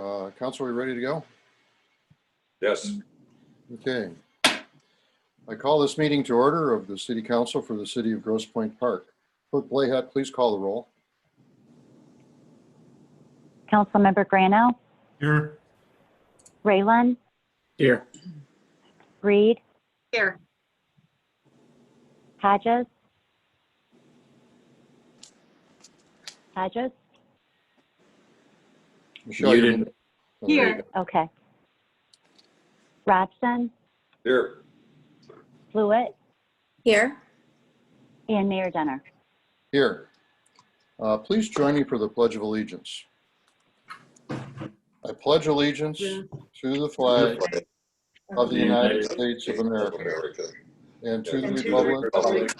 Council, are we ready to go? Yes. Okay. I call this meeting to order of the City Council for the City of Grosse Pointe Park. Clerk Blayhat, please call the roll. Councilmember Grano, Here. Raylan, Here. Reed, Here. Hodges, Michelle, you're Muted. Oh, there you Here. go. okay. Robson, Here. Fluid, Here. and Mayor Denner. Here. Please join me for the Pledge of Allegiance. I pledge allegiance to the flag of the United States of America and to the republic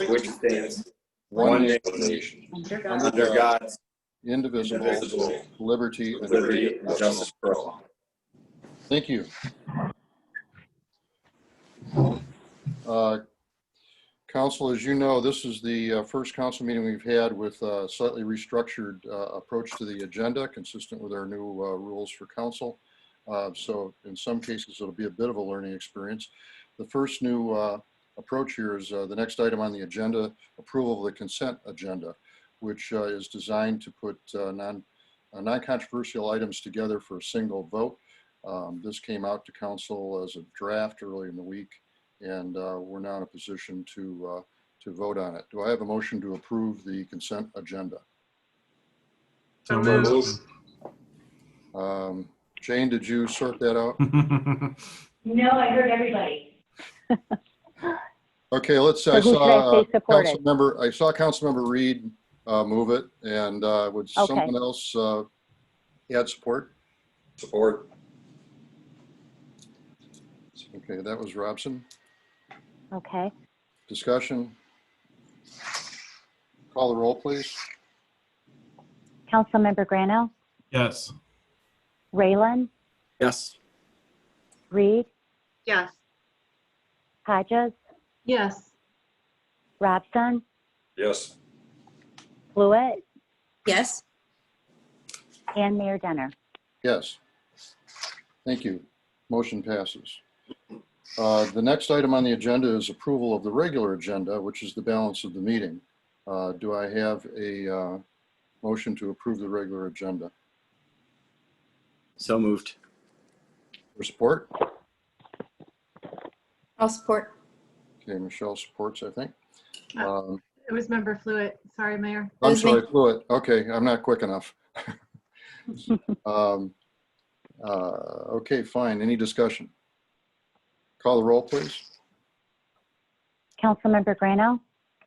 which stands one nation Under God's indivisible, liberty and liberty and justice for all. Thank you. Council, as you know, this is the first council meeting we've had with a slightly restructured approach to the agenda, consistent with our new rules for council. So in some cases, it'll be a bit of a learning experience. The first new approach here is the next item on the agenda, approval of the consent agenda, which is designed to put non-controversial items together for a single vote. This came out to council as a draft early in the week, and we're now in a position to vote on it. Do I have a motion to approve the consent agenda? So moved. Jane, did you sort that out? No, I heard everybody. Okay, let's. So I who should saw I say supported? Councilmember Reed move it, and would Okay. someone else add support? Support. Okay, that was Robson. Okay. Discussion. Call the roll, please. Councilmember Grano, Yes. Raylan, Yes. Reed, Yes. Hodges, Yes. Robson, Yes. Fluid, Yes. and Mayor Denner. Yes. Thank you. Motion passes. The next item on the agenda is approval of the regular agenda, which is the balance of the meeting. Do I have a motion to approve the regular agenda? So moved. For support? I'll support. Okay, Michelle supports, I think. It was member Fluid. Sorry, Mayor. I'm It was me. sorry, Fluid. Okay, I'm not quick enough. Okay, fine. Any discussion? Call the roll, please. Councilmember Grano,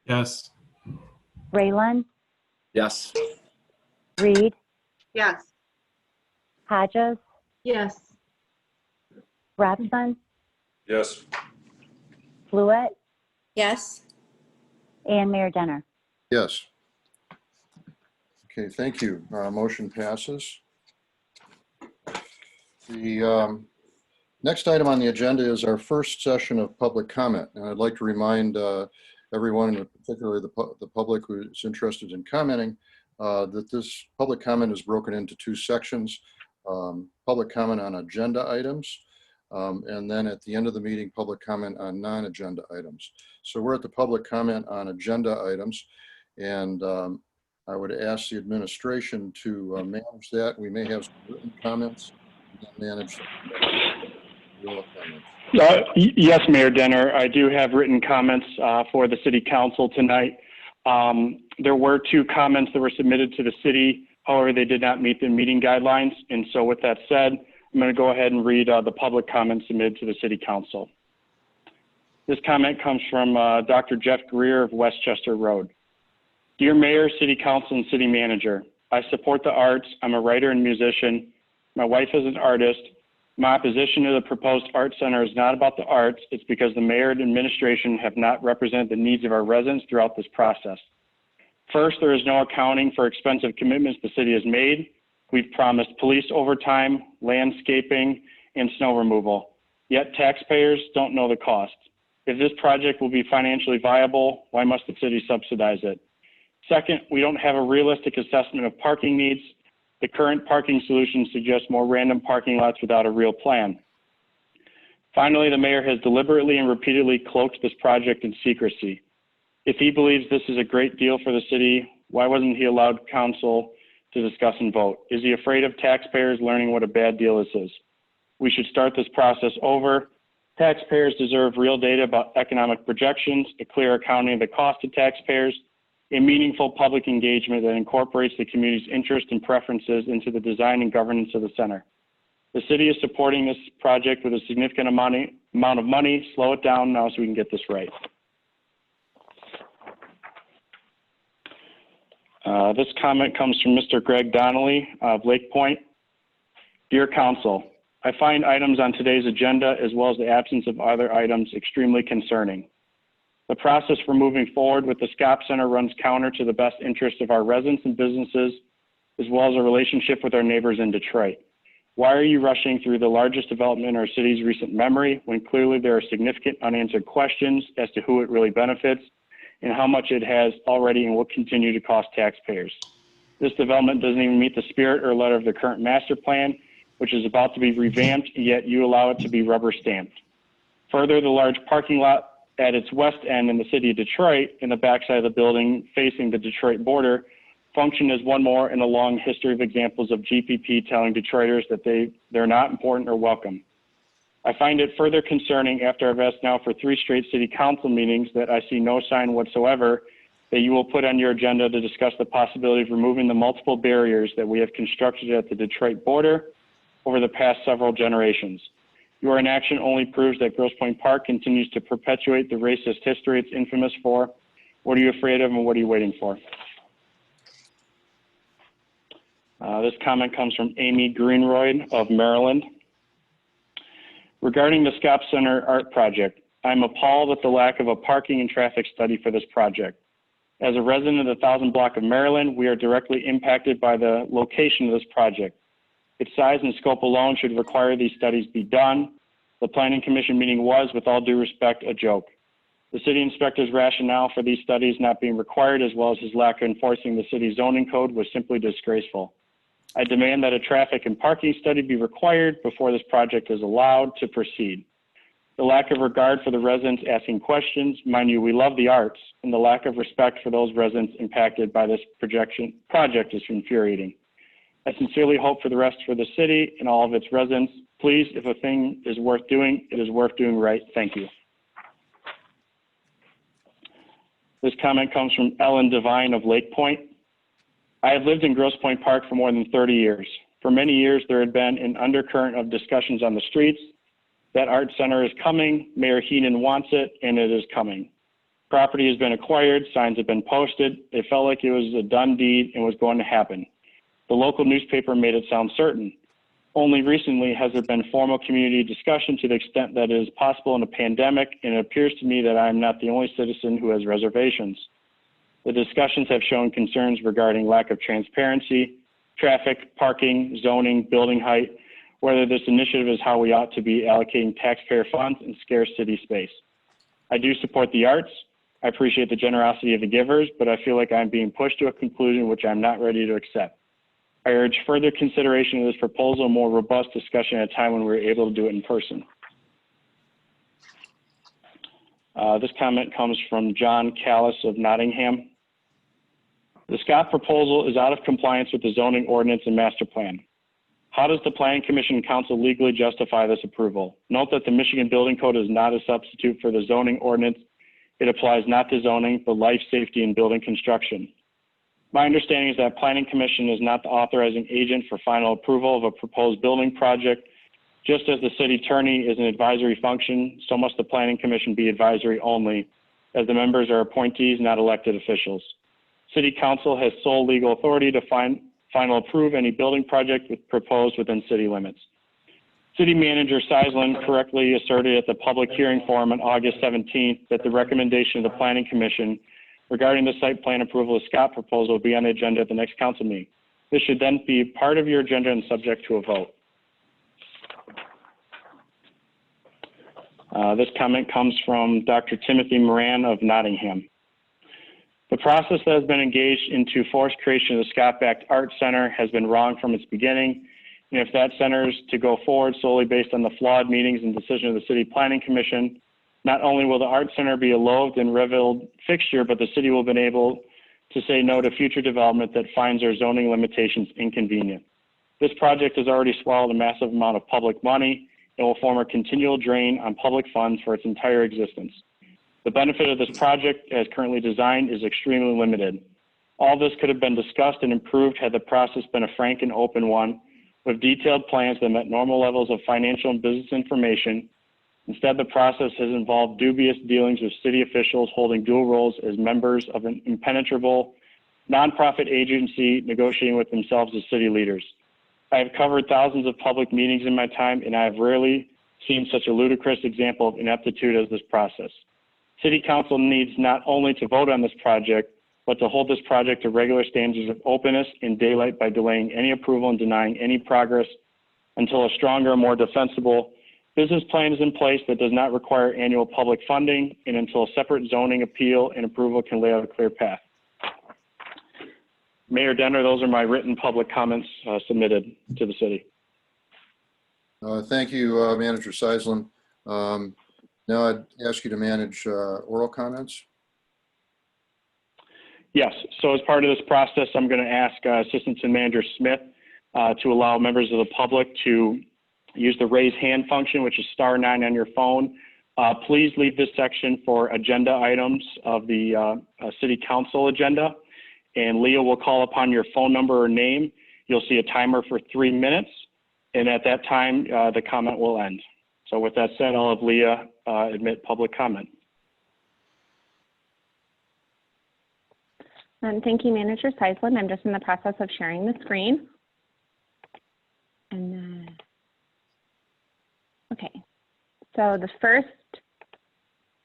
Yes. Raylan, Yes. Reed, Yes. Hodges, Yes. Robson, Yes. Fluid, Yes. and Mayor Denner. Yes. Okay, thank you. Motion passes. The next item on the agenda is our first session of public comment. And I'd like to remind everyone, and particularly the public who is interested in commenting, that this public comment is broken into two sections. Public comment on agenda items, and then at the end of the meeting, public comment on non-agenda items. So we're at the public comment on agenda items, and I would ask the administration to manage that. We may have some written comments and then manage oral comments. Yes, Mayor Denner, I do have written comments for the City Council tonight. There were two comments that were submitted to the city. However, they did not meet the meeting guidelines. And so with that said, I'm going to go ahead and read the public comments submitted to the City Council. This comment comes from Dr. Jeff Greer of Westchester Road. Dear Mayor, City Council, and City Manager, I support the arts. I'm a writer and musician. My wife is an artist. My opposition to the proposed art center is not about the arts. It's because the mayor and administration have not represented the needs of our residents throughout this process. First, there is no accounting for expensive commitments the city has made. We've promised police overtime, landscaping, and snow removal. Yet taxpayers don't know the cost. If this project will be financially viable, why must the city subsidize it? Second, we don't have a realistic assessment of parking needs. The current parking solution suggests more random parking lots without a real plan. Finally, the mayor has deliberately and repeatedly cloaked this project in secrecy. If he believes this is a great deal for the city, why wasn't he allowed council to discuss and vote? Is he afraid of taxpayers learning what a bad deal this is? We should start this process over. Taxpayers deserve real data about economic projections, a clear accounting of the cost to taxpayers, a meaningful public engagement that incorporates the community's interest and preferences into the design and governance of the center. The city is supporting this project with a significant amount of money. Slow it down now so we can get this right. This comment comes from Mr. Greg Donnelly of Lake Point. Dear Council, I find items on today's agenda as well as the absence of other items extremely concerning. The process for moving forward with the SCOP Center runs counter to the best interest of our residents and businesses, as well as a relationship with our neighbors in Detroit. Why are you rushing through the largest development in our city's recent memory when clearly there are significant unanswered questions as to who it really benefits and how much it has already and will continue to cost taxpayers? This development doesn't even meet the spirit or letter of the current master plan, which is about to be revamped, yet you allow it to be rubber stamped. Further, the large parking lot at its west end in the city of Detroit, in the backside of the building facing the Detroit border, function as one more in a long history of examples of GPP telling Detroiters that they're not important or welcome. I find it further concerning after I've asked now for 3 straight city council meetings that I see no sign whatsoever that you will put on your agenda to discuss the possibility of removing the multiple barriers that we have constructed at the Detroit border over the past several generations. Your inaction only proves that Grosse Pointe Park continues to perpetuate the racist history it's infamous for. What are you afraid of and what are you waiting for? This comment comes from Amy Greenroyd of Maryland. Regarding the SCOP Center art project, I'm appalled at the lack of a parking and traffic study for this project. As a resident of the 1000 block of Maryland, we are directly impacted by the location of this project. Its size and scope alone should require these studies be done. The Planning Commission meeting was, with all due respect, a joke. The city inspector's rationale for these studies not being required, as well as his lack of enforcing the city zoning code, was simply disgraceful. I demand that a traffic and parking study be required before this project is allowed to proceed. The lack of regard for the residents asking questions, mind you, we love the arts, and the lack of respect for those residents impacted by this project is infuriating. I sincerely hope for the rest for the city and all of its residents. Please, if a thing is worth doing, it is worth doing right. Thank you. This comment comes from Ellen Devine of Lake Point. I have lived in Grosse Pointe Park for more than 30 years. For many years, there had been an undercurrent of discussions on the streets. That art center is coming, Mayor Heenan wants it, and it is coming. Property has been acquired, signs have been posted. It felt like it was a done deed and was going to happen. The local newspaper made it sound certain. Only recently has there been formal community discussion to the extent that it is possible in a pandemic, and it appears to me that I am not the only citizen who has reservations. The discussions have shown concerns regarding lack of transparency, traffic, parking, zoning, building height, whether this initiative is how we ought to be allocating taxpayer funds and scarce city space. I do support the arts. I appreciate the generosity of the givers, but I feel like I'm being pushed to a conclusion which I'm not ready to accept. I urge further consideration of this proposal, more robust discussion at a time when we're able to do it in person. This comment comes from John Callis of Nottingham. The SCOP proposal is out of compliance with the zoning ordinance and master plan. How does the Planning Commission and Council legally justify this approval? Note that the Michigan Building Code is not a substitute for the zoning ordinance. It applies not to zoning, but life safety and building construction. My understanding is that Planning Commission is not the authorizing agent for final approval of a proposed building project. Just as the city attorney is an advisory function, so must the Planning Commission be advisory only, as the members are appointees, not elected officials. City Council has sole legal authority to final approve any building project proposed within city limits. City Manager Seisland correctly asserted at the public hearing forum on August 17th that the recommendation of the Planning Commission regarding the site plan approval of SCOP proposal will be on the agenda at the next council meeting. This should then be part of your agenda and subject to a vote. This comment comes from Dr. Timothy Moran of Nottingham. The process that has been engaged into forced creation of the Scott-backed Art Center has been wrong from its beginning. And if that center is to go forward solely based on the flawed meetings and decision of the City Planning Commission, not only will the Art Center be a loathed and reviled fixture, but the city will be able to say no to future development that finds our zoning limitations inconvenient. This project has already swallowed a massive amount of public money and will form a continual drain on public funds for its entire existence. The benefit of this project as currently designed is extremely limited. All this could have been discussed and improved had the process been a frank and open one, with detailed plans that met normal levels of financial and business information. Instead, the process has involved dubious dealings with city officials holding dual roles as members of an impenetrable nonprofit agency negotiating with themselves as city leaders. I have covered thousands of public meetings in my time, and I have rarely seen such a ludicrous example of ineptitude as this process. City Council needs not only to vote on this project, but to hold this project to regular standards of openness and daylight by delaying any approval and denying any progress until a stronger, more defensible business plan is in place that does not require annual public funding, and until a separate zoning appeal and approval can lay out a clear path. Mayor Denner, those are my written public comments submitted to the city. Thank you, Manager Seisland. Now I'd ask you to manage oral comments. Yes, so as part of this process, I'm going to ask Assistant City Manager Smith to allow members of the public to use the raise hand function, which is *9 on your phone. Please leave this section for agenda items of the City Council agenda, and Leah will call upon your phone number or name. You'll see a timer for 3 minutes, and at that time, the comment will end. So with that said, I'll have Leah admit public comment. Thank you, Manager Seisland. I'm just in the process of sharing the screen. And then, okay. So the first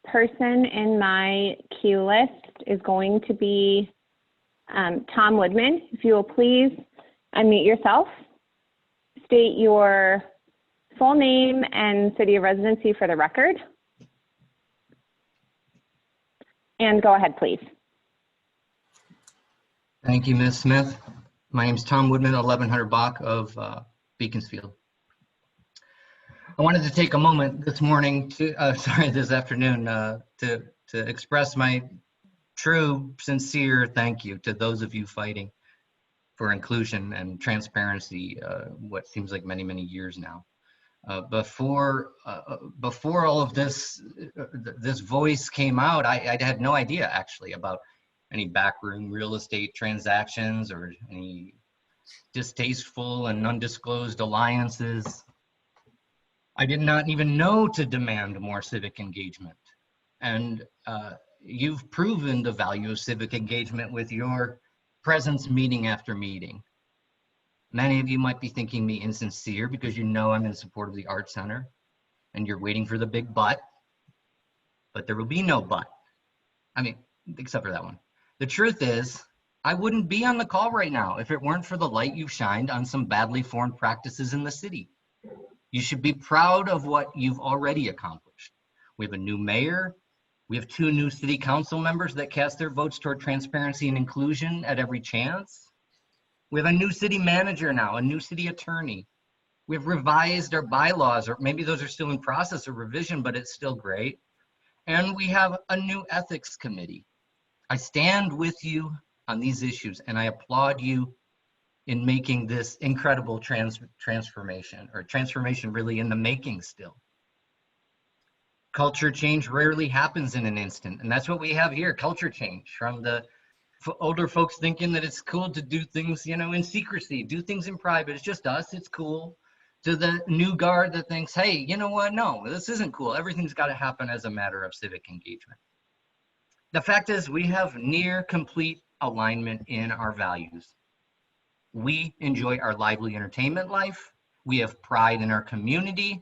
person in my queue list is going to be Tom Woodman. If you will please unmute yourself, state your full name and city of residency for the record, and go ahead, please. Thank you, Ms. Smith. My name is Tom Woodman, 1100 Bach of Beaconsfield. I wanted to take a moment this morning to, this afternoon to express my true, sincere thank you to those of you fighting for inclusion and transparency, what seems like many, many years now. Before all of this, this voice came out, I had no idea actually about any backroom real estate transactions or any distasteful and undisclosed alliances. I did not even know to demand more civic engagement. And you've proven the value of civic engagement with your presence meeting after meeting. Many of you might be thinking me insincere because you know I'm in support of the Art Center and you're waiting for the big but there will be no but. I mean, except for that one. The truth is, I wouldn't be on the call right now if it weren't for the light you've shined on some badly formed practices in the city. You should be proud of what you've already accomplished. We have a new mayor. We have 2 new city council members that cast their votes toward transparency and inclusion at every chance. We have a new city manager now, a new city attorney. We've revised our bylaws, or maybe those are still in process of revision, but it's still great. And we have a new ethics committee. I stand with you on these issues, and I applaud you in making this incredible transformation, or transformation really in the making still. Culture change rarely happens in an instant, and that's what we have here, culture change, from the older folks thinking that it's cool to do things, you know, in secrecy, do things in private, it's just us, it's cool, to the new guard that thinks, hey, you know what, no, this isn't cool, everything's got to happen as a matter of civic engagement. The fact is, we have near complete alignment in our values. We enjoy our lively entertainment life. We have pride in our community.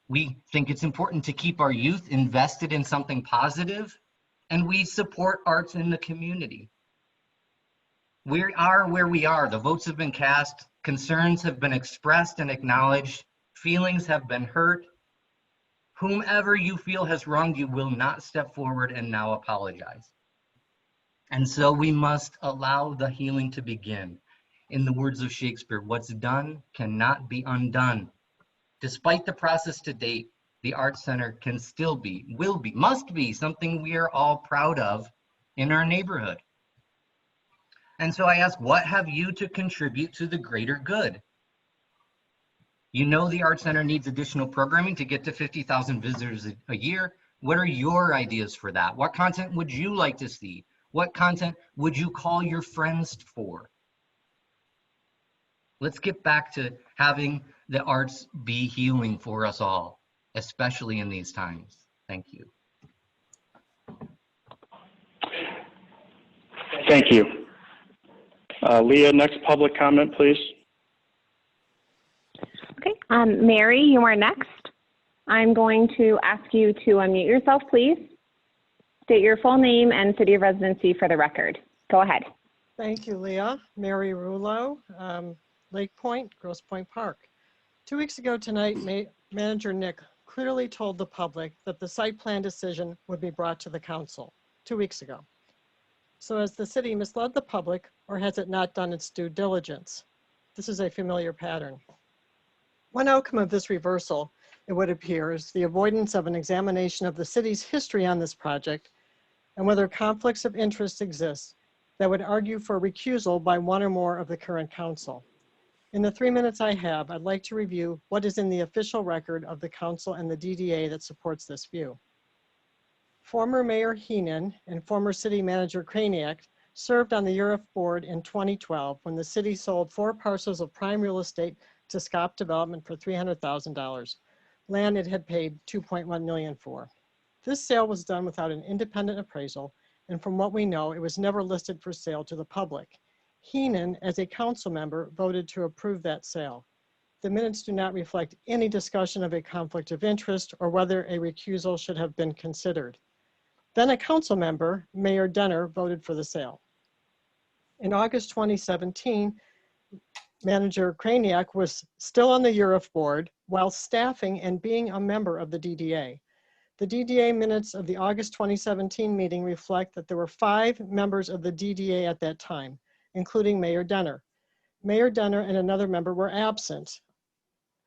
We think it's important to keep our youth invested in something positive, and we support arts in the community. We are where we are. The votes have been cast, concerns have been expressed and acknowledged, feelings have been hurt. Whomever you feel has wronged you will not step forward and now apologize. And so we must allow the healing to begin. In the words of Shakespeare, what's done cannot be undone. Despite the process to date, the Arts Center can still be, will be, must be something we are all proud of in our neighborhood. And so I ask, what have you to contribute to the greater good? You know the Arts Center needs additional programming to get to 50,000 visitors a year. What are your ideas for that? What content would you like to see? What content would you call your friends for? Let's get back to having the arts be healing for us all, especially in these times. Thank you. Thank you. Leah, next public comment, please. Okay, Mary, you are next. I'm going to ask you to unmute yourself, please. State your full name and city of residency for the record. Go ahead. Thank you, Leah. Mary Rulo, Lake Point, Grosse Pointe Park. 2 weeks ago tonight, Manager Nick clearly told the public that the site plan decision would be brought to the council 2 weeks ago. So has the city misled the public, or has it not done its due diligence? This is a familiar pattern. One outcome of this reversal, it would appear, is the avoidance of an examination of the city's history on this project and whether conflicts of interest exist that would argue for recusal by one or more of the current council. In the 3 minutes I have, I'd like to review what is in the official record of the council and the DDA that supports this view. Former Mayor Heenan and former City Manager Kraniak served on the URF board in 2012 when the city sold 4 parcels of prime real estate to SCOP Development for $300,000, land it had paid $2.1 million for. This sale was done without an independent appraisal, and from what we know, it was never listed for sale to the public. Heenan, as a council member, voted to approve that sale. The minutes do not reflect any discussion of a conflict of interest or whether a recusal should have been considered. Then a council member, Mayor Denner, voted for the sale. In August 2017, Manager Kraniak was still on the URF board while staffing and being a member of the DDA. The DDA minutes of the August 2017 meeting reflect that there were 5 members of the DDA at that time, including Mayor Denner. Mayor Denner and another member were absent.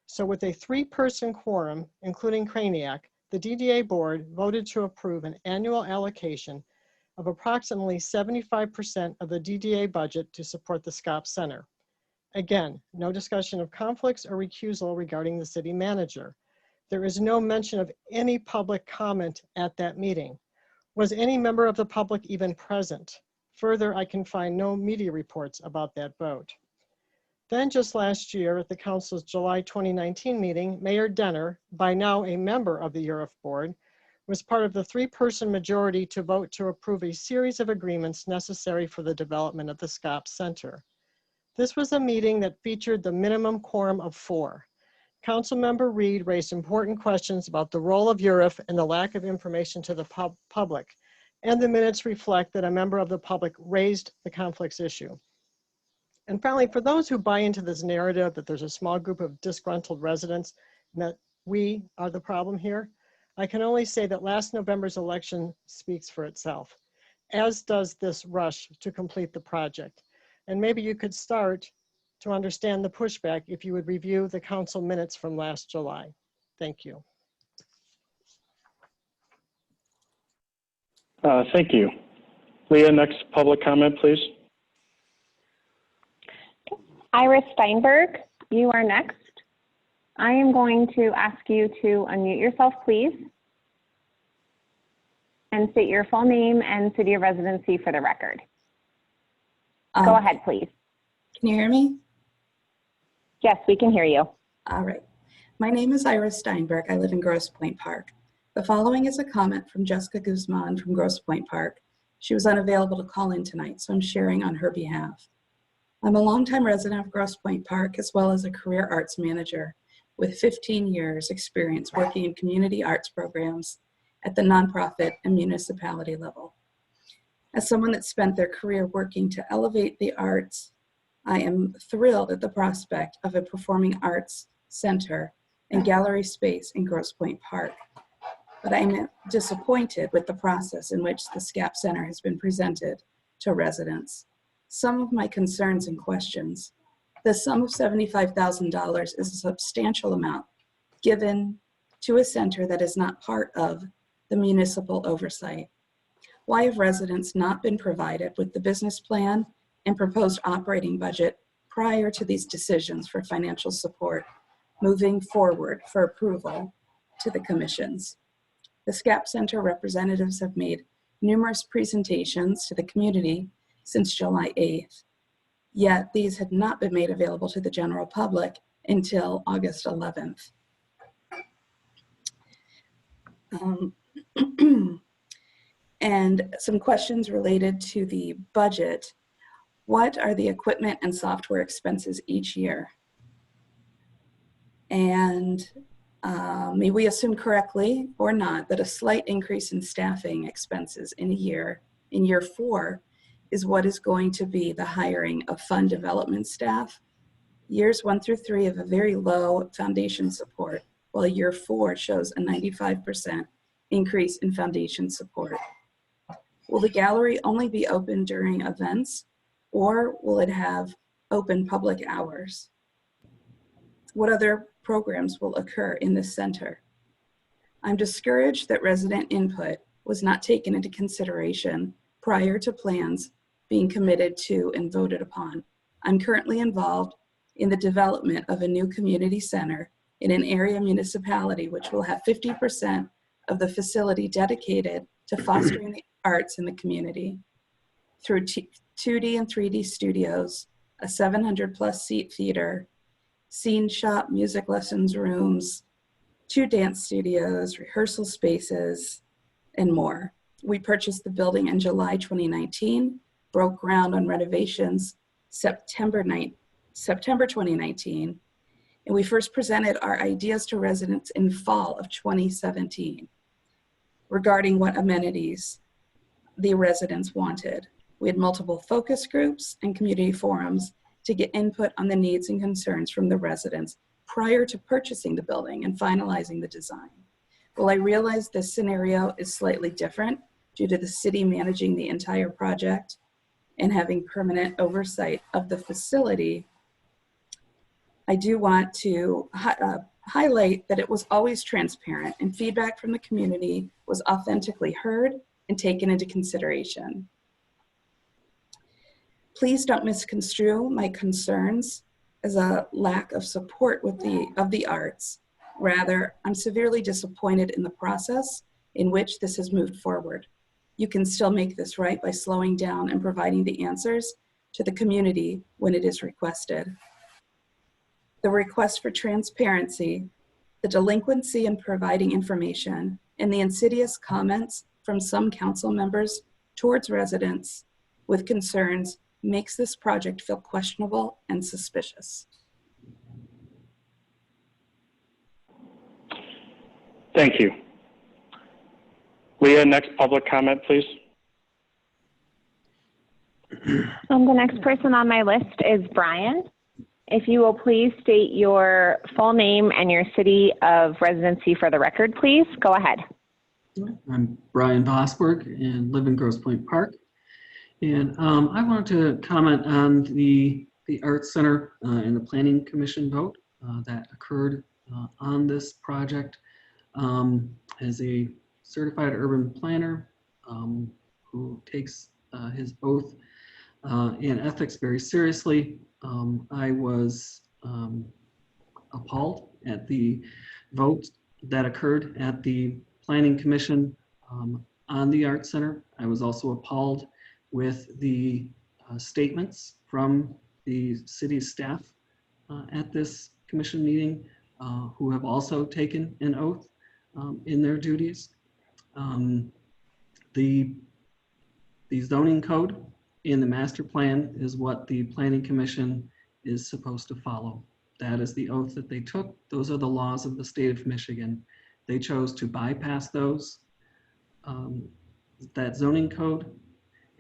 So with a 3-person quorum, including Kraniak, the DDA board voted to approve an annual allocation of approximately 75% of the DDA budget to support the SCOP Center. Again, no discussion of conflicts or recusal regarding the city manager. There is no mention of any public comment at that meeting. Was any member of the public even present? Further, I can find no media reports about that vote. Then just last year at the council's July 2019 meeting, Mayor Denner, by now a member of the URF board, was part of the 3-person majority to vote to approve a series of agreements necessary for the development of the SCOP Center. This was a meeting that featured the minimum quorum of 4. Councilmember Reed raised important questions about the role of URF and the lack of information to the public, and the minutes reflect that a member of the public raised the conflicts issue. And finally, for those who buy into this narrative that there's a small group of disgruntled residents and that we are the problem here, I can only say that last November's election speaks for itself, as does this rush to complete the project. And maybe you could start to understand the pushback if you would review the council minutes from last July. Thank you. Thank you. Leah, next public comment, please. Iris Steinberg, you are next. I am going to ask you to unmute yourself, please, and state your full name and city of residency for the record. Go ahead, please. Can you hear me? Yes, we can hear you. All right. My name is Iris Steinberg. I live in Grosse Pointe Park. The following is a comment from Jessica Guzman from Grosse Pointe Park. She was unavailable to call in tonight, so I'm sharing on her behalf. I'm a longtime resident of Grosse Pointe Park, as well as a career arts manager with 15 years experience working in community arts programs at the nonprofit and municipality level. As someone that spent their career working to elevate the arts, I am thrilled at the prospect of a performing arts center and gallery space in Grosse Pointe Park. But I am disappointed with the process in which the SCOP Center has been presented to residents. Some of my concerns and questions. The sum of $75,000 is a substantial amount given to a center that is not part of the municipal oversight. Why have residents not been provided with the business plan and proposed operating budget prior to these decisions for financial support moving forward for approval to the commissions? The SCAP Center representatives have made numerous presentations to the community since July 8th, yet these had not been made available to the general public until August 11th. And some questions related to the budget. What are the equipment and software expenses each year? And may we assume correctly or not that a slight increase in staffing expenses in year 4 is what is going to be the hiring of fund development staff? Years 1 through 3 have a very low foundation support, while year 4 shows a 95% increase in foundation support. Will the gallery only be open during events, or will it have open public hours? What other programs will occur in this center? I'm discouraged that resident input was not taken into consideration prior to plans being committed to and voted upon. I'm currently involved in the development of a new community center in an area municipality which will have 50% of the facility dedicated to fostering the arts in the community through 2D and 3D studios, a 700+ seat theater, scene shop, music lessons rooms, 2 dance studios, rehearsal spaces, and more. We purchased the building in July 2019, broke ground on renovations September 2019, and we first presented our ideas to residents in fall of 2017 regarding what amenities the residents wanted. We had multiple focus groups and community forums to get input on the needs and concerns from the residents prior to purchasing the building and finalizing the design. Well, I realize this scenario is slightly different due to the city managing the entire project and having permanent oversight of the facility. I do want to highlight that it was always transparent and feedback from the community was authentically heard and taken into consideration. Please don't misconstrue my concerns as a lack of support of the arts. Rather, I'm severely disappointed in the process in which this has moved forward. You can still make this right by slowing down and providing the answers to the community when it is requested. The request for transparency, the delinquency in providing information, and the insidious comments from some council members towards residents with concerns makes this project feel questionable and suspicious. Thank you. Leah, next public comment, please. The next person on my list is Brian. If you will please state your full name and your city of residency for the record, please. Go ahead. I'm Brian Vosberg and live in Grosse Pointe Park. And I wanted to comment on the Arts Center and the Planning Commission vote that occurred on this project. As a certified urban planner who takes his oath and ethics very seriously, I was appalled at the vote that occurred at the Planning Commission on the Arts Center. I was also appalled with the statements from the city staff at this commission meeting who have also taken an oath in their duties. The zoning code in the master plan is what the Planning Commission is supposed to follow. That is the oath that they took. Those are the laws of the state of Michigan. They chose to bypass those, that zoning code,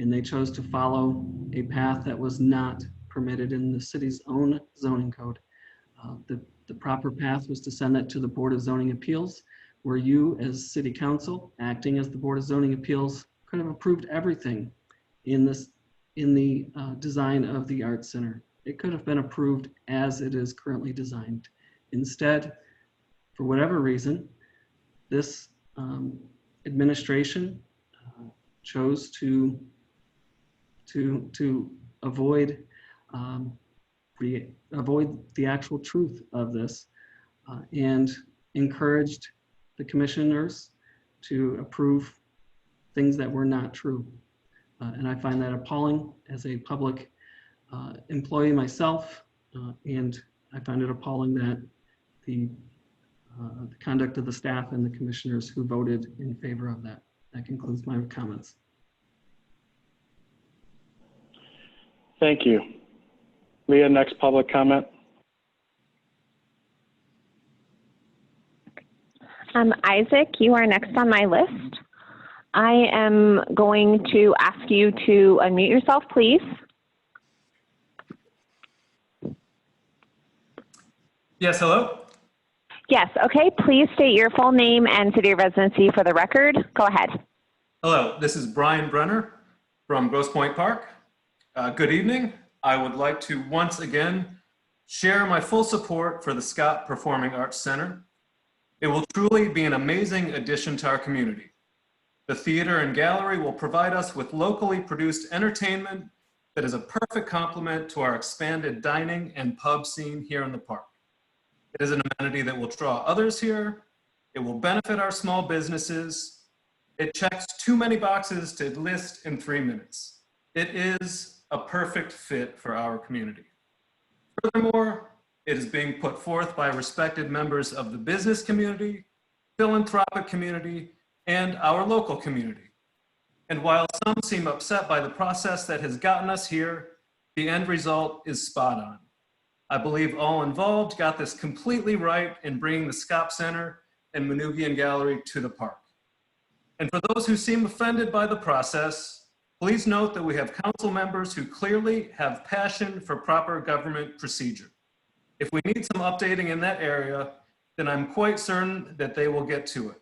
and they chose to follow a path that was not permitted in the city's own zoning code. The proper path was to send that to the Board of Zoning Appeals, where you as City Council, acting as the Board of Zoning Appeals, could have approved everything in this in the design of the Arts Center. It could have been approved as it is currently designed. Instead, for whatever reason, this administration chose to avoid the actual truth of this and encouraged the commissioners to approve things that were not true. And I find that appalling as a public employee myself, and I find it appalling that the conduct of the staff and the commissioners who voted in favor of that. That concludes my comments. Thank you. Leah, next public comment. Isaac, you are next on my list. I am going to ask you to unmute yourself, please. Yes, hello? Yes, okay. Please state your full name and city of residency for the record. Go ahead. Hello, this is Brian Brenner from Grosse Pointe Park. Good evening. I would like to once again share my full support for the Scott Performing Arts Center. It will truly be an amazing addition to our community. The theater and gallery will provide us with locally produced entertainment that is a perfect complement to our expanded dining and pub scene here in the park. It is an amenity that will draw others here. It will benefit our small businesses. It checks too many boxes to list in 3 minutes. It is a perfect fit for our community. Furthermore, it is being put forth by respected members of the business community, philanthropic community, and our local community. And while some seem upset by the process that has gotten us here, the end result is spot on. I believe all involved got this completely right in bringing the Scott Center and Manugian Gallery to the park. And for those who seem offended by the process, please note that we have council members who clearly have passion for proper government procedure. If we need some updating in that area, then I'm quite certain that they will get to it.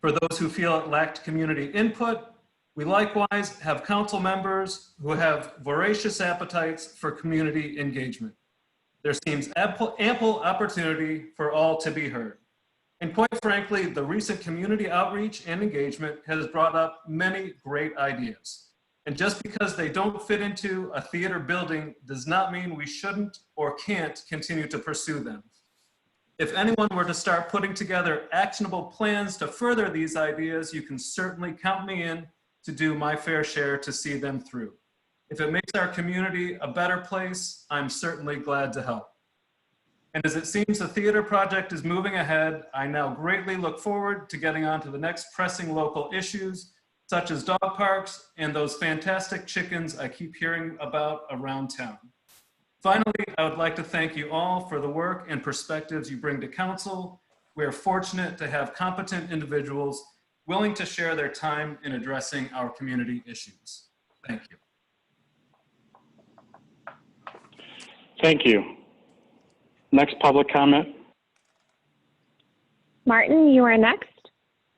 For those who feel it lacked community input, we likewise have council members who have voracious appetites for community engagement. There seems ample opportunity for all to be heard. And quite frankly, the recent community outreach and engagement has brought up many great ideas. And just because they don't fit into a theater building does not mean we shouldn't or can't continue to pursue them. If anyone were to start putting together actionable plans to further these ideas, you can certainly count me in to do my fair share to see them through. If it makes our community a better place, I'm certainly glad to help. And as it seems the theater project is moving ahead, I now greatly look forward to getting on to the next pressing local issues, such as dog parks and those fantastic chickens I keep hearing about around town. Finally, I would like to thank you all for the work and perspectives you bring to council. We are fortunate to have competent individuals willing to share their time in addressing our community issues. Thank you. Thank you. Next public comment. Martin, you are next.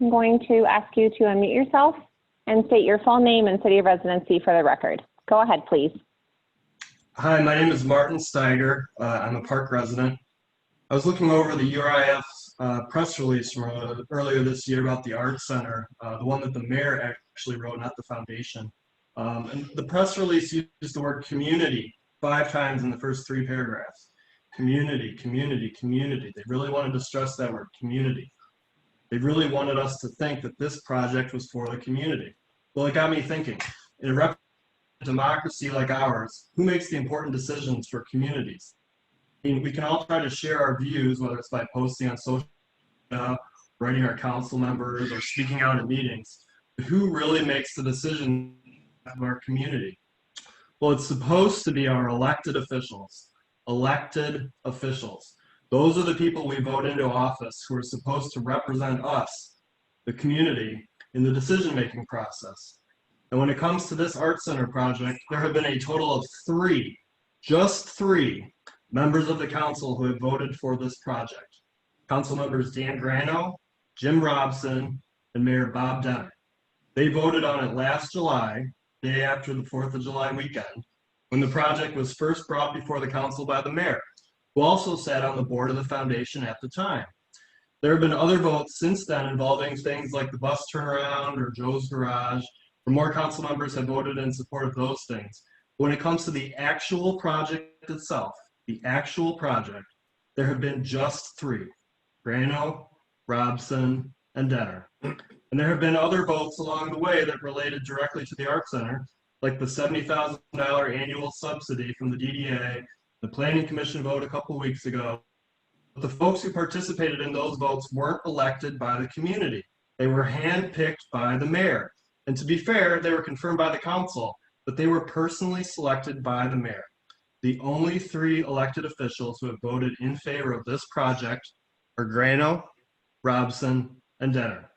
I'm going to ask you to unmute yourself and state your full name and city of residency for the record. Go ahead, please. Hi, my name is Martin Steiger. I'm a park resident. I was looking over the URIF press release from earlier this year about the Arts Center, the one that the mayor actually wrote, not the foundation. And the press release used the word community 5 times in the first 3 paragraphs. Community, community, community. They really wanted to stress that word, community. They really wanted us to think that this project was for the community. Well, it got me thinking. In a democracy like ours, who makes the important decisions for communities? I mean, we can all try to share our views, whether it's by posting on social media, writing our council members, or speaking out at meetings. But who really makes the decision of our community? Well, it's supposed to be our elected officials. Elected officials. Those are the people we vote into office who are supposed to represent us, the community, in the decision-making process. And when it comes to this Art Center project, there have been a total of 3, just 3, members of the council who have voted for this project. Council members Dan Grano, Jim Robson, and Mayor Bob Denner. They voted on it last July, day after the 4th of July weekend, when the project was first brought before the council by the mayor, who also sat on the board of the foundation at the time. There have been other votes since then involving things like the bus turnaround or Joe's Garage, where more council members have voted in support of those things. When it comes to the actual project itself, the actual project, there have been just 3, Grano, Robson, and Denner. And there have been other votes along the way that related directly to the Art Center, like the $70,000 annual subsidy from the DDA, the Planning Commission vote a couple weeks ago. But the folks who participated in those votes weren't elected by the community. They were handpicked by the mayor. And to be fair, they were confirmed by the council, but they were personally selected by the mayor. The only 3 elected officials who have voted in favor of this project are Grano, Robson, and Denner.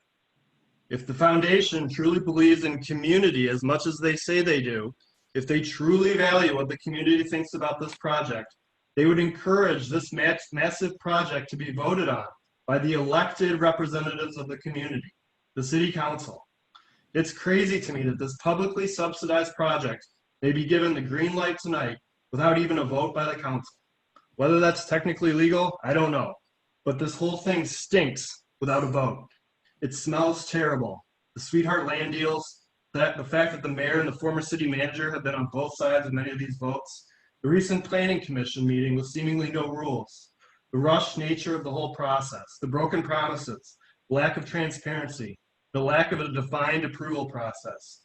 If the foundation truly believes in community as much as they say they do, if they truly value what the community thinks about this project, they would encourage this massive project to be voted on by the elected representatives of the community, the city council. It's crazy to me that this publicly subsidized project may be given the green light tonight without even a vote by the council. Whether that's technically legal, I don't know. But this whole thing stinks without a vote. It smells terrible. The sweetheart land deals, the fact that the mayor and the former city manager have been on both sides of many of these votes, the recent planning commission meeting with seemingly no rules, the rushed nature of the whole process, the broken promises, lack of transparency, the lack of a defined approval process.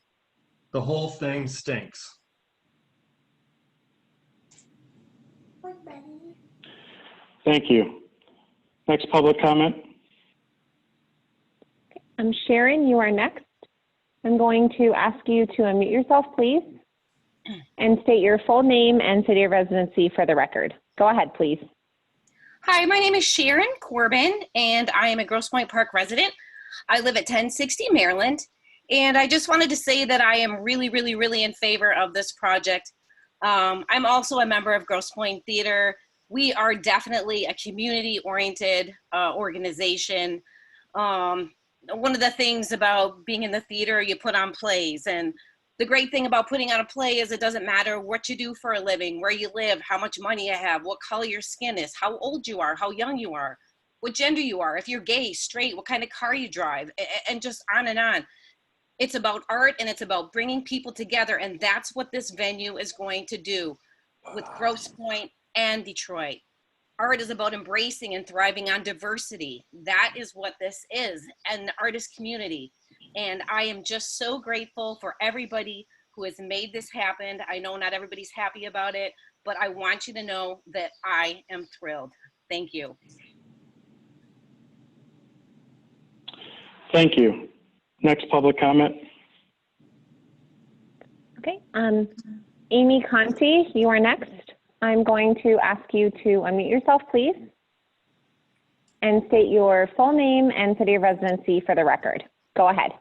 The whole thing stinks. Thank you. Next public comment. Sharon, you are next. I'm going to ask you to unmute yourself, please, and state your full name and city of residency for the record. Go ahead, please. Hi, my name is Sharon Corbin, and I am a Grosse Pointe Park resident. I live at 1060 Maryland, and I just wanted to say that I am really, really, really in favor of this project. I'm also a member of Grosse Pointe Theater. We are definitely a community-oriented organization. One of the things about being in the theater, you put on plays, and the great thing about putting on a play is it doesn't matter what you do for a living, where you live, how much money you have, what color your skin is, how old you are, how young you are, what gender you are, if you're gay, straight, what kind of car you drive, and just on and on. It's about art, and it's about bringing people together, and that's what this venue is going to do with Grosse Pointe and Detroit. Art is about embracing and thriving on diversity. That is what this is, and the artist community. And I am just so grateful for everybody who has made this happen. I know not everybody's happy about it, but I want you to know that I am thrilled. Thank you. Thank you. Next public comment. Okay, Amy Conti, you are next. I'm going to ask you to unmute yourself, please, and state your full name and city of residency for the record. Go ahead.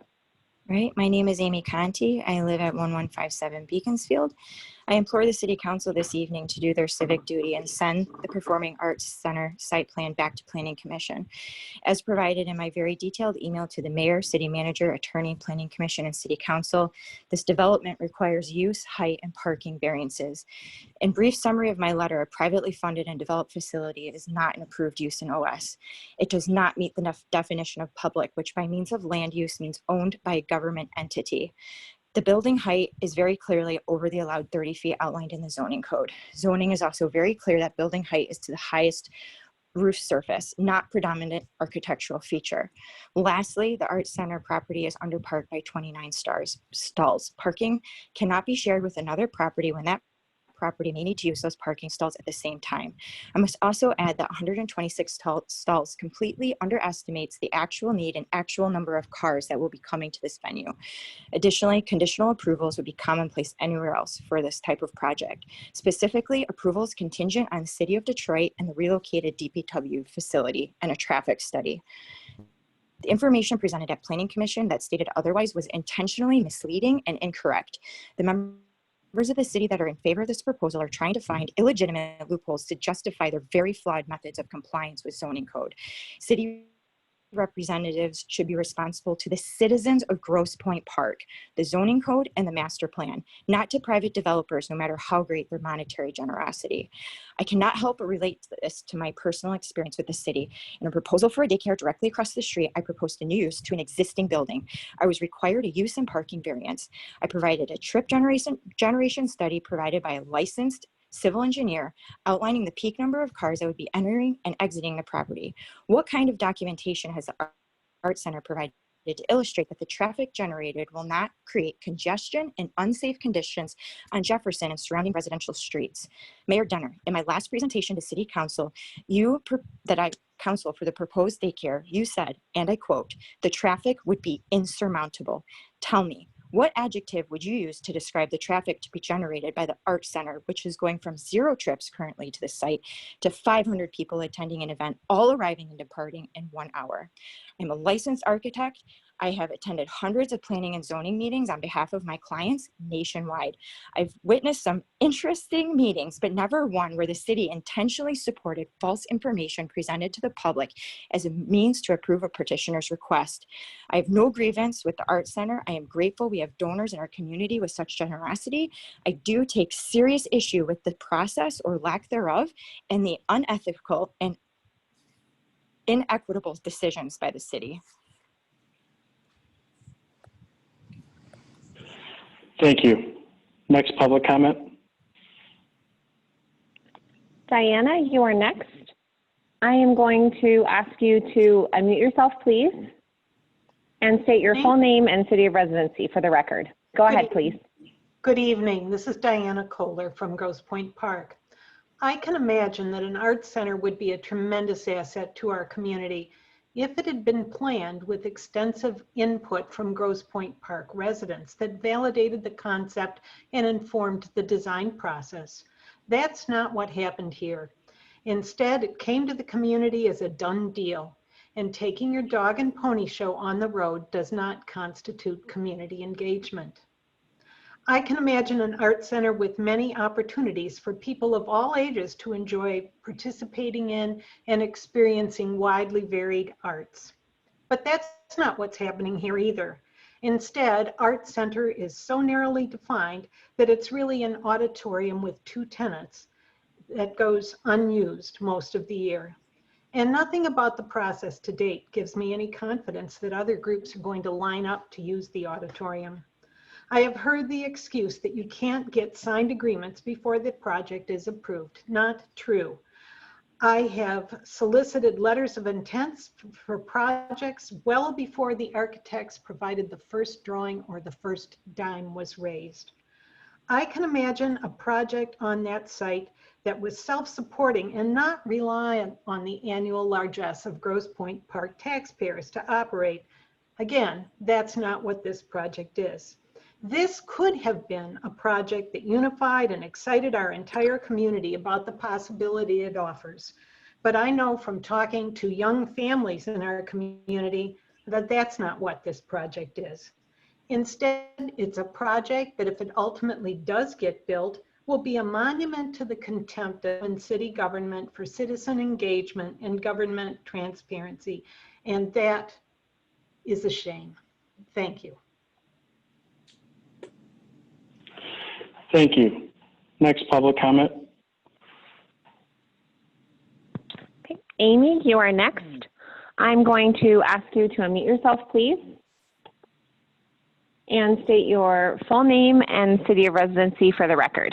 Right. My name is Amy Conti. I live at 1157 Beaconsfield. I implore the City Council this evening to do their civic duty and send the Performing Arts Center site plan back to Planning Commission. As provided in my very detailed email to the Mayor, City Manager, Attorney, Planning Commission, and City Council, this development requires use, height, and parking variances. In brief summary of my letter, a privately funded and developed facility is not an approved use in OS. It does not meet the definition of public, which by means of land use means owned by a government entity. The building height is very clearly over the allowed 30 feet outlined in the zoning code. Zoning is also very clear that building height is to the highest roof surface, not predominant architectural feature. Lastly, the Art Center property is underparked by 29 stalls. Parking cannot be shared with another property when that property may need to use those parking stalls at the same time. I must also add that 126 stalls completely underestimates the actual need and actual number of cars that will be coming to this venue. Additionally, conditional approvals would be commonplace anywhere else for this type of project. Specifically, approvals contingent on the City of Detroit and the relocated DPW facility and a traffic study. The information presented at Planning Commission that stated otherwise was intentionally misleading and incorrect. The members of the city that are in favor of this proposal are trying to find illegitimate loopholes to justify their very flawed methods of compliance with zoning code. City representatives should be responsible to the citizens of Grosse Pointe Park, the zoning code, and the master plan, not to private developers, no matter how great their monetary generosity. I cannot help but relate this to my personal experience with the city. In a proposal for a daycare directly across the street, I proposed a new use to an existing building. I was required a use and parking variance. I provided a trip generation study provided by a licensed civil engineer outlining the peak number of cars that would be entering and exiting the property. What kind of documentation has the Art Center provided to illustrate that the traffic generated will not create congestion and unsafe conditions on Jefferson and surrounding residential streets? Mayor Denner, in my last presentation to City Council, council for the proposed daycare, you said, and I quote, "The traffic would be insurmountable." Tell me, what adjective would you use to describe the traffic to be generated by the Art Center, which is going from 0 trips currently to the site to 500 people attending an event, all arriving and departing in 1 hour? I'm a licensed architect. I have attended hundreds of planning and zoning meetings on behalf of my clients nationwide. I've witnessed some interesting meetings, but never one where the city intentionally supported false information presented to the public as a means to approve a petitioner's request. I have no grievance with the Art Center. I am grateful we have donors in our community with such generosity. I do take serious issue with the process or lack thereof and the unethical and inequitable decisions by the city. Thank you. Next public comment. Diana, you are next. I am going to ask you to unmute yourself, please, and state your full name and city of residency for the record. Go ahead, please. Good evening. This is Diana Kohler from Grosse Pointe Park. I can imagine that an art center would be a tremendous asset to our community if it had been planned with extensive input from Grosse Pointe Park residents that validated the concept and informed the design process. That's not what happened here. Instead, it came to the community as a done deal, and taking your dog and pony show on the road does not constitute community engagement. I can imagine an art center with many opportunities for people of all ages to enjoy participating in and experiencing widely varied arts. But that's not what's happening here either. Instead, Art Center is so narrowly defined that it's really an auditorium with 2 tenants that goes unused most of the year. And nothing about the process to date gives me any confidence that other groups are going to line up to use the auditorium. I have heard the excuse that you can't get signed agreements before the project is approved. Not true. I have solicited letters of intents for projects well before the architects provided the first drawing or the first dime was raised. I can imagine a project on that site that was self-supporting and not reliant on the annual largesse of Grosse Pointe Park taxpayers to operate. Again, that's not what this project is. This could have been a project that unified and excited our entire community about the possibility it offers. But I know from talking to young families in our community that that's not what this project is. Instead, it's a project that, if it ultimately does get built, will be a monument to the contempt of city government for citizen engagement and government transparency. And that is a shame. Thank you. Thank you. Next public comment. Okay. Amy, you are next. I'm going to ask you to unmute yourself, please, and state your full name and city of residency for the record.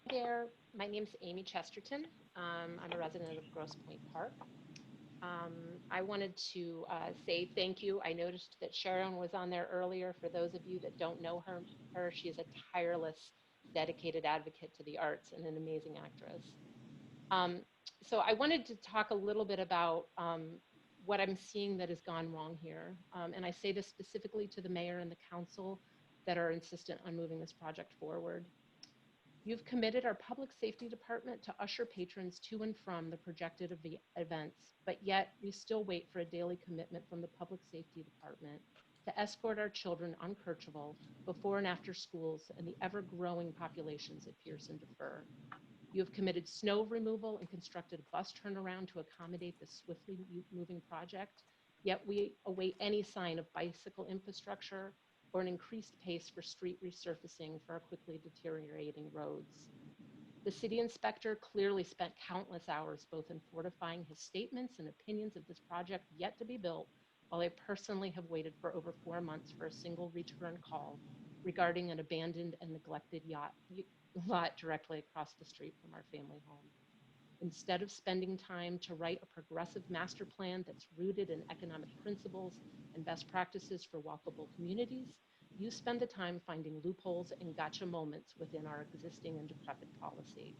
Hi there, my name is Amy Chesterton. I'm a resident of Grosse Pointe Park. I wanted to say thank you. I noticed that Sharon was on there earlier. For those of you that don't know her, she is a tireless, dedicated advocate to the arts and an amazing actress. So I wanted to talk a little bit about what I'm seeing that has gone wrong here. And I say this specifically to the mayor and the council that are insistent on moving this project forward. You've committed our public safety department to usher patrons to and from the projected events, but yet we still wait for a daily commitment from the public safety department to escort our children on Kercheval before and after schools and the ever-growing populations at Pierce and Defer. You have committed snow removal and constructed a bus turnaround to accommodate this swiftly moving project, yet we await any sign of bicycle infrastructure or an increased pace for street resurfacing for our quickly deteriorating roads. The city inspector clearly spent countless hours both in fortifying his statements and opinions of this project yet to be built, while I personally have waited for over 4 months for a single return call regarding an abandoned and neglected lot directly across the street from our family home. Instead of spending time to write a progressive master plan that's rooted in economic principles and best practices for walkable communities, you spend the time finding loopholes and gotcha moments within our existing and decrepit policy.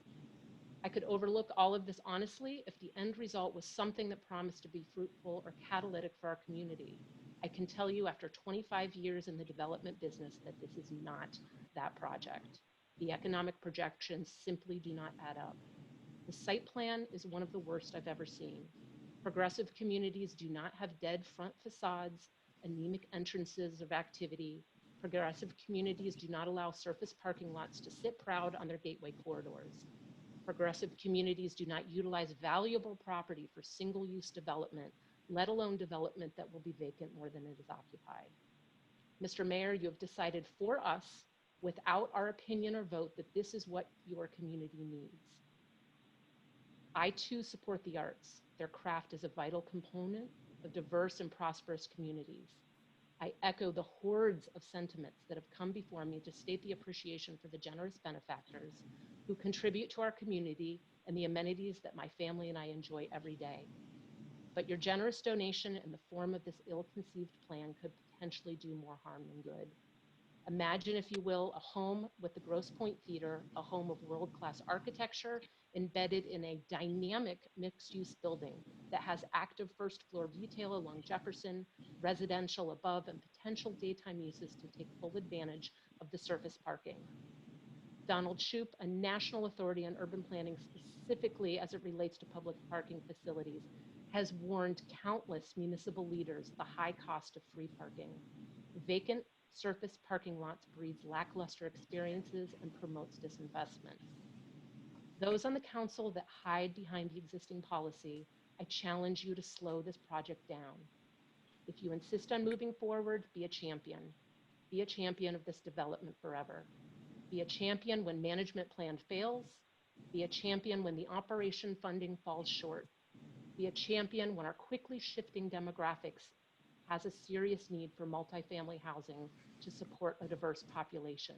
I could overlook all of this honestly if the end result was something that promised to be fruitful or catalytic for our community. I can tell you after 25 years in the development business that this is not that project. The economic projections simply do not add up. The site plan is one of the worst I've ever seen. Progressive communities do not have dead front facades, anemic entrances of activity. Progressive communities do not allow surface parking lots to sit proud on their gateway corridors. Progressive communities do not utilize valuable property for single-use development, let alone development that will be vacant more than it is occupied. Mr. Mayor, you have decided for us, without our opinion or vote, that this is what your community needs. I too support the arts. Their craft is a vital component of diverse and prosperous communities. I echo the hordes of sentiments that have come before me to state the appreciation for the generous benefactors who contribute to our community and the amenities that my family and I enjoy every day. But your generous donation in the form of this ill-conceived plan could potentially do more harm than good. Imagine, if you will, a home with the Grosse Pointe Theater, a home of world-class architecture embedded in a dynamic mixed-use building that has active first-floor retail along Jefferson, residential above, and potential daytime uses to take full advantage of the surface parking. Donald Shoup, a national authority on urban planning specifically as it relates to public parking facilities, has warned countless municipal leaders the high cost of free parking. Vacant surface parking lots breeds lackluster experiences and promotes disinvestment. Those on the council that hide behind the existing policy, I challenge you to slow this project down. If you insist on moving forward, be a champion. Be a champion of this development forever. Be a champion when management plan fails. Be a champion when the operation funding falls short. Be a champion when our quickly shifting demographics has a serious need for multifamily housing to support a diverse population.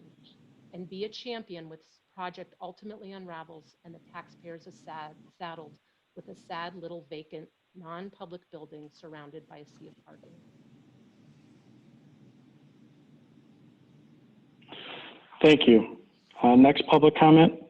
And be a champion when this project ultimately unravels and the taxpayers are saddled with a sad little vacant, non-public building surrounded by a sea of parking. Thank you. Next public comment.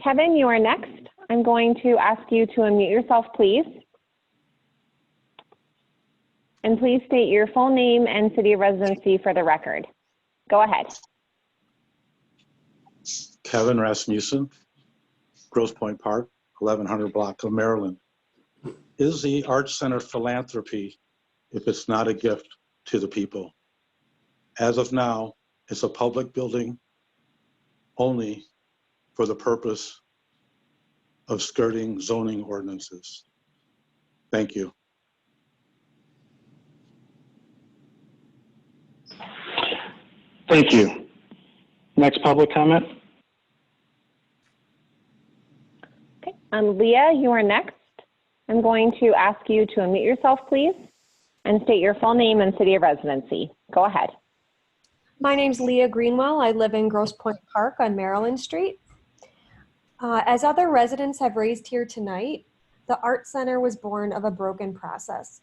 Kevin, you are next. I'm going to ask you to unmute yourself, please. And please state your full name and city of residency for the record. Go ahead. Kevin Rasmussen, Grosse Pointe Park, 1100 block of Maryland. Is the Arts Center philanthropy if it's not a gift to the people? As of now, it's a public building only for the purpose of skirting zoning ordinances. Thank you. Thank you. Next public comment. Okay, Leah, you are next. I'm going to ask you to unmute yourself, please, and state your full name and city of residency. Go ahead. My name's Leah Greenwell. I live in Grosse Pointe Park on Maryland Street. As other residents have raised here tonight, the Art Center was born of a broken process.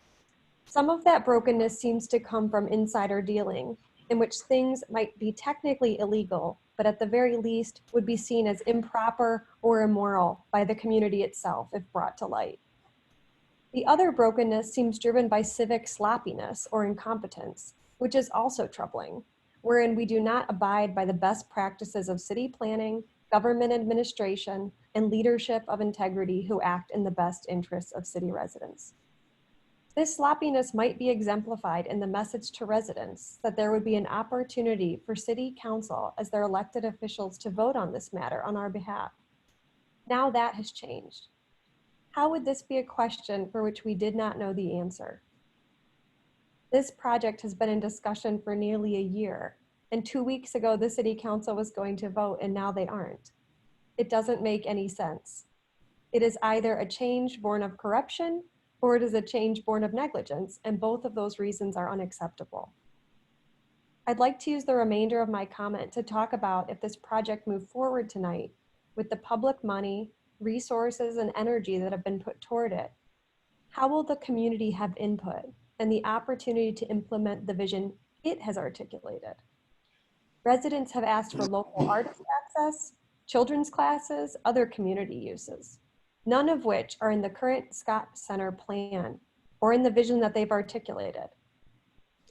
Some of that brokenness seems to come from insider dealing, in which things might be technically illegal, but at the very least would be seen as improper or immoral by the community itself if brought to light. The other brokenness seems driven by civic sloppiness or incompetence, which is also troubling, wherein we do not abide by the best practices of city planning, government administration, and leadership of integrity who act in the best interests of city residents. This sloppiness might be exemplified in the message to residents that there would be an opportunity for City Council as their elected officials to vote on this matter on our behalf. Now that has changed. How would this be a question for which we did not know the answer? This project has been in discussion for nearly a year, and 2 weeks ago the City Council was going to vote and now they aren't. It doesn't make any sense. It is either a change born of corruption or it is a change born of negligence, and both of those reasons are unacceptable. I'd like to use the remainder of my comment to talk about if this project moved forward tonight with the public money, resources, and energy that have been put toward it. How will the community have input and the opportunity to implement the vision it has articulated? Residents have asked for local artist access, children's classes, other community uses, none of which are in the current Scott Center plan or in the vision that they've articulated.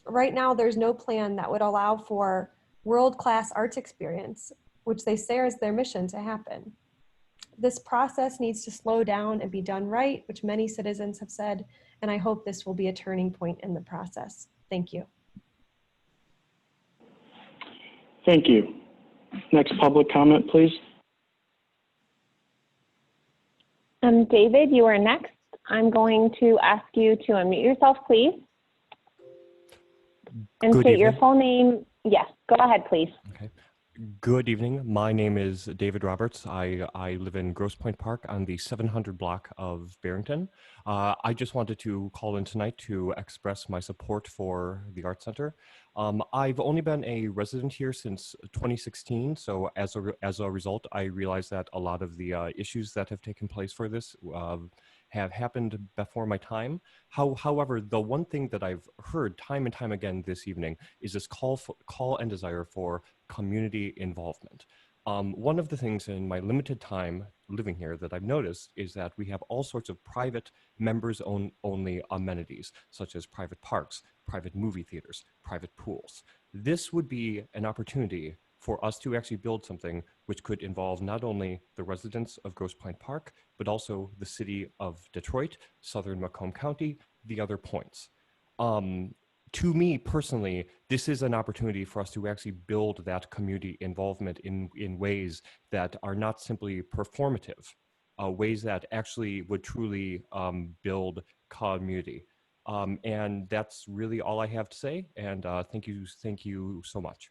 Right now, there's no plan that would allow for world-class arts experience, which they say is their mission to happen. This process needs to slow down and be done right, which many citizens have said, and I hope this will be a turning point in the process. Thank you. Thank you. Next public comment, please. David, you are next. I'm going to ask you to unmute yourself, please. And Good state your evening. full name. Yes, go ahead, please. Okay. Good evening. My name is David Roberts. I live in Grosse Pointe Park on the 700 block of Barrington. I just wanted to call in tonight to express my support for the Art Center. I've only been a resident here since 2016, so as a result, I realize that a lot of the issues that have taken place for this have happened before my time. However, the one thing that I've heard time and time again this evening is this call and desire for community involvement. One of the things in my limited time living here that I've noticed is that we have all sorts of private members-only amenities, such as private parks, private movie theaters, private pools. This would be an opportunity for us to actually build something which could involve not only the residents of Grosse Pointe Park, but also the city of Detroit, Southern Macomb County, the other points. To me personally, this is an opportunity for us to actually build that community involvement in ways that are not simply performative, ways that actually would truly build community. And that's really all I have to say. And thank you so much.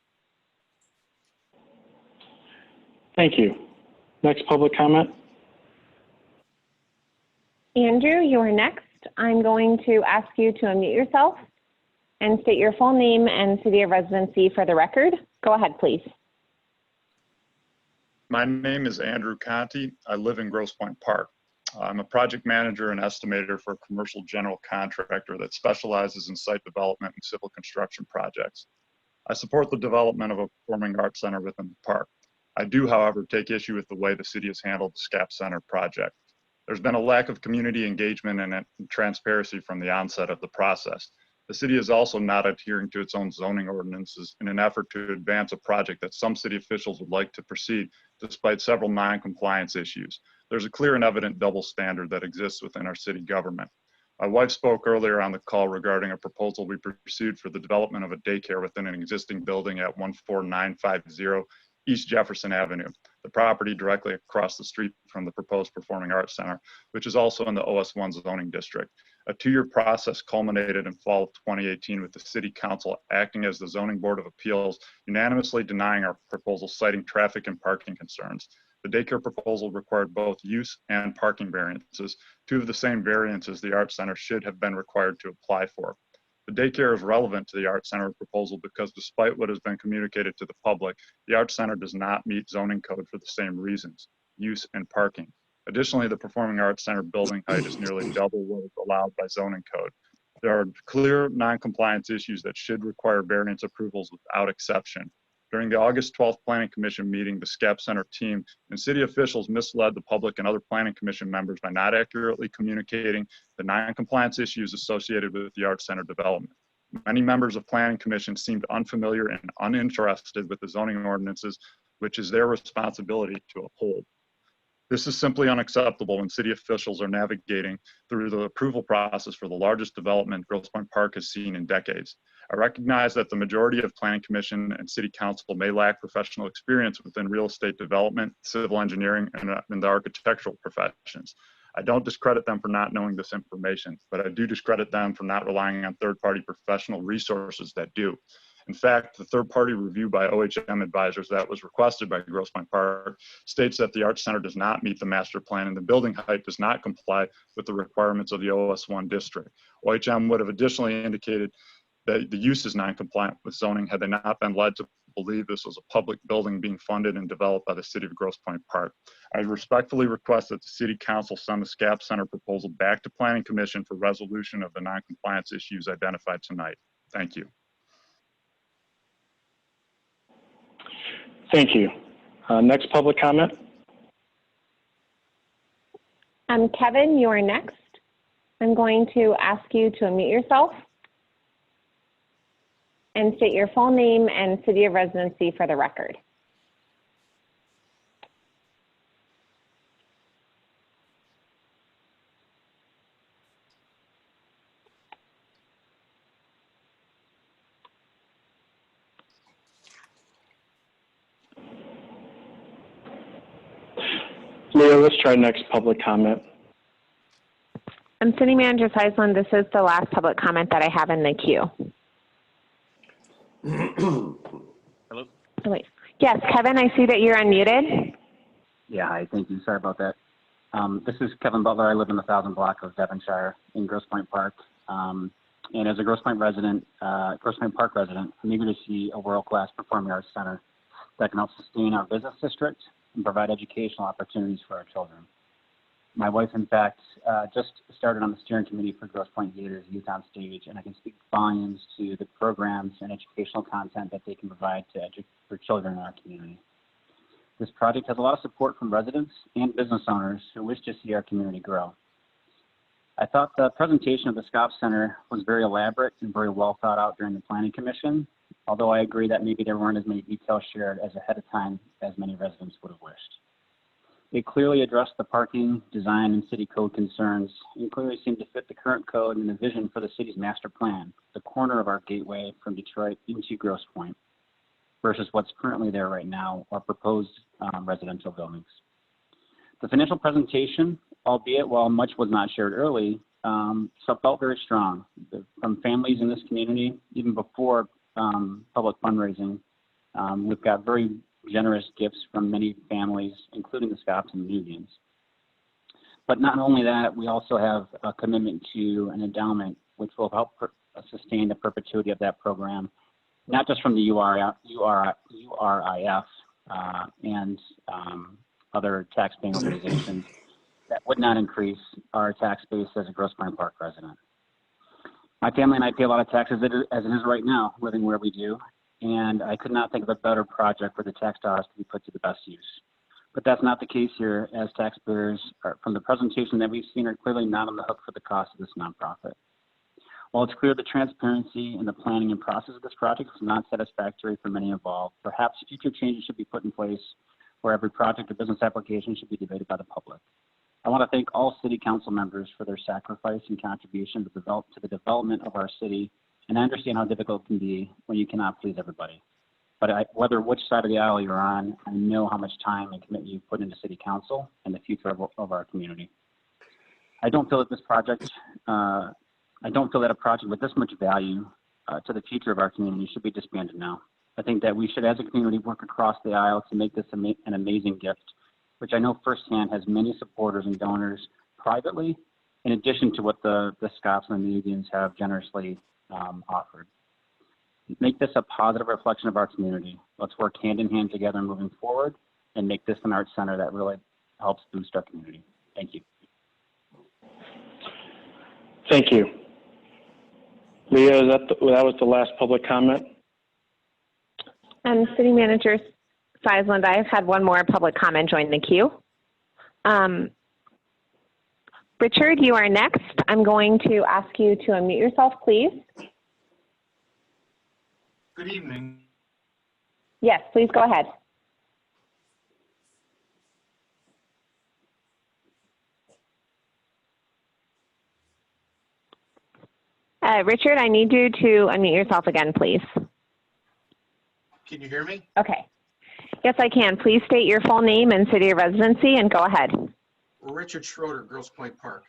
Thank you. Next public comment. Andrew, you are next. I'm going to ask you to unmute yourself and state your full name and city of residency for the record. Go ahead, please. My name is Andrew Conti. I live in Grosse Pointe Park. I'm a project manager and estimator for a commercial general contractor that specializes in site development and civil construction projects. I support the development of a performing arts center within the park. I do, however, take issue with the way the city has handled the SCAP Center project. There's been a lack of community engagement and transparency from the onset of the process. The city is also not adhering to its own zoning ordinances in an effort to advance a project that some city officials would like to proceed despite several non-compliance issues. There's a clear and evident double standard that exists within our city government. My wife spoke earlier on the call regarding a proposal we pursued for the development of a daycare within an existing building at 14950 East Jefferson Avenue, the property directly across the street from the proposed Performing Arts Center, which is also in the OS1 zoning district. A 2-year process culminated in fall of 2018 with the City Council acting as the Zoning Board of Appeals, unanimously denying our proposal, citing traffic and parking concerns. The daycare proposal required both use and parking variances, 2 of the same variances the Arts Center should have been required to apply for. The daycare is relevant to the Arts Center proposal because despite what has been communicated to the public, the Arts Center does not meet zoning code for the same reasons, use and parking. Additionally, the Performing Arts Center building height is nearly double what is allowed by zoning code. There are clear non-compliance issues that should require variance approvals without exception. During the August 12th Planning Commission meeting, the SCAP Center team and city officials misled the public and other Planning Commission members by not accurately communicating the non-compliance issues associated with the Arts Center development. Many members of Planning Commission seemed unfamiliar and uninterested with the zoning ordinances, which is their responsibility to uphold. This is simply unacceptable when city officials are navigating through the approval process for the largest development Grosse Pointe Park has seen in decades. I recognize that the majority of Planning Commission and City Council may lack professional experience within real estate development, civil engineering, and the architectural professions. I don't discredit them for not knowing this information, but I do discredit them for not relying on third-party professional resources that do. In fact, the third-party review by OHM advisors that was requested by Grosse Pointe Park states that the Arts Center does not meet the master plan and the building height does not comply with the requirements of the OS1 district. OHM would have additionally indicated that the use is non-compliant with zoning had they not been led to believe this was a public building being funded and developed by the city of Grosse Pointe Park. I respectfully request that the City Council send the SCAP Center proposal back to Planning Commission for resolution of the non-compliance issues identified tonight. Thank you. Thank you. Next public comment. Kevin, you are next. I'm going to ask you to unmute yourself and state your full name and city of residency for the record. Leah, let's try next public comment. City Manager Seisland, this is the last public comment that I have in the queue. Hello? Oh, wait. Yes, Kevin, I see that you're unmuted. Yeah, hi, thank you. Sorry about that. This is Kevin Butler. I live in the 1000 block of Devonshire in Grosse Pointe Park. And as a Grosse Pointe resident, Grosse Pointe Park resident, I'm eager to see a world-class performing arts center that can help sustain our business district and provide educational opportunities for our children. My wife, in fact, just started on the steering committee for Grosse Pointe Gators Youth on Stage, and I can speak volumes to the programs and educational content that they can provide for children in our community. This project has a lot of support from residents and business owners who wish to see our community grow. I thought the presentation of the SCOP Center was very elaborate and very well thought out during the Planning Commission, although I agree that maybe there weren't as many details shared as ahead of time as many residents would have wished. It clearly addressed the parking, design, and city code concerns, and clearly seemed to fit the current code and the vision for the city's master plan, the corner of our gateway from Detroit into Grosse Pointe, versus what's currently there right now, or proposed residential buildings. The financial presentation, albeit while much was not shared early, felt very strong. From families in this community, even before public fundraising, we've got very generous gifts from many families, including the Scots and the Nubians. But not only that, we also have a commitment to an endowment which will help sustain the perpetuity of that program, not just from the URIF and other tax-paying organizations that would not increase our tax base as a Grosse Pointe Park resident. My family and I pay a lot of taxes as it is right now, living where we do, and I could not think of a better project for the tax dollars to be put to the best use. But that's not the case here, as taxpayers, from the presentation that we've seen, are clearly not on the hook for the cost of this nonprofit. While it's clear the transparency in the planning and process of this project is not satisfactory for many involved, perhaps future changes should be put in place where every project or business application should be debated by the public. I want to thank all City Council members for their sacrifice and contribution to the development of our city, and I understand how difficult it can be when you cannot please everybody. But whether which side of the aisle you're on, I know how much time and commitment you've put into City Council and the future of our community. I don't feel that a project with this much value to the future of our community should be disbanded now. I think that we should, as a community, work across the aisle to make this an amazing gift, which I know firsthand has many supporters and donors privately, in addition to what the Scots and the Nubians have generously offered. Make this a positive reflection of our community. Let's work hand in hand together moving forward and make this an arts center that really helps boost our community. Thank you. Thank you. Leah, that was the last public comment? City Manager Seisland, I've had one more public comment join the queue. Richard, you are next. I'm going to ask you to unmute yourself, please. Good evening. Yes, please go ahead. Richard, I need you to unmute yourself again, please. Can you hear me? Okay. Yes, I can. Please state your full name and city of residency and go ahead. Richard Schroeder, Grosse Pointe Park.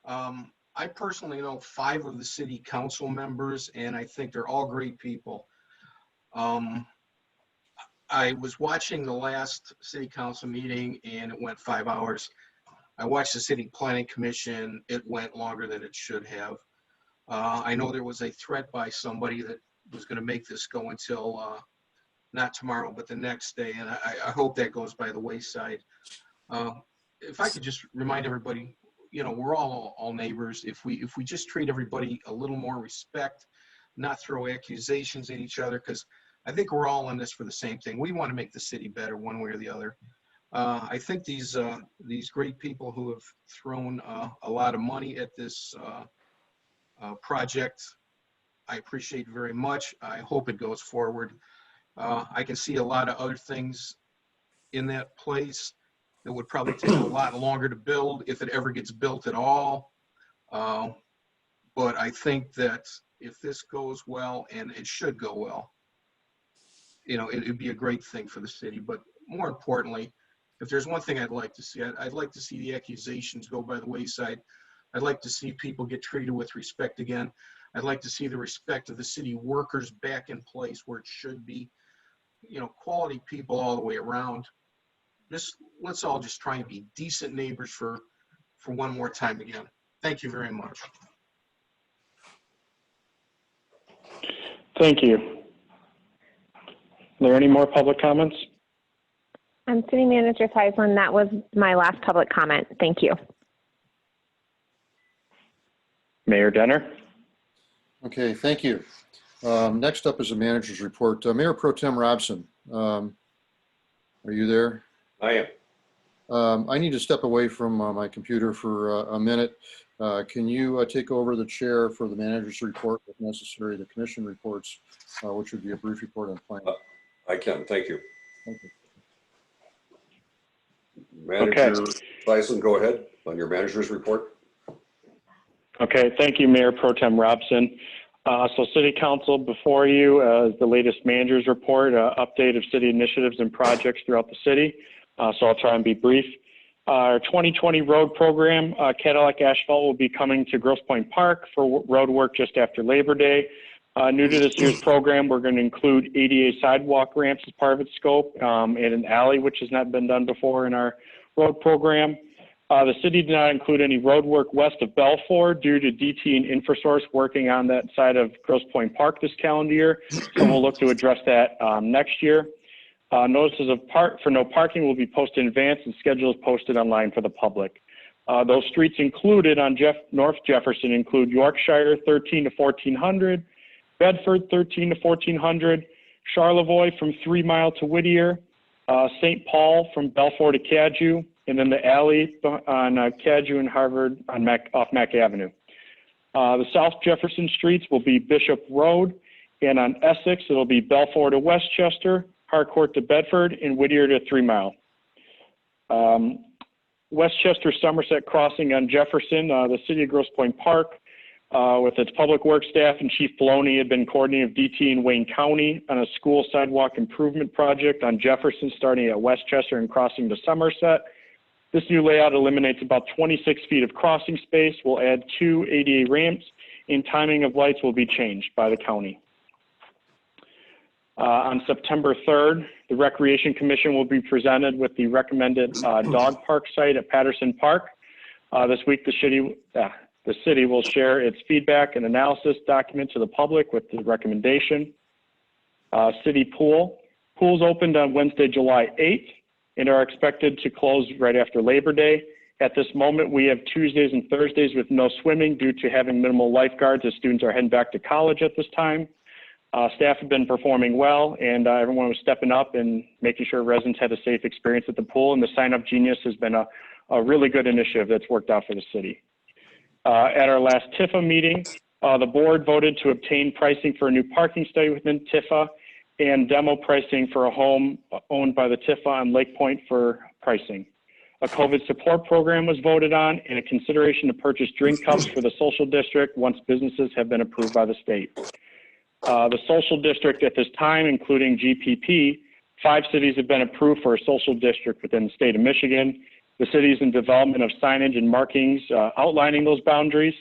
I personally know 5 of the city council members, and I think they're all great people. I was watching the last city council meeting, and it went 5 hours. I watched the city planning commission. It went longer than it should have. I know there was a threat by somebody that was going to make this go until not tomorrow, but the next day, and I hope that goes by the wayside. If I could just remind everybody, you know, we're all neighbors. If we just treat everybody a little more respect, not throw accusations at each other, because I think we're all in this for the same thing. We want to make the city better one way or the other. I think these great people who have thrown a lot of money at this project, I appreciate very much. I hope it goes forward. I can see a lot of other things in that place that would probably take a lot longer to build if it ever gets built at all. But I think that if this goes well, and it should go well, you know, it'd be a great thing for the city. But more importantly, if there's one thing I'd like to see, I'd like to see the accusations go by the wayside. I'd like to see people get treated with respect again. I'd like to see the respect of the city workers back in place where it should be. You know, quality people all the way around. Let's all just try and be decent neighbors for one more time again. Thank you very much. Thank you. Are there any more public comments? City Manager Heisman, that was my last public comment. Thank you. Mayor Denner? Okay, thank you. Next up is the manager's report. Mayor Pro Tem Robson, are you there? I am. I need to step away from my computer for a minute. Can you take over the chair for the manager's report, if necessary, the commission reports, which would be a brief report on planning? I can. Thank you. Thank you. Manager Tyson, go ahead on your manager's report. Okay, thank you, Mayor Pro Tem Robson. So City Council, before you is the latest manager's report, update of city initiatives and projects throughout the city. So I'll try and be brief. Our 2020 road program, Cadillac Asphalt will be coming to Grosse Pointe Park for road work just after Labor Day. New to this year's program, we're going to include ADA sidewalk ramps as part of its scope, and an alley, which has not been done before in our road program. The city did not include any road work west of Belfort due to DT and InfoSource working on that side of Grosse Pointe Park this calendar year. So we'll look to address that next year. Notices of for no parking will be posted in advance, and schedules posted online for the public. Those streets included on North Jefferson include Yorkshire 13 to 1400, Bedford 13 to 1400, Charlevoix from 3 Mile to Whittier, St. Paul from Belfort to Cadju, and then the alley on Cadju and Harvard on off Mack Avenue. The South Jefferson streets will be Bishop Road, and on Essex it'll be Belfort to Westchester, Harcourt to Bedford, and Whittier to 3 Mile. Westchester Somerset Crossing on Jefferson, the city of Grosse Pointe Park, with its public works staff and Chief Filoni had been coordinating with DT in Wayne County on a school sidewalk improvement project on Jefferson starting at Westchester and crossing to Somerset. This new layout eliminates about 26 feet of crossing space, will add 2 ADA ramps, and timing of lights will be changed by the county. On September 3rd, the Recreation Commission will be presented with the recommended dog park site at Patterson Park. This week, the city will share its feedback and analysis document to the public with the recommendation. City pool. Pools opened on Wednesday, July 8th and are expected to close right after Labor Day. At this moment, we have Tuesdays and Thursdays with no swimming due to having minimal lifeguards as students are heading back to college at this time. Staff have been performing well, and everyone was stepping up and making sure residents had a safe experience at the pool, and the Sign Up Genius has been a really good initiative that's worked out for the city. At our last TIFA meeting, the board voted to obtain pricing for a new parking study within TIFA and demo pricing for a home owned by the TIFA on Lake Point for pricing. A COVID support program was voted on, and a consideration to purchase drink cups for the social district once businesses have been approved by the state. The social district at this time, including GPP, 5 cities have been approved for a social district within the state of Michigan. The city is in development of signage and markings outlining those boundaries.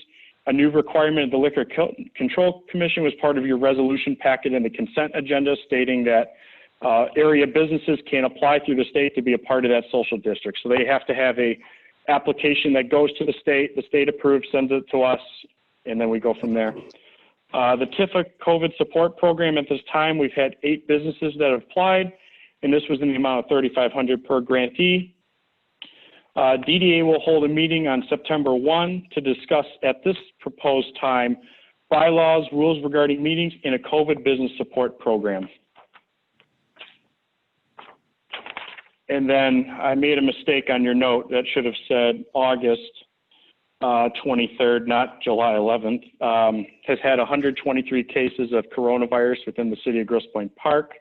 A new requirement of the Liquor Control Commission was part of your resolution packet in the consent agenda, stating that area businesses can apply through the state to be a part of that social district. So they have to have a application that goes to the state approves, sends it to us, and then we go from there. The TIFA COVID support program at this time, we've had 8 businesses that have applied, and this was in the amount of $3,500 per grantee. DDA will hold a meeting on September 1 to discuss at this proposed time bylaws, rules regarding meetings, and a COVID business support program. And then I made a mistake on your note that should have said August 23rd, not July 11th, has had 123 cases of coronavirus within the city of Grosse Pointe Park.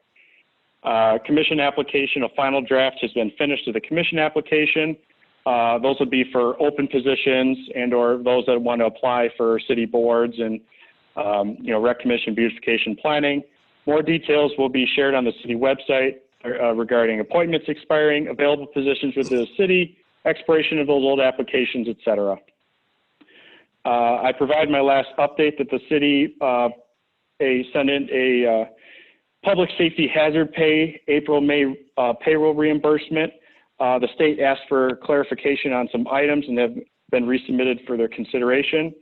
Commission application, a final draft has been finished of the commission application. Those would be for open positions and or those that want to apply for city boards and, rec commission, beautification, planning. More details will be shared on the city website regarding appointments expiring, available positions within the city, expiration of those old applications, et cetera. I provide my last update that the city sent in a public safety hazard pay April-May payroll reimbursement. The state asked for clarification on some items and have been resubmitted for their consideration.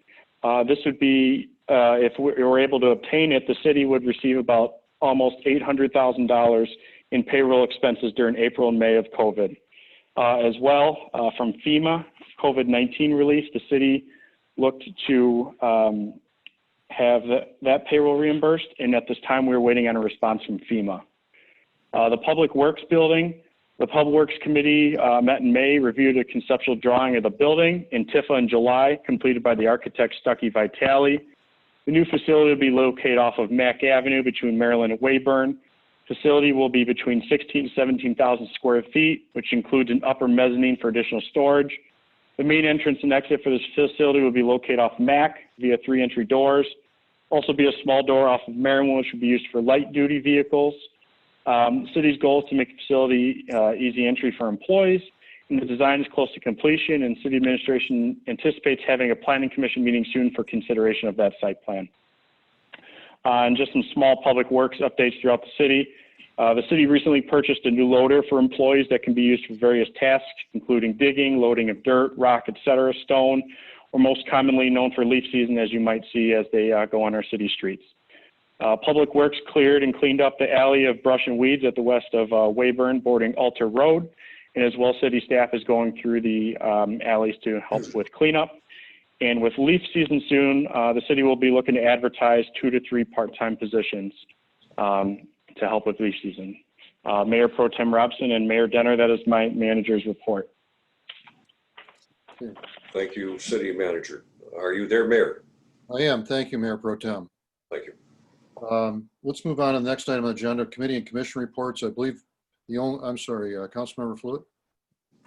This would be, if we were able to obtain it, the city would receive about almost $800,000 in payroll expenses during April and May of COVID. As well, from FEMA, COVID-19 relief, the city looked to have that payroll reimbursed, and at this time we were waiting on a response from FEMA. The Public Works building, the Public Works Committee met in May, reviewed a conceptual drawing of the building in TIFA in July, completed by the architect Stuckey Vitale. The new facility will be located off of Mack Avenue between Maryland and Weyburn. Facility will be between 16,000 to 17,000 square feet, which includes an upper mezzanine for additional storage. The main entrance and exit for this facility will be located off Mack via 3 entry doors. Also be a small door off of Maryland, which will be used for light duty vehicles. The city's goal is to make the facility easy entry for employees, and the design is close to completion, and city administration anticipates having a planning commission meeting soon for consideration of that site plan. And just some small public works updates throughout the city. The city recently purchased a new loader for employees that can be used for various tasks, including digging, loading of dirt, rock, etc., stone, or most commonly known for leaf season, as you might see as they go on our city streets. Public Works cleared and cleaned up the alley of brush and weeds at the west of Weyburn, bordering Alter Road, and as well, city staff is going through the alleys to help with cleanup. And with leaf season soon, the city will be looking to advertise 2 to 3 part-time positions to help with leaf season. Mayor Pro Tem Robson and Mayor Denner, that is my manager's report. Thank you, City Manager. Are you there, Mayor? I am. Thank you, Mayor Pro Tem. Thank you. Let's move on to the next item on the agenda, committee and commission reports. I believe I'm sorry, Councilmember Fluid.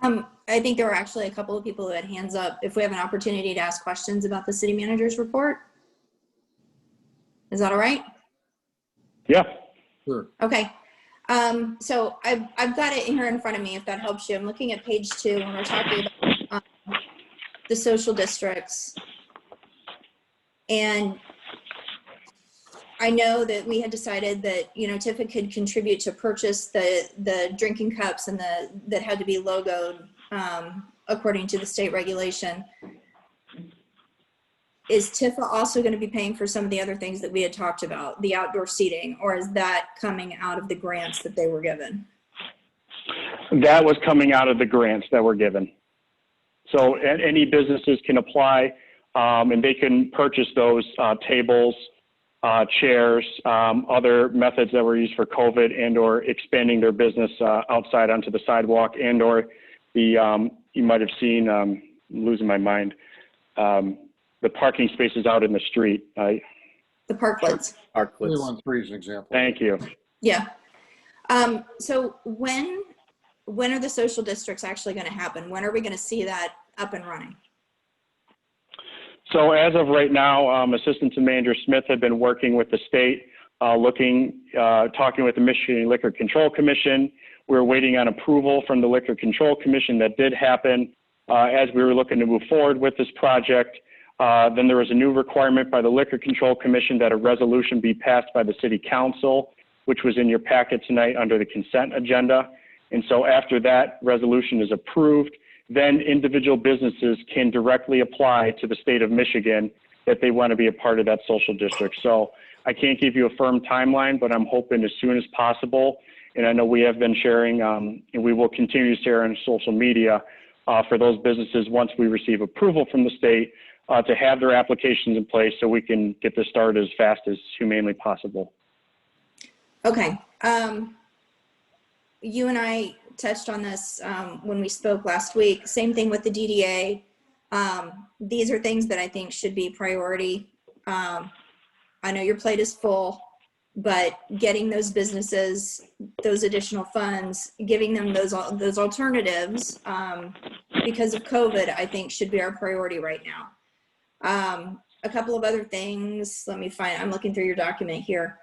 I think there were actually a couple of people who had hands up. If we have an opportunity to ask questions about the city manager's report, is that all right? Yeah. Sure. Okay. So I've got it here in front of me, if that helps you. I'm looking at page 2 when we're talking about the social districts. And I know that we had decided that, TIFA could contribute to purchase the drinking cups and that had to be logoed according to the state regulation. Is TIFA also going to be paying for some of the other things that we had talked about, the outdoor seating, or is that coming out of the grants that they were given? That was coming out of the grants that were given. So any businesses can apply and they can purchase those tables, chairs, other methods that were used for COVID and or expanding their business outside onto the sidewalk and or the, you might have seen, I'm losing my mind, the parking spaces out in the street. The parklets. Parklets. 313 is an example. Thank you. Yeah. So when when are the social districts actually going to happen? When are we going to see that up and running? So as of right now, Assistant to Manager Smith had been working with the state, talking with the Michigan Liquor Control Commission. We were waiting on approval from the Liquor Control Commission. That did happen as we were looking to move forward with this project. Then there was a new requirement by the Liquor Control Commission that a resolution be passed by the City Council, which was in your packet tonight under the consent agenda. And so after that resolution is approved, then individual businesses can directly apply to the state of Michigan that they want to be a part of that social district. So I can't give you a firm timeline, but I'm hoping as soon as possible. And I know we have been sharing, and we will continue to share on social media for those businesses once we receive approval from the state to have their applications in place so we can get this started as fast as humanely possible. Okay. You and I touched on this when we spoke last week. Same thing with the DDA. These are things that I think should be priority. I know your plate is full, but getting those businesses those additional funds, giving them those alternatives because of COVID, I think should be our priority right now. A couple of other things. Let me find. I'm looking through your document here.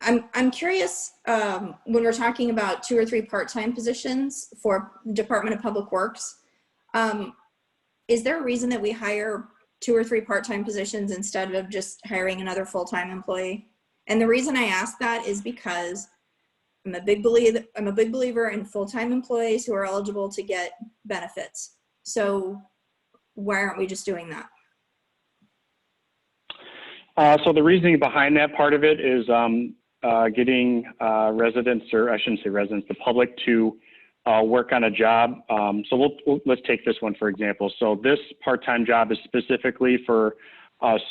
I'm curious, when we're talking about 2 or 3 part-time positions for Department of Public Works, is there a reason that we hire 2 or 3 part-time positions instead of just hiring another full-time employee? And the reason I ask that is because I'm a big believer in full-time employees who are eligible to get benefits. So why aren't we just doing that? So the reasoning behind that part of it is getting residents, or I shouldn't say residents, the public to work on a job. So let's take this one for example. So this part-time job is specifically for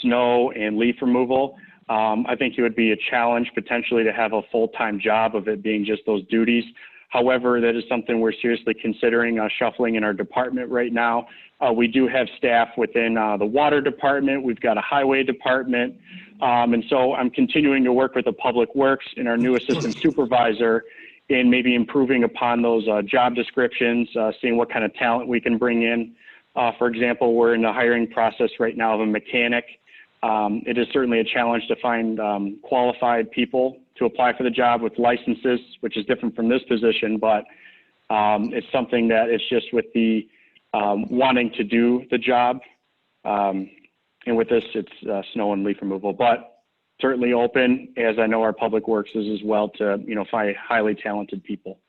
snow and leaf removal. I think it would be a challenge potentially to have a full-time job of it being just those duties. However, that is something we're seriously considering shuffling in our department right now. We do have staff within the water department. We've got a highway department. And so I'm continuing to work with the Public Works and our new assistant supervisor in maybe improving upon those job descriptions, seeing what kind of talent we can bring in. For example, we're in the hiring process right now of a mechanic. It is certainly a challenge to find qualified people to apply for the job with licenses, which is different from this position, but it's something that it's just with the wanting to do the job. And with this, it's snow and leaf removal, but certainly open, as I know our Public Works is as well, to find highly talented people.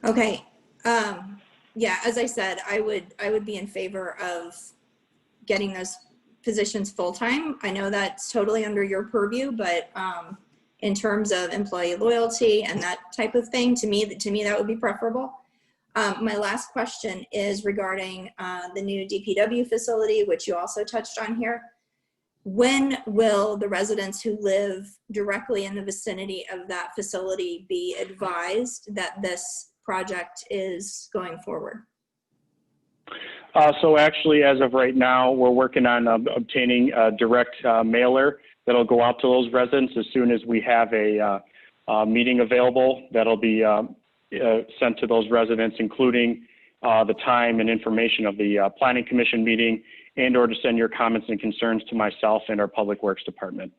Okay. Yeah, as I said, I would be in favor of getting those positions full-time. I know that's totally under your purview, but in terms of employee loyalty and that type of thing, to me that would be preferable. My last question is regarding the new DPW facility, which you also touched on here. When will the residents who live directly in the vicinity of that facility be advised that this project is going forward? So actually, as of right now, we're working on obtaining a direct mailer that'll go out to those residents as soon as we have a meeting available. That'll be sent to those residents, including the time and information of the Planning Commission meeting, and or to send your comments and concerns to myself and our Public Works Department.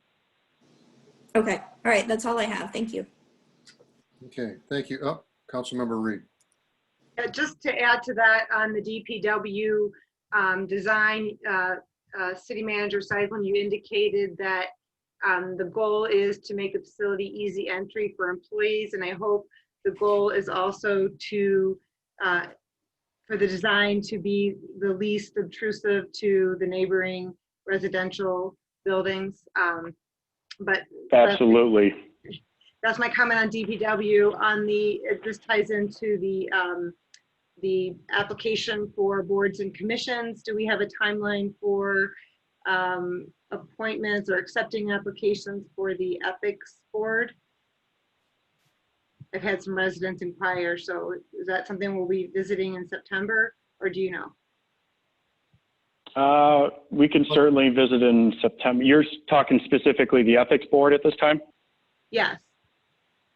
Okay. All right. That's all I have. Thank you. Okay. Thank you. Oh, Councilmember Reed. Just to add to that on the DPW design, City Manager Seidlin, you indicated that the goal is to make the facility easy entry for employees, and I hope the goal is also to for the design to be the least obtrusive to the neighboring residential buildings. But absolutely, that's my comment on DPW. On this ties into the application for boards and commissions. Do we have a timeline for appointments or accepting applications for the ethics board? I've had some residents inquire, so is that something we'll be visiting in September, or do you know? We can certainly visit in September. You're talking specifically the ethics board at this time? Yes.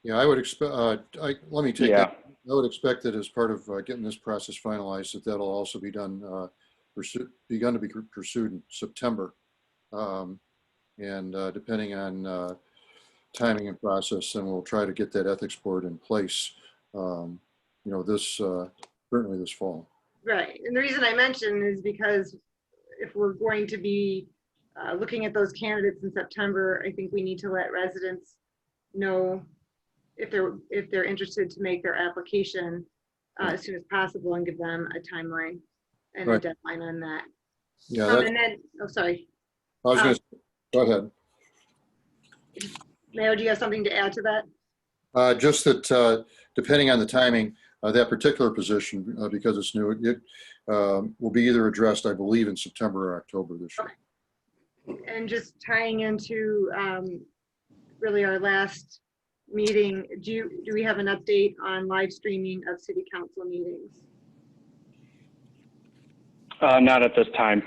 Yeah, I would expect, let me take Yeah. that. I would expect that as part of getting this process finalized, that that'll also be done, begun to be pursued in September. And depending on timing and process, then we'll try to get that ethics board in place, certainly this fall. Right. And the reason I mention is because if we're going to be looking at those candidates in September, I think we need to let residents know if they're interested to make their application as soon as possible and give them a timeline and a deadline on that. Yeah. And then, oh, sorry. I was going to, go ahead. Mayo, do you have something to add to that? Just that depending on the timing, that particular position, because it's new, it will be either addressed, I believe, in September or October this year. Okay. And just tying into really our last meeting, do we have an update on live streaming of city council meetings? Not at this time.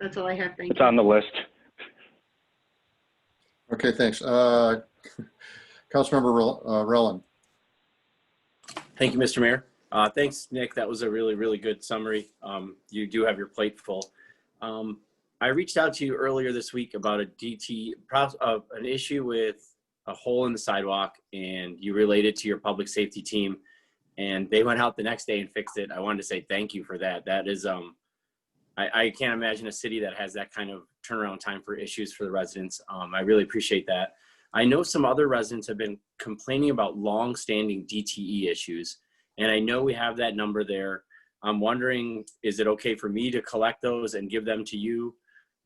That's all I have. Thank you. It's on the list. Okay, thanks. Councilmember Relin. Thank you, Mr. Mayor. Thanks, Nick. That was a really, really good summary. You do have your plate full. I reached out to you earlier this week about an issue with a hole in the sidewalk, and you related to your public safety team, and they went out the next day and fixed it. I wanted to say thank you for that. That is, I can't imagine a city that has that kind of turnaround time for issues for the residents. I really appreciate that. I know some other residents have been complaining about long-standing DTE issues, and I know we have that number there. I'm wondering, is it okay for me to collect those and give them to you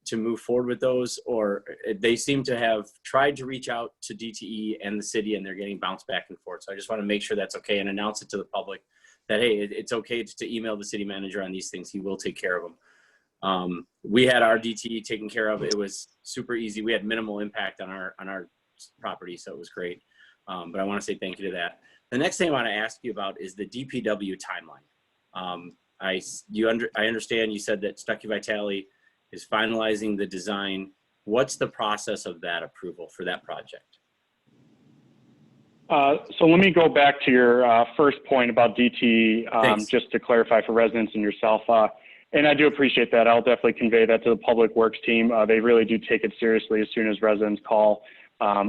to move forward with those? Or they seem to have tried to reach out to DTE and the city, and they're getting bounced back and forth. So I just want to make sure that's okay and announce it to the public that, hey, it's okay to email the city manager on these things. He will take care of them. We had our DTE taken care of. It was super easy. We had minimal impact on our property, so it was great. But I want to say thank you to that. The next thing I want to ask you about is the DPW timeline. I understand you said that Stuckey Vitale is finalizing the design. What's the process of that approval for that project? So let me go back to your first point about DTE, just to clarify for residents and yourself. And I do appreciate that. I'll definitely convey that to the Public Works team. They really do take it seriously as soon as residents call.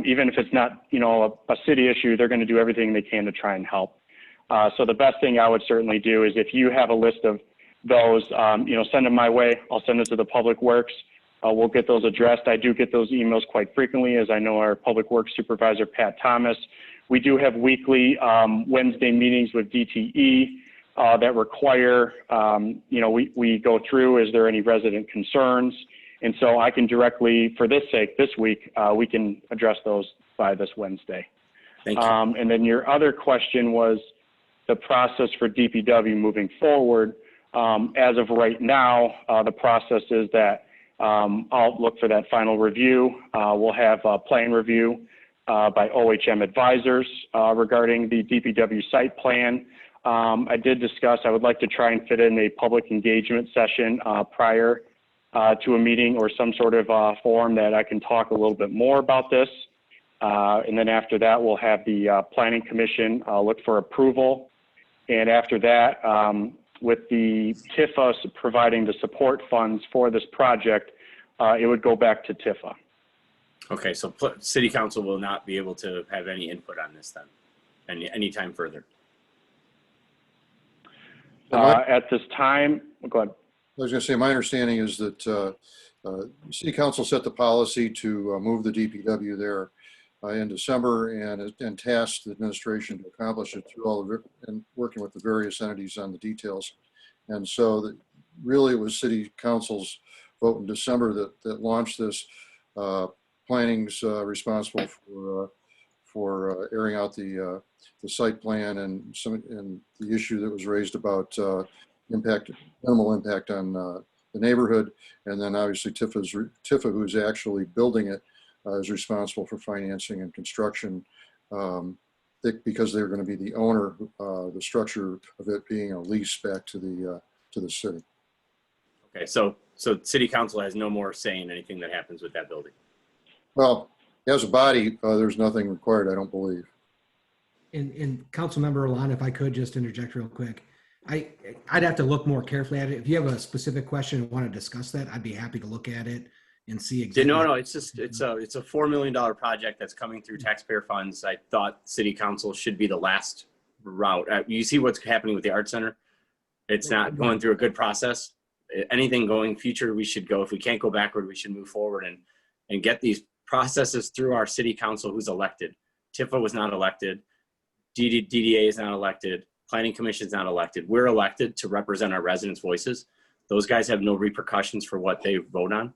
Even if it's not, a city issue, they're going to do everything they can to try and help. So the best thing I would certainly do is if you have a list of those, send them my way. I'll send it to the Public Works. We'll get those addressed. I do get those emails quite frequently, as I know our Public Works Supervisor, Pat Thomas. We do have weekly Wednesday meetings with DTE that require, we go through, is there any resident concerns? And so I can directly, for this sake, this week, we can address those by this Wednesday. Thank you. And then your other question was the process for DPW moving forward. As of right now, the process is that I'll look for that final review. We'll have a plan review by OHM advisors regarding the DPW site plan. I did discuss, I would like to try and fit in a public engagement session prior to a meeting or some sort of forum that I can talk a little bit more about this. And then after that, we'll have the Planning Commission look for approval. And after that, with the TIFA providing the support funds for this project, it would go back to TIFA. Okay, so City Council will not be able to have any input on this then, anytime further? At this time, go ahead. I was going to say, my understanding is that City Council set the policy to move the DPW there in December and tasked the administration to accomplish it through all and working with the various entities on the details. And so really it was City Council's vote in December that launched this. Planning's responsible for airing out the site plan and the issue that was raised about minimal impact on the neighborhood. And then obviously TIFA, who's actually building it, is responsible for financing and construction, because they're going to be the owner, the structure of it being a lease back to the city. Okay, so city council has no more say in anything that happens with that building. Well, as a body, there's nothing required, I don't believe. And Councilmember Alon, if I could just interject real quick, I'd have to look more carefully at it. If you have a specific question and want to discuss that, I'd be happy to look at it and see Yeah, exactly. no, it's a $4 million project that's coming through taxpayer funds. I thought city council should be the last route. You see what's happening with the art center? It's not going through a good process. Anything going future, we should go. If we can't go backward, we should move forward and get these processes through our city council who's elected. Tifa was not elected. DDA is not elected. Planning Commission is not elected. We're elected to represent our residents' voices. Those guys have no repercussions for what they vote on.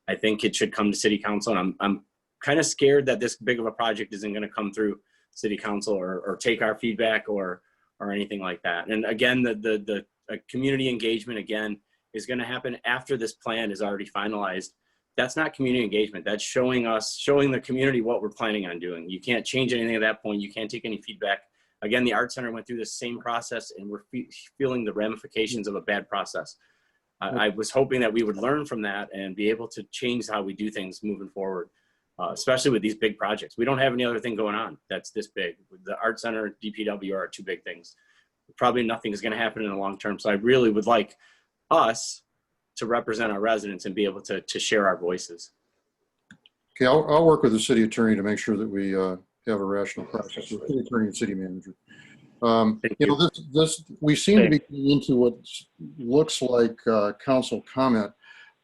I think it should come to city council, and I'm kind of scared that this big of a project isn't going to come through city council or take our feedback or anything like that. And again, the community engagement again is going to happen after this plan is already finalized. That's not community engagement. That's showing the community what we're planning on doing. You can't change anything at that point. You can't take any feedback. Again, the Art Center went through the same process, and we're feeling the ramifications of a bad process. I was hoping that we would learn from that and be able to change how we do things moving forward, especially with these big projects. We don't have any other thing going on that's this big. The Art Center, DPW are two big things. Probably nothing is going to happen in the long term. So I really would like us to represent our residents and be able to share our voices. Okay, I'll work with the city attorney to make sure that we have a rational process with the city attorney and city manager. You know, this we seem to be getting into what looks like council comment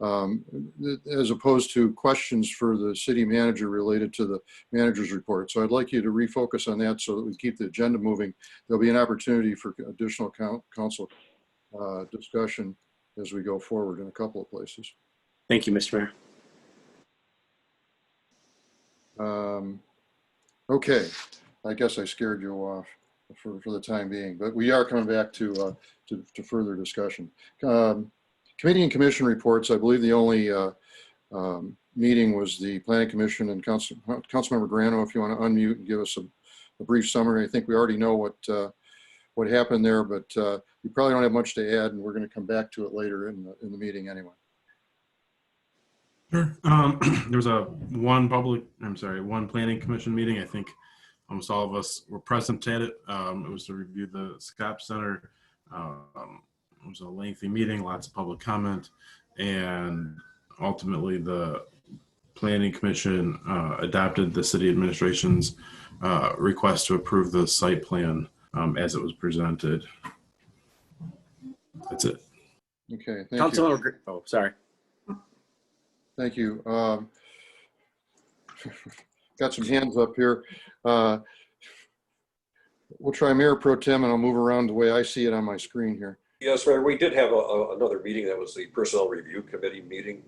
as opposed to questions for the city manager related to the manager's report. So I'd like you to refocus on that so that we keep the agenda moving. There'll be an opportunity for additional council discussion as we go forward in a couple of places. Thank you, Mr. Mayor. Okay, I guess I scared you off for the time being, but we are coming back to further discussion. Committee and commission reports. I believe the only meeting was the Planning Commission, and Councilmember Grano, if you want to unmute and give us a brief summary. I think we already know what happened there, but you probably don't have much to add, and we're going to come back to it later in the meeting anyway. Sure. There was one planning commission meeting. I think almost all of us were present at it. It was to review the SCOP Center. It was a lengthy meeting, lots of public comment, and ultimately the planning commission adopted the city administration's request to approve the site plan as it was presented. That's it. Okay, thank you. Oh, sorry. Thank you. Got some hands up here. We'll try Mayor Pro Tem, and I'll move around the way I see it on my screen here. Yes, Mayor, we did have another meeting. That was the Personnel Review Committee meeting.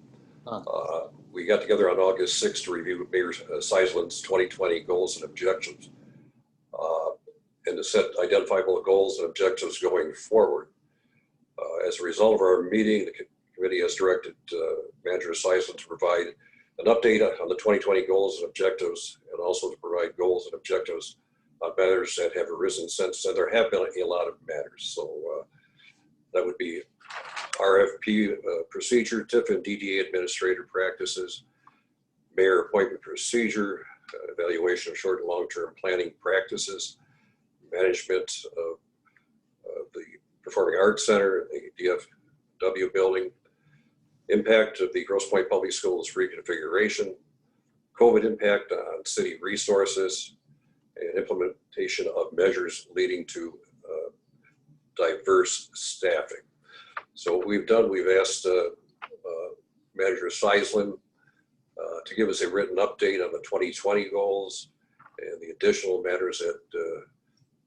We got together on August 6th to review Mayor Seislin's 2020 goals and objectives and to set identifiable goals and objectives going forward. As a result of our meeting, the committee has directed Manager Seislin to provide an update on the 2020 goals and objectives, and also to provide goals and objectives on matters that have arisen since. And there have been a lot of matters. So that would be RFP procedure, TIF and DDA administrative practices, mayor appointment procedure, evaluation of short and long-term planning practices, management of the Performing Arts Center, the DFW building, impact of the Grosse Pointe Public Schools reconfiguration, COVID impact on city resources, and implementation of measures leading to diverse staffing. So what we've done, we've asked Manager Seislin to give us a written update on the 2020 goals and the additional matters that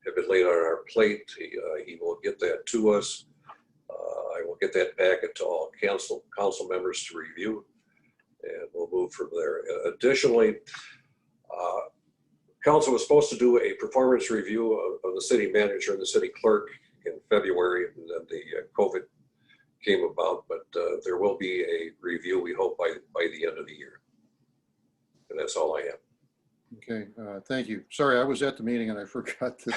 have been laid on our plate. He will get that to us. I will get that back to all council members to review, and we'll move from there. Additionally, council was supposed to do a performance review of the city manager and the city clerk in February, and then the COVID came about, but there will be a review, we hope, by the end of the year. And that's all I have. Okay, thank you. Sorry, I was at the meeting and I forgot to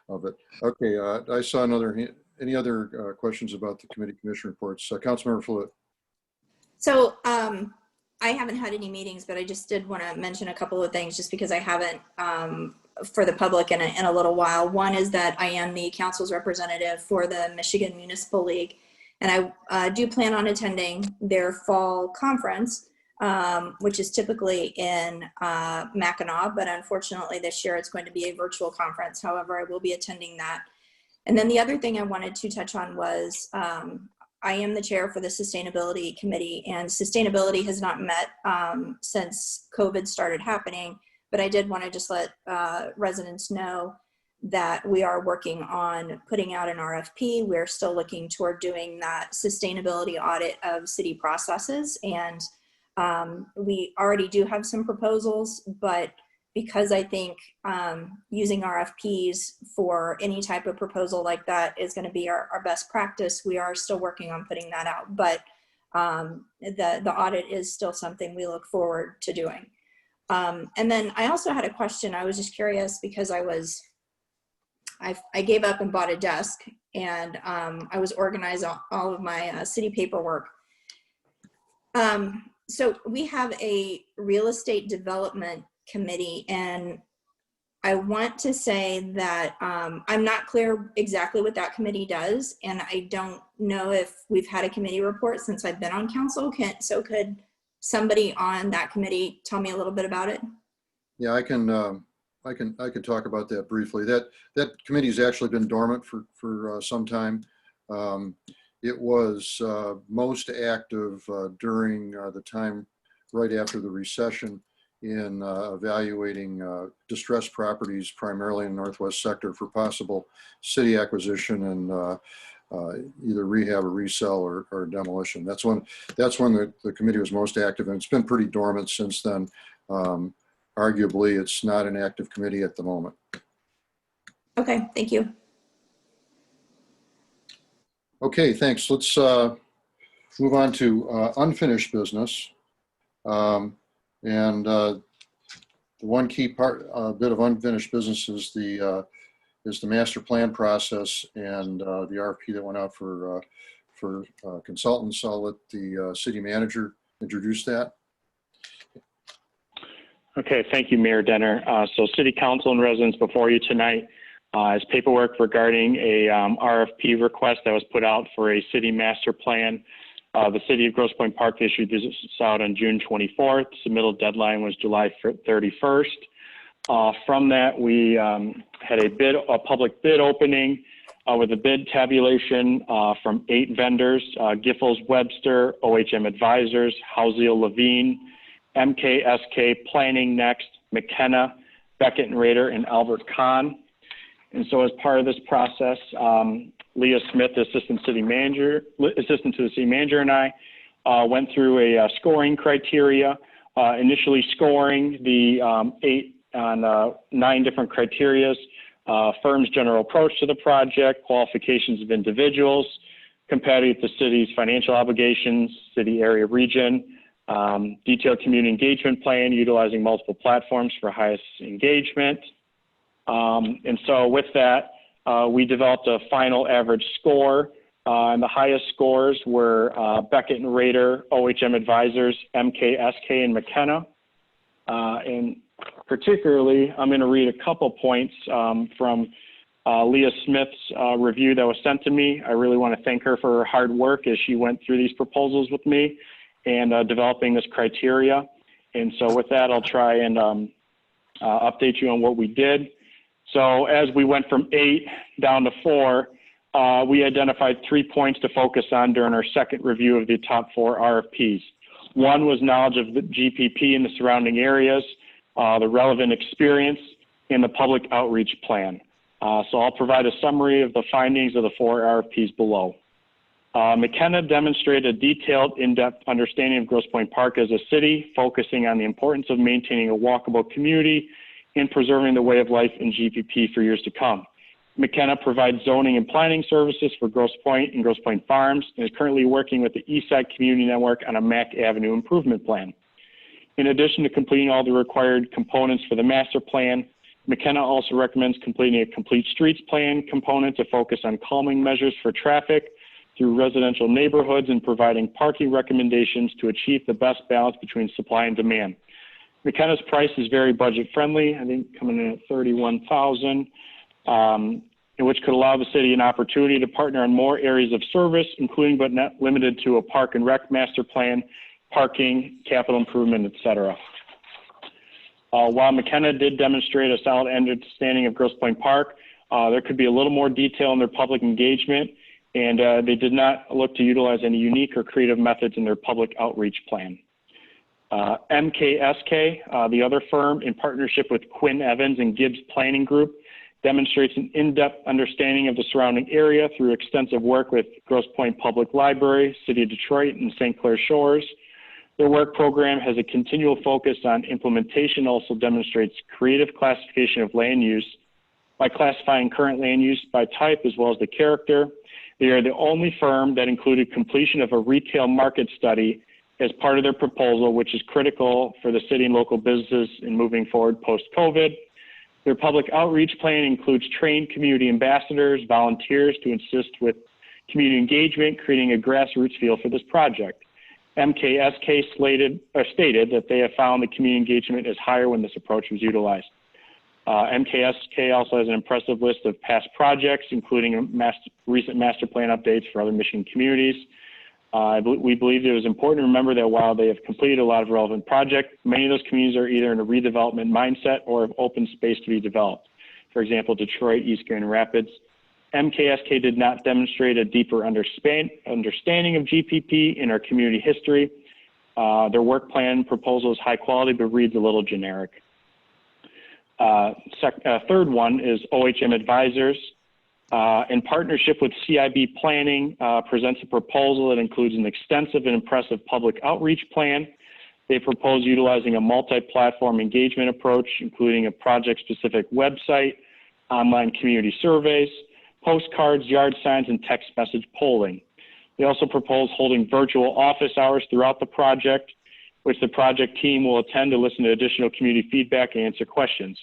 of it. Okay, I saw another Any other questions about the committee commission reports? Councilmember Fluid. So I haven't had any meetings, but I just did want to mention a couple of things just because I haven't for the public in a little while. One is that I am the council's representative for the Michigan Municipal League, and I do plan on attending their fall conference, which is typically in Mackinac, but unfortunately this year it's going to be a virtual conference. However, I will be attending that. And then the other thing I wanted to touch on was I am the chair for the Sustainability Committee, and sustainability has not met since COVID started happening, but I did want to just let residents know that we are working on putting out an RFP. We're still looking toward doing that sustainability audit of city processes, and we already do have some proposals, but because I think using RFPs for any type of proposal like that is going to be our best practice, we are still working on putting that out. But the audit is still something we look forward to doing. And then I also had a question. I was just curious because I gave up and bought a desk, and I was organizing all of my city paperwork. So we have a real estate development committee, and I want to say that I'm not clear exactly what that committee does, and I don't know if we've had a committee report since I've been on council. So could somebody on that committee tell me a little bit about it? Yeah, I can talk about that briefly. That committee's actually been dormant for some time. It was most active during the time right after the recession in evaluating distressed properties, primarily in the Northwest sector, for possible city acquisition and either rehab or resell or demolition. That's when the committee was most active, and it's been pretty dormant since then. Arguably, it's not an active committee at the moment. Okay, thank you. Okay, thanks. Let's move on to unfinished business. The one key bit of unfinished business is the master plan process and the RFP that went out for consultants. I'll let the city manager introduce that. Okay, thank you, Mayor Denner. So City Council and residents before you tonight is paperwork regarding a RFP request that was put out for a city master plan. The City of Grosse Pointe Park issued this out on June 24th. Submittal deadline was July 31st. From that, we had a public bid opening with a bid tabulation from 8 vendors: Giffords Webster, OHM Advisors, Housel Levine, MKSK Planning Next, McKenna, Beckett and Rader, and Albert Kahn. And so as part of this process, Leah Smith, assistant to the city manager, and I went through a scoring criteria, initially scoring the 8 on 9 different criterias: firm's general approach to the project, qualifications of individuals, compatibility with the city's financial obligations, city area region, detailed community engagement plan utilizing multiple platforms for highest engagement. And so with that, we developed a final average score, and the highest scores were Beckett and Rader, OHM Advisors, MKSK, and McKenna. And particularly, I'm going to read a couple points from Leah Smith's review that was sent to me. I really want to thank her for her hard work as she went through these proposals with me and developing this criteria. And so with that, I'll try and update you on what we did. So as we went from 8 down to 4, we identified 3 points to focus on during our second review of the top 4 RFPs. One was knowledge of the GPP and the surrounding areas, the relevant experience, and the public outreach plan. So I'll provide a summary of the findings of the 4 RFPs below. McKenna demonstrated a detailed, in-depth understanding of Grosse Pointe Park as a city, focusing on the importance of maintaining a walkable community and preserving the way of life in GPP for years to come. McKenna provides zoning and planning services for Grosse Pointe and Grosse Pointe Farms and is currently working with the Eastside Community Network on a Mack Avenue improvement plan. In addition to completing all the required components for the master plan, McKenna also recommends completing a complete streets plan component to focus on calming measures for traffic through residential neighborhoods and providing parking recommendations to achieve the best balance between supply and demand. McKenna's price is very budget friendly, I think coming in at $31,000, which could allow the city an opportunity to partner on more areas of service, including but not limited to a park and rec master plan, parking, capital improvement, et cetera. While McKenna did demonstrate a solid understanding of Grosse Pointe Park, there could be a little more detail in their public engagement, and they did not look to utilize any unique or creative methods in their public outreach plan. MKSK, the other firm, in partnership with Quinn Evans and Gibbs Planning Group, demonstrates an in-depth understanding of the surrounding area through extensive work with Grosse Pointe Public Library, City of Detroit, and St. Clair Shores. Their work program has a continual focus on implementation, also demonstrates creative classification of land use by classifying current land use by type as well as the character. They are the only firm that included completion of a retail market study as part of their proposal, which is critical for the city and local businesses in moving forward post-COVID. Their public outreach plan includes trained community ambassadors, volunteers to assist with community engagement, creating a grassroots feel for this project. MKSK stated that they have found the community engagement is higher when this approach was utilized. MKSK also has an impressive list of past projects, including recent master plan updates for other Michigan communities. We believe it is important to remember that while they have completed a lot of relevant projects, many of those communities are either in a redevelopment mindset or have open space to be developed. For example, Detroit, East Grand Rapids. MKSK did not demonstrate a deeper understanding of GPP in our community history. Their work plan proposal is high quality but reads a little generic. Third one is OHM Advisors. In partnership with CIB Planning, presents a proposal that includes an extensive and impressive public outreach plan. They propose utilizing a multi-platform engagement approach, including a project-specific website, online community surveys, postcards, yard signs, and text message polling. They also propose holding virtual office hours throughout the project, which the project team will attend to listen to additional community feedback and answer questions.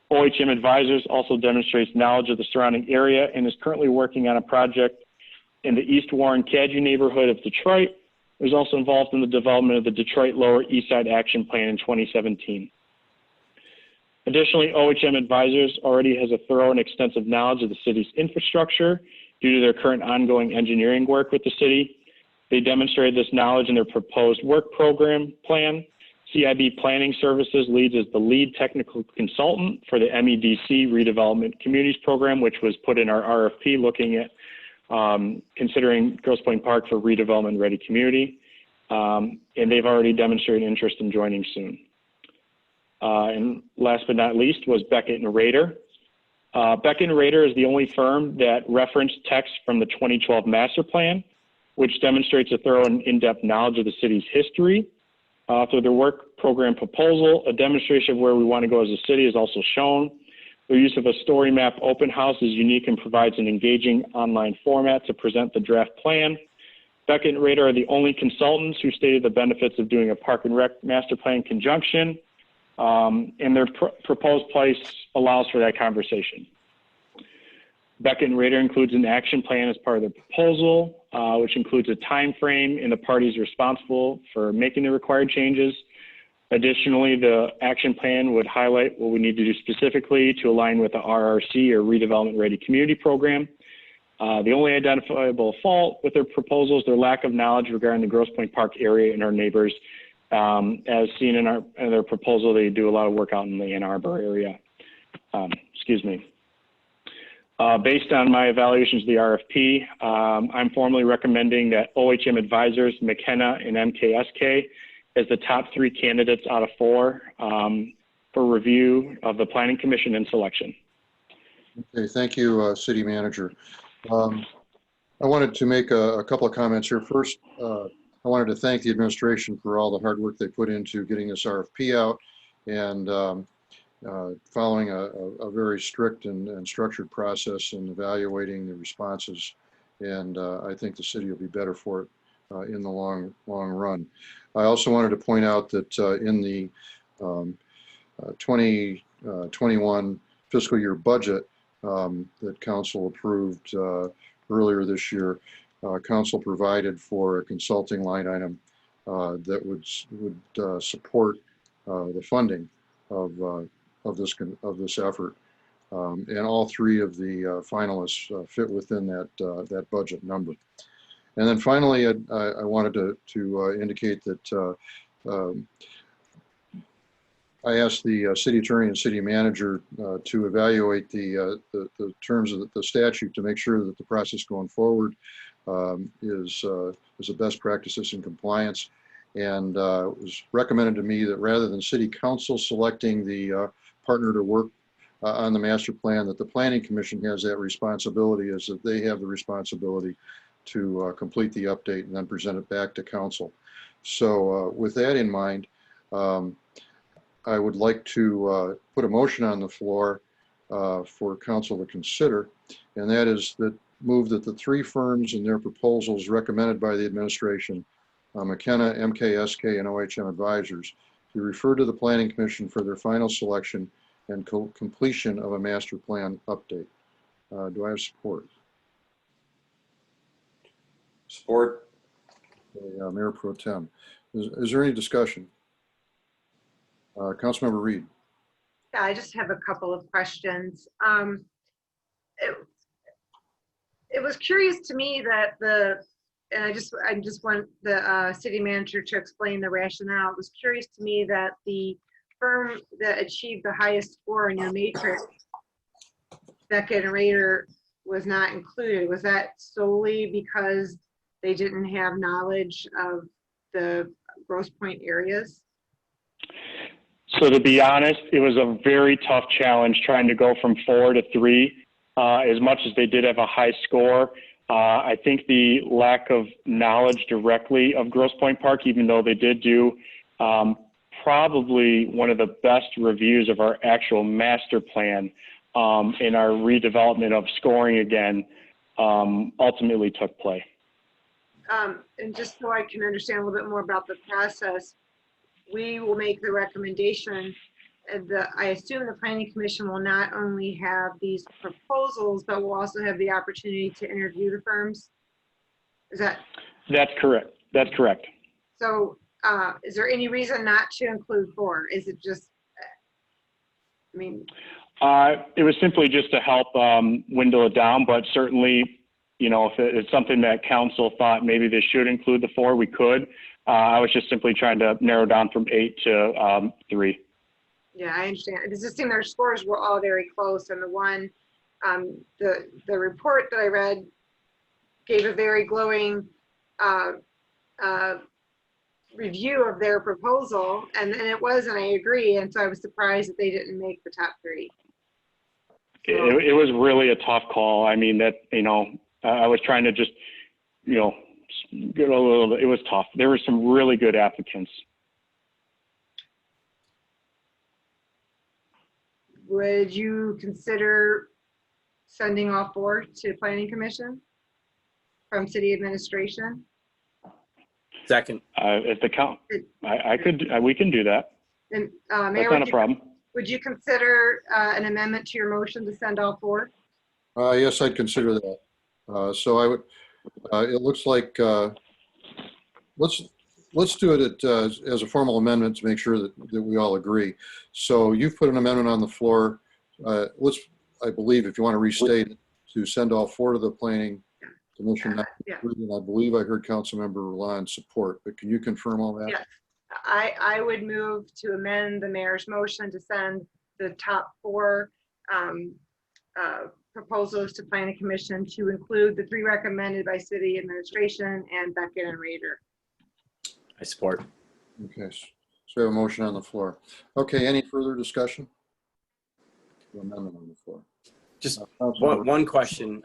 OHM Advisors also demonstrates knowledge of the surrounding area and is currently working on a project in the East Warren-Cadue neighborhood of Detroit. It was also involved in the development of the Detroit Lower East Side Action Plan in 2017. Additionally, OHM Advisors already has a thorough and extensive knowledge of the city's infrastructure due to their current ongoing engineering work with the city. They demonstrated this knowledge in their proposed work program plan. CIB Planning Services leads as the lead technical consultant for the MEDC Redevelopment Communities Program, which was put in our RFP looking at considering Grosse Pointe Park for redevelopment ready community. And they've already demonstrated interest in joining soon. And last but not least was Beckett and Rader. Beckett and Rader is the only firm that referenced text from the 2012 master plan, which demonstrates a thorough and in-depth knowledge of the city's history. Through their work program proposal, a demonstration of where we want to go as a city is also shown. Their use of a story map open house is unique and provides an engaging online format to present the draft plan. Beckett and Rader are the only consultants who stated the benefits of doing a park and rec master plan in conjunction, and their proposed price allows for that conversation. Beckett and Rader includes an action plan as part of the proposal, which includes a time frame and the parties responsible for making the required changes. Additionally, the action plan would highlight what we need to do specifically to align with the RRC or Redevelopment Ready Community Program. The only identifiable fault with their proposal is their lack of knowledge regarding the Grosse Pointe Park area and our neighbors. As seen in their proposal, they do a lot of work out in the Ann Arbor area. Based on my evaluations of the RFP, I'm formally recommending that OHM Advisors, McKenna, and MKSK as the top 3 candidates out of 4 for review of the Planning Commission and selection. Okay, thank you, City Manager. I wanted to make a couple of comments here. First, I wanted to thank the administration for all the hard work they put into getting this RFP out and following a very strict and structured process in evaluating the responses. And I think the city will be better for it in the long run. I also wanted to point out that in the 21 fiscal year budget that council approved earlier this year, council provided for a consulting line item that would support the funding of this effort. And all three of the finalists fit within that budget number. And then finally, I wanted to indicate that I asked the city attorney and city manager to evaluate the terms of the statute to make sure that the process going forward is the best practices in compliance. And it was recommended to me that rather than city council selecting the partner to work on the master plan, that the planning commission has that responsibility, is that they have the responsibility to complete the update and then present it back to council. So with that in mind, I would like to put a motion on the floor for council to consider, and that is that move that the three firms and their proposals recommended by the administration, McKenna, MKSK, and OHM Advisors, be referred to the Planning Commission for their final selection and completion of a master plan update. Do I have support? Support. Okay, Mayor Pro Tem. Is there any discussion? Councilmember Reed. Yeah, I just have a couple of questions. It was curious to me that and I just want the city manager to explain the rationale. It was curious to me that the firm that achieved the highest score in your matrix, Beckett and Rader, was not included. Was that solely because they didn't have knowledge of the Grosse Pointe areas? So to be honest, it was a very tough challenge trying to go from 4 to 3. As much as they did have a high score, I think the lack of knowledge directly of Grosse Pointe Park, even though they did do probably one of the best reviews of our actual master plan in our redevelopment of scoring again, ultimately took play. And just so I can understand a little bit more about the process, we will make the recommendation. I assume the Planning Commission will not only have these proposals, but will also have the opportunity to interview the firms. Is that? That's correct. That's correct. So is there any reason not to include 4? Is it just, I mean? It was simply just to help window it down, but certainly, you know, if it's something that council thought maybe they should include the 4, we could. I was just simply trying to narrow down from 8 to 3. Yeah, I understand. It just seemed their scores were all very close, and the one, the report that I read gave a very glowing review of their proposal, and it was, and I agree. And so I was surprised that they didn't make the top 3. It was really a tough call. I mean, that, you know, I was trying to just, you know, get a little. It was tough. There were some really good applicants. Would you consider sending all 4 to Planning Commission from city administration? Second. If the count, I could, we can do that. And That's Mayor, not a problem. would you consider an amendment to your motion to send all 4? Yes, I'd consider that. So I would, it looks like, let's do it as a formal amendment to make sure that we all agree. So you've put an amendment on the floor. I believe if you want to restate it, to send all 4 to the Planning Commission. Yeah. I believe I heard Councilmember Roland support, but can you confirm all that? Yes. I would move to amend the mayor's motion to send the top 4 proposals to Planning Commission to include the 3 recommended by city administration and Beckett and Rader. I support. Okay, so we have a motion on the floor. Okay, any further discussion? The amendment on the floor. Just one question,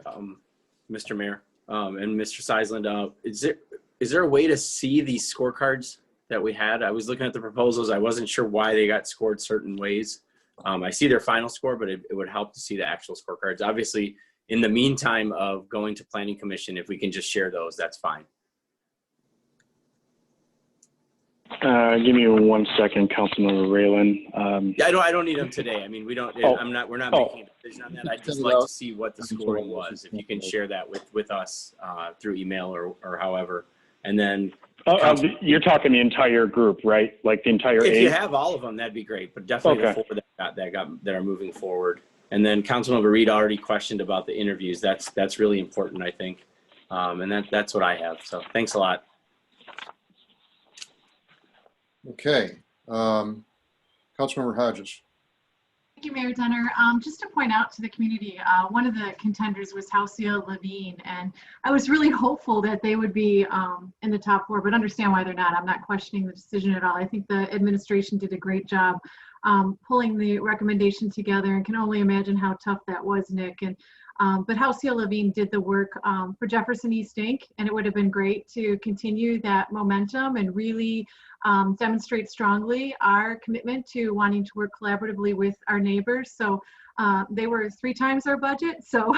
Mr. Mayor and Mr. Seisland. Is there a way to see these scorecards that we had? I was looking at the proposals. I wasn't sure why they got scored certain ways. I see their final score, but it would help to see the actual scorecards. Obviously, in the meantime of going to Planning Commission, if we can just share those, that's fine. Give me 1 second, Councilmember Raylan. Yeah, I don't need them today. I mean, we don't. Oh. We're not Oh. making a decision on that. I'd just like to see what the scoring was. If you can share that with us through email or however, and then. You're talking the entire group, right? Like the entire If 8? you have all of them, that'd be great. But definitely the 4 that are moving forward. And then Councilmember Reed already questioned about the interviews. That's really important, I think. And that's what I have. So thanks a lot. Okay. Councilmember Hodges. Thank you, Mayor Dunner. Just to point out to the community, one of the contenders was Halcyon Levine, and I was really hopeful that they would be in the top 4, but understand why they're not. I'm not questioning the decision at all. I think the administration did a great job pulling the recommendation together, and can only imagine how tough that was, Nick. And but Halcyon Levine did the work for Jefferson East Inc., and it would have been great to continue that momentum and really demonstrate strongly our commitment to wanting to work collaboratively with our neighbors. So they were 3 times our budget. So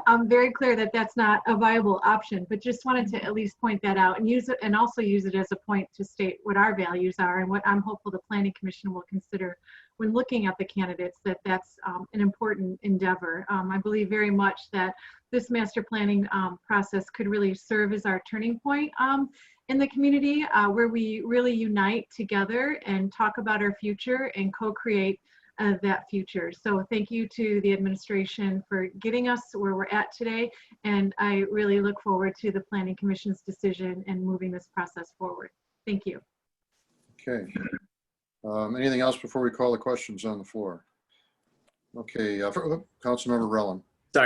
I'm very clear that that's not a viable option, but just wanted to at least point that out and use it, and also use it as a point to state what our values are and what I'm hopeful the Planning Commission will consider when looking at the candidates, that's an important endeavor. I believe very much that this master planning process could really serve as our turning point in the community, where we really unite together and talk about our future and co-create that future. So thank you to the administration for getting us where we're at today. And I really look forward to the Planning Commission's decision and moving this process forward. Thank you. Okay. Anything else before we call the questions on the floor? Okay, Councilmember Rellan.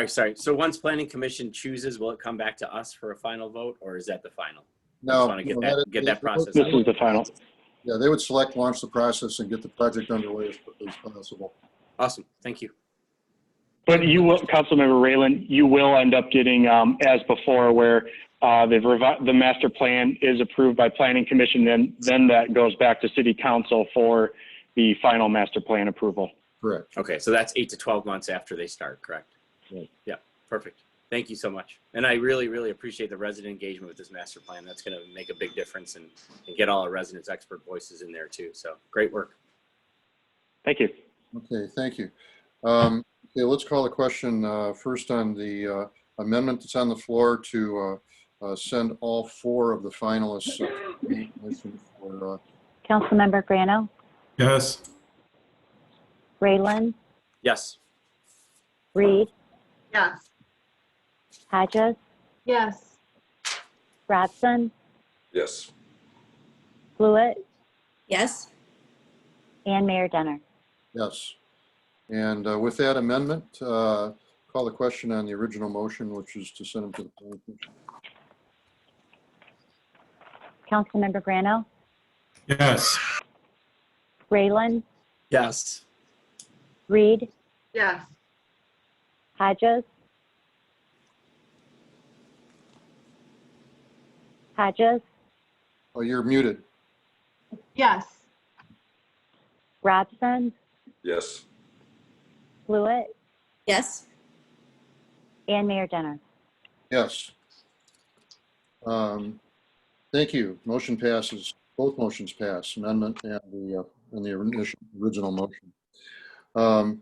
Sorry. So once Planning Commission chooses, will it come back to us for a final vote, or is that the final? No, I just want to get that process. This is the final. Yeah, they would launch the process and get the project underway as quickly as possible. Awesome. Thank you. But you will, Councilmember Raylan, you will end up getting, as before, where the master plan is approved by Planning Commission, then that goes back to City Council for the final master plan approval. Correct. Okay, so that's 8 to 12 months after they start, correct? Right. Yeah, perfect. Thank you so much. And I really, really appreciate the resident engagement with this master plan. That's going to make a big difference and get all our residents' expert voices in there too. So great work. Thank you. Okay, thank you. Okay, let's call the question first on the amendment that's on the floor to send all 4 of the finalists for Councilmember Grano, Yes. Raylan, Yes. Reed, Yes. Hodges, Yes. Robson, Yes. Blewett, Yes. and Mayor Denner. yes. And with that amendment, call the question on the original motion, which is to send them to the Planning Commission. Councilmember Grano, Yes. Raylan, Yes. Reed, Yes. Hodges, Oh, you're muted. Yes. Robson, Yes. Blewett, Yes. and Mayor Denner. Yes. Thank you. Motion passes. Both motions pass, amendment and the original motion.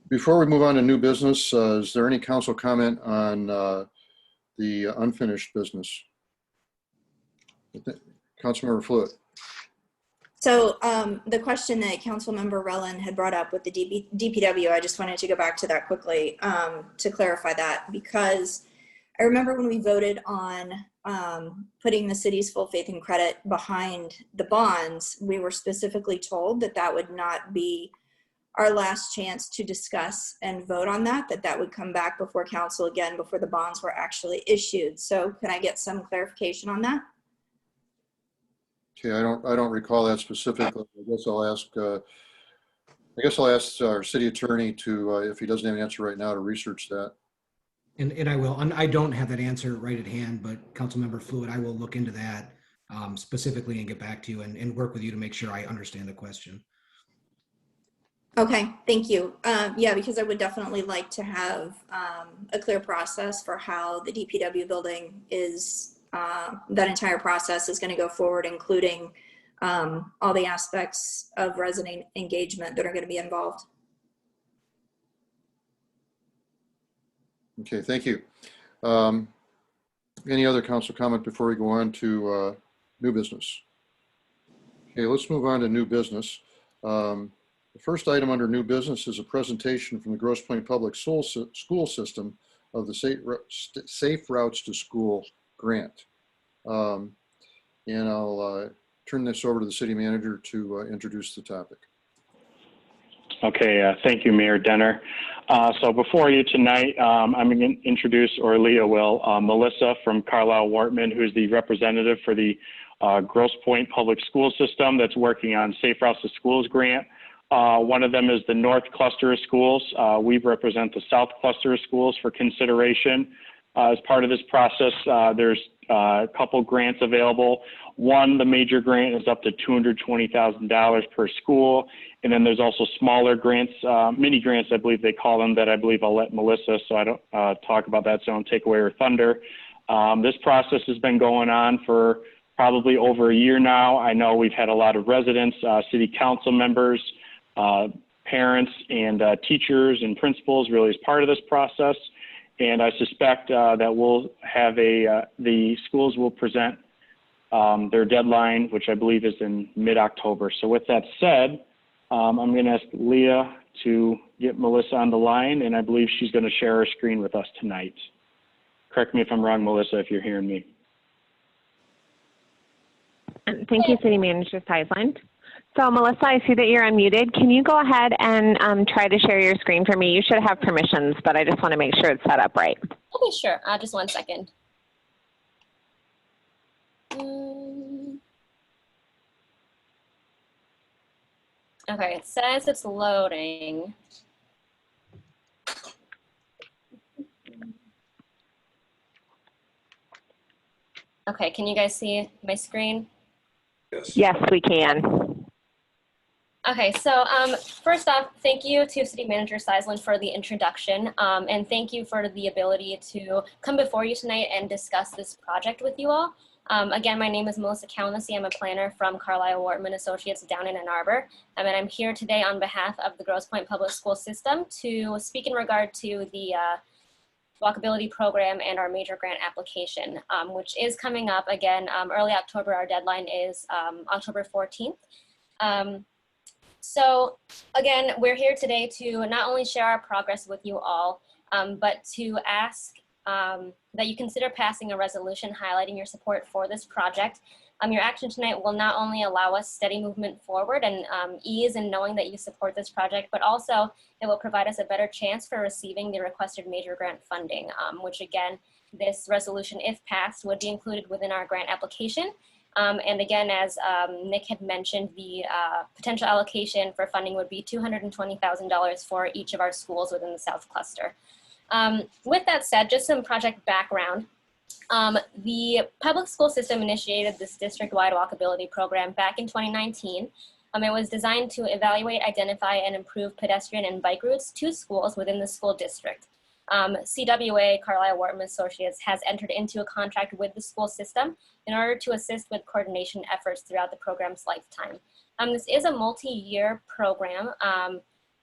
Before we move on to new business, is there any council comment on the unfinished business? Councilmember Fluid. So the question that Councilmember Rellan had brought up with the DPW, I just wanted to go back to that quickly to clarify that, because I remember when we voted on putting the city's full faith and credit behind the bonds, we were specifically told that that would not be our last chance to discuss and vote on that, that would come back before council again before the bonds were actually issued. So can I get some clarification on that? Okay, I don't recall that specifically. I guess I'll ask our city attorney to, if he doesn't have an answer right now, to research that. And I will. And I don't have that answer right at hand, but Councilmember Fluid, I will look into that specifically and get back to you and work with you to make sure I understand the question. Okay, thank you. Yeah, because I would definitely like to have a clear process for how the DPW building is that entire process is going to go forward, including all the aspects of resident engagement that are going to be involved. Okay, thank you. Any other council comment before we go on to new business? Okay, let's move on to new business. The first item under new business is a presentation from the Grosse Pointe Public School System of the Safe Routes to School grant. And I'll turn this over to the city manager to introduce the topic. Okay, thank you, Mayor Denner. So before you tonight, I'm going to introduce, or Leah will, Melissa from Carlisle Wortman, who's the representative for the Grosse Pointe Public School System that's working on Safe Routes to Schools grant. One of them is the North Cluster of Schools. We represent the South Cluster of Schools for consideration. As part of this process, there's a couple grants available. One, the major grant is up to $220,000 per school. And then there's also smaller grants, mini grants, I believe they call them, that I believe I'll let Melissa, so I don't talk about that, so I don't take away her thunder. This process has been going on for probably over a year now. I know we've had a lot of residents, city council members, parents, and teachers and principals really as part of this process. And I suspect that we'll have the schools will present their deadline, which I believe is in mid-October. So with that said, I'm going to ask Leah to get Melissa on the line, and I believe she's going to share her screen with us tonight. Correct me if I'm wrong, Melissa, if you're hearing me. Thank you, City Manager Seisland. So Melissa, I see that you're unmuted. Can you go ahead and try to share your screen for me? You should have permissions, but I just want to make sure it's set up right. Okay, sure. Just 1 second. Okay, it says it's loading. Okay, can you guys see my screen? Yes. Yes, we can. Okay, so first off, thank you to City Manager Seisland for the introduction, and thank you for the ability to come before you tonight and discuss this project with you all. Again, my name is Melissa Kalinassi. I'm a planner from Carlisle Wortman Associates down in Ann Arbor, and I'm here today on behalf of the Grosse Pointe Public School System to speak in regard to the walkability program and our major grant application, which is coming up again early October. Our deadline is October 14th. So again, we're here today to not only share our progress with you all, but to ask that you consider passing a resolution highlighting your support for this project. Your action tonight will not only allow us steady movement forward and ease in knowing that you support this project, but also it will provide us a better chance for receiving the requested major grant funding, which again, this resolution, if passed, would be included within our grant application. And again, as Nick had mentioned, the potential allocation for funding would be $220,000 for each of our schools within the South Cluster. With that said, just some project background. The public school system initiated this district-wide walkability program back in 2019. It was designed to evaluate, identify, and improve pedestrian and bike routes to schools within the school district. CWA, Carlisle Wortman Associates, has entered into a contract with the school system in order to assist with coordination efforts throughout the program's lifetime. This is a multi-year program.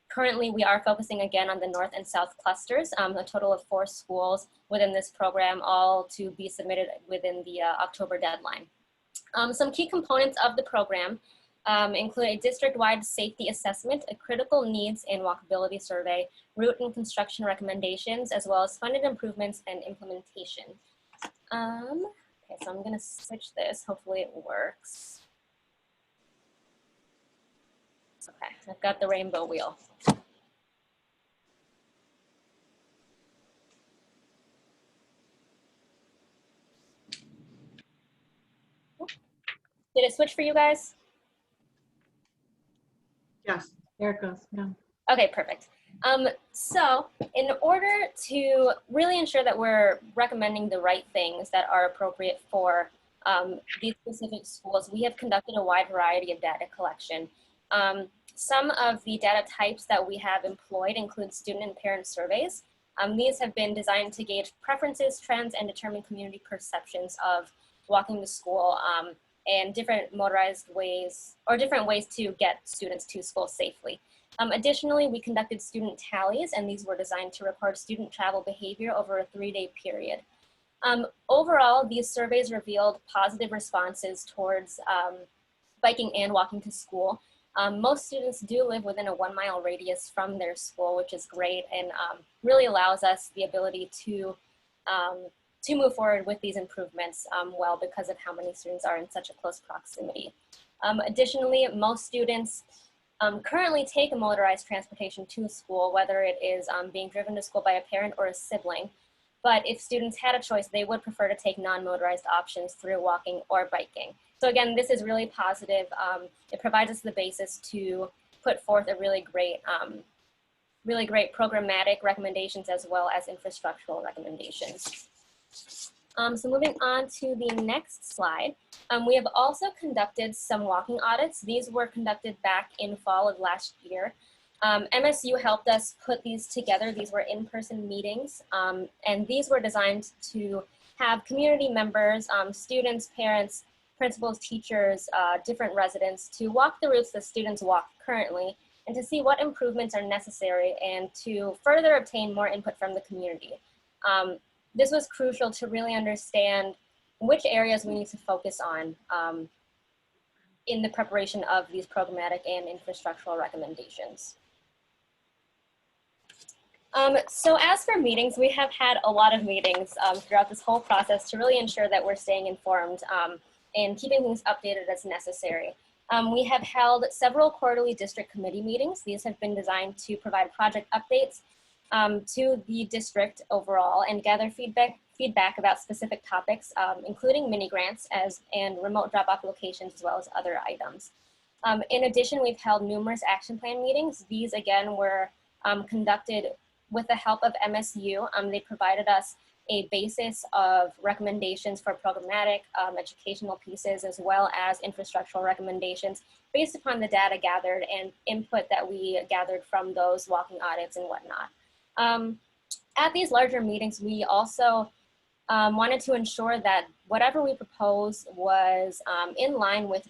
Currently, we are focusing again on the North and South clusters, a total of 4 schools within this program, all to be submitted within the October deadline. Some key components of the program include a district-wide safety assessment, a critical needs and walkability survey, route and construction recommendations, as well as funded improvements and implementation. Okay, so I'm gonna switch this, hopefully it works. Okay, I've got the rainbow wheel. Did it switch for you guys? Yes, there it goes. Yeah. Okay, perfect. So in order to really ensure that we're recommending the right things that are appropriate for these specific schools, we have conducted a wide variety of data collection. Some of the data types that we have employed include student and parent surveys, These have been designed to gauge preferences, trends, and determine community perceptions of walking to school and different motorized ways or different ways to get students to school safely. Additionally, we conducted student tallies, and these were designed to record student travel behavior over a 3-day period. Overall, these surveys revealed positive responses towards biking and walking to school. Most students do live within a 1-mile radius from their school, which is great and really allows us the ability to move forward with these improvements well because of how many students are in such a close proximity. Additionally, most students currently take a motorized transportation to school, whether it is being driven to school by a parent or a sibling. But if students had a choice, they would prefer to take non-motorized options through walking or biking. So again, this is really positive. It provides us the basis to put forth a really great programmatic recommendations as well as infrastructural recommendations. So moving on to the next slide, we have also conducted some walking audits. These were conducted back in fall of last year. MSU helped us put these together. These were in-person meetings, and these were designed to have community members, students, parents, principals, teachers, different residents to walk the routes that students walk currently and to see what improvements are necessary and to further obtain more input from the community. This was crucial to really understand which areas we need to focus on in the preparation of these programmatic and infrastructural recommendations. So as for meetings, we have had a lot of meetings throughout this whole process to really ensure that we're staying informed and keeping things updated as necessary. We have held several quarterly district committee meetings. These have been designed to provide project updates to the district overall and gather feedback about specific topics, including mini grants and remote drop-off locations, as well as other items. In addition, we've held numerous action plan meetings. These again were conducted with the help of MSU. They provided us a basis of recommendations for programmatic educational pieces, as well as infrastructural recommendations based upon the data gathered and input that we gathered from those walking audits and whatnot. At these larger meetings, we also wanted to ensure that whatever we proposed was in line with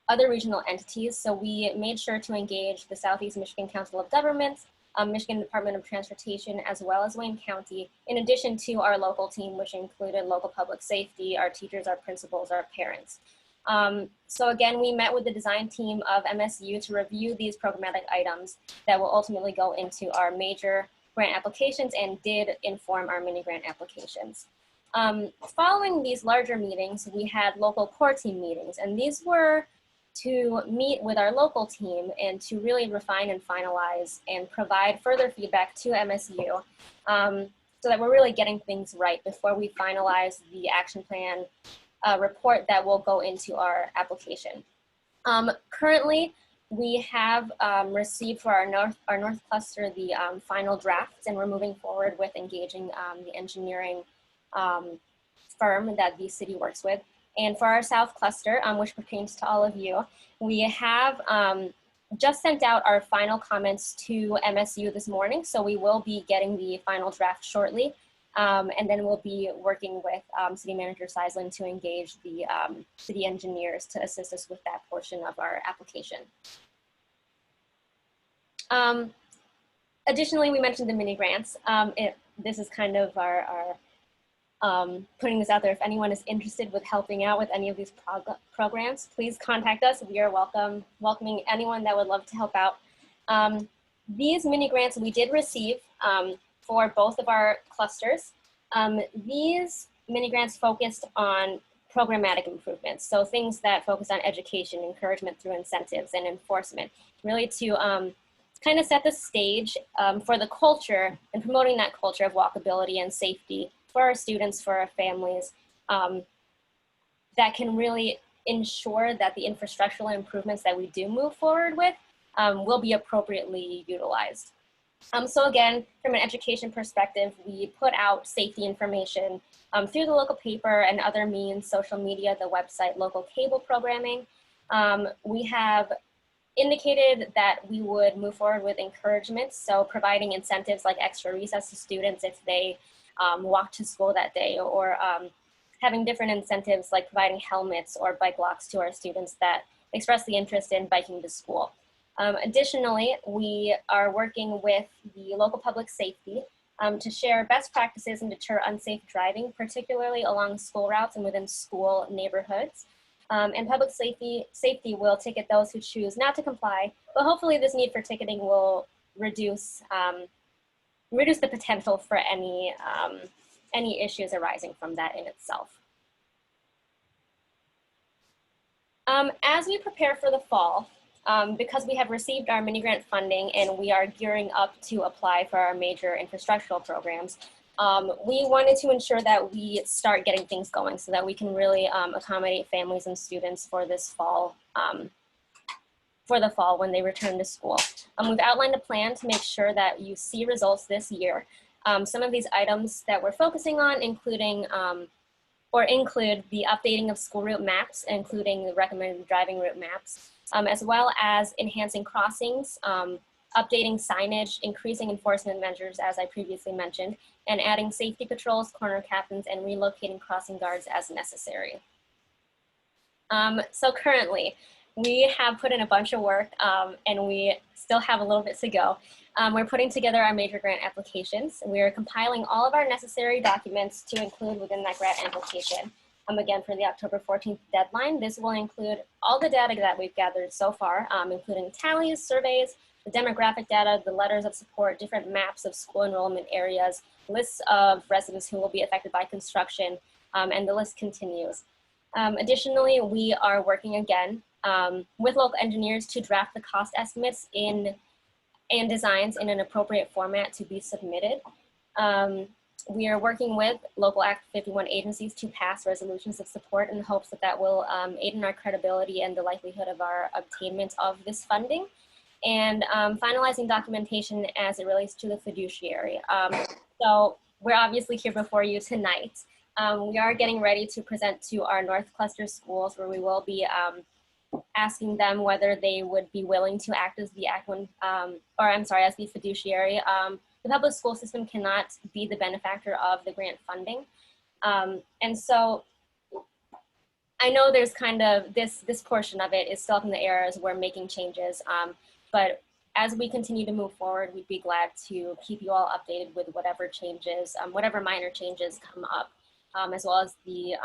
other regional entities. So we made sure to engage the Southeast Michigan Council of Governments, Michigan Department of Transportation, as well as Wayne County, in addition to our local team, which included local public safety, our teachers, our principals, our parents. So again, we met with the design team of MSU to review these programmatic items that will ultimately go into our major grant applications and did inform our mini grant applications. Following these larger meetings, we had local core team meetings, and these were to meet with our local team and to really refine and finalize and provide further feedback to MSU so that we're really getting things right before we finalize the action plan report that will go into our application. Currently, we have received for our North Cluster the final drafts, and we're moving forward with engaging the engineering firm that the city works with. And for our South Cluster, which pertains to all of you, we have just sent out our final comments to MSU this morning. So we will be getting the final draft shortly. And then we'll be working with City Manager Seisland to engage the city engineers to assist us with that portion of our application. Additionally, we mentioned the mini grants. This is kind of our putting this out there. If anyone is interested with helping out with any of these programs, please contact us. We are welcoming anyone that would love to help out. These mini grants we did receive for both of our clusters. These mini grants focused on programmatic improvements. So things that focus on education, encouragement through incentives and enforcement, really to kind of set the stage for the culture and promoting that culture of walkability and safety for our students, for our families, that can really ensure that the infrastructural improvements that we do move forward with will be appropriately utilized. So again, from an education perspective, we put out safety information through the local paper and other means, social media, the website, local cable programming. We have indicated that we would move forward with encouragement, so providing incentives like extra recess to students if they walk to school that day, or having different incentives like providing helmets or bike locks to our students that express the interest in biking to school. Additionally, we are working with the local public safety to share best practices and deter unsafe driving, particularly along school routes and within school neighborhoods. And public safety will ticket those who choose not to comply, but hopefully this need for ticketing will reduce the potential for any issues arising from that in itself. As we prepare for the fall, because we have received our mini grant funding and we are gearing up to apply for our major infrastructural programs, we wanted to ensure that we start getting things going so that we can really accommodate families and students for this fall, for the fall when they return to school. We've outlined a plan to make sure that you see results this year. Some of these items that we're focusing on include the updating of school route maps, including the recommended driving route maps, as well as enhancing crossings, updating signage, increasing enforcement measures, as I previously mentioned, and adding safety patrols, corner captains, and relocating crossing guards as necessary. So currently, we have put in a bunch of work and we still have a little bit to go. We're putting together our major grant applications. We are compiling all of our necessary documents to include within that grant application. Again, for the October 14th deadline, this will include all the data that we've gathered so far, including tallies, surveys, the demographic data, the letters of support, different maps of school enrollment areas, lists of residents who will be affected by construction, and the list continues. Additionally, we are working again with local engineers to draft the cost estimates and designs in an appropriate format to be submitted. We are working with local Act 51 agencies to pass resolutions of support in the hopes that that will aid in our credibility and the likelihood of our obtainment of this funding. And finalizing documentation as it relates to the fiduciary. So we're obviously here before you tonight. We are getting ready to present to our North Cluster schools, where we will be asking them whether they would be willing to act as the as the fiduciary. The public school system cannot be the benefactor of the grant funding. And so I know there's kind of this portion of it is still up in the air as we're making changes. But as we continue to move forward, we'd be glad to keep you all updated with whatever changes, whatever minor changes come up, as well as the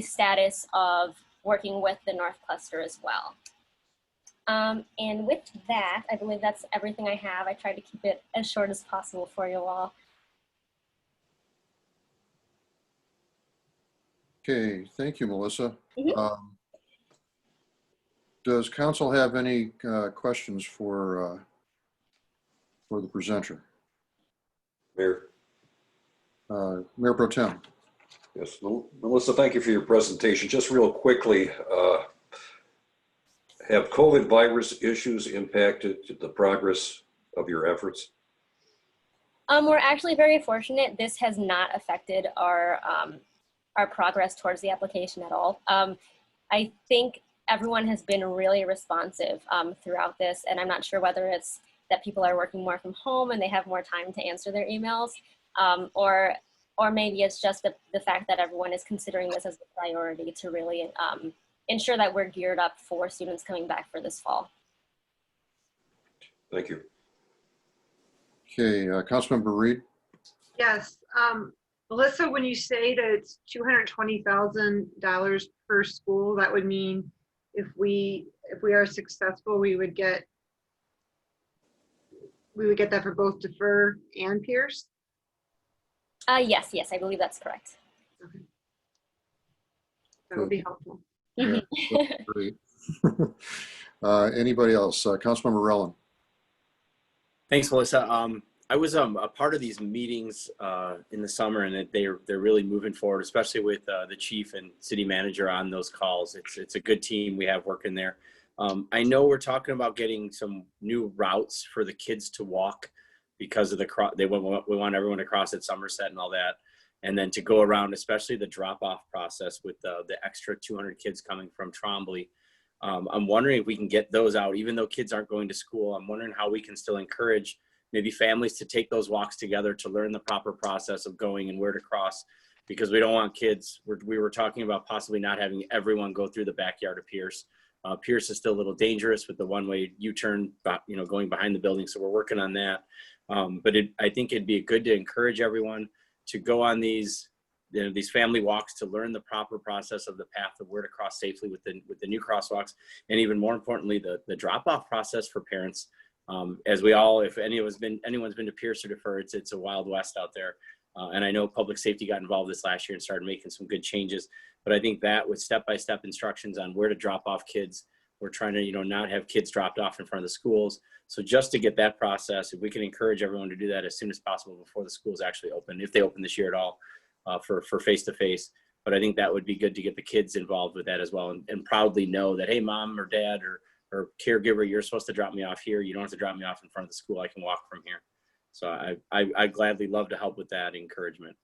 status of working with the North Cluster as well. And with that, I believe that's everything I have. I tried to keep it as short as possible for you all. Okay, thank you, Melissa. Does council have any questions for the presenter? Mayor. Mayor Pro Tem. Yes, Melissa, thank you for your presentation. Just real quickly, have COVID virus issues impacted the progress of your efforts? We're actually very fortunate. This has not affected our progress towards the application at all. I think everyone has been really responsive throughout this, and I'm not sure whether it's that people are working more from home and they have more time to answer their emails, or maybe it's just the fact that everyone is considering this as a priority to really ensure that we're geared up for students coming back for this fall. Thank you. Okay, Councilmember Reed. Yes, Melissa, when you say that it's $220,000 per school, that would mean if we are successful, we would get that for both Defer and Pierce? Yes, I believe that's correct. Okay. That would be helpful. Yeah, that's great. Anybody else? Councilmember Rellin. Thanks, Melissa. I was a part of these meetings in the summer, and they're really moving forward, especially with the chief and city manager on those calls. It's a good team we have working there. I know we're talking about getting some new routes for the kids to walk because of we want everyone to cross at Somerset and all that, and then to go around, especially the drop-off process with the extra 200 kids coming from Trombley. I'm wondering if we can get those out, even though kids aren't going to school. I'm wondering how we can still encourage maybe families to take those walks together to learn the proper process of going and where to cross, because we don't want kids, we were talking about possibly not having everyone go through the backyard of Pierce. Pierce is still a little dangerous with the one-way U-turn, going behind the building. So we're working on that. But I think it'd be good to encourage everyone to go on these family walks to learn the proper process of the path of where to cross safely with the new crosswalks, and even more importantly, the drop-off process for parents. As we all, if anyone's been to Pierce or Defer, it's a wild west out there. And I know public safety got involved this last year and started making some good changes. But I think that with step-by-step instructions on where to drop off kids, we're trying to not have kids dropped off in front of the schools. So just to get that process, if we can encourage everyone to do that as soon as possible before the schools actually open, if they open this year at all, for face-to-face. But I think that would be good to get the kids involved with that as well, and proudly know that, hey, mom or dad or caregiver, you're supposed to drop me off here. You don't have to drop me off in front of the school. I can walk from here. So I gladly love to help with that encouragement.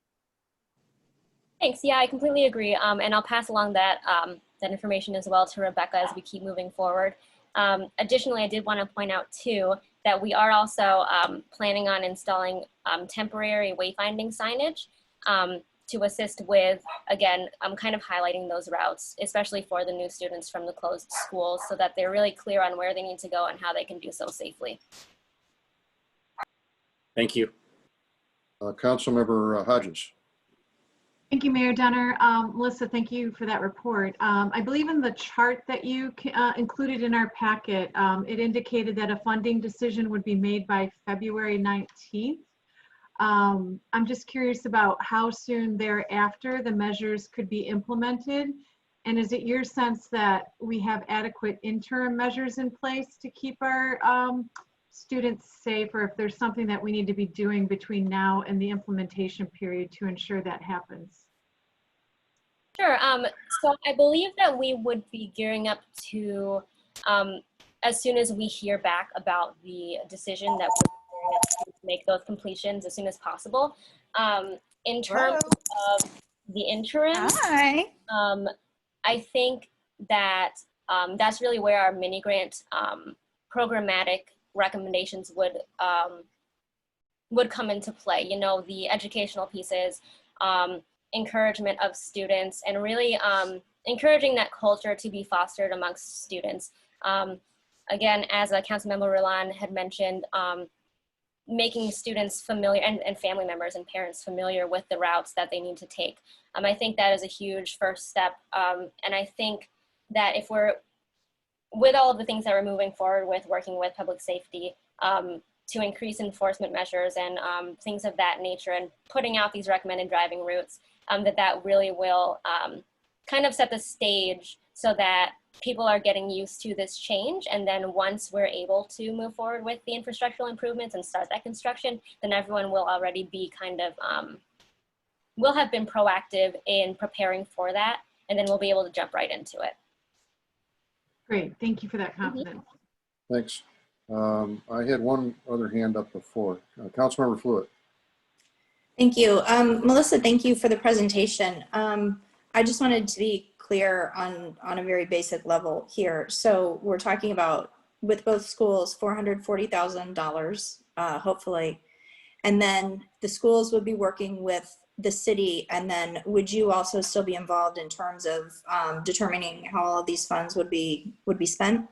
Thanks. Yeah, I completely agree. And I'll pass along that information as well to Rebecca as we keep moving forward. Additionally, I did want to point out too that we are also planning on installing temporary wayfinding signage to assist with, again, kind of highlighting those routes, especially for the new students from the closed schools, so that they're really clear on where they need to go and how they can do so safely. Thank you. Councilmember Hodges. Thank you, Mayor Dunner. Melissa, thank you for that report. I believe in the chart that you included in our packet, it indicated that a funding decision would be made by February 19th. I'm just curious about how soon thereafter the measures could be implemented. And is it your sense that we have adequate interim measures in place to keep our students safe, or if there's something that we need to be doing between now and the implementation period to ensure that happens? Sure. So I believe that we would be gearing up to, as soon as we hear back about the decision, that we're gearing up to make those completions as soon as possible. In terms of the interim, I think that that's really where our mini grant programmatic recommendations would come into play. The educational pieces, encouragement of students, and really encouraging that culture to be fostered amongst students. Again, as Councilmember Roland had mentioned, making students familiar and family members and parents familiar with the routes that they need to take. I think that is a huge first step. And I think that if we're, with all of the things that we're moving forward with, working with public safety to increase enforcement measures and things of that nature, and putting out these recommended driving routes, that really will kind of set the stage so that people are getting used to this change. And then once we're able to move forward with the infrastructural improvements and start that construction, then everyone will already be kind of, will have been proactive in preparing for that. And then we'll be able to jump right into it. Great, thank you for that confidence. Thanks. I had one other hand up before. Councilmember Fluid. Thank you. Melissa, thank you for the presentation. I just wanted to be clear on a very basic level here. So we're talking about, with both schools, $440,000, hopefully. And then the schools would be working with the city, and then would you also still be involved in terms of determining how all of these funds would be spent?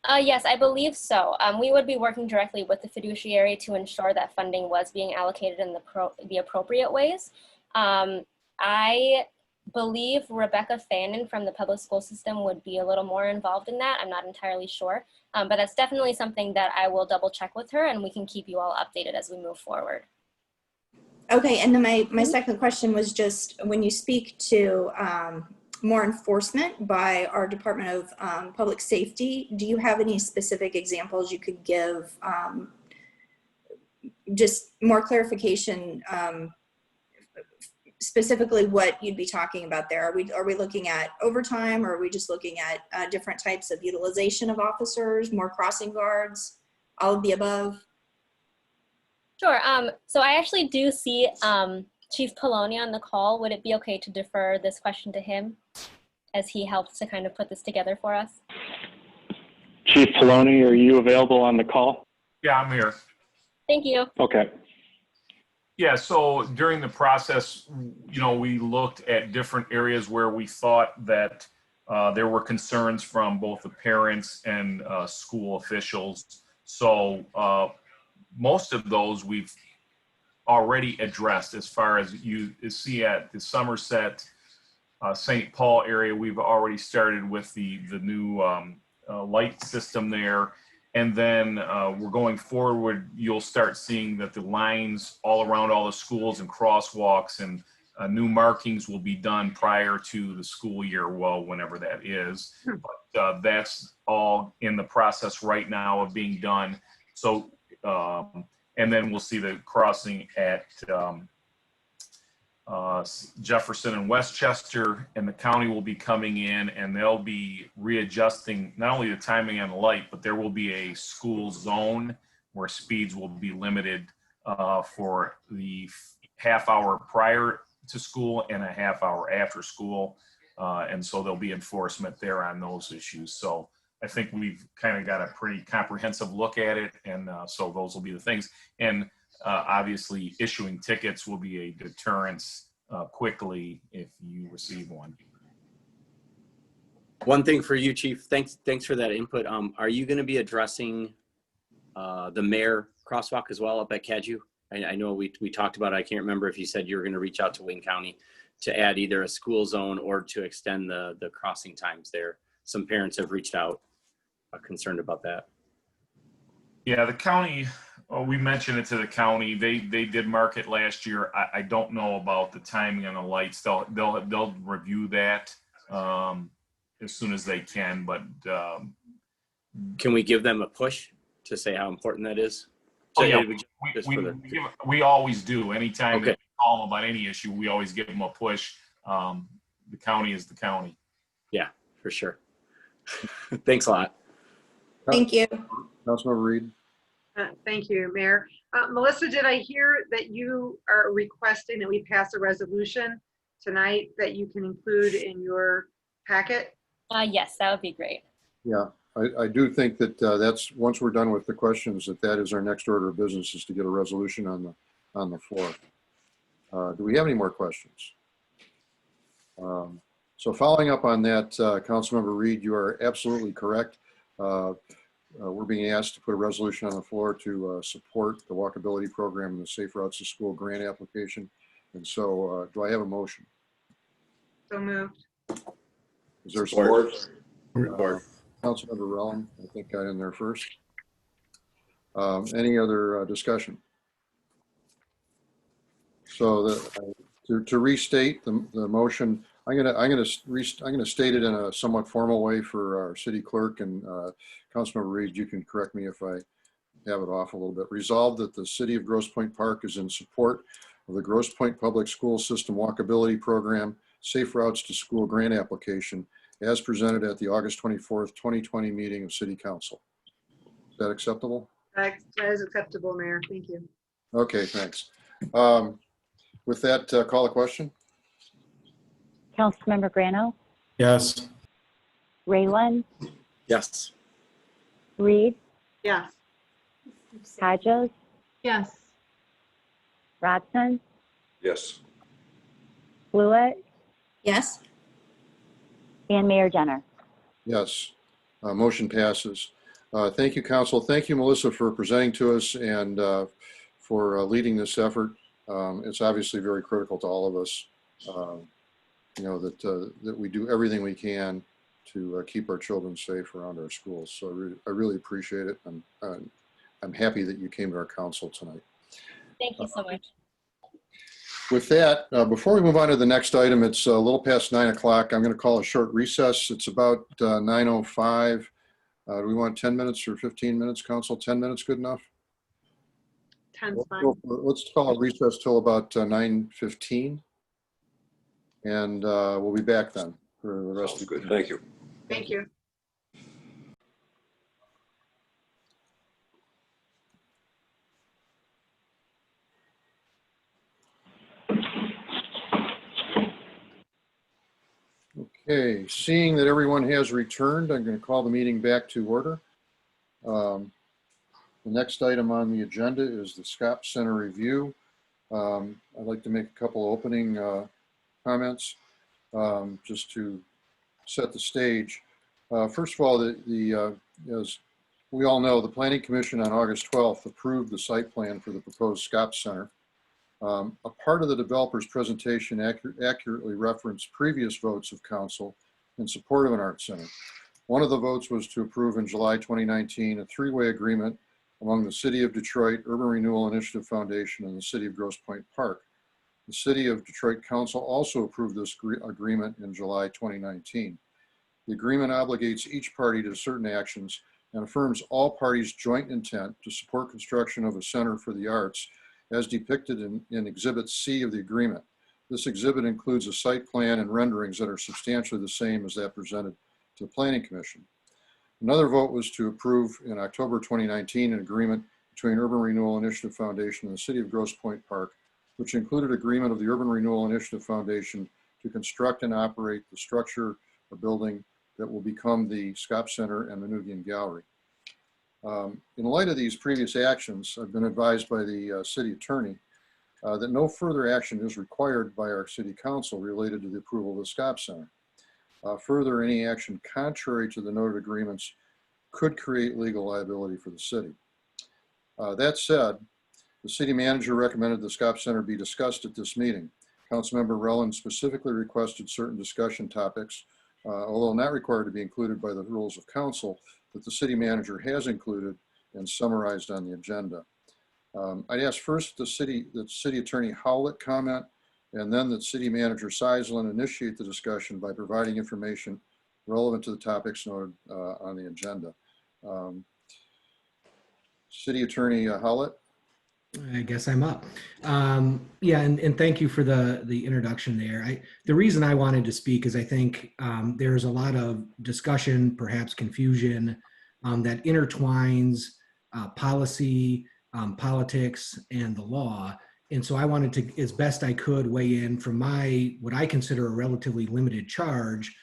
Yes, I believe so. We would be working directly with the fiduciary to ensure that funding was being allocated in the appropriate ways. I believe Rebecca Fannin from the public school system would be a little more involved in that. I'm not entirely sure, but that's definitely something that I will double check with her, and we can keep you all updated as we move forward. Okay, and then my second question was just, when you speak to more enforcement by our Department of Public Safety, do you have any specific examples you could give? Just more clarification, specifically what you'd be talking about there. Are we looking at overtime, or are we just looking at different types of utilization of officers, more crossing guards, all of the above? Sure. So I actually do see Chief Poloni on the call. Would it be okay to defer this question to him as he helped to kind of put this together for us. Chief Poloni, are you available on the call? Yeah, I'm here. Thank you. Okay. Yeah, so during the process, we looked at different areas where we thought that there were concerns from both the parents and school officials. So most of those we've already addressed. As far as you see at the Somerset, St. Paul area, we've already started with the new light system there. And then we're going forward, you'll start seeing that the lines all around all the schools and crosswalks and new markings will be done prior to the school year, well, whenever that is. But that's all in the process right now of being done. So, and then we'll see the crossing at Jefferson and Westchester, and the county will be coming in and they'll be readjusting not only the timing on the light, but there will be a school zone where speeds will be limited for the half hour prior to school and a half hour after school. And so there'll be enforcement there on those issues. So I think we've kind of got a pretty comprehensive look at it. And so those will be the things. And obviously, issuing tickets will be a deterrence quickly if you receive one. One thing for you, Chief. Thanks for that input. Are you going to be addressing the mayor crosswalk as well up at Cadieux? I know we talked about it. I can't remember if you said you were going to reach out to Wayne County to add either a school zone or to extend the crossing times there. Some parents have reached out concerned about that. Yeah, the county, we mentioned it to the county. They did mark it last year. I don't know about the timing on the lights. They'll review that as soon as they can. But can we give them a push to say how important that is? Oh, yeah, we always do. Anytime Okay. we call them about any issue, we always give them a push. The county is the county. Yeah, for sure. Thanks a lot. Thank you. Councilmember Reed. Thank you, Mayor. Melissa, did I hear that you are requesting that we pass a resolution tonight that you can include in your packet? Yes, that would be great. Yeah, I do think that that's, once we're done with the questions, that is our next order of business, is to get a resolution on the floor. Do we have any more questions? So following up on that, Councilmember Reed, you are absolutely correct. We're being asked to put a resolution on the floor to support the walkability program and the Safe Routes to School grant application. And so do I have a motion? So moved. Is there support? Councilmember Rellum, I think, got in there first. Any other discussion? So to restate the motion, I'm gonna state it in a somewhat formal way for our city clerk, and Councilmember Reed, you can correct me if I have it off a little bit. Resolved that the city of Grosse Pointe Park is in support of the Grosse Pointe Public School System Walkability Program Safe Routes to School grant application as presented at the August 24th, 2020 meeting of City Council. Is that acceptable? That is acceptable, Mayor. Thank you. Okay, thanks. With that, call a question. Councilmember Grano, Yes. Rayland, Yes. Reed, Yes. Hodges, Yes. Rodson, Yes. Blewett, Yes. and Mayor Denner. Yes, motion passes. Thank you, Council. Thank you, Melissa, for presenting to us and for leading this effort. It's obviously very critical to all of us, that we do everything we can to keep our children safe around our schools. So I really appreciate it. I'm happy that you came to our council tonight. Thank you so much. With that, before we move on to the next item, it's a little past 9 o'clock. I'm going to call a short recess. It's about 9:05. Do we want 10 minutes or 15 minutes, Council? 10 minutes good enough? 10's fine. Let's call a recess till about 9:15. And we'll be back then for the rest of the Good. Thank you. Thank you. Okay. Okay, seeing that everyone has returned, I'm going to call the meeting back to order. The next item on the agenda is the Scott Center review. I'd like to make a couple opening comments just to set the stage. First of all, as we all know, the Planning Commission on August 12th approved the site plan for the proposed Scott Center. A part of the developer's presentation accurately referenced previous votes of council in support of an art center. One of the votes was to approve in July 2019 a three-way agreement among the City of Detroit, Urban Renewal Initiative Foundation, and the City of Grosse Pointe Park. The City of Detroit Council also approved this agreement in July 2019. The agreement obligates each party to certain actions and affirms all parties' joint intent to support construction of a center for the arts as depicted in Exhibit C of the agreement. This exhibit includes a site plan and renderings that are substantially the same as that presented to the Planning Commission. Another vote was to approve in October 2019 an agreement between Urban Renewal Initiative Foundation and the City of Grosse Pointe Park, which included agreement of the Urban Renewal Initiative Foundation to construct and operate the structure or building that will become the Scott Center and Manoogian Gallery. In light of these previous actions, I've been advised by the city attorney that no further action is required by our city council related to the approval of the Scott Center. Further, any action contrary to the noted agreements could create legal liability for the city. That said, the city manager recommended the Scott Center be discussed at this meeting. Councilmember Relland specifically requested certain discussion topics, although not required to be included by the rules of council, that the city manager has included and summarized on the agenda. I'd ask first that City Attorney Howlett comment, and then that City Manager Seisland initiate the discussion by providing information relevant to the topics noted on the agenda. City Attorney Howlett. I guess I'm up. Yeah, and thank you for the introduction there. The reason I wanted to speak is I think there's a lot of discussion, perhaps confusion, that intertwines policy, politics, and the law. And so I wanted to, as best I could, weigh in from what I consider a relatively limited charge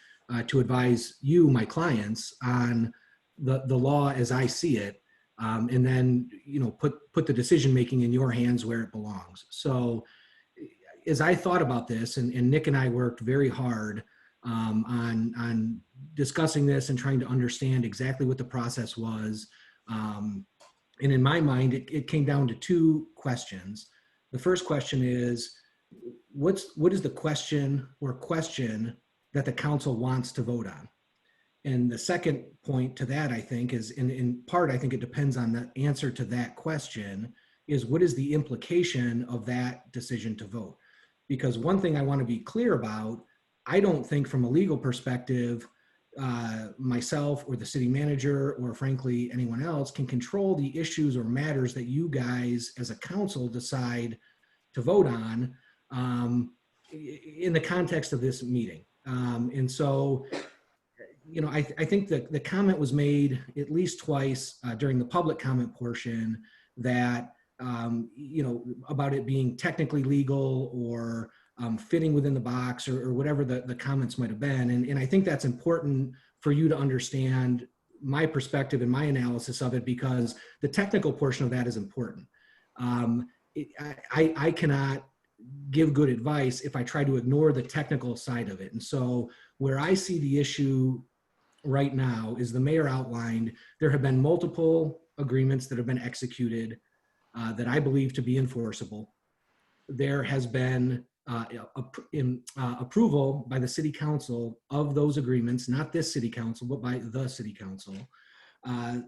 to advise you, my clients, on the law as I see it. And then, put the decision making in your hands where it belongs. So as I thought about this, and Nick and I worked very hard on discussing this and trying to understand exactly what the process was. And in my mind, it came down to two questions. The first question is, what is the question that the council wants to vote on? And the second point to that, I think, is in part, I think it depends on the answer to that question, is what is the implication of that decision to vote? Because one thing I want to be clear about, I don't think from a legal perspective, myself or the city manager or frankly anyone else can control the issues or matters that you guys as a council decide to vote on in the context of this meeting. And so, I think that the comment was made at least twice during the public comment portion that, about it being technically legal or fitting within the box or whatever the comments might have been. And I think that's important for you to understand my perspective and my analysis of it, because the technical portion of that is important. I cannot give good advice if I try to ignore the technical side of it. And so where I see the issue right now is the mayor outlined, there have been multiple agreements that have been executed that I believe to be enforceable. There has been approval by the city council of those agreements, not this city council, but by the city council.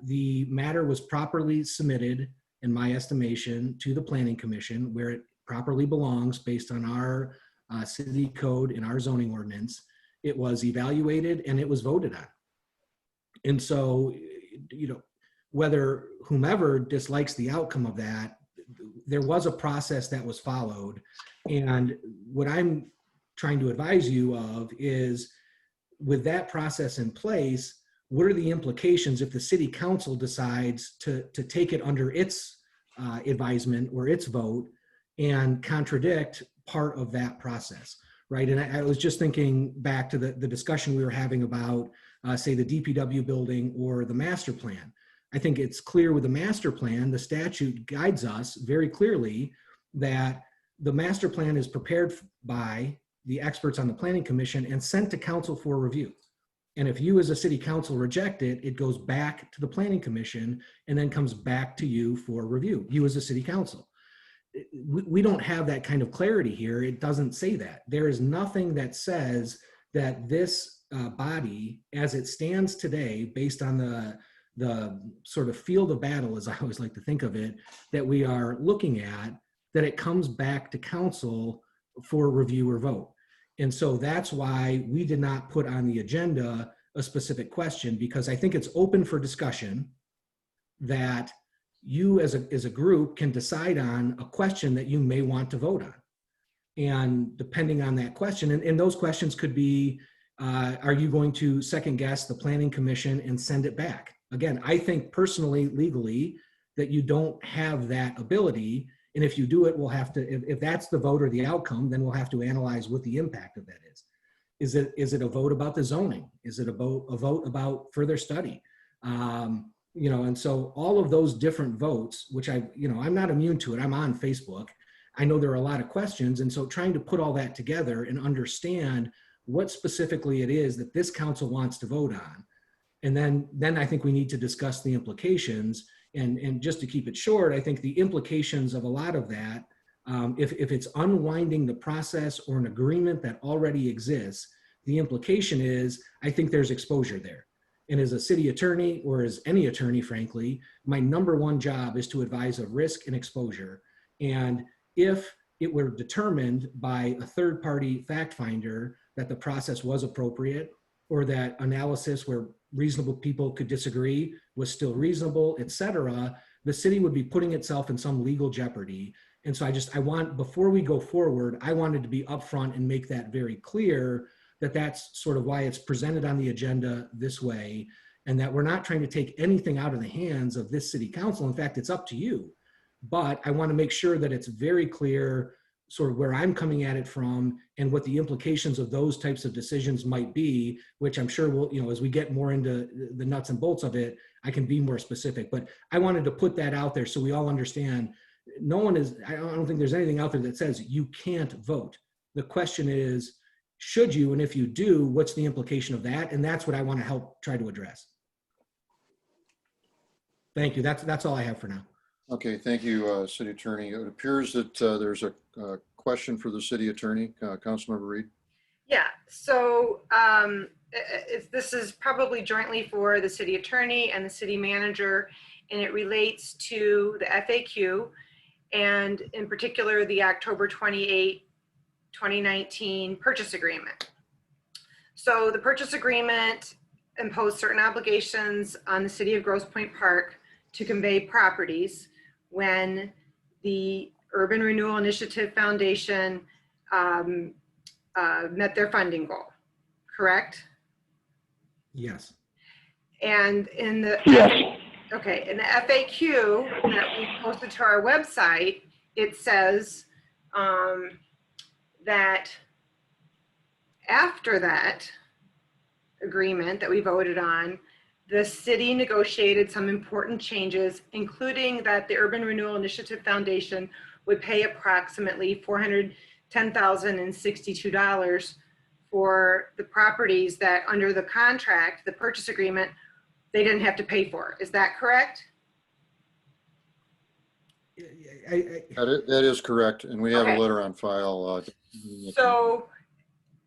The matter was properly submitted, in my estimation, to the Planning Commission, where it properly belongs based on our city code and our zoning ordinance. It was evaluated and it was voted on. And so, whether whomever dislikes the outcome of that, there was a process that was followed. And what I'm trying to advise you of is, with that process in place, what are the implications if the city council decides to take it under its advisement or its vote and contradict part of that process? right? And I was just thinking back to the discussion we were having about, say, the DPW building or the master plan. I think it's clear with the master plan, the statute guides us very clearly that the master plan is prepared by the experts on the planning commission and sent to council for review. And if you as a city council reject it, it goes back to the planning commission and then comes back to you for review, you as a city council. We don't have that kind of clarity here. It doesn't say that. There is nothing that says that this body, as it stands today, based on the sort of field of battle, as I always like to think of it, that we are looking at, that it comes back to council for review or vote. And so that's why we did not put on the agenda a specific question, because I think it's open for discussion that you as a group can decide on a question that you may want to vote on. And depending on that question, and those questions could be, are you going to second guess the planning commission and send it back? Again, I think personally, legally, that you don't have that ability. And if you do it, we'll have to, if that's the vote or the outcome, then we'll have to analyze what the impact of that is. Is it a vote about the zoning? Is it a vote about further study? You know, and so all of those different votes, which I'm not immune to it. I'm on Facebook. I know there are a lot of questions. And so trying to put all that together and understand what specifically it is that this council wants to vote on. And then I think we need to discuss the implications. And just to keep it short, I think the implications of a lot of that, if it's unwinding the process or an agreement that already exists, the implication is, I think there's exposure there. And as a city attorney, or as any attorney, frankly, my number one job is to advise of risk and exposure. And if it were determined by a third-party fact finder that the process was appropriate, or that analysis where reasonable people could disagree was still reasonable, et cetera, the city would be putting itself in some legal jeopardy. And so I want, before we go forward, I wanted to be upfront and make that very clear, that that's sort of why it's presented on the agenda this way, and that we're not trying to take anything out of the hands of this city council. In fact, it's up to you. But I want to make sure that it's very clear sort of where I'm coming at it from and what the implications of those types of decisions might be, which I'm sure will, as we get more into the nuts and bolts of it, I can be more specific. But I wanted to put that out there so we all understand. I don't think there's anything out there that says you can't vote. The question is, should you? And if you do, what's the implication of that? And that's what I want to help try to address. Thank you. That's all I have for now. Okay, thank you, City Attorney. It appears that there's a question for the City Attorney, Councilmember Reed. Yeah, so this is probably jointly for the city attorney and the city manager, and it relates to the FAQ, and in particular, the October 28, 2019 purchase agreement. So the purchase agreement imposed certain obligations on the city of Grosse Pointe Park to convey properties when the Urban Renewal Initiative Foundation met their funding goal, correct? Yes. And in the okay, in the FAQ that we posted to our website, it says that after that agreement that we voted on, the city negotiated some important changes, including that the Urban Renewal Initiative Foundation would pay approximately $410,062 for the properties that under the contract, the purchase agreement, they didn't have to pay for. Is that correct? That is correct. And we have a letter on file. So,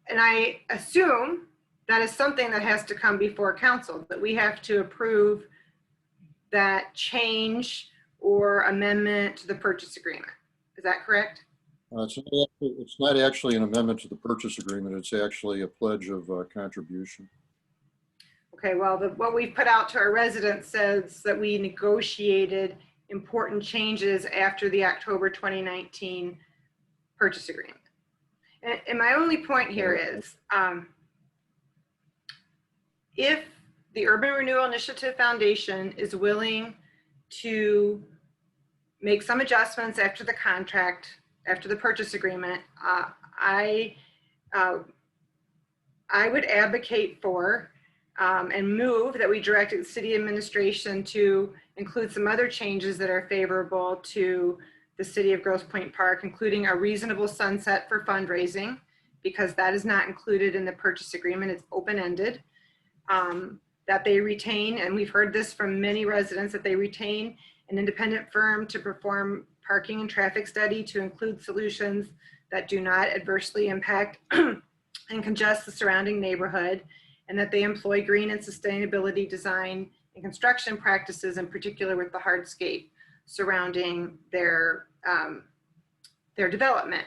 and I assume that is something that has to come before council, that we have to approve that change or amendment to the purchase agreement. Is that correct? It's not actually an amendment to the purchase agreement. It's actually a pledge of contribution. Okay, well, what we put out to our residents says that we negotiated important changes after the October 2019 purchase agreement. And my only point here is, if the Urban Renewal Initiative Foundation is willing to make some adjustments after the contract, after the purchase agreement, I I would advocate for and move that we direct the city administration to include some other changes that are favorable to the city of Grosse Pointe Park, including a reasonable sunset for fundraising, because that is not included in the purchase agreement. It's open-ended. That they retain, and we've heard this from many residents, that they retain an independent firm to perform parking and traffic study to include solutions that do not adversely impact and congest the surrounding neighborhood, and that they employ green and sustainability design and construction practices, in particular with the hardscape surrounding their development.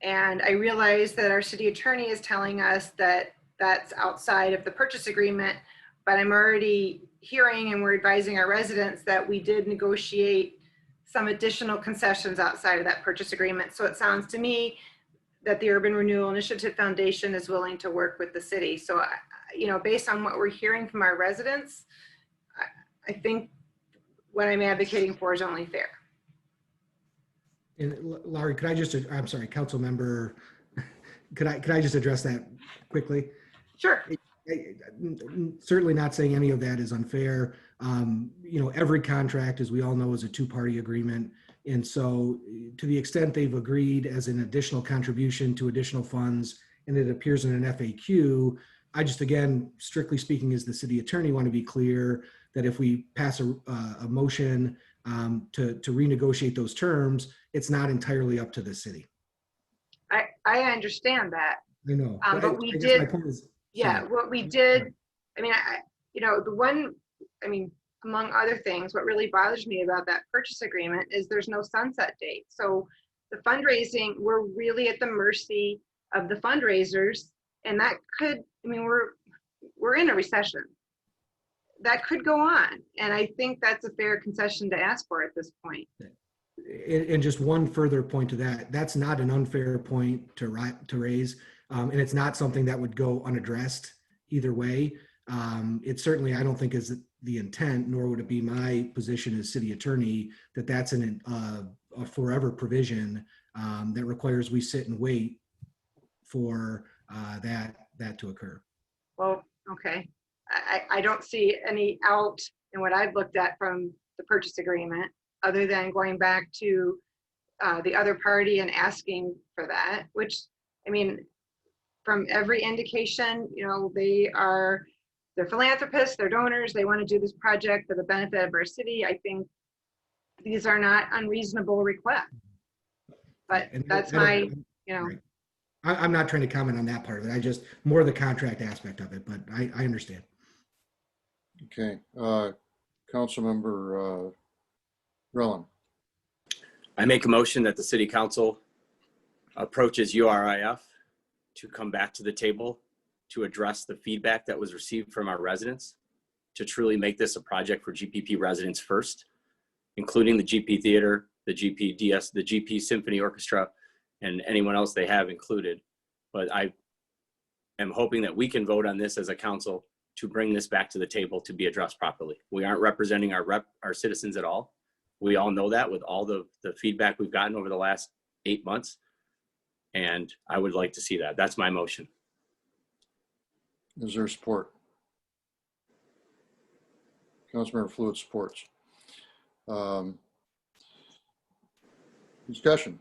And I realize that our city attorney is telling us that that's outside of the purchase agreement, but I'm already hearing, and we're advising our residents, that we did negotiate some additional concessions outside of that purchase agreement. So it sounds to me that the Urban Renewal Initiative Foundation is willing to work with the city. So, you know, based on what we're hearing from our residents, I think what I'm advocating for is only fair. And Laurie, could I just, I'm sorry, council member, could I just address that quickly? Sure. Certainly not saying any of that is unfair. You know, every contract, as we all know, is a two-party agreement. And so to the extent they've agreed as an additional contribution to additional funds, and it appears in an FAQ, I just, again, strictly speaking as the city attorney, want to be clear that if we pass a motion to renegotiate those terms, it's not entirely up to the city. I understand that. I know. But we I guess did, my point is, yeah, sorry. what we did, I mean, you know, the one, I mean, among other things, what really bothers me about that purchase agreement is there's no sunset date. So the fundraising, we're really at the mercy of the fundraisers, and that could, I mean, we're in a recession. That could go on, and I think that's a fair concession to ask for at this point. And just one further point to that, that's not an unfair point to raise, and it's not something that would go unaddressed either way. It certainly, I don't think, is the intent, nor would it be my position as city attorney, that that's a forever provision that requires we sit and wait for that to occur. Well, okay. I don't see any out in what I've looked at from the purchase agreement, other than going back to the other party and asking for that, which, I mean, from every indication, you know, they're philanthropists, they're donors, they want to do this project for the benefit of our city. I think these are not unreasonable requests, but that's my, you know. Right. I'm not trying to comment on that part of it. I just, more the contract aspect of it, but I understand. Okay. Councilmember Rellin. I make a motion that the city council approaches URIF to come back to the table to address the feedback that was received from our residents, to truly make this a project for GPP residents first, including the GP Theater, the GP the GP Symphony Orchestra, and anyone else they have included. But I am hoping that we can vote on this as a council to bring this back to the table to be addressed properly. We aren't representing our citizens at all. We all know that with all the feedback we've gotten over the last 8 months. And I would like to see that. That's my motion. Is there support? Councilmember Fluid supports. Discussion.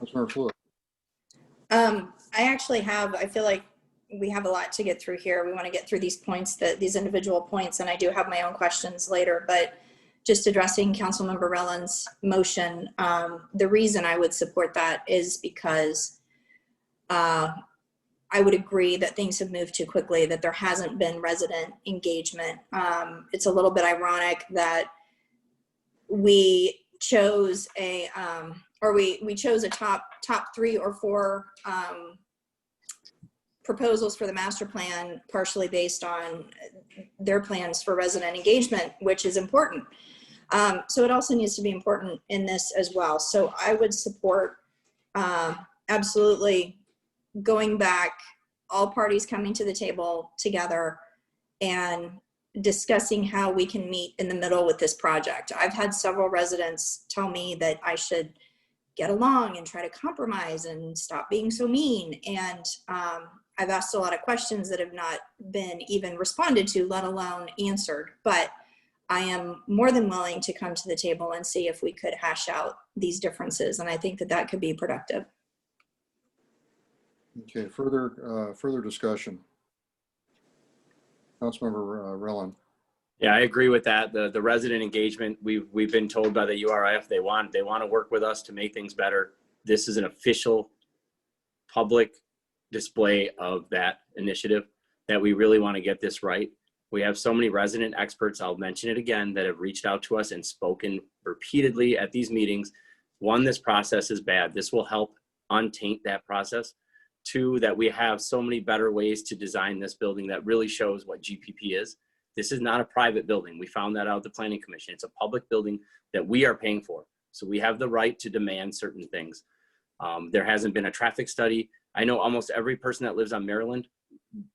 Councilmember Fluid. I feel like we have a lot to get through here. We want to get through these individual points, and I do have my own questions later, but just addressing Councilmember Rellin's motion, the reason I would support that is because I would agree that things have moved too quickly, that there hasn't been resident engagement. It's a little bit ironic that we chose we chose a top 3 or 4 proposals for the master plan, partially based on their plans for resident engagement, which is important. So it also needs to be important in this as well. So I would support absolutely going back, all parties coming to the table together and discussing how we can meet in the middle with this project. I've had several residents tell me that I should get along and try to compromise and stop being so mean. And I've asked a lot of questions that have not been even responded to, let alone answered. But I am more than willing to come to the table and see if we could hash out these differences. And I think that that could be productive. Okay, further discussion. Councilmember Relon. Yeah, I agree with that. The resident engagement, we've been told by the URF they want to work with us to make things better. This is an official public display of that initiative that we really want to get this right. We have so many resident experts, I'll mention it again, that have reached out to us and spoken repeatedly at these meetings. One, this process is bad. This will help untaint that process. Two, that we have so many better ways to design this building that really shows what GPP is. This is not a private building. We found that out at the Planning Commission. It's a public building that we are paying for. So we have the right to demand certain things. There hasn't been a traffic study. I know almost every person that lives on Maryland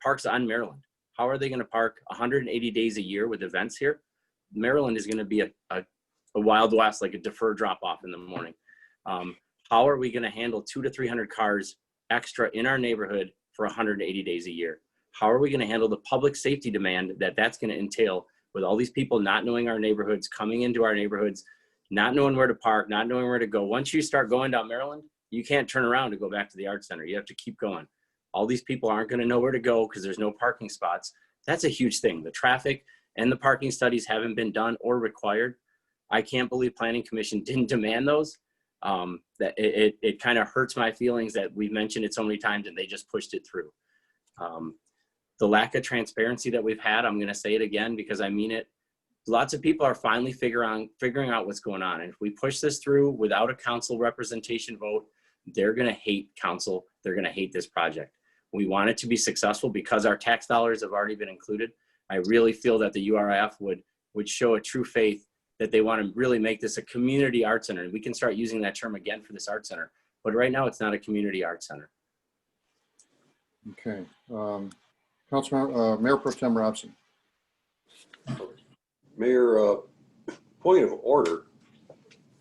parks on Maryland. How are they going to park 180 days a year with events here? Maryland is going to be a Wild West, like a deferred drop off in the morning. How are we going to handle 200 to 300 cars extra in our neighborhood for 180 days a year? How are we going to handle the public safety demand that's going to entail with all these people not knowing our neighborhoods, coming into our neighborhoods, not knowing where to park, not knowing where to go? Once you start going down Maryland, you can't turn around to go back to the Art Center. You have to keep going. All these people aren't going to know where to go because there's no parking spots. That's a huge thing. The traffic and the parking studies haven't been done or required. I can't believe Planning Commission didn't demand those. That it kind of hurts my feelings that we've mentioned it so many times and they just pushed it through. The lack of transparency that we've had, I'm going to say it again because I mean it. Lots of people are finally figuring out what's going on. And if we push this through without a council representation vote, they're going to hate council. They're going to hate this project. We want it to be successful because our tax dollars have already been included. I really feel that the URF would show a true faith that they want to really make this a community art center. And we can start using that term again for this art center. But right now it's not a community art center. Okay. Councilmember, Mayor Pro Tem Robson. Mayor, point of order.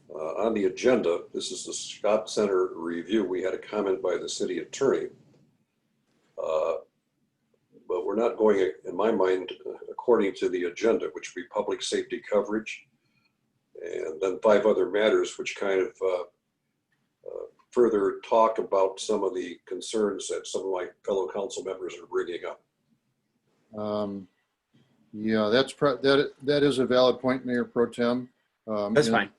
On the agenda, this is the Scott Center review. We had a comment by the city attorney. But we're not going, in my mind, according to the agenda, which would be public safety coverage, and then 5 other matters, which kind of further talk about some of the concerns that some of my fellow council members are bringing up. Yeah, that is a valid point, Mayor Pro Tem. That's fine.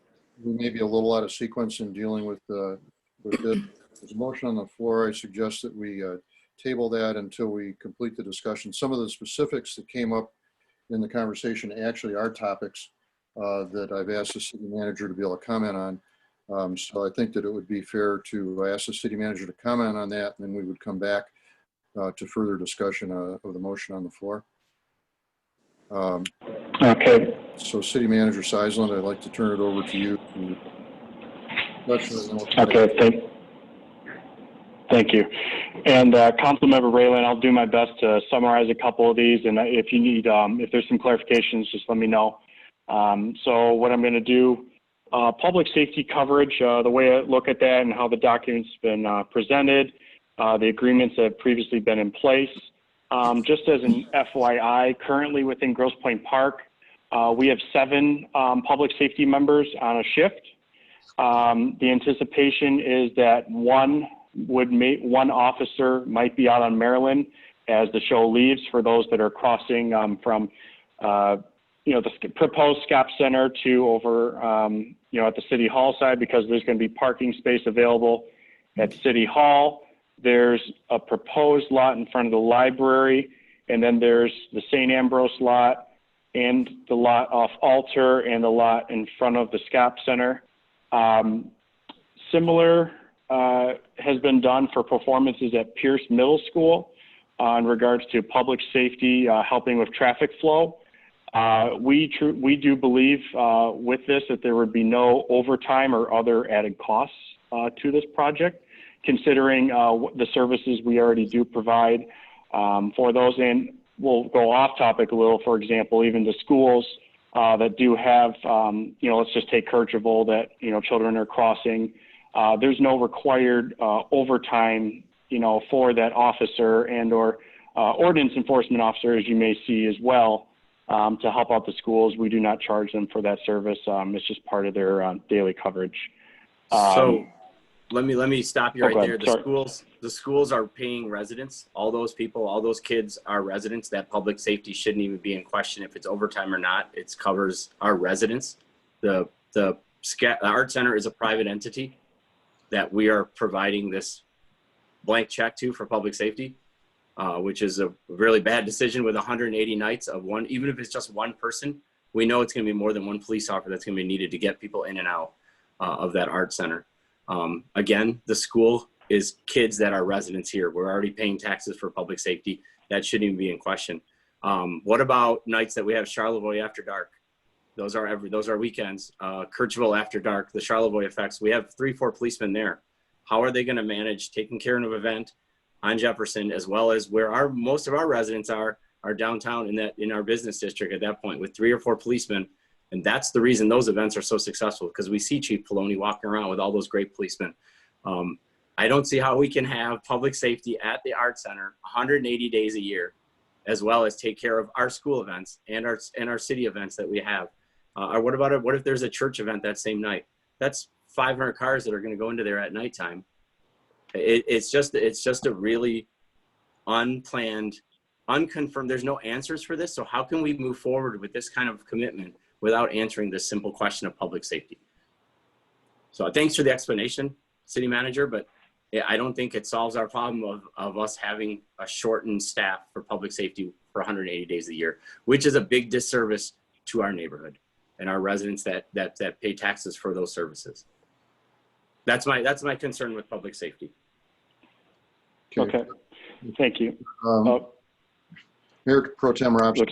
We may be a little out of sequence in dealing with this. There's a motion on the floor. I suggest that we table that until we complete the discussion. Some of the specifics that came up in the conversation actually are topics that I've asked the city manager to be able to comment on. So I think that it would be fair to ask the city manager to comment on that, and then we would come back to further discussion of the motion on the floor. Okay. So City Manager Seisland, I'd like to turn it over to you. Okay, thank you. And Councilmember Raylan, I'll do my best to summarize a couple of these, and if you need, if there's some clarifications, just let me know. So what I'm going to do, public safety coverage, the way I look at that and how the document's been presented, the agreements that have previously been in place. Just as an FYI, currently within Grosse Pointe Park, we have 7 public safety members on a shift. The anticipation is that one officer might be out on Maryland as the show leaves for those that are crossing from, the proposed SCAP Center to over, at the City Hall side, because there's going to be parking space available at City Hall. There's a proposed lot in front of the library, and then there's the St. Ambrose lot and the lot off Alter and the lot in front of the SCAP Center. Similar has been done for performances at Pierce Middle School in regards to public safety, helping with traffic flow. We do believe with this that there would be no overtime or other added costs to this project, considering the services we already do provide for those. And we'll go off topic a little, for example, even the schools that do have, let's just take Kercheval, that, children are crossing there's no required overtime, for that officer and or ordinance enforcement officer, as you may see as well, to help out the schools. We do not charge them for that service. It's just part of their daily coverage. So let me stop you right go there. ahead. Sorry. The schools are paying residents. All those people, all those kids are residents. That public safety shouldn't even be in question if it's overtime or not. It covers our residents. The Art Center is a private entity that we are providing this blank check to for public safety, which is a really bad decision with 180 nights of one. Even if it's just one person, we know it's going to be more than one police officer that's going to be needed to get people in and out of that art center. Again, the school is kids that are residents here. We're already paying taxes for public safety. That shouldn't even be in question. What about nights that we have Charlevoix after dark? Those are weekends. Kirchville after dark, the Charlevoix effects. We have 3-4 policemen there. How are they going to manage taking care of an event on Jefferson, as well as where most of our residents are downtown in our business district at that point with 3 or 4 policemen? And that's the reason those events are so successful, because we see Chief Poloni walking around with all those great policemen. I don't see how we can have public safety at the Art Center 180 days a year, as well as take care of our school events and our city events that we have. Or what if there's a church event that same night? That's 500 cars that are going to go into there at nighttime. It's just a really unplanned, unconfirmed. There's no answers for this. So how can we move forward with this kind of commitment without answering this simple question of public safety? So thanks for the explanation, City Manager, but I don't think it solves our problem of us having a shortened staff for public safety for 180 days a year, which is a big disservice to our neighborhood and our residents that pay taxes for those services. That's my concern with public safety. Okay. Thank you. Mayor Pro Tem Robson.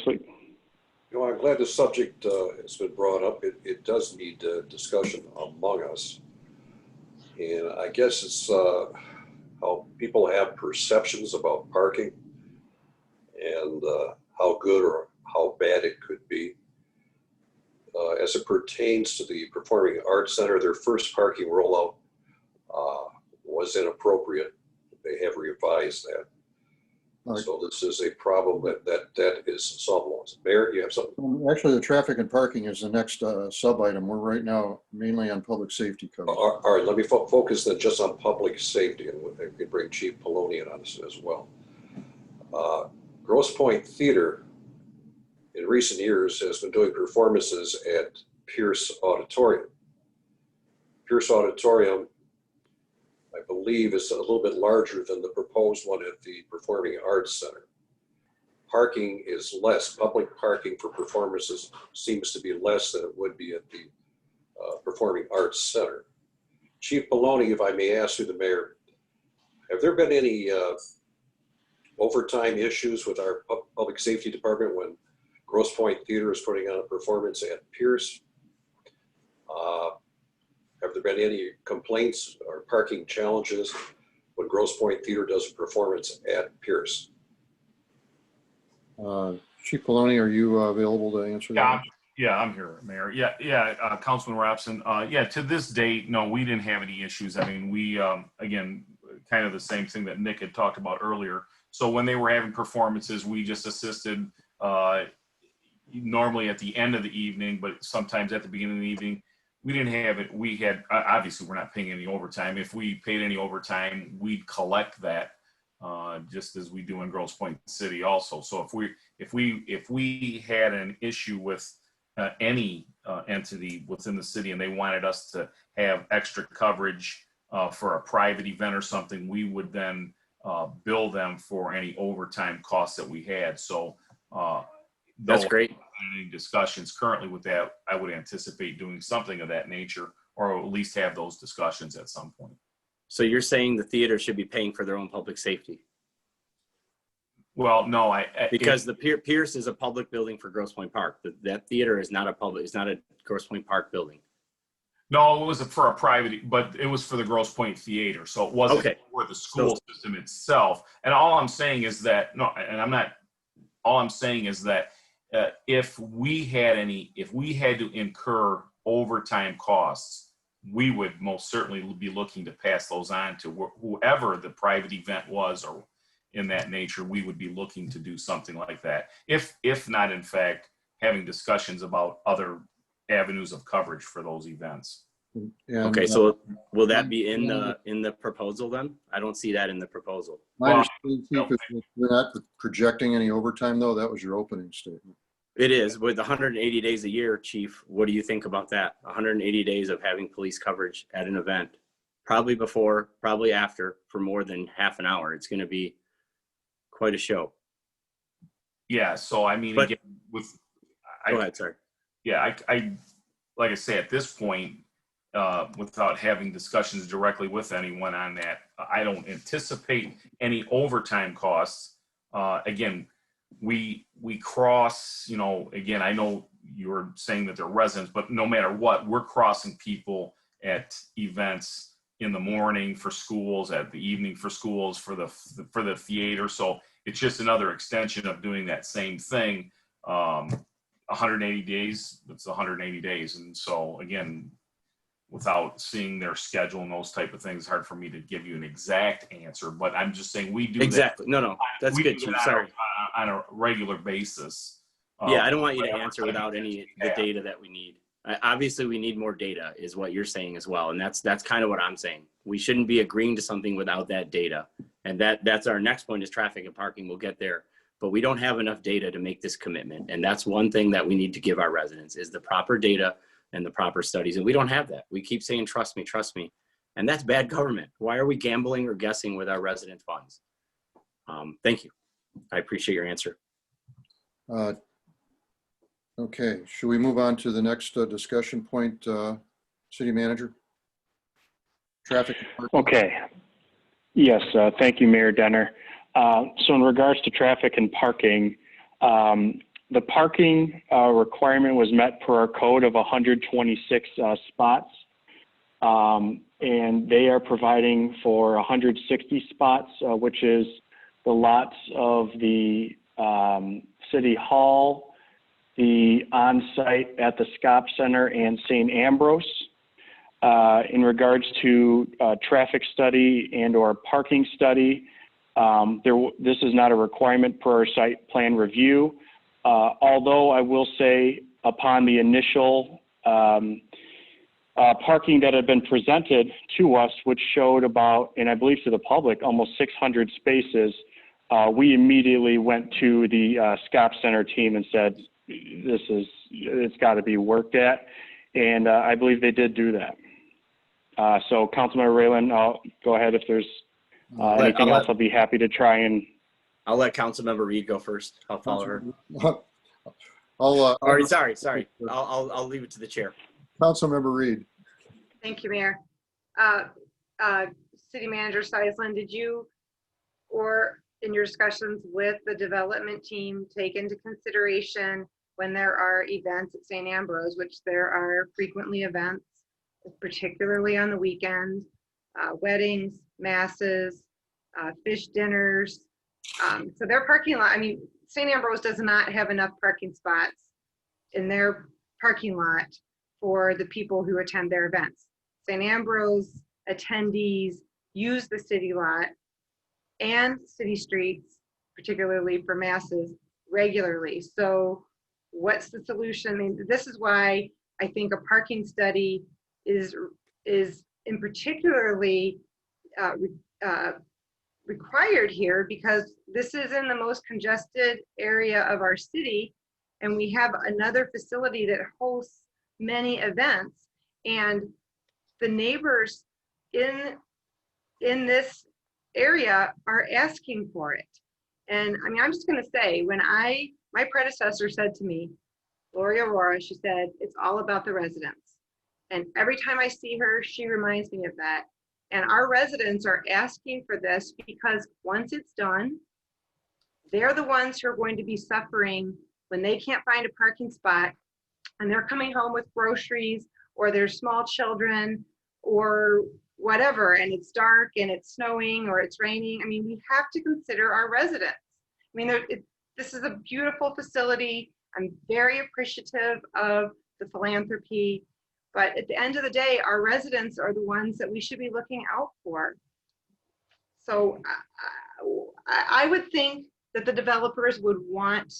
I'm glad the subject has been brought up. It does need discussion among us. And I guess it's how people have perceptions about parking and how good or how bad it could be. As it pertains to the Performing Arts Center, their first parking rollout was inappropriate. They have revised that. Right. So this is a problem that is solvable. Mayor, you have something? Actually, the traffic and parking is the next sub-item. We're right now mainly on public safety coverage. All right, let me focus then just on public safety, and we can bring Chief Poloni in on this as well. Grosse Pointe Theater in recent years has been doing performances at Pierce Auditorium. Pierce Auditorium, I believe, is a little bit larger than the proposed one at the Performing Arts Center. Parking is less. Public parking for performances seems to be less than it would be at the Performing Arts Center. Chief Poloni, if I may ask you, the mayor, have there been any overtime issues with our public safety department when Grosse Pointe Theater is putting on a performance at Pierce? Have there been any complaints or parking challenges when Grosse Pointe Theater does a performance at Pierce? Chief Poloni, are you available to answer that? Yeah, I'm here, Mayor. Yeah, Councilman Robson. Yeah, to this date, no, we didn't have any issues. I mean, we, again, kind of the same thing that Nick had talked about earlier. So when they were having performances, we just assisted normally at the end of the evening, but sometimes at the beginning of the evening. We didn't have it. We had, obviously we're not paying any overtime. If we paid any overtime, we'd collect that just as we do in Grosse Pointe City also. So if we had an issue with any entity within the city and they wanted us to have extra coverage for a private event or something, we would then bill them for any overtime costs that we had. So that's great. Any discussions currently with that, I would anticipate doing something of that nature, or at least have those discussions at some point. So you're saying the theater should be paying for their own public safety? Well, no, because the Pierce is a public building for Grosse Pointe Park. That theater is not it's not a Grosse Pointe Park building. No, it was for a private, but it was for the Grosse Pointe Theater, so it wasn't for the school system itself. And all I'm saying is that if we had to incur overtime costs we would most certainly be looking to pass those on to whoever the private event was, or in that nature, we would be looking to do something like that. If not, in fact, having discussions about other avenues of coverage for those events. And, Okay, so will that be in the proposal then? I don't see that in the proposal. my understanding, Chief, is that we're not projecting any overtime, though. That was your opening statement. It is. With 180 days a year, Chief, what do you think about that? 180 days of having police coverage at an event, probably before, probably after, for more than half an hour. It's going to be quite a show. Yeah, so I mean, But- again, Go ahead, sorry. Yeah, I like I say, at this point, without having discussions directly with anyone on that, I don't anticipate any overtime costs. Again, we cross, again, I know you're saying that they're residents, but no matter what, we're crossing people at events in the morning for schools, at the evening for schools, for the theater. So it's just another extension of doing that same thing. 180 days, it's 180 days. And so again, without seeing their schedule and those type of things, it's hard for me to give you an exact answer, but I'm just saying we do Exactly. that. No, that's we good, do Chief. that Sorry. on a regular basis. Yeah, I don't want you to answer without the data that we need. Obviously, we need more data, is what you're saying as well, and that's kind of what I'm saying. We shouldn't be agreeing to something without that data, and that's our next point is traffic and parking. We'll get there, but we don't have enough data to make this commitment, and that's one thing that we need to give our residents is the proper data and the proper studies, and we don't have that. We keep saying, trust me, and that's bad government. Why are we gambling or guessing with our resident funds? Thank you. I appreciate your answer. Okay, should we move on to the next discussion point, City Manager? Traffic. Okay. Yes, thank you, Mayor Denner. So in regards to traffic and parking, the parking requirement was met per our code of 126 spots. And they are providing for 160 spots, which is the lots of the City Hall, the on-site at the SCOP Center, and St. Ambrose. In regards to traffic study and or parking study, this is not a requirement per our site plan review. Although I will say upon the initial parking that had been presented to us, which showed about, and I believe to the public, almost 600 spaces, we immediately went to the SCOP Center team and said, it's got to be worked at. And I believe they did do that. So Councilmember Raylan, I'll go ahead. If there's anything else, I'll be happy to try and. I'll let Councilmember Reed go first. I'll follow her. Sorry. I'll leave it to the chair. Councilmember Reed. Thank you, Mayor. City Manager Seisland, did you, or in your discussions with the development team, take into consideration when there are events at St. Ambrose, which there are frequently events, particularly on the weekends, weddings, masses, fish dinners. So their parking lot, St. Ambrose does not have enough parking spots in their parking lot for the people who attend their events. St. Ambrose attendees use the city lot and city streets, particularly for masses, regularly. So what's the solution? This is why I think a parking study is in particularly required here, because this is in the most congested area of our city, and we have another facility that hosts many events, and the neighbors in this area are asking for it. And I'm just going to say, when my predecessor said to me, Lori Aurora, she said, it's all about the residents. And every time I see her, she reminds me of that. And our residents are asking for this because once it's done, they're the ones who are going to be suffering when they can't find a parking spot and they're coming home with groceries or their small children or whatever, and it's dark and it's snowing or it's raining. We have to consider our residents. This is a beautiful facility. I'm very appreciative of the philanthropy. But at the end of the day, our residents are the ones that we should be looking out for. So I would think that the developers would want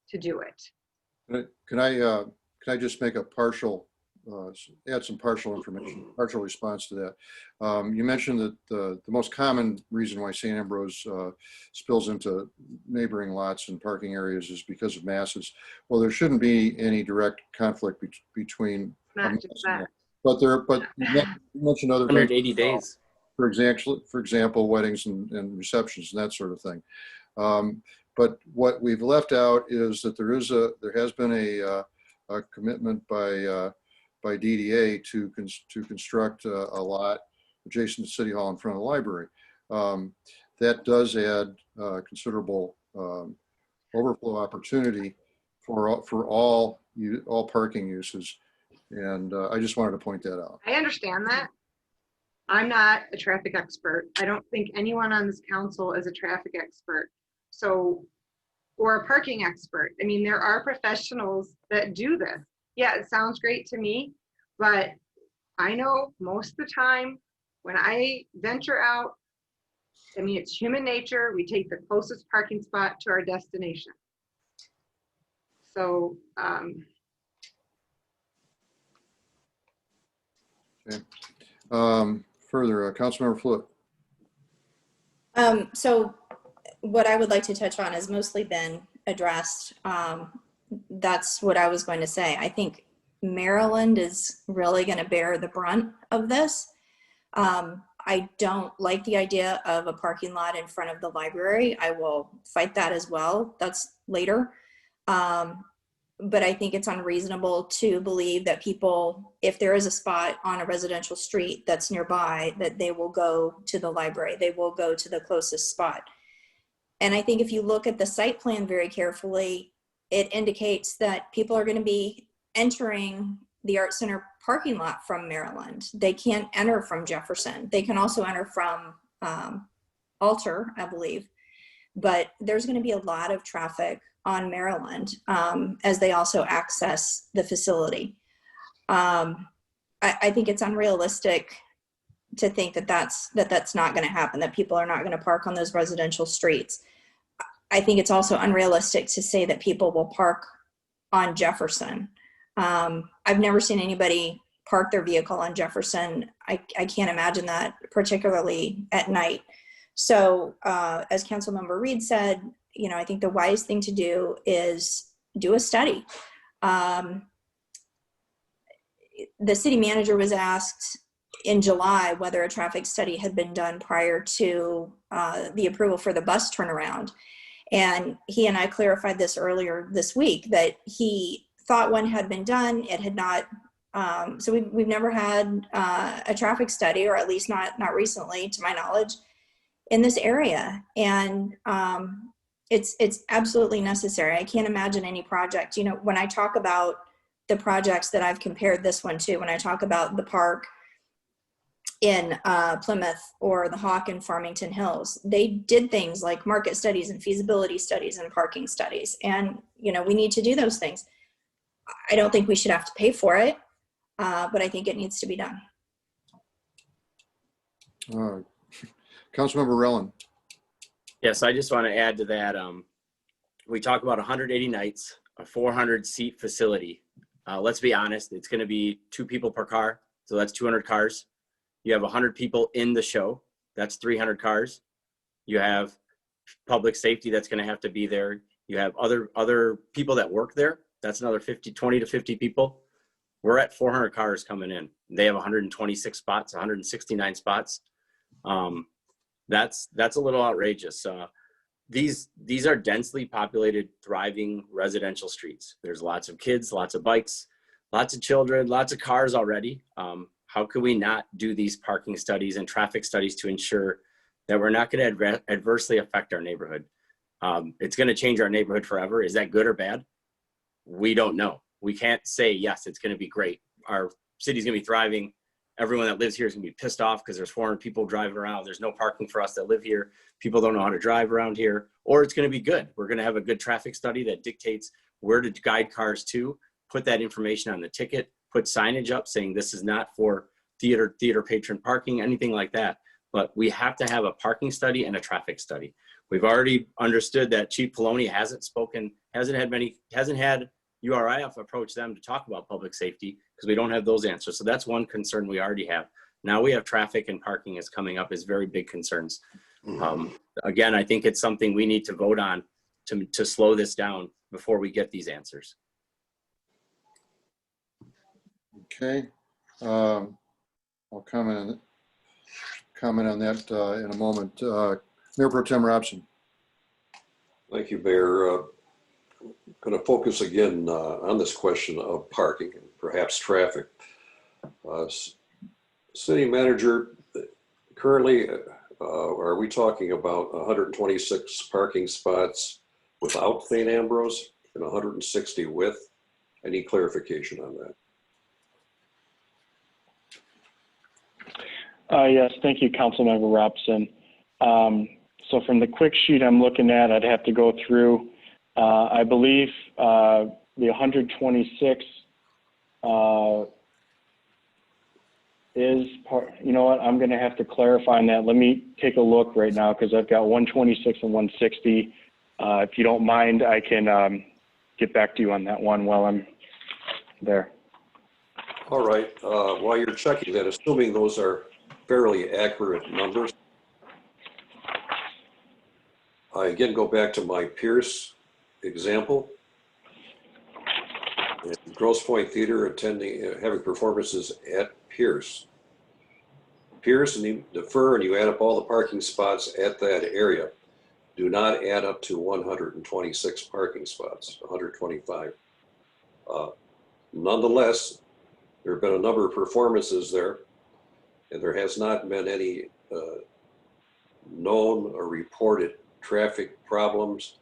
to do it. Can I just make a partial, add some partial information, partial response to that? You mentioned that the most common reason why St. Ambrose spills into neighboring lots and parking areas is because of masses. Well, there shouldn't be any direct conflict between. Not just that. But you mentioned other things. 180 days. For example, weddings and receptions and that sort of thing. But what we've left out is that there has been a commitment by DDA to construct a lot adjacent to City Hall in front of the library. That does add considerable overflow opportunity for all parking uses, and I just wanted to point that out. I understand that. I'm not a traffic expert. I don't think anyone on this council is a traffic expert. So, or a parking expert. I mean, there are professionals that do this. Yeah, it sounds great to me, but I know most of the time when I venture out, I mean, it's human nature. We take the closest parking spot to our destination. So, Okay. Further, Councilmember Fluid. So what I would like to touch on has mostly been addressed. That's what I was going to say. I think Maryland is really going to bear the brunt of this. I don't like the idea of a parking lot in front of the library. I will fight that as well. That's later. But I think it's unreasonable to believe that people, if there is a spot on a residential street that's nearby, that they will go to the library. They will go to the closest spot. And I think if you look at the site plan very carefully, it indicates that people are going to be entering the Art Center parking lot from Maryland. They can't enter from Jefferson. They can also enter from Alter, I believe. But there's going to be a lot of traffic on Maryland as they also access the facility. I think it's unrealistic to think that that's not going to happen, that people are not going to park on those residential streets. I think it's also unrealistic to say that people will park on Jefferson. I've never seen anybody park their vehicle on Jefferson. I can't imagine that, particularly at night. So as Councilmember Reed said, you know, I think the wise thing to do is do a study. The city manager was asked in July whether a traffic study had been done prior to the approval for the bus turnaround. And he and I clarified this earlier this week, that he thought one had been done. It had not. So we've never had a traffic study, or at least not recently, to my knowledge, in this area. And it's absolutely necessary. I can't imagine any project, you know, when I talk about the projects that I've compared this one to, when I talk about the park in Plymouth or the Hawk in Farmington Hills, they did things like market studies and feasibility studies and parking studies. And, you know, we need to do those things. I don't think we should have to pay for it, but I think it needs to be done. Councilmember Rellin. Yes, I just want to add to that. We talk about 180 nights, a 400-seat facility. Let's be honest, it's going to be 2 people per car, so that's 200 cars. You have 100 people in the show, that's 300 cars. You have public safety that's going to have to be there. You have other people that work there, that's another 20 to 50 people. We're at 400 cars coming in. They have 126 spots, 169 spots. That's a little outrageous. These are densely populated, thriving residential streets. There's lots of kids, lots of bikes, lots of children, lots of cars already. How could we not do these parking studies and traffic studies to ensure that we're not going to adversely affect our neighborhood? It's going to change our neighborhood forever. Is that good or bad? We don't know. We can't say, yes, it's going to be great. Our city's going to be thriving. Everyone that lives here is going to be pissed off because there's 400 people driving around. There's no parking for us that live here. People don't know how to drive around here. Or it's going to be good. We're going to have a good traffic study that dictates where to guide cars to, put that information on the ticket, put signage up saying this is not for theater patron parking, anything like that. But we have to have a parking study and a traffic study. We've already understood that Chief Poloni hasn't had URIF approach them to talk about public safety because we don't have those answers. So that's one concern we already have. Now we have traffic and parking is coming up as very big concerns. Again, I think it's something we need to vote on to slow this down before we get these answers. Okay. I'll comment on that in a moment. Mayor Pro Tem Robson. Thank you, Mayor. Going to focus again on this question of parking and perhaps traffic. City Manager, currently, are we talking about 126 parking spots without St. Ambrose and 160 with? Any clarification on that? Yes, thank you, Councilmember Robson. So from the quick sheet I'm looking at, I'd have to go through. I believe the 126 is part. You know what? I'm going to have to clarify on that. Let me take a look right now because I've got 126 and 160. If you don't mind, I can get back to you on that one while I'm there. All right. While you're checking that, assuming those are fairly accurate numbers, I again go back to my Pierce example. And Grosse Pointe Theater having performances at Pierce. Pierce, and you defer and you add up all the parking spots at that area, do not add up to 126 parking spots, 125. Nonetheless, there have been a number of performances there, and there has not been any known or reported traffic problems,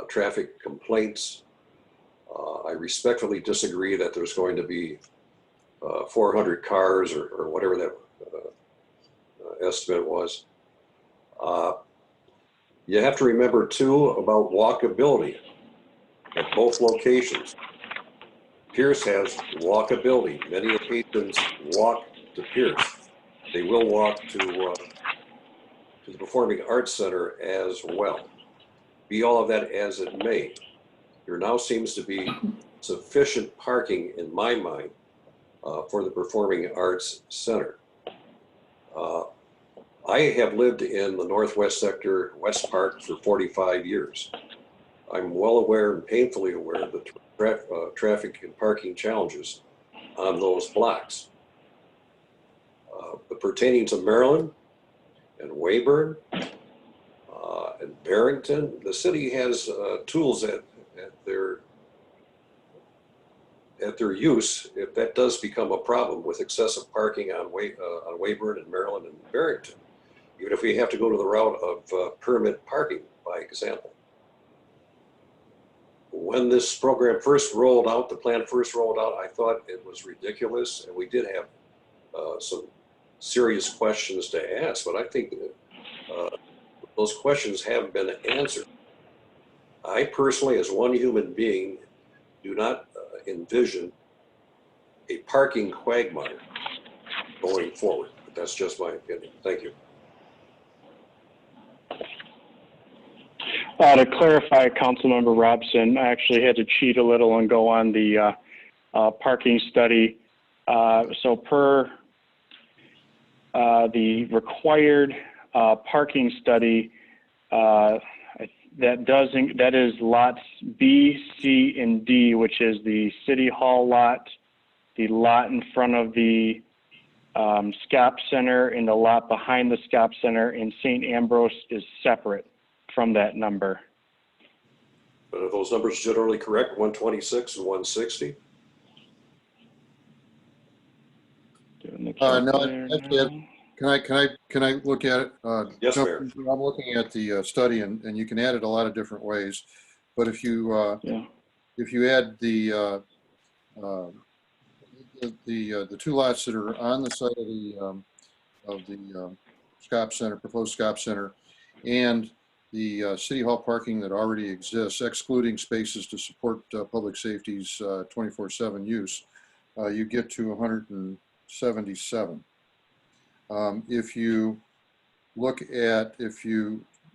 traffic complaints. I respectfully disagree that there's going to be 400 cars or whatever that estimate was. You have to remember too about walkability at both locations. Pierce has walkability. Many patrons walk to Pierce. They will walk to the Performing Arts Center as well. Be all of that as it may, there now seems to be sufficient parking in my mind for the Performing Arts Center. I have lived in the Northwest Sector, West Park, for 45 years. I'm well aware and painfully aware of the traffic and parking challenges on those blocks. But pertaining to Maryland and Weyburn and Barrington, the city has tools at their use if that does become a problem with excessive parking on Weyburn and Maryland and Barrington, even if we have to go to the route of permit parking, by example. When this program first rolled out, the plan first rolled out, I thought it was ridiculous, and we did have some serious questions to ask, but I think those questions haven't been answered. I personally, as one human being, do not envision a parking quagmire going forward. But that's just my opinion. Thank you. To clarify, Councilmember Robson, I actually had to cheat a little and go on the parking study. So per the required parking study, that is lots B, C, and D, which is the City Hall lot, the lot in front of the SCOP Center, and the lot behind the SCOP Center, and St. Ambrose is separate from that number. But are those numbers generally correct, 126 and 160? No, actually, can I look at it? Yes, Mayor. I'm looking at the study, and you can add it a lot of different ways. But if you add the two lots that are on the site of the SCOP Center, proposed SCOP Center, and the City Hall parking that already exists, excluding spaces to support public safety's 24/7 use, you get to 177. If you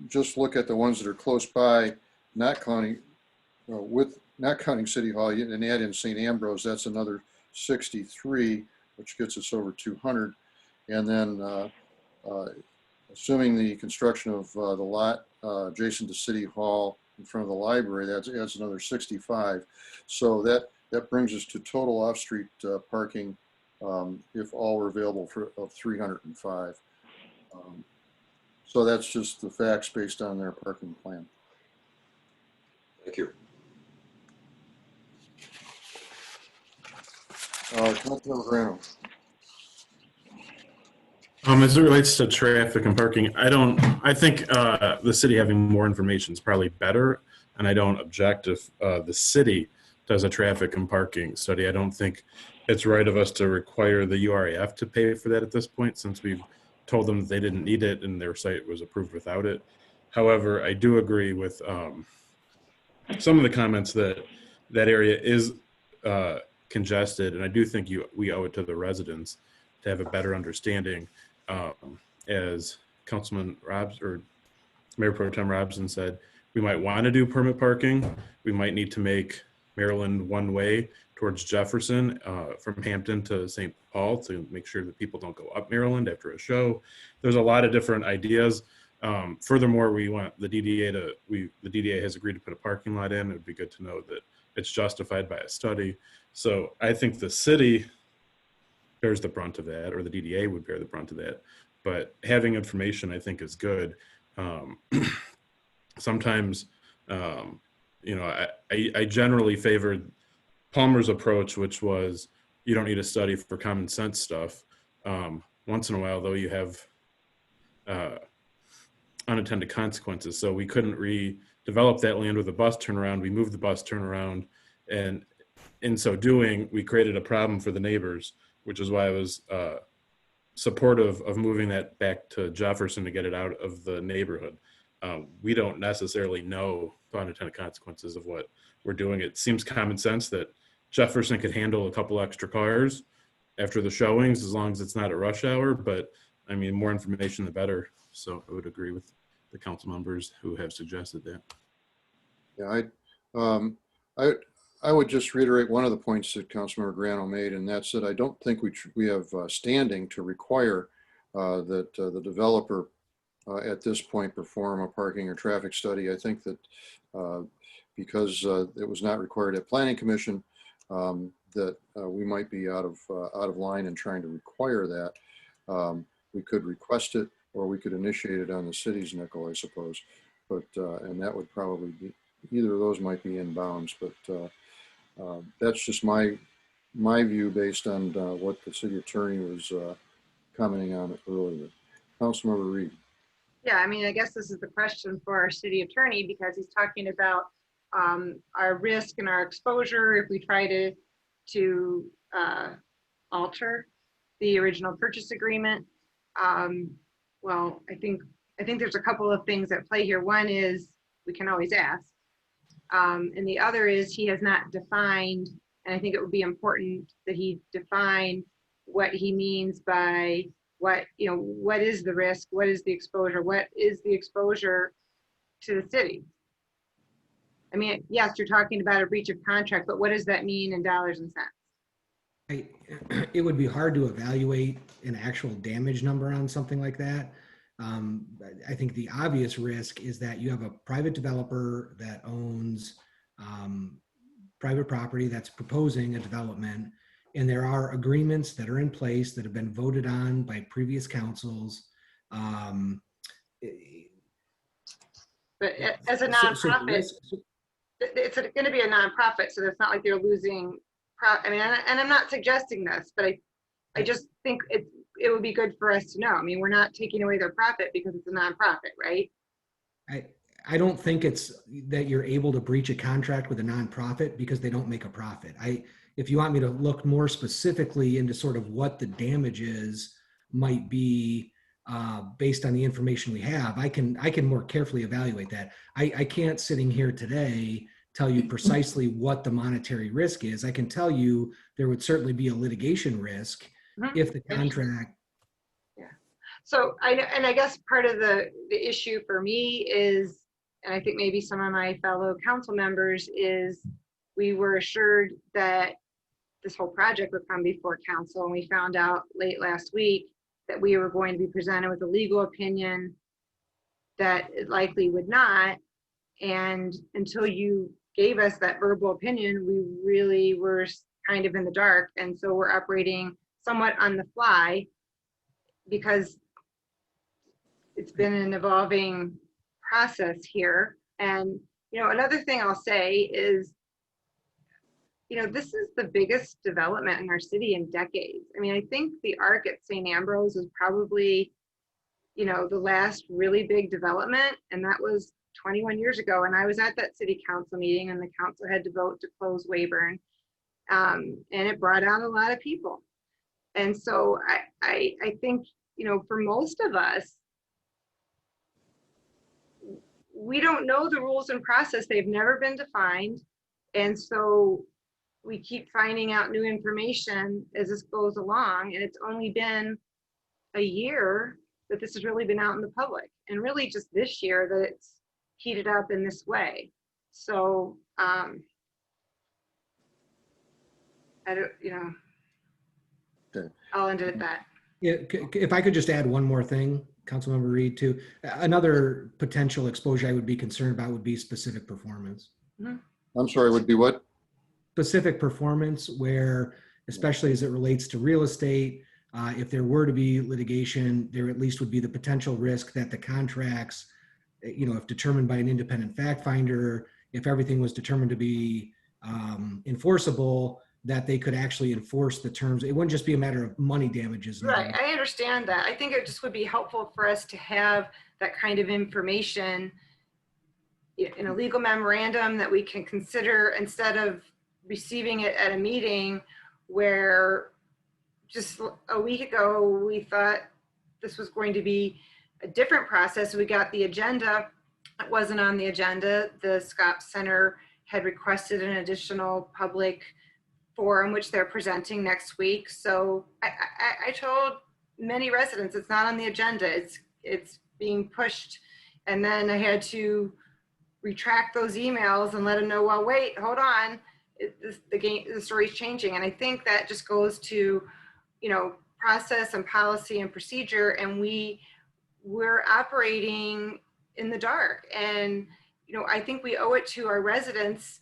just look at the ones that are close by, not counting City Hall, and add in St. Ambrose, that's another 63, which gets us over 200. And then assuming the construction of the lot adjacent to City Hall in front of the library, that adds another 65. So that brings us to total off-street parking, if all were available, of 305. So that's just the facts based on their parking plan. Thank you. Councilmember Grano. As it relates to traffic and parking, I think the city having more information is probably better, and I don't object if the city does a traffic and parking study. I don't think it's right of us to require the URAF to pay for that at this point, since we've told them that they didn't need it and their site was approved without it. However, I do agree with some of the comments that that area is congested, and I do think we owe it to the residents to have a better understanding. As Councilman Robs or Mayor Pro Tem Robson said, we might want to do permit parking. We might need to make Maryland one way towards Jefferson from Hampton to St. Paul to make sure that people don't go up Maryland after a show. There's a lot of different ideas. Furthermore, we want the DDA the DDA has agreed to put a parking lot in. It would be good to know that it's justified by a study. So I think the city bears the brunt of that, or the DDA would bear the brunt of that. But having information, I think, is good. Sometimes, I generally favored Palmer's approach, which was you don't need a study for common sense stuff. Once in a while, though, you have unintended consequences. So we couldn't redevelop that land with a bus turnaround. We moved the bus turnaround, and in so doing, we created a problem for the neighbors, which is why I was supportive of moving that back to Jefferson to get it out of the neighborhood. We don't necessarily know the unintended consequences of what we're doing. It seems common sense that Jefferson could handle a couple extra cars after the showings, as long as it's not a rush hour, but I mean, more information, the better. So I would agree with the council members who have suggested that. Yeah, I would just reiterate one of the points that Councilmember Grano made, and that's that I don't think we have standing to require that the developer at this point perform a parking or traffic study. I think that because it was not required at Planning Commission, that we might be out of line in trying to require that. We could request it, or we could initiate it on the city's nickel, I suppose. But and that would probably be, either of those might be in bounds. But that's just my view based on what the city attorney was commenting on earlier. Councilmember Reed. Yeah, I mean, I guess this is the question for our city attorney, because he's talking about our risk and our exposure if we try to alter the original purchase agreement. Well, I think there's a couple of things at play here. One is we can always ask, and the other is he has not defined, and I think it would be important that he define what he means by what is the risk, what is the exposure, what is the exposure to the city. I mean, yes, you're talking about a breach of contract, but what does that mean in dollars and cents? It would be hard to evaluate an actual damage number on something like that. I think the obvious risk is that you have a private developer that owns private property that's proposing a development, and there are agreements that are in place that have been voted on by previous councils. But as a nonprofit, it's going to be a nonprofit, so it's not like they're losing. I mean, and I'm not suggesting this, but I just think it would be good for us to know. I mean, we're not taking away their profit because it's a nonprofit, right? I don't think it's that you're able to breach a contract with a nonprofit because they don't make a profit. If you want me to look more specifically into sort of what the damages might be based on the information we have, I can more carefully evaluate that. I can't, sitting here today, tell you precisely what the monetary risk is. I can tell you there would certainly be a litigation risk if the contract. So and I guess part of the issue for me is, and I think maybe some of my fellow council members, is we were assured that this whole project would come before council, and we found out late last week that we were going to be presented with a legal opinion that it likely would not. And until you gave us that verbal opinion, we really were kind of in the dark. And so we're operating somewhat on the fly because it's been an evolving process here. And, another thing I'll say is, this is the biggest development in our city in decades. I mean, I think the Arc at St. Ambrose is probably, the last really big development, and that was 21 years ago. And I was at that city council meeting, and the council had to vote to close Weyburn. And it brought out a lot of people. And so I think, for most of us, we don't know the rules and process. They've never been defined. And so we keep finding out new information as this goes along. And it's only been a year that this has really been out in the public, and really just this year that it's heated up in this way. So, I don't, Okay. I'll end it at that. Yeah, if I could just add one more thing, Councilmember Reed, too. Another potential exposure I would be concerned about would be specific performance. I'm sorry, would be what? Specific performance, where, especially as it relates to real estate, if there were to be litigation, there at least would be the potential risk that the contracts, if determined by an independent fact finder, if everything was determined to be enforceable, that they could actually enforce the terms. It wouldn't just be a matter of money damages. Right, I understand that. I think it just would be helpful for us to have that kind of information in a legal memorandum that we can consider, instead of receiving it at a meeting where just a week ago we thought this was going to be a different process. We got the agenda. It wasn't on the agenda. The Scott Center had requested an additional public forum, which they're presenting next week. So I told many residents it's not on the agenda. It's being pushed. And then I had to retract those emails and let them know, well, wait, hold on. The story's changing. And I think that just goes to, process and policy and procedure. And we're operating in the dark. And, I think we owe it to our residents.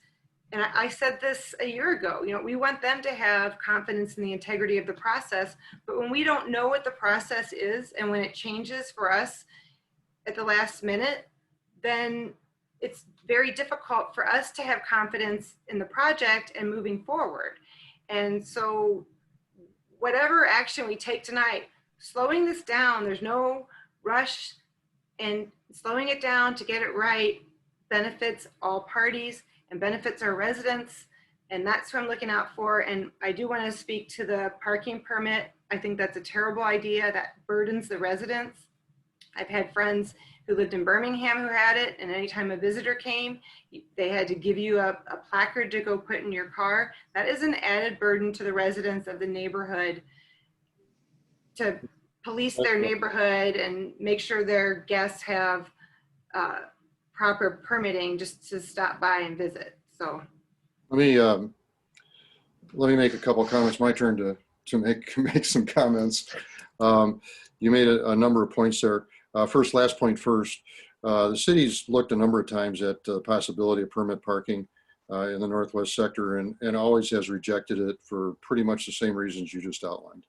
And I said this a year ago, we want them to have confidence in the integrity of the process. But when we don't know what the process is, and when it changes for us at the last minute, then it's very difficult for us to have confidence in the project and moving forward. And so whatever action we take tonight, slowing this down, there's no rush, and slowing it down to get it right benefits all parties and benefits our residents. And that's what I'm looking out for. And I do want to speak to the parking permit. I think that's a terrible idea that burdens the residents. I've had friends who lived in Birmingham who had it, and anytime a visitor came, they had to give you a placard to go put in your car. That is an added burden to the residents of the neighborhood to police their neighborhood and make sure their guests have proper permitting just to stop by and visit. So Let me make a couple of comments. My turn to make some comments. You made a number of points there. Last point first. The city's looked a number of times at the possibility of permit parking in the Northwest sector, and always has rejected it for pretty much the same reasons you just outlined.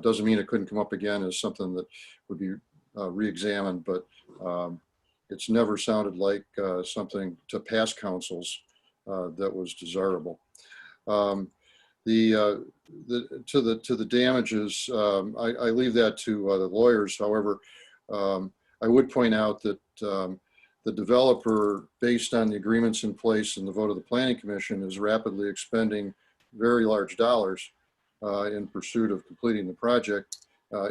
Doesn't mean it couldn't come up again as something that would be re-examined, but it's never sounded like something to past councils that was desirable. To the damages, I leave that to the lawyers. However, I would point out that the developer, based on the agreements in place and the vote of the Planning Commission, is rapidly expending very large dollars in pursuit of completing the project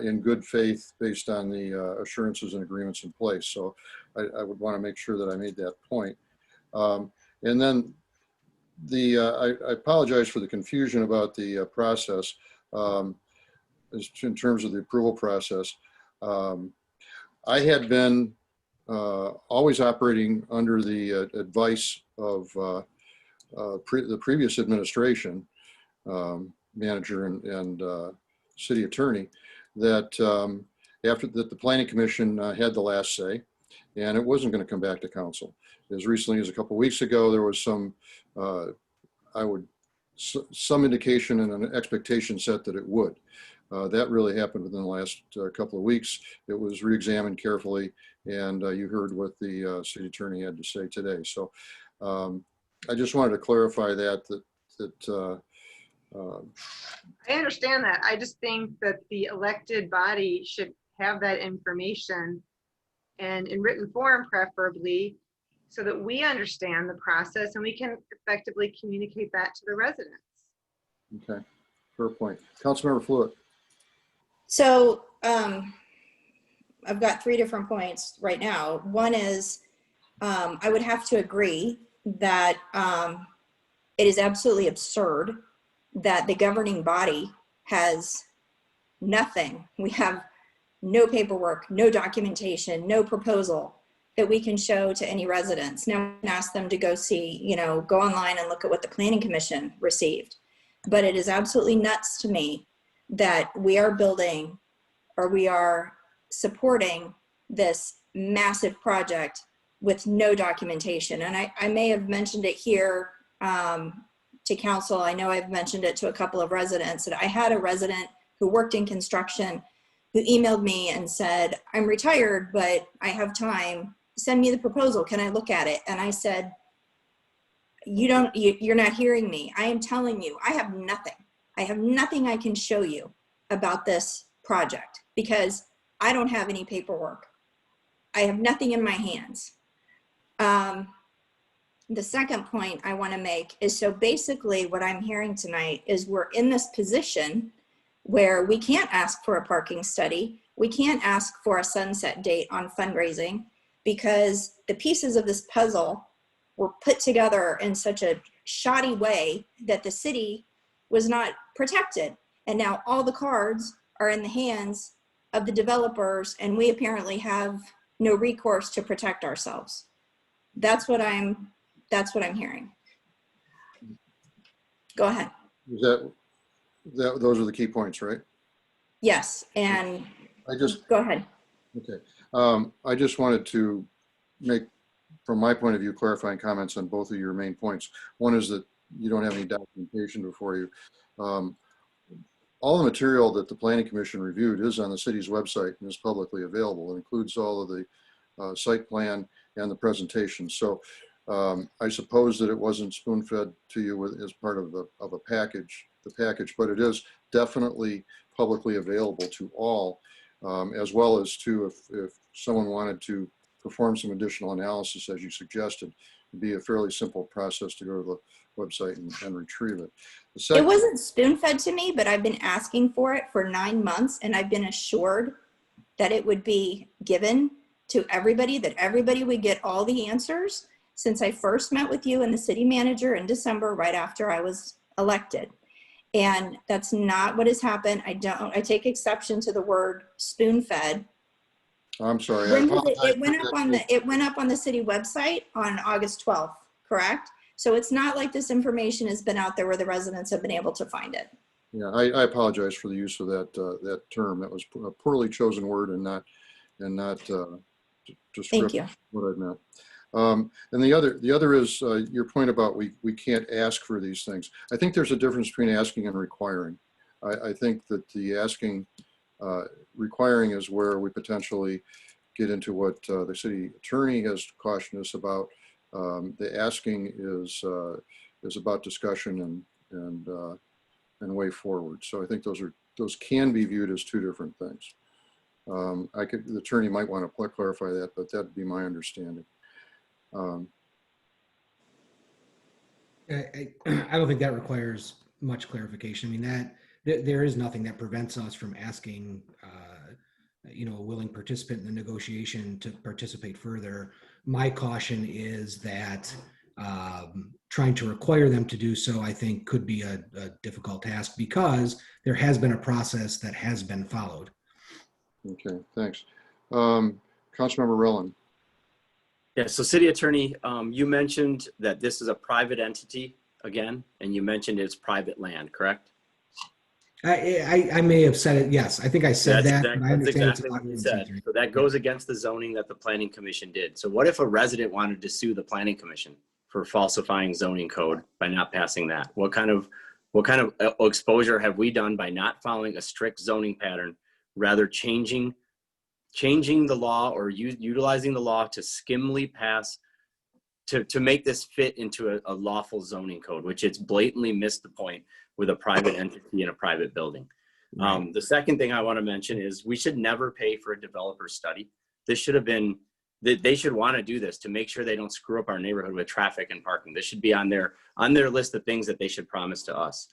in good faith based on the assurances and agreements in place. So I would want to make sure that I made that point. And then I apologize for the confusion about the process in terms of the approval process. I had been always operating under the advice of the previous administration, manager and city attorney, that after that the planning commission had the last say, and it wasn't going to come back to council. As recently as a couple of weeks ago, there was some some indication and an expectation set that it would. That really happened within the last couple of weeks. It was re-examined carefully, and you heard what the city attorney had to say today. So I just wanted to clarify that I understand that. I just think that the elected body should have that information, and in written form preferably, so that we understand the process and we can effectively communicate that to the residents. Okay, fair point. Councilmember Fluid. So I've got 3 different points right now. One is I would have to agree that it is absolutely absurd that the governing body has nothing. We have no paperwork, no documentation, no proposal that we can show to any residents. Now we can ask them to go see, go online and look at what the Planning Commission received. But it is absolutely nuts to me that we are building or we are supporting this massive project with no documentation. And I may have mentioned it here to council. I know I've mentioned it to a couple of residents, that I had a resident who worked in construction who emailed me and said, I'm retired, but I have time. Send me the proposal. Can I look at it? And I said, you're not hearing me. I am telling you, I have nothing. I have nothing I can show you about this project because I don't have any paperwork. I have nothing in my hands. The second point I want to make is, so basically what I'm hearing tonight is we're in this position where we can't ask for a parking study. We can't ask for a sunset date on fundraising because the pieces of this puzzle were put together in such a shoddy way that the city was not protected. And now all the cards are in the hands of the developers, and we apparently have no recourse to protect ourselves. That's what I'm hearing. Go ahead. Is those are the key points, right? Yes, and go ahead. Okay. I just wanted to make, from my point of view, clarifying comments on both of your main points. One is that you don't have any documentation before you. All the material that the Planning Commission reviewed is on the city's website and is publicly available. It includes all of the site plan and the presentation. So I suppose that it wasn't spoon-fed to you as part of a package, but it is definitely publicly available to all, as well as to if someone wanted to perform some additional analysis, as you suggested, it'd be a fairly simple process to go to the website and retrieve it. It wasn't spoon-fed to me, but I've been asking for it for 9 months, and I've been assured that it would be given to everybody, that everybody would get all the answers since I first met with you and the city manager in December, right after I was elected. And that's not what has happened. I take exception to the word spoon-fed. I'm sorry. It went up on the city website on August 12th, correct? So it's not like this information has been out there where the residents have been able to find it. Yeah, I apologize for the use of that term. That was a poorly chosen word and not just Thank you. What I meant. And the other is your point about we can't ask for these things. I think there's a difference between asking and requiring. I think that the asking, requiring is where we potentially get into what the city attorney has cautioned us about. The asking is about discussion and way forward. So I think those can be viewed as two different things. The attorney might want to clarify that, but that'd be my understanding. I don't think that requires much clarification. I mean, there is nothing that prevents us from asking, a willing participant in the negotiation to participate further. My caution is that trying to require them to do so, I think, could be a difficult task because there has been a process that has been followed. Okay, thanks. Councilmember Rowland. Yeah, so City Attorney, you mentioned that this is a private entity again, and you mentioned it's private land, correct? I may have said it. Yes, I think I said that. But I That's understand exactly what you said. So that goes against the zoning that the Planning Commission did. So what if a resident wanted to sue the Planning Commission for falsifying zoning code by not passing that? What kind of exposure have we done by not following a strict zoning pattern, rather changing the law or utilizing the law to skimmily pass to make this fit into a lawful zoning code, which it's blatantly missed the point with a private entity in a private building. The second thing I want to mention is we should never pay for a developer study. This should have been, they should want to do this to make sure they don't screw up our neighborhood with traffic and parking. This should be on their list of things that they should promise to us.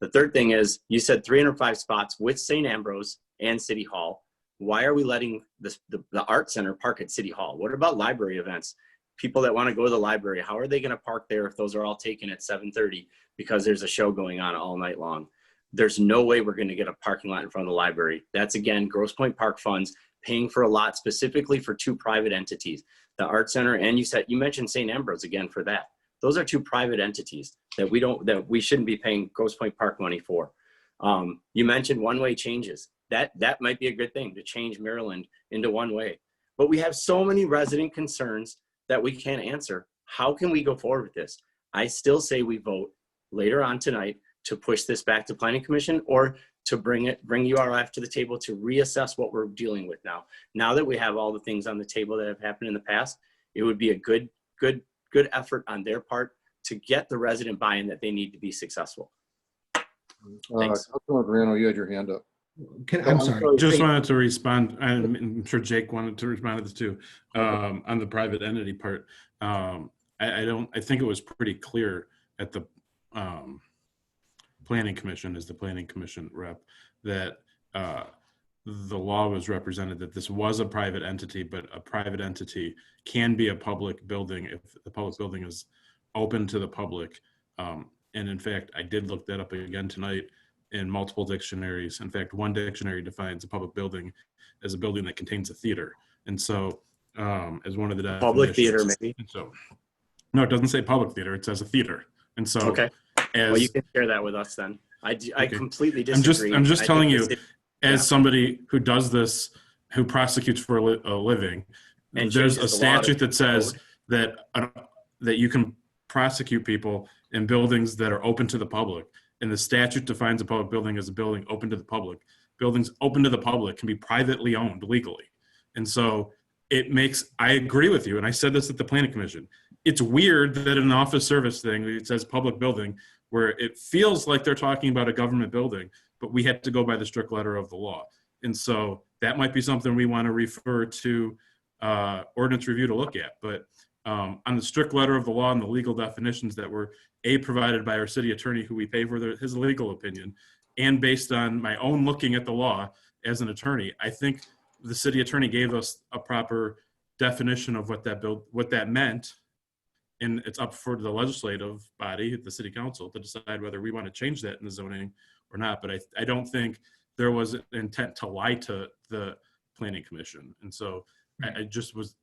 The third thing is, you said 305 spots with St. Ambrose and City Hall. Why are we letting the art center park at City Hall? What about library events? People that want to go to the library, how are they going to park there if those are all taken at 7:30 because there's a show going on all night long? There's no way we're going to get a parking lot in front of the library. That's, again, Grosse Pointe Park funds paying for a lot specifically for two private entities, the art center, and you mentioned St. Ambrose again for that. Those are two private entities that we shouldn't be paying Grosse Pointe Park money for. You mentioned one-way changes. That might be a good thing to change Maryland into one way. But we have so many resident concerns that we can't answer. How can we go forward with this? I still say we vote later on tonight to push this back to Planning Commission or to bring URF to the table to reassess what we're dealing with now. Now that we have all the things on the table that have happened in the past, it would be a good effort on their part to get the resident buy-in that they need to be successful. Thanks. Councilmember Grano, you had your hand up. I'm sorry. Just wanted to respond. I'm sure Jake wanted to respond to this too. On the private entity part, I think it was pretty clear at the Planning Commission, as the Planning Commission rep, that the law was represented that this was a private entity, but a private entity can be a public building if the public building is open to the public. And in fact, I did look that up again tonight in multiple dictionaries. In fact, one dictionary defines a public building as a building that contains a theater. And so as one of the definitions. Public theater, maybe? So, no, it doesn't say public theater. It says a theater. And so. Okay. Well, you can share that with us then. I completely disagree. I'm just telling you, as somebody who does this, who prosecutes for a living, and there's a statute that says that you can prosecute people in buildings that are open to the public. And the statute defines a public building as a building open to the public. Buildings open to the public can be privately owned legally. And so I agree with you. And I said this at the Planning Commission. It's weird that in an office service thing, it says public building, where it feels like they're talking about a government building, but we had to go by the strict letter of the law. And so that might be something we want to refer to ordinance review to look at. But on the strict letter of the law and the legal definitions that were provided by our city attorney, who we pay for his legal opinion, and based on my own looking at the law as an attorney, I think the city attorney gave us a proper definition of what that meant. And it's up for the legislative body, the city council, to decide whether we want to change that in the zoning or not. But I don't think there was an intent to lie to the Planning Commission. And so I just was,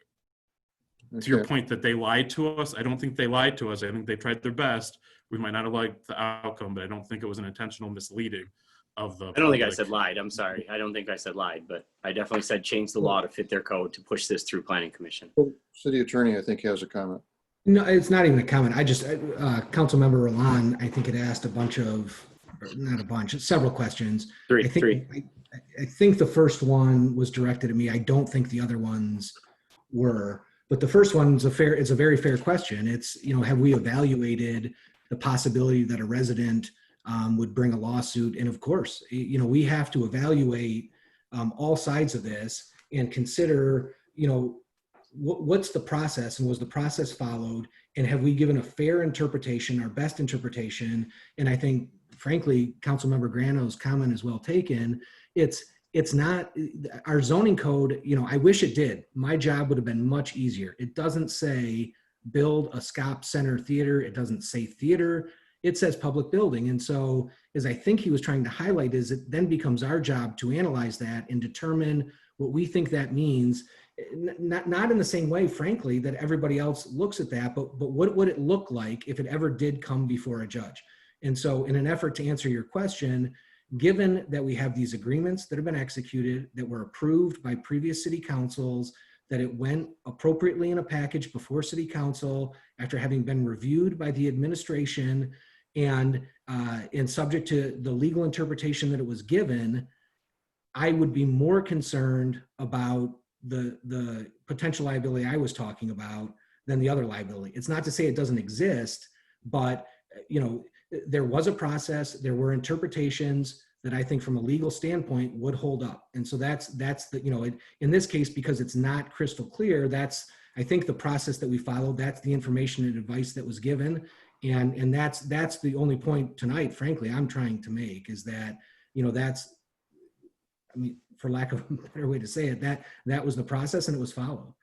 to your point that they lied to us, I don't think they lied to us. I think they tried their best. We might not have liked the outcome, but I don't think it was an intentional misleading of the I don't think I said lied. I'm sorry. I don't think I said lied, but I definitely said change the law to fit their code to push this through Planning Commission. City Attorney, I think, has a comment. No, it's not even a comment. I just, Councilmember Roland, I think it asked several questions. Three. I think the first one was directed at me. I don't think the other ones were, but the first one's it's a very fair question. It's, have we evaluated the possibility that a resident would bring a lawsuit? And of course, we have to evaluate all sides of this and consider, what's the process, and was the process followed, and have we given a fair interpretation, our best interpretation? And I think, frankly, Councilmember Grano's comment is well taken. It's not our zoning code. I wish it did. My job would have been much easier. It doesn't say build a SCOP Center theater. It doesn't say theater. It says public building. And so, as I think he was trying to highlight, is it then becomes our job to analyze that and determine what we think that means. Not in the same way, frankly, that everybody else looks at that, but what would it look like if it ever did come before a judge? And so, in an effort to answer your question, given that we have these agreements that have been executed, that were approved by previous city councils, that it went appropriately in a package before city council after having been reviewed by the administration and subject to the legal interpretation that it was given, I would be more concerned about the potential liability I was talking about than the other liability. It's not to say it doesn't exist, but there was a process, there were interpretations that I think from a legal standpoint would hold up. And so that's the, in this case, because it's not crystal clear, that's, I think, the process that we followed, that's the information and advice that was given. And that's the only point tonight, frankly, I'm trying to make, is that, that's, I mean, for lack of a better way to say it, that was the process and it was followed.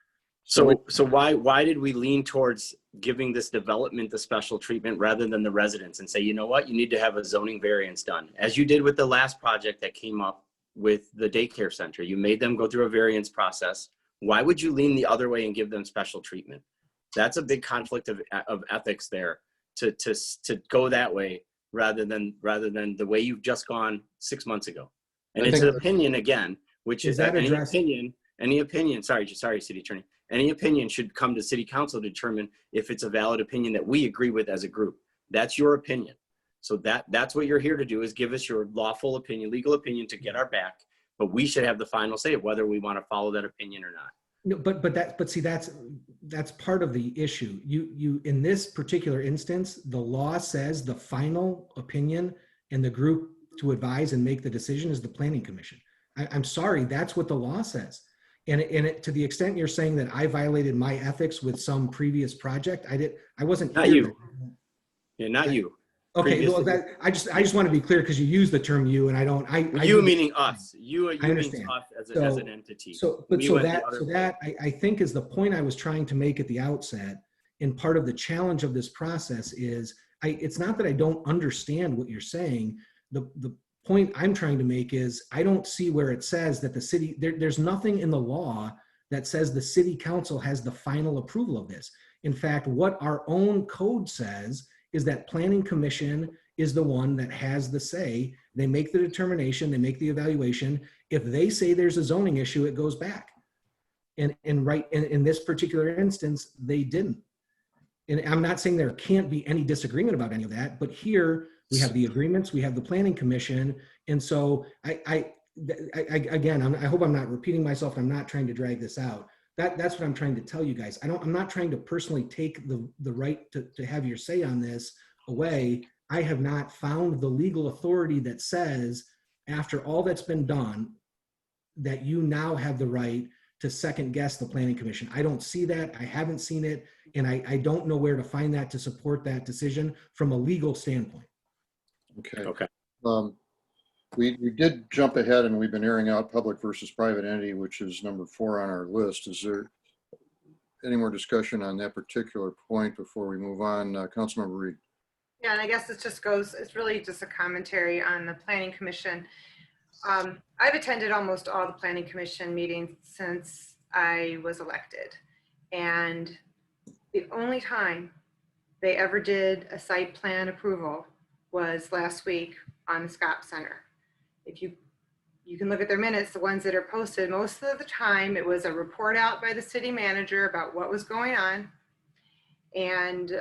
So why did we lean towards giving this development the special treatment rather than the residents and say, you know what, you need to have a zoning variance done, as you did with the last project that came up with the daycare center? You made them go through a variance process. Why would you lean the other way and give them special treatment? That's a big conflict of ethics there, to go that way rather than the way you've just gone 6 months ago. And it's an opinion again, which is that any opinion, sorry, city attorney, any opinion should come to city council to determine if it's a valid opinion that we agree with as a group. That's your opinion. So that's what you're here to do, is give us your lawful opinion, legal opinion, to get our back, but we should have the final say of whether we want to follow that opinion or not. No, but see, that's part of the issue. You in this particular instance, the law says the final opinion and the group to advise and make the decision is the planning commission. I'm sorry, that's what the law says. And to the extent you're saying that I violated my ethics with some previous project, I wasn't. Not you. Yeah, not you. Okay, well, I just want to be clear, because you use the term you, and I don't. You meaning us. You means us as an entity. I think is the point I was trying to make at the outset. And part of the challenge of this process is it's not that I don't understand what you're saying. The point I'm trying to make is I don't see where it says that the city, there's nothing in the law that says the city council has the final approval of this. In fact, what our own code says is that planning commission is the one that has the say. They make the determination, they make the evaluation. If they say there's a zoning issue, it goes back. And in this particular instance, they didn't. And I'm not saying there can't be any disagreement about any of that, but here we have the agreements, we have the planning commission. And so again, I hope I'm not repeating myself. I'm not trying to drag this out. That's what I'm trying to tell you guys. I'm not trying to personally take the right to have your say on this away. I have not found the legal authority that says, after all that's been done, that you now have the right to second guess the planning commission. I don't see that. I haven't seen it. And I don't know where to find that to support that decision from a legal standpoint. Okay. We did jump ahead, and we've been airing out public versus private entity, which is number 4 on our list. Is there any more discussion on that particular point before we move on? Councilmember Reed. Yeah, and I guess it's really just a commentary on the planning commission. I've attended almost all the planning commission meetings since I was elected. And the only time they ever did a site plan approval was last week on the SCOP Center. If you can look at their minutes, the ones that are posted, most of the time it was a report out by the city manager about what was going on. And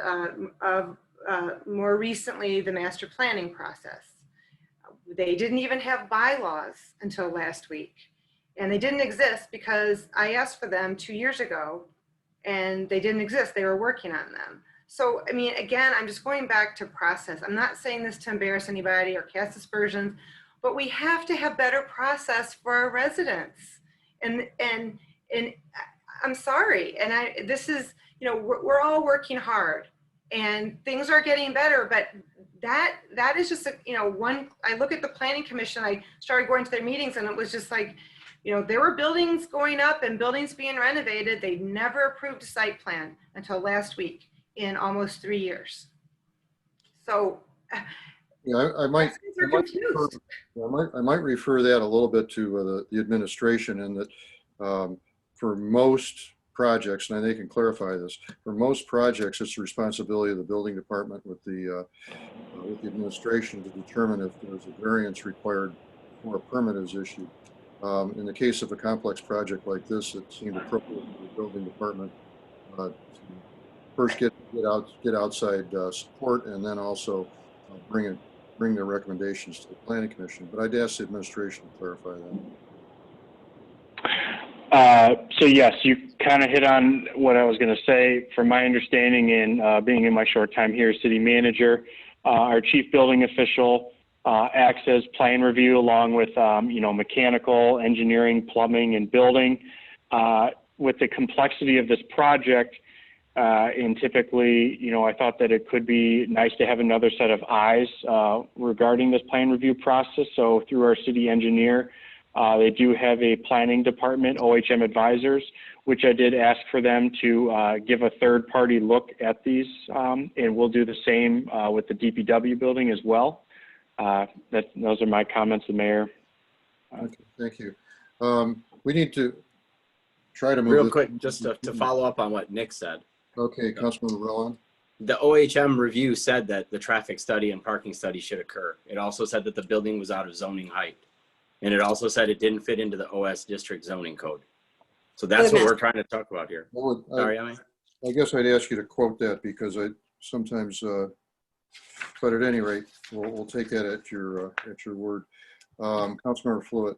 more recently, the master planning process. They didn't even have bylaws until last week. And they didn't exist because I asked for them 2 years ago and they didn't exist. They were working on them. So, I mean, again, I'm just going back to process. I'm not saying this to embarrass anybody or cast aspersions, but we have to have better process for our residents. And I'm sorry. And this is, we're all working hard and things are getting better, but that is just, I look at the planning commission, I started going to their meetings and it was just like, You know, there were buildings going up and buildings being renovated. They never approved a site plan until last week in almost 3 years. So Yeah, I might, they're confused. I might refer that a little bit to the administration, and that for most projects, and they can clarify this, for most projects, it's the responsibility of the building department with the administration to determine if there's a variance required before a permit is issued. In the case of a complex project like this, it seemed appropriate for the building department to first get outside support, and then also bring their recommendations to the planning commission. But I'd ask the administration to clarify that. So yes, you kind of hit on what I was going to say. From my understanding and being in my short time here as city manager, our chief building official acts as plan review along with mechanical, engineering, plumbing, and building. With the complexity of this project, and typically, I thought that it could be nice to have another set of eyes regarding this plan review process. So through our city engineer, they do have a planning department, OHM advisors, which I did ask for them to give a third-party look at these, and we'll do the same with the DPW building as well. Those are my comments, the mayor. Okay, thank you. We need to try to move real quick, just to follow up on what Nick said. Okay, Councilman Rowan. The OHM review said that the traffic study and parking study should occur. It also said that the building was out of zoning height. And it also said it didn't fit into the OS district zoning code. So that's what we're trying to talk about here. Sorry, Emmy. I guess I'd ask you to quote that, because I sometimes, but at any rate, we'll take that at your word. Councilmember Fluid.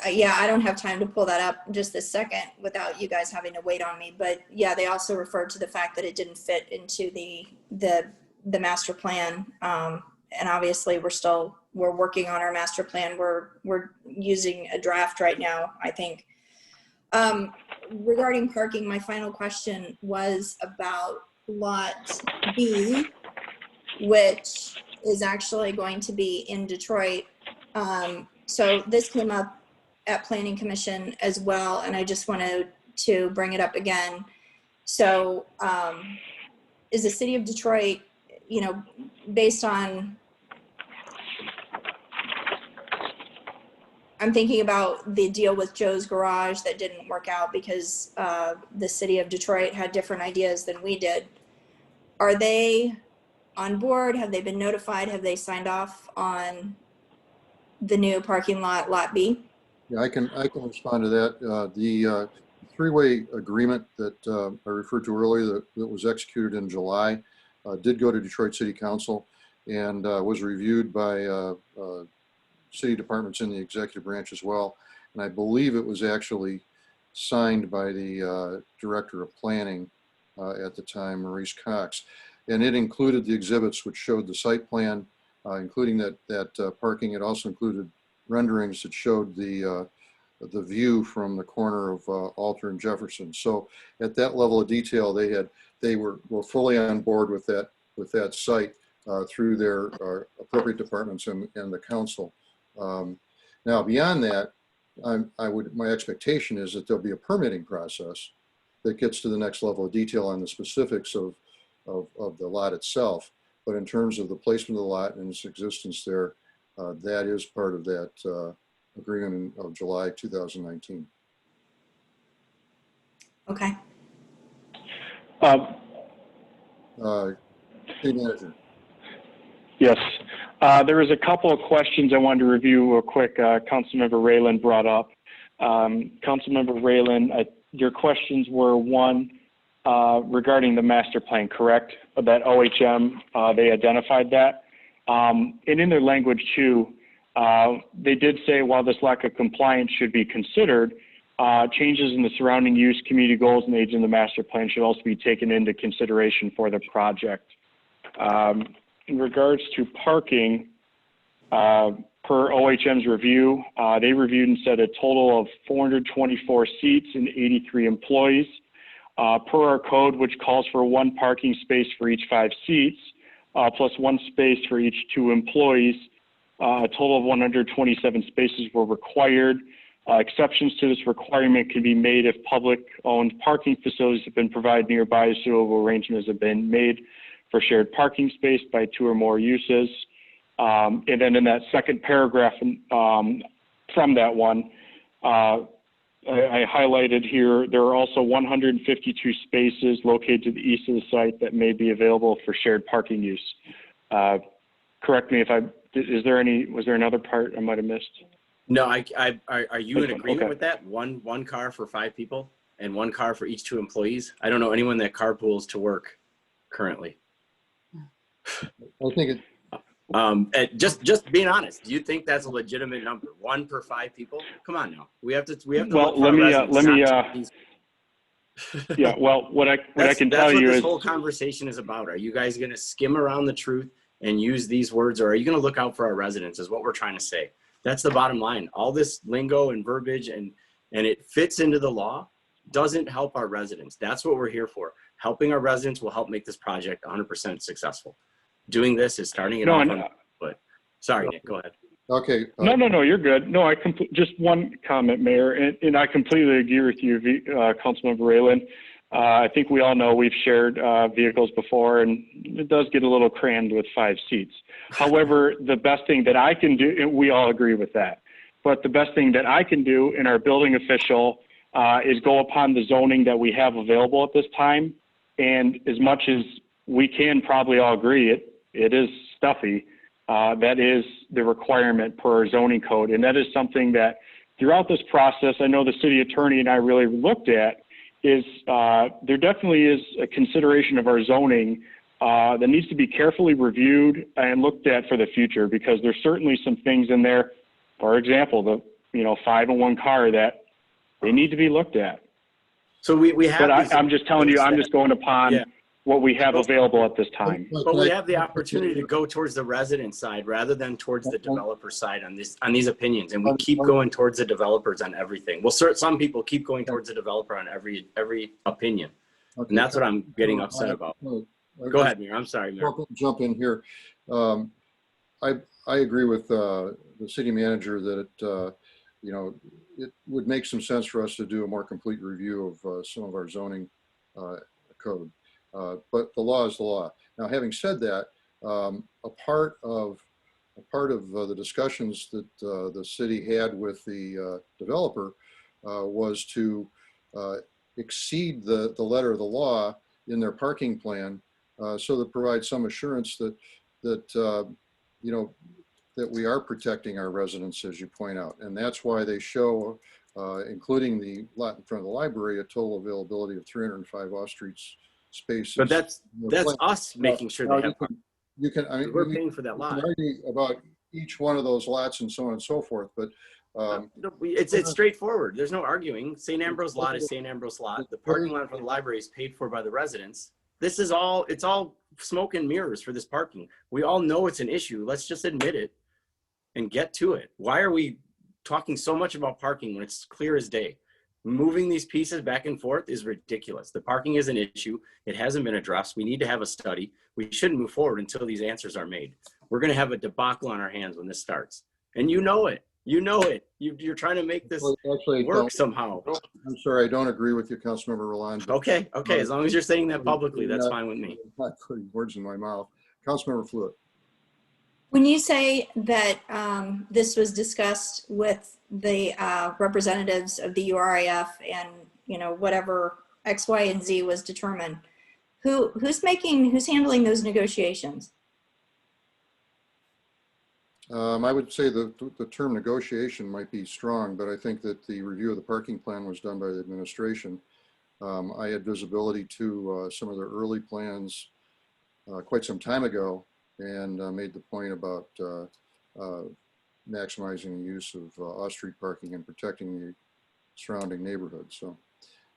Yeah, I don't have time to pull that up just this second without you guys having to wait on me. But yeah, they also referred to the fact that it didn't fit into the master plan. And obviously we're working on our master plan. We're using a draft right now, I think. Regarding parking, my final question was about Lot B, which is actually going to be in Detroit. So this came up at Planning Commission as well, and I just wanted to bring it up again. So is the city of Detroit, based on, I'm thinking about the deal with Joe's Garage that didn't work out because the city of Detroit had different ideas than we did. Are they on board? Have they been notified? Have they signed off on the new parking lot, Lot B? Yeah, I can respond to that. The three-way agreement that I referred to earlier that was executed in July did go to Detroit City Council and was reviewed by city departments in the executive branch as well. And I believe it was actually signed by the director of planning at the time, Maurice Cox. And it included the exhibits which showed the site plan, including that parking. It also included renderings that showed the view from the corner of Alter and Jefferson. So at that level of detail, they were fully on board with that site through their appropriate departments and the council. Now beyond that, my expectation is that there'll be a permitting process that gets to the next level of detail on the specifics of the lot itself. But in terms of the placement of the lot and its existence there, that is part of that agreement of July 2019. Okay. City manager. Yes. There was a couple of questions I wanted to review real quick. Councilmember Raylan brought up. Councilmember Raylan, your questions were one, regarding the master plan, correct? That OHM, they identified that. And in their language too, they did say while this lack of compliance should be considered, changes in the surrounding use, community goals, and aids in the master plan should also be taken into consideration for the project. In regards to parking, per OHM's review, they reviewed and said a total of 424 seats and 83 employees. Per our code, which calls for 1 parking space for each 5 seats, plus 1 space for each 2 employees, A total of 127 spaces were required. Exceptions to this requirement can be made if public-owned parking facilities have been provided nearby. Suitable arrangements have been made for shared parking space by 2 or more uses. And then in that second paragraph from that one, I highlighted here, there are also 152 spaces located to the east of the site that may be available for shared parking use. Correct me if was there another part I might have missed? No, are you in agreement Okay. with that? One car for 5 people and 1 car for each 2 employees? I don't know anyone that carpools to work currently. I think it, Just being honest, do you think that's a legitimate number? 1 per 5 people? Come on now. We have to Well, look for our residents, not just these. Yeah, well, what I can That's tell what you this is, whole conversation is about. Are you guys going to skim around the truth and use these words, or are you going to look out for our residents is what we're trying to say. That's the bottom line. All this lingo and verbiage and it fits into the law doesn't help our residents. That's what we're here for. Helping our residents will help make this project 100% successful. Doing this is starting it off on, but sorry, Nick, go ahead. okay. No, you're good. No, just one comment, Mayor, and I completely agree with you, Councilmember Raylan. I think we all know we've shared vehicles before, and it does get a little crammed with 5 seats. However, the best thing that I can do, and we all agree with that, but the best thing that I can do in our building official is go upon the zoning that we have available at this time. And as much as we can probably all agree, it is stuffy. That is the requirement per our zoning code. And that is something that throughout this process, I know the city attorney and I really looked at is there definitely is a consideration of our zoning that needs to be carefully reviewed and looked at for the future, because there's certainly some things in there, for example, the 5-in-1 car that they need to be looked at. So we have, but I'm just telling you, I'm just going upon what we have available at this time. But we have the opportunity to go towards the resident side rather than towards the developer side on these opinions, and we keep going towards the developers on everything. Well, some people keep going towards the developer on every opinion, and that's what I'm getting upset about. Go ahead, Mayor. I'm sorry, Mayor. Jump in here. I agree with the city manager that it would make some sense for us to do a more complete review of some of our zoning code. But the law is the law. Now, having said that, a part of the discussions that the city had with the developer was to exceed the letter of the law in their parking plan, so that provides some assurance that we are protecting our residents, as you point out. And that's why they show, including the lot in front of the library, a total availability of 305 off-street spaces. But that's us making sure they have. We're paying for that lot. You can argue about each one of those lots and so on and so forth, but it's straightforward. There's no arguing. St. Ambrose lot is St. Ambrose lot. The parking lot for the library is paid for by the residents. It's all smoke and mirrors for this parking. We all know it's an issue. Let's just admit it and get to it. Why are we talking so much about parking when it's clear as day? Moving these pieces back and forth is ridiculous. The parking is an issue. It hasn't been addressed. We need to have a study. We shouldn't move forward until these answers are made. We're going to have a debacle on our hands when this starts. And you know it. You know it. You're trying to make this work somehow. I'm sorry, I don't agree with you, Councilmember Roland. Okay. As long as you're saying that publicly, that's fine with me. Not putting words in my mouth. Councilmember Fluid. When you say that this was discussed with the representatives of the URIF and whatever X, Y, and Z was determined, who's handling those negotiations? I would say the term negotiation might be strong, but I think that the review of the parking plan was done by the administration. I had visibility to some of their early plans quite some time ago, and made the point about maximizing the use of off-street parking and protecting the surrounding neighborhood. So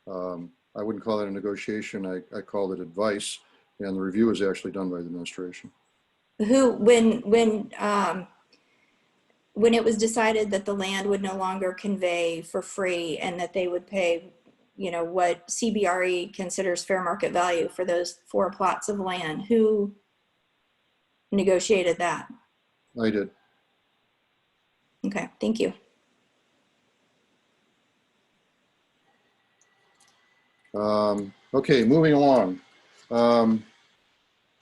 I wouldn't call it a negotiation. I called it advice, and the review was actually done by the administration. When it was decided that the land would no longer convey for free and that they would pay, what CBRE considers fair market value for those 4 plots of land, who negotiated that? I did. Okay, thank you. Okay, moving along.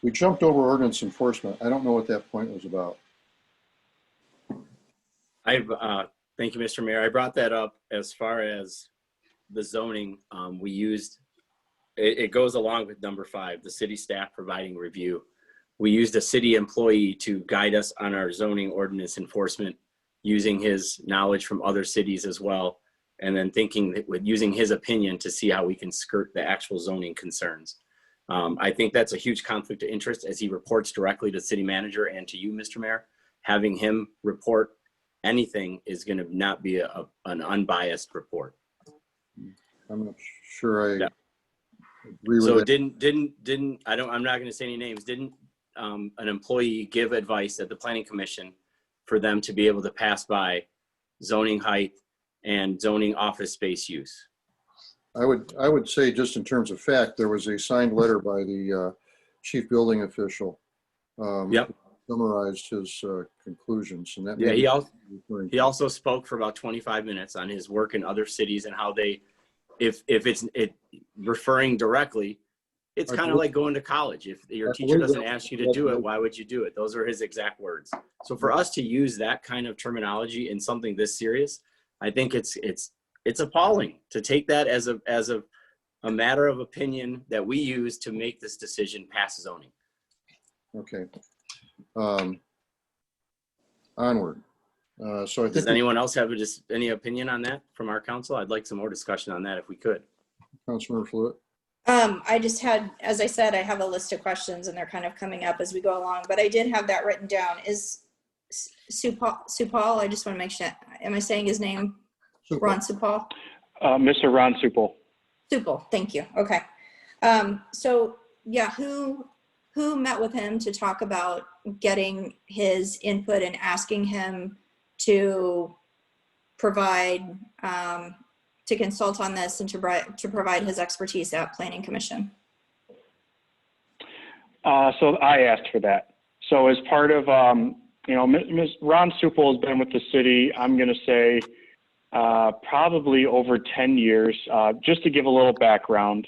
We jumped over ordinance enforcement. I don't know what that point was about. Thank you, Mr. Mayor. I brought that up as far as the zoning. We used, it goes along with number 5, the city staff providing review. We used a city employee to guide us on our zoning ordinance enforcement, using his knowledge from other cities as well, and then thinking that with using his opinion to see how we can skirt the actual zoning concerns. I think that's a huge conflict of interest as he reports directly to the city manager and to you, Mr. Mayor. Having him report anything is going to not be an unbiased report. I'm not sure I agree with So that. I'm not going to say any names. Didn't an employee give advice at the planning commission for them to be able to pass by zoning height and zoning office space use? I would say, just in terms of fact, there was a signed letter by the chief building official. Yep. Summarized his conclusions, and that. Yeah, he also spoke for about 25 minutes on his work in other cities and how they, if it's referring directly, it's kind of like going to college. If your teacher doesn't ask you to do it, why would you do it? Those are his exact words. So for us to use that kind of terminology in something this serious, I think it's appalling to take that as a matter of opinion that we use to make this decision pass zoning. Okay. Onward. So I think. Does anyone else have any opinion on that from our council? I'd like some more discussion on that if we could. Councilmember Fluid. I just had, as I said, I have a list of questions and they're kind of coming up as we go along, but I did have that written down. Is Supal, I just want to make sure, am I saying his name? Supal. Ron Supal? Mr. Ron Supel. Supal, thank you. Okay. So yeah, who met with him to talk about getting his input and asking him to provide, to consult on this and to provide his expertise at Planning Commission? So I asked for that. So as part of, Ms. Ron Supel has been with the city, I'm going to say probably over 10 years. Just to give a little background,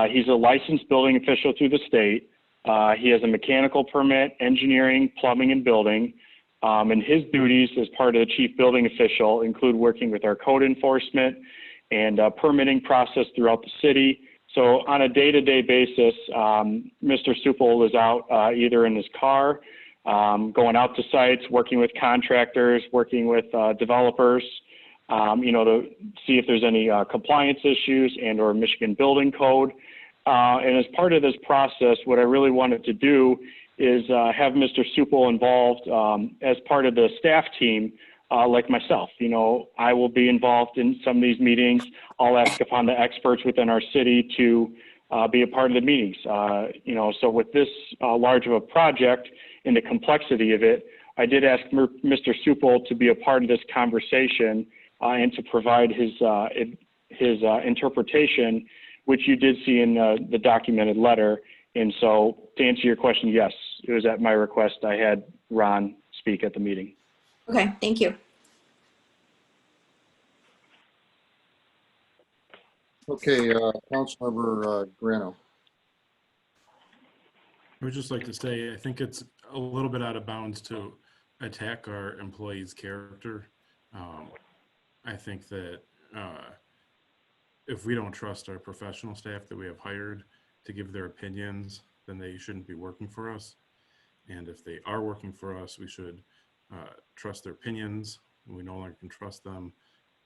he's a licensed building official through the state. He has a mechanical permit, engineering, plumbing, and building. And his duties as part of the chief building official include working with our code enforcement and permitting process throughout the city. So on a day-to-day basis, Mr. Supel is out either in his car, going out to sites, working with contractors, working with developers, to see if there's any compliance issues and or Michigan building code. And as part of this process, what I really wanted to do is have Mr. Supel involved as part of the staff team, like myself. I will be involved in some of these meetings. I'll ask upon the experts within our city to be a part of the meetings. So with this large of a project and the complexity of it, I did ask Mr. Supel to be a part of this conversation and to provide his interpretation, which you did see in the documented letter. And so to answer your question, yes, it was at my request. I had Ron speak at the meeting. Okay, thank you. Okay, Councilmember Grano. I would just like to say, I think it's a little bit out of bounds to attack our employees' character. I think that if we don't trust our professional staff that we have hired to give their opinions, then they shouldn't be working for us. And if they are working for us, we should trust their opinions. When we no longer can trust them,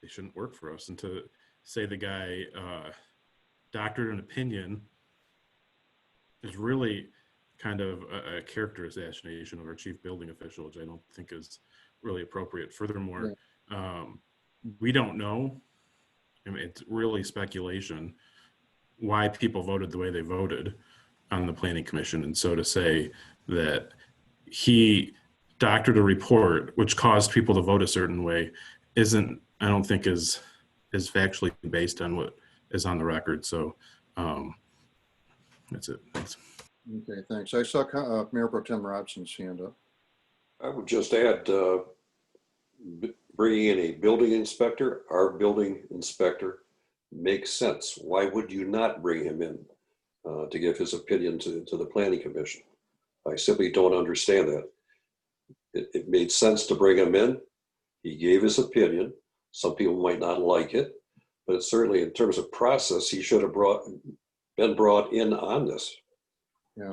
they shouldn't work for us. And to say the guy doctored an opinion is really kind of a character assassination of our chief building official, which I don't think is really appropriate. Furthermore, we don't know. I mean, it's really speculation why people voted the way they voted on the Planning Commission. And so to say that he doctored a report which caused people to vote a certain way I don't think is factually based on what is on the record. So that's it. Thanks. Okay, thanks. I saw Mayor Pro Tem Robson's hand up. I would just add, bringing in a building inspector, our building inspector, makes sense. Why would you not bring him in to give his opinion to the planning commission? I simply don't understand that. It made sense to bring him in. He gave his opinion. Some people might not like it, but certainly in terms of process, he should have been brought in on this. Yeah,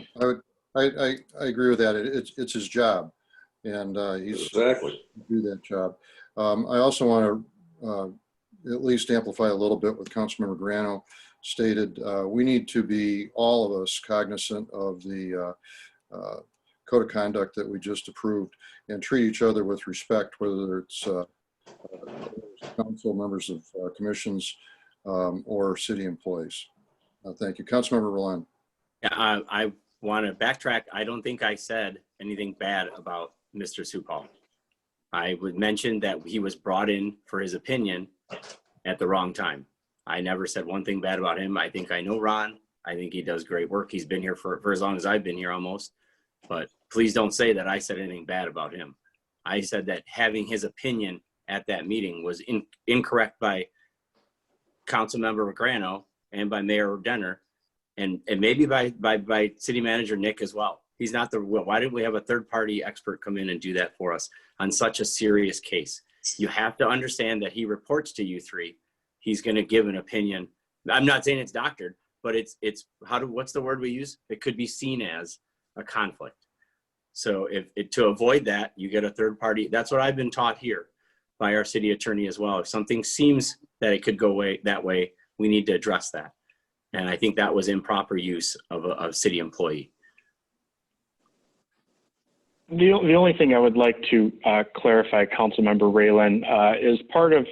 I agree with that. It's his job, and he's exactly do that job. I also want to at least amplify a little bit what Councilmember Grano stated. We need to be, all of us, cognizant of the code of conduct that we just approved and treat each other with respect, whether it's council members of commissions or city employees. Thank you. Councilmember Roland. Yeah, I want to backtrack. I don't think I said anything bad about Mr. Supal. I would mention that he was brought in for his opinion at the wrong time. I never said one thing bad about him. I think I know Ron. I think he does great work. He's been here for as long as I've been here almost. But please don't say that I said anything bad about him. I said that having his opinion at that meeting was incorrect by Councilmember Grano and by Mayor Denner, and maybe by City Manager Nick as well. He's not the, why didn't we have a third party expert come in and do that for us on such a serious case? You have to understand that he reports to you three. He's going to give an opinion. I'm not saying it's doctored, but what's the word we use? It could be seen as a conflict. So to avoid that, you get a third party. That's what I've been taught here by our city attorney as well. If something seems that it could go that way, we need to address that. And I think that was improper use of a city employee. The only thing I would like to clarify, Councilmember Raylan, is part of,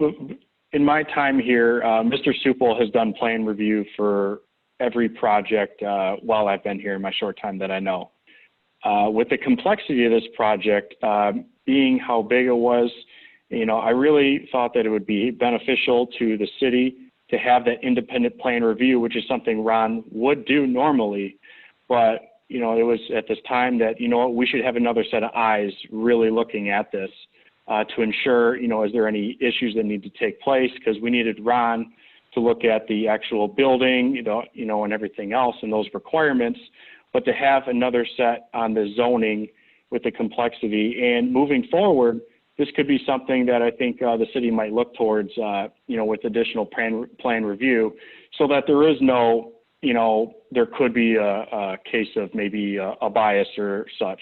in my time here, Mr. Supel has done plan review for every project while I've been here in my short time that I know. With the complexity of this project, being how big it was, I really thought that it would be beneficial to the city to have that independent plan review, which is something Ron would do normally. But, it was at this time that, we should have another set of eyes really looking at this to ensure, is there any issues that need to take place? Because we needed Ron to look at the actual building, and everything else and those requirements, but to have another set on the zoning with the complexity. And moving forward, this could be something that I think the city might look towards, with additional plan review, so that there is no, there could be a case of maybe a bias or such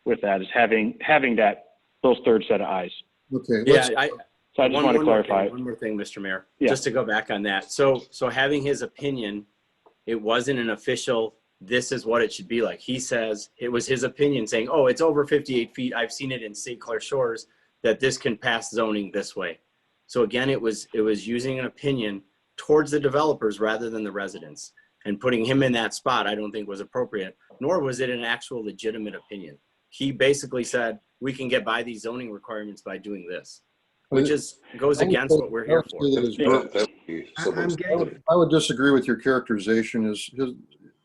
with that, is having those third set of eyes. Okay. Yeah, so I just want to clarify. One more thing, Mr. Mayor, Yeah. just to go back on that. So having his opinion, it wasn't an official, this is what it should be like. He says it was his opinion saying, oh, it's over 58 feet. I've seen it in St. Clair Shores that this can pass zoning this way. So again, it was using an opinion towards the developers rather than the residents, and putting him in that spot I don't think was appropriate, nor was it an actual legitimate opinion. He basically said, we can get by these zoning requirements by doing this, which goes against what we're here for. I would disagree with your characterization.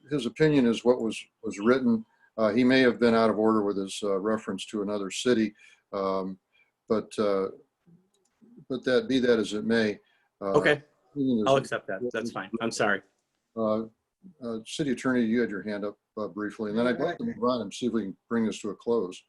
His opinion is what was written. He may have been out of order with his reference to another city, but that, be that as it may. Okay, I'll accept that. That's fine. I'm sorry. City Attorney, you had your hand up briefly, and then I'd like to move on and see if we can bring this to a close.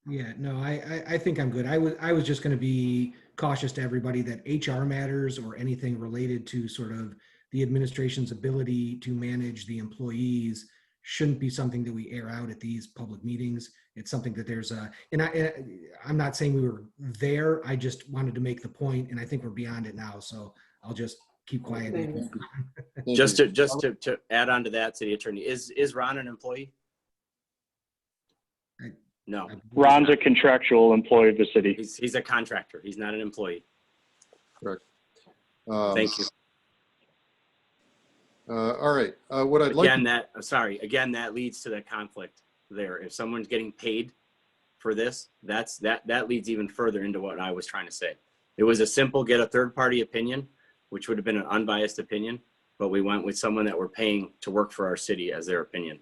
Yeah, no, I think I'm good. I was just going to be cautious to everybody that HR matters or anything related to sort of the administration's ability to manage the employees shouldn't be something that we air out at these public meetings. It's something that there's I'm not saying we were there. I just wanted to make the point, and I think we're beyond it now. So I'll just keep quiet. Just to add on to that, City Attorney, is Ron an employee? No. Ron's a contractual employee of the city. He's a contractor. He's not an employee. Correct. Thank you. All right. What I'd like again, that leads to the conflict there. If someone's getting paid for this, that leads even further into what I was trying to say. It was a simple get a third party opinion, which would have been an unbiased opinion, but we went with someone that we're paying to work for our city as their opinion.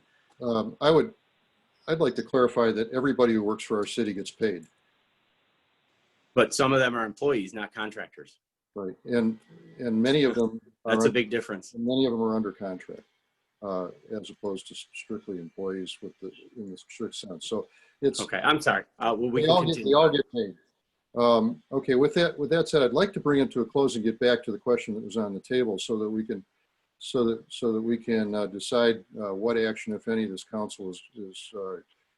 I'd like to clarify that everybody who works for our city gets paid. But some of them are employees, not contractors. Right, and many of them are. That's a big difference. Many of them are under contract, as opposed to strictly employees in the strict sense. So it's. Okay, I'm sorry. Well, we They can all continue. get paid. Okay, with that said, I'd like to bring it to a close and get back to the question that was on the table so that we can decide what action, if any, this council is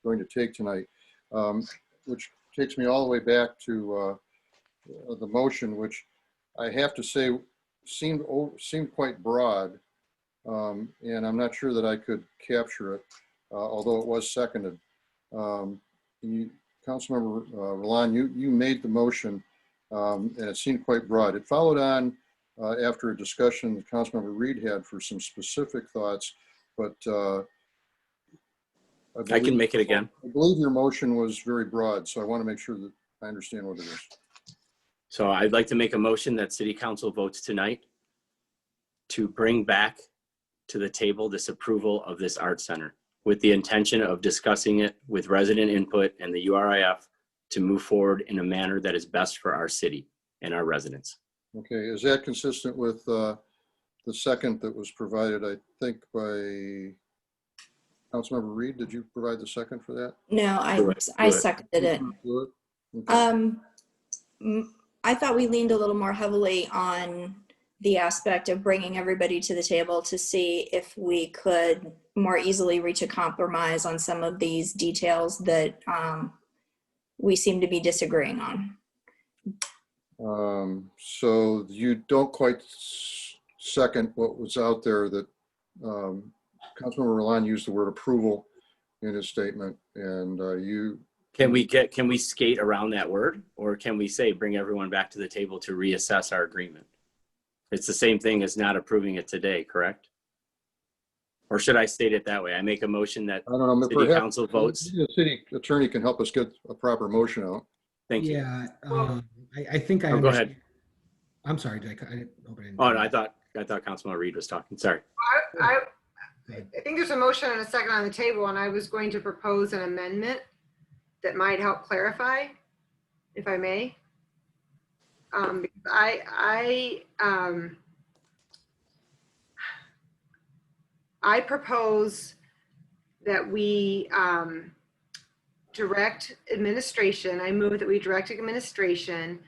going to take tonight, which takes me all the way back to the motion, which I have to say seemed quite broad, and I'm not sure that I could capture it, although it was seconded. Councilmember Roland, you made the motion, and it seemed quite broad. It followed on after a discussion that Councilmember Reed had for some specific thoughts, but I can make it again. I believe your motion was very broad, so I want to make sure that I understand what it is. So I'd like to make a motion that City Council votes tonight to bring back to the table this approval of this art center with the intention of discussing it with resident input and the URIF to move forward in a manner that is best for our city and our residents. Okay, is that consistent with the second that was provided, I think, by Councilmember Reed? Did you provide the second for that? No, I seconded it. Okay. I thought we leaned a little more heavily on the aspect of bringing everybody to the table to see if we could more easily reach a compromise on some of these details that we seem to be disagreeing on. So you don't quite second what was out there that Councilmember Roland used the word approval in his statement, and you. Can we skate around that word, or can we say bring everyone back to the table to reassess our agreement? It's the same thing as not approving it today, correct? Or should I state it that way? I make a motion that I don't know, City Council votes. The city attorney can help us get a proper motion out. Thank you. Yeah, I think I go understand. ahead. I'm sorry, Dick. I hope I didn't. Oh, no, I thought Councilman Reed was talking. Sorry. I think there's a motion and a second on the table, and I was going to propose an amendment that might help clarify, if I may. Because I propose that we direct administration, I move that we direct administration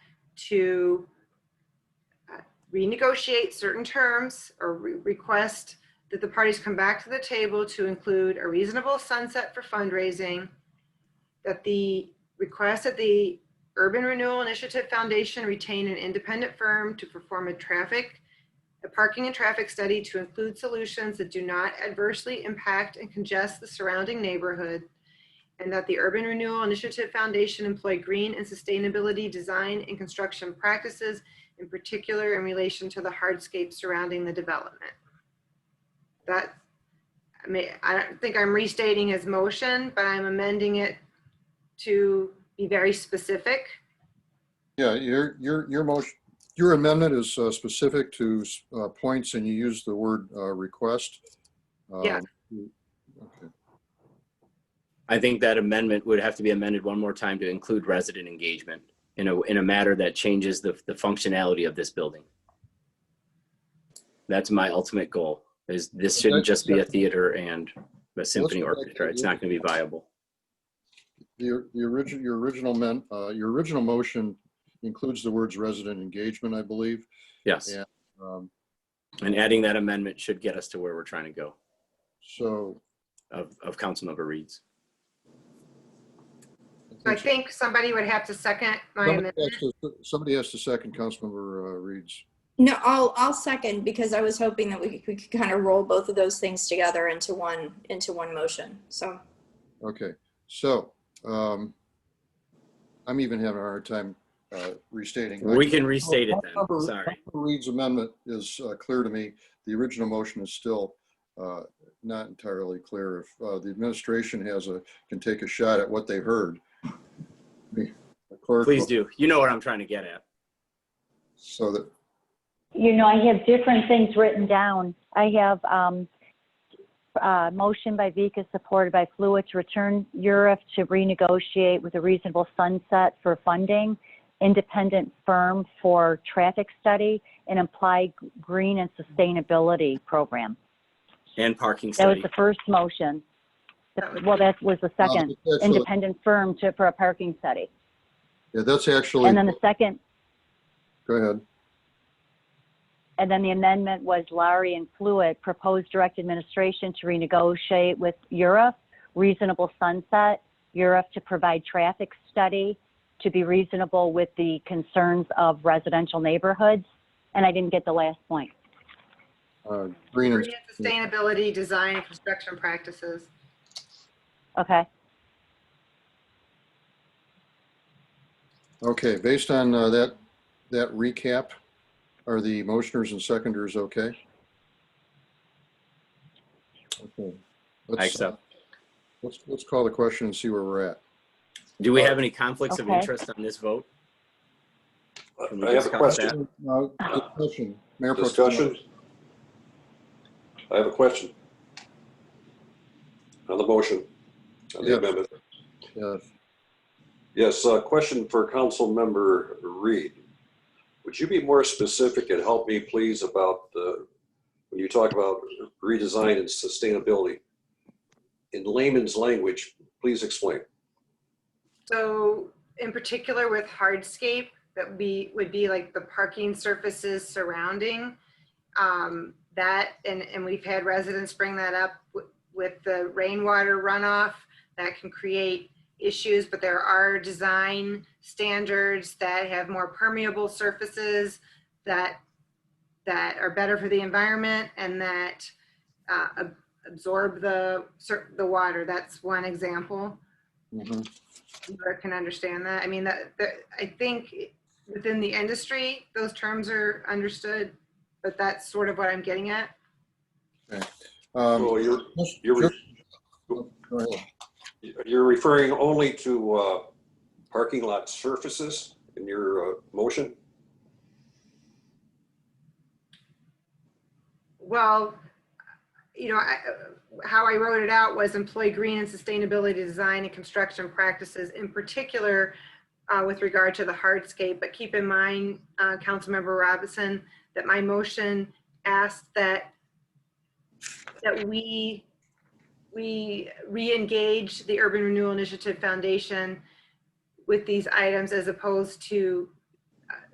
to renegotiate certain terms or request that the parties come back to the table to include a reasonable sunset for fundraising, that the request that the Urban Renewal Initiative Foundation retain an independent firm to perform a parking and traffic study to include solutions that do not adversely impact and congest the surrounding neighborhood, and that the Urban Renewal Initiative Foundation employ green and sustainability design and construction practices, in particular in relation to the hardscape surrounding the development. I don't think I'm restating his motion, but I'm amending it to be very specific. Yeah, your motion, your amendment is specific to points, and you use the word request. Yeah. Okay. I think that amendment would have to be amended one more time to include resident engagement in a matter that changes the functionality of this building. That's my ultimate goal. This shouldn't just be a theater and a symphony orchestra. It's not going to be viable. Your original motion includes the words resident engagement, I believe. Yes. And adding that amendment should get us to where we're trying to go. So of Councilmember Reed's. So I think somebody would have to second my amendment. Somebody has to second Councilmember Reed's. No, I'll second, because I was hoping that we could kind of roll both of those things together into one motion. So. Okay, so I'm even having a hard time restating. We can restate it then. Sorry. Reed's amendment is clear to me. The original motion is still not entirely clear. If the administration can take a shot at what they heard. Please do. You know what I'm trying to get at. So that. You know, I have different things written down. I have motion by Vika, supported by Fluid, to return URIF to renegotiate with a reasonable sunset for funding. independent firm for traffic study and apply green and sustainability program. And parking That was study. the first motion. Well, that was the second, Actually- independent firm for a parking study. Yeah, that's actually, And then the second, go ahead. and then the amendment was Lowry and Fluid proposed direct administration to renegotiate with Europe, reasonable sunset, Europe to provide traffic study to be reasonable with the concerns of residential neighborhoods. And I didn't get the last point. Green and Green sustainability, design, and construction practices. Okay. Okay, based on that recap, are the motioners and seconders okay? Okay. I accept. Let's call the question and see where we're at. Do we have any conflicts of Okay. interest on this vote? Can we I have a discuss question. Discussion. Mayor Pro Tem. Discussion? I have a question on the motion, on the Yes. amendment. Yes. Yes, question for Council Member Reed. Would you be more specific and help me, please, about when you talk about redesign and sustainability? In layman's language, please explain. So in particular with hardscape, that would be like the parking surfaces surrounding that, and we've had residents bring that up with the rainwater runoff that can create issues, but there are design standards that have more permeable surfaces that are better for the environment and that absorb the water. That's one example. Mm-hmm. You can understand that. I mean, I think within the industry, those terms are understood, but that's sort of what I'm getting at. Okay. So Go ahead. you're referring only to parking lot surfaces in your motion? Well, you know, how I wrote it out was employ green and sustainability design and construction practices, in particular with regard to the hardscape. But keep in mind, Councilmember Robinson, that my motion asked that we re-engage the Urban Renewal Initiative Foundation with these items, as opposed to,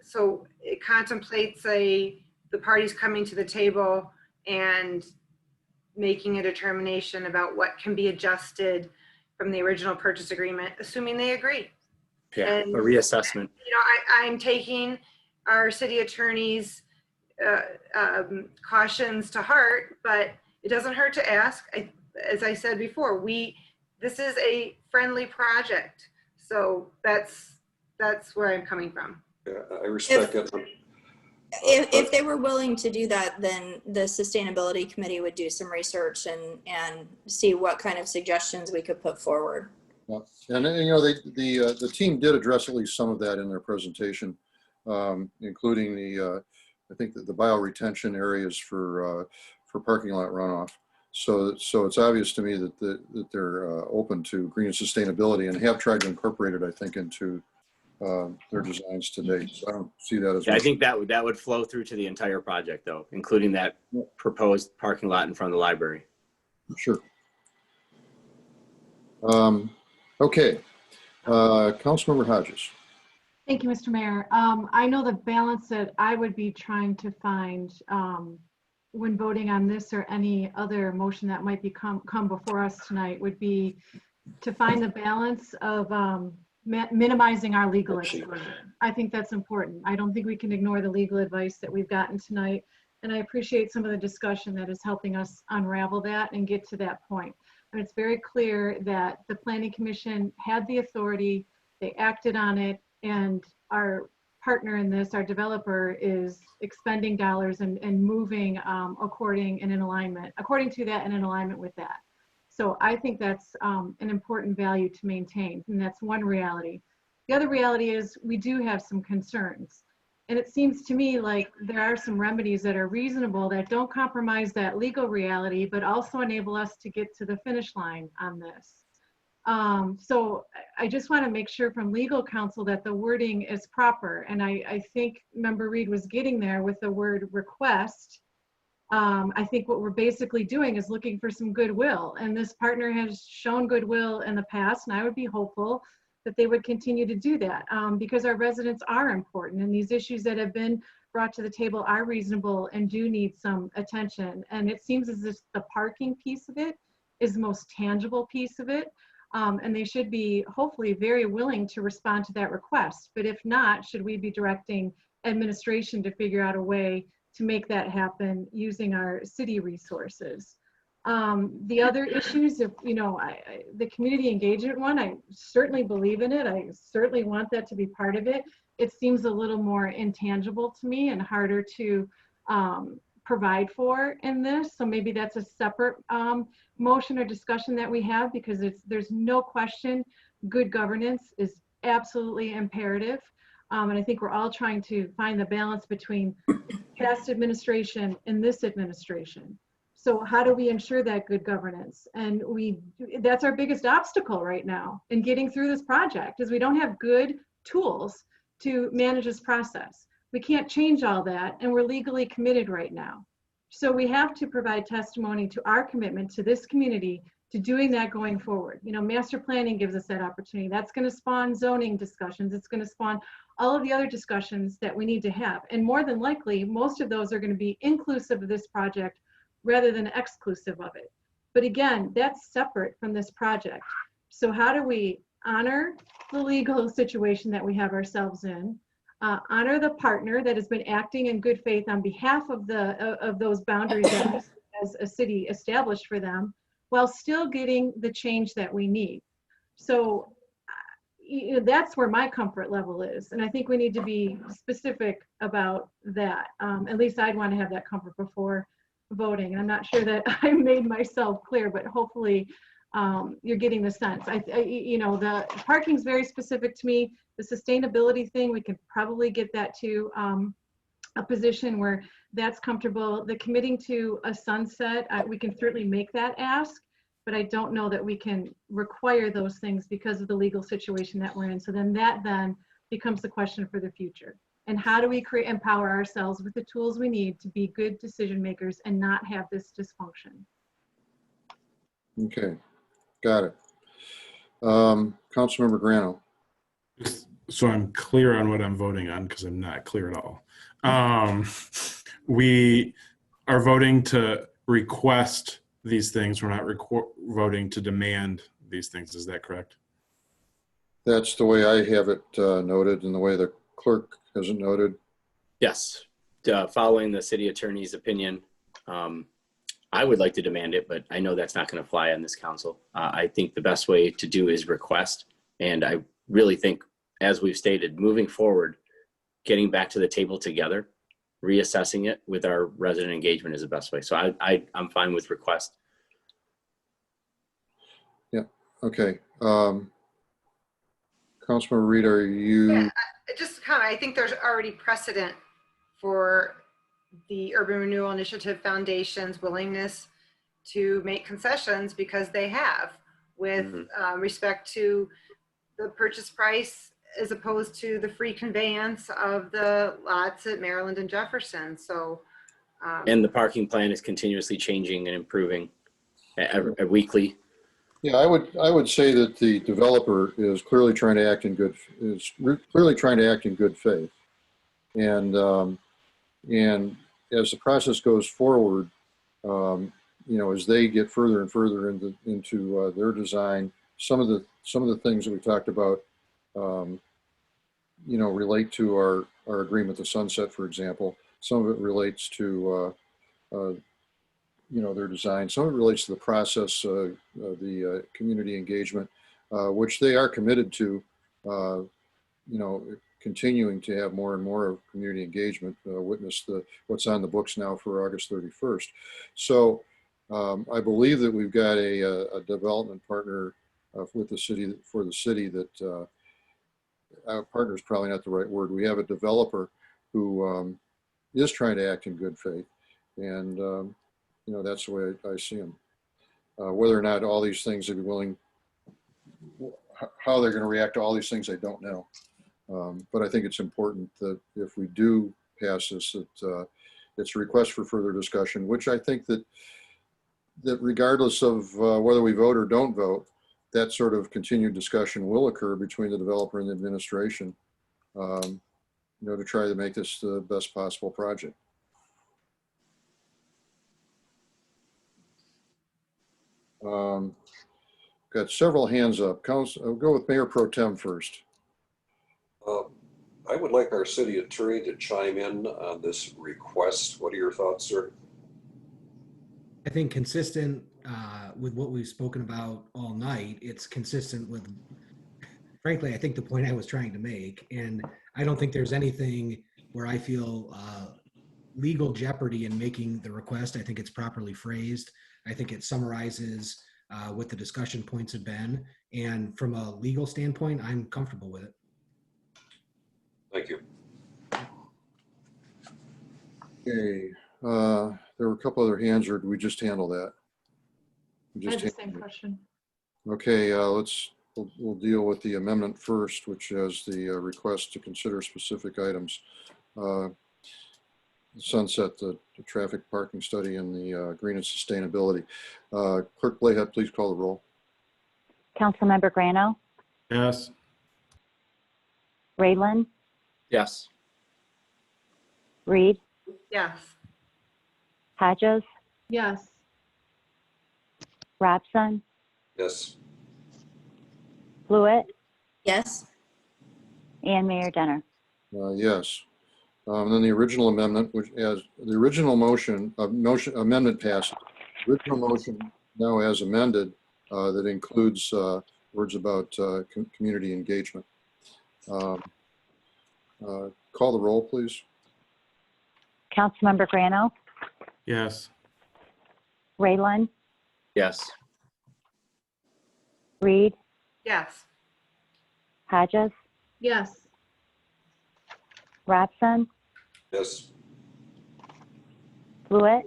so it contemplates the parties coming to the table and making a determination about what can be adjusted from the original purchase agreement, assuming they agree. Yeah, And, a reassessment. You know, I'm taking our city attorney's cautions to heart, but it doesn't hurt to ask. As I said before, this is a friendly project, so that's where I'm coming from. Yeah, I respect that. If they were willing to do that, then the sustainability committee would do some research and see what kind of suggestions we could put forward. Yeah. And you know, the team did address at least some of that in their presentation, including I think the bioretention areas for parking lot runoff. So it's obvious to me that they're open to green sustainability and have tried to incorporate it, I think, into their designs to date. So I don't see that as. Yeah, I think that would flow through to the entire project, though, including that proposed parking lot in front of the library. Sure. Okay. Councilmember Hodges. Thank you, Mr. Mayor. I know the balance that I would be trying to find when voting on this or any other motion that might come before us tonight would be to find the balance of minimizing our legal exposure. I think that's important. I don't think we can ignore the legal advice that we've gotten tonight. And I appreciate some of the discussion that is helping us unravel that and get to that point. And it's very clear that the Planning Commission had the authority, they acted on it, and our partner in this, our developer, is expending dollars and moving according to that and in alignment with that. So I think that's an important value to maintain, and that's one reality. The other reality is we do have some concerns. And it seems to me like there are some remedies that are reasonable that don't compromise that legal reality, but also enable us to get to the finish line on this. So I just want to make sure from legal counsel that the wording is proper. And I think Member Reed was getting there with the word request. I think what we're basically doing is looking for some goodwill. And this partner has shown goodwill in the past, and I would be hopeful that they would continue to do that because our residents are important. And these issues that have been brought to the table are reasonable and do need some attention. And it seems as if the parking piece of it is the most tangible piece of it. And they should be hopefully very willing to respond to that request. But if not, should we be directing administration to figure out a way to make that happen using our city resources? The other issues, if the community engagement one, I certainly believe in it. I certainly want that to be part of it. It seems a little more intangible to me and harder to provide for in this. So maybe that's a separate motion or discussion that we have, because there's no question good governance is absolutely imperative. And I think we're all trying to find the balance between past administration and this administration. So how do we ensure that good governance? And that's our biggest obstacle right now in getting through this project, is we don't have good tools to manage this process. We can't change all that, and we're legally committed right now. So we have to provide testimony to our commitment to this community to doing that going forward. Master planning gives us that opportunity. That's going to spawn zoning discussions. It's going to spawn all of the other discussions that we need to have. And more than likely, most of those are going to be inclusive of this project rather than exclusive of it. But again, that's separate from this project. So how do we honor the legal situation that we have ourselves in, honor the partner that has been acting in good faith on behalf of those boundaries that we as a city established for them, while still getting the change that we need? So that's where my comfort level is. And I think we need to be specific about that. At least I'd want to have that comfort before voting. And I'm not sure that I made myself clear, but hopefully you're getting the sense. The parking's very specific to me. The sustainability thing, we can probably get that to a position where that's comfortable. The committing to a sunset, we can certainly make that ask, but I don't know that we can require those things because of the legal situation that we're in. So that becomes the question for the future. And how do we empower ourselves with the tools we need to be good decision makers and not have this dysfunction? Okay, got it. Councilmember Grano. So I'm clear on what I'm voting on, because I'm not clear at all. We are voting to request these things. We're not voting to demand these things. Is that correct? That's the way I have it noted, and the way the clerk has it noted. Yes. Following the city attorney's opinion, I would like to demand it, but I know that's not going to fly on this council. I think the best way to do is request. And I really think, as we've stated, moving forward, getting back to the table together, reassessing it with our resident engagement is the best way. So I'm fine with request. Yeah, okay. Councilmember Reed, are you? Yeah, just comment. I think there's already precedent for the Urban Renewal Initiative Foundation's willingness to make concessions, because they have, with respect to the purchase price as opposed to the free conveyance of the lots at Maryland and Jefferson. So, and the parking plan is continuously changing and improving weekly. Yeah, I would say that the developer is clearly trying to act in good faith, and as the process goes forward, as they get further and further into their design, some of the things that we talked about, relate to our agreement to sunset, for example. Some of it relates to their design. Some of it relates to the process, the community engagement, which they are committed to, continuing to have more and more of community engagement. Witness what's on the books now for August 31st. So I believe that we've got a development partner with the city, for the city, that partner is probably not the right word. We have a developer who is trying to act in good faith, and that's the way I see him. Whether or not all these things they'd be willing, how they're going to react to all these things, I don't know. But I think it's important that if we do pass this, that it's a request for further discussion, which I think that regardless of whether we vote or don't vote, that sort of continued discussion will occur between the developer and the administration, to try to make this the best possible project. Got several hands up. I'll go with Mayor Pro Tem first. I would like our city attorney to chime in on this request. What are your thoughts, sir? I think consistent with what we've spoken about all night, it's consistent with, frankly, I think the point I was trying to make. And I don't think there's anything where I feel legal jeopardy in making the request. I think it's properly phrased. I think it summarizes what the discussion points have been. And from a legal standpoint, I'm comfortable with it. Thank you. Okay. There were a couple other hands, or did we just handle that? I have the same question. Okay, we'll deal with the amendment first, which is the request to consider specific items. Sunset the traffic parking study and the green and sustainability. Clerk Blayhead, please call the roll. Councilmember Grano, Yes. Raylan, Yes. Reed, Yes. Hodges, Yes. Robson, Yes. Fluid, Yes. and Mayor Denner. Yes. And then the original amendment, which as the original amendment passes. Original motion now as amended that includes words about community engagement. Call the roll, please. Councilmember Grano, Yes. Raylan, Yes. Reed, Yes. Hodges, Yes. Robson, Yes. Fluid,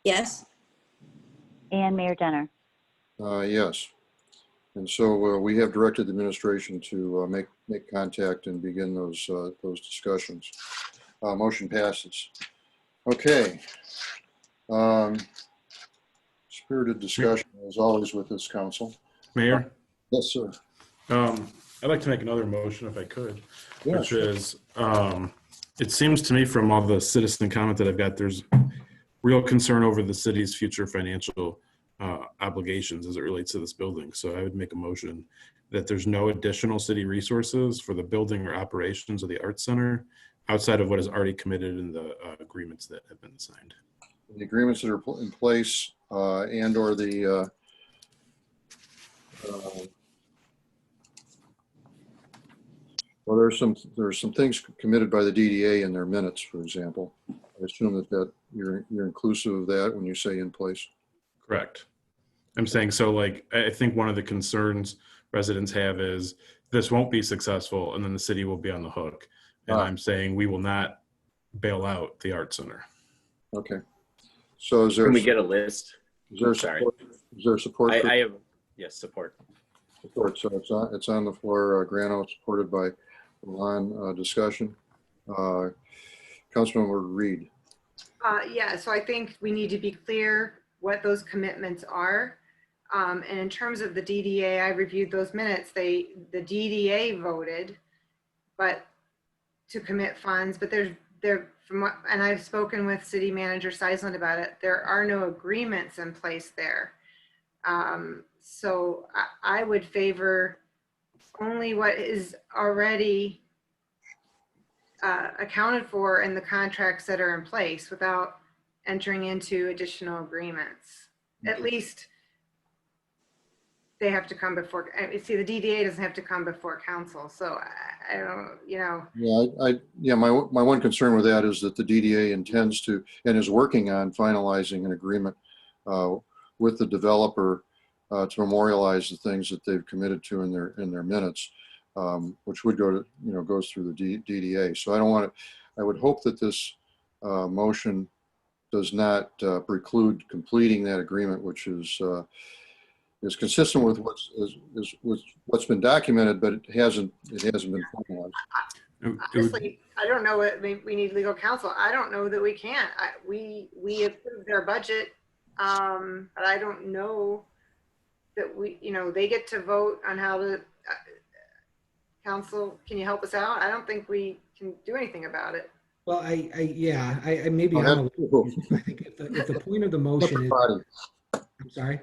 Yes. and Mayor Denner. Yes. And so we have directed the administration to make contact and begin those discussions. Motion passes. Okay. Spirited discussion as always with this council. Mayor? Yes, sir. I'd like to make another motion if I could, Yeah, which sure. is, it seems to me from all the citizen comment that I've got, there's real concern over the city's future financial obligations as it relates to this building. So I would make a motion that there's no additional city resources for the building or operations of the Arts Center outside of what is already committed in the agreements that have been signed. The agreements that are in place and or the well, there's some things committed by the DDA in their minutes, for example. I assume that you're inclusive of that when you say in place. Correct. I'm saying, so like, I think one of the concerns residents have is this won't be successful and then the city will be on the hook. And I'm saying we will not bail out the Art Center. Okay. So is there, Can we get a list? is there Sorry. support? Is there support? I have, yes, support. Support. So it's on the floor. Grano, supported by Milan. Discussion. Councilmember Reed. Yeah, so I think we need to be clear what those commitments are. And in terms of the DDA, I reviewed those minutes. The DDA voted, but to commit funds, but and I've spoken with City Manager Seisland about it. There are no agreements in place there. So I would favor only what is already accounted for in the contracts that are in place without entering into additional agreements. At least they have to come before, see, the DDA doesn't have to come before council. So I don't, Yeah, my one concern with that is that the DDA intends to and is working on finalizing an agreement with the developer to memorialize the things that they've committed to in their minutes, which would go to goes through the DDA. So I don't want to. I would hope that this motion does not preclude completing that agreement, which is is consistent with what's been documented, but it hasn't been formalized. Honestly, I don't know what we need legal counsel. I don't know that we can. We approved their budget, but I don't know that they get to vote on how the council. Can you help us out? I don't think we can do anything about it. Well, I maybe I'm a little confused. I think if the point of the motion is, I'm sorry.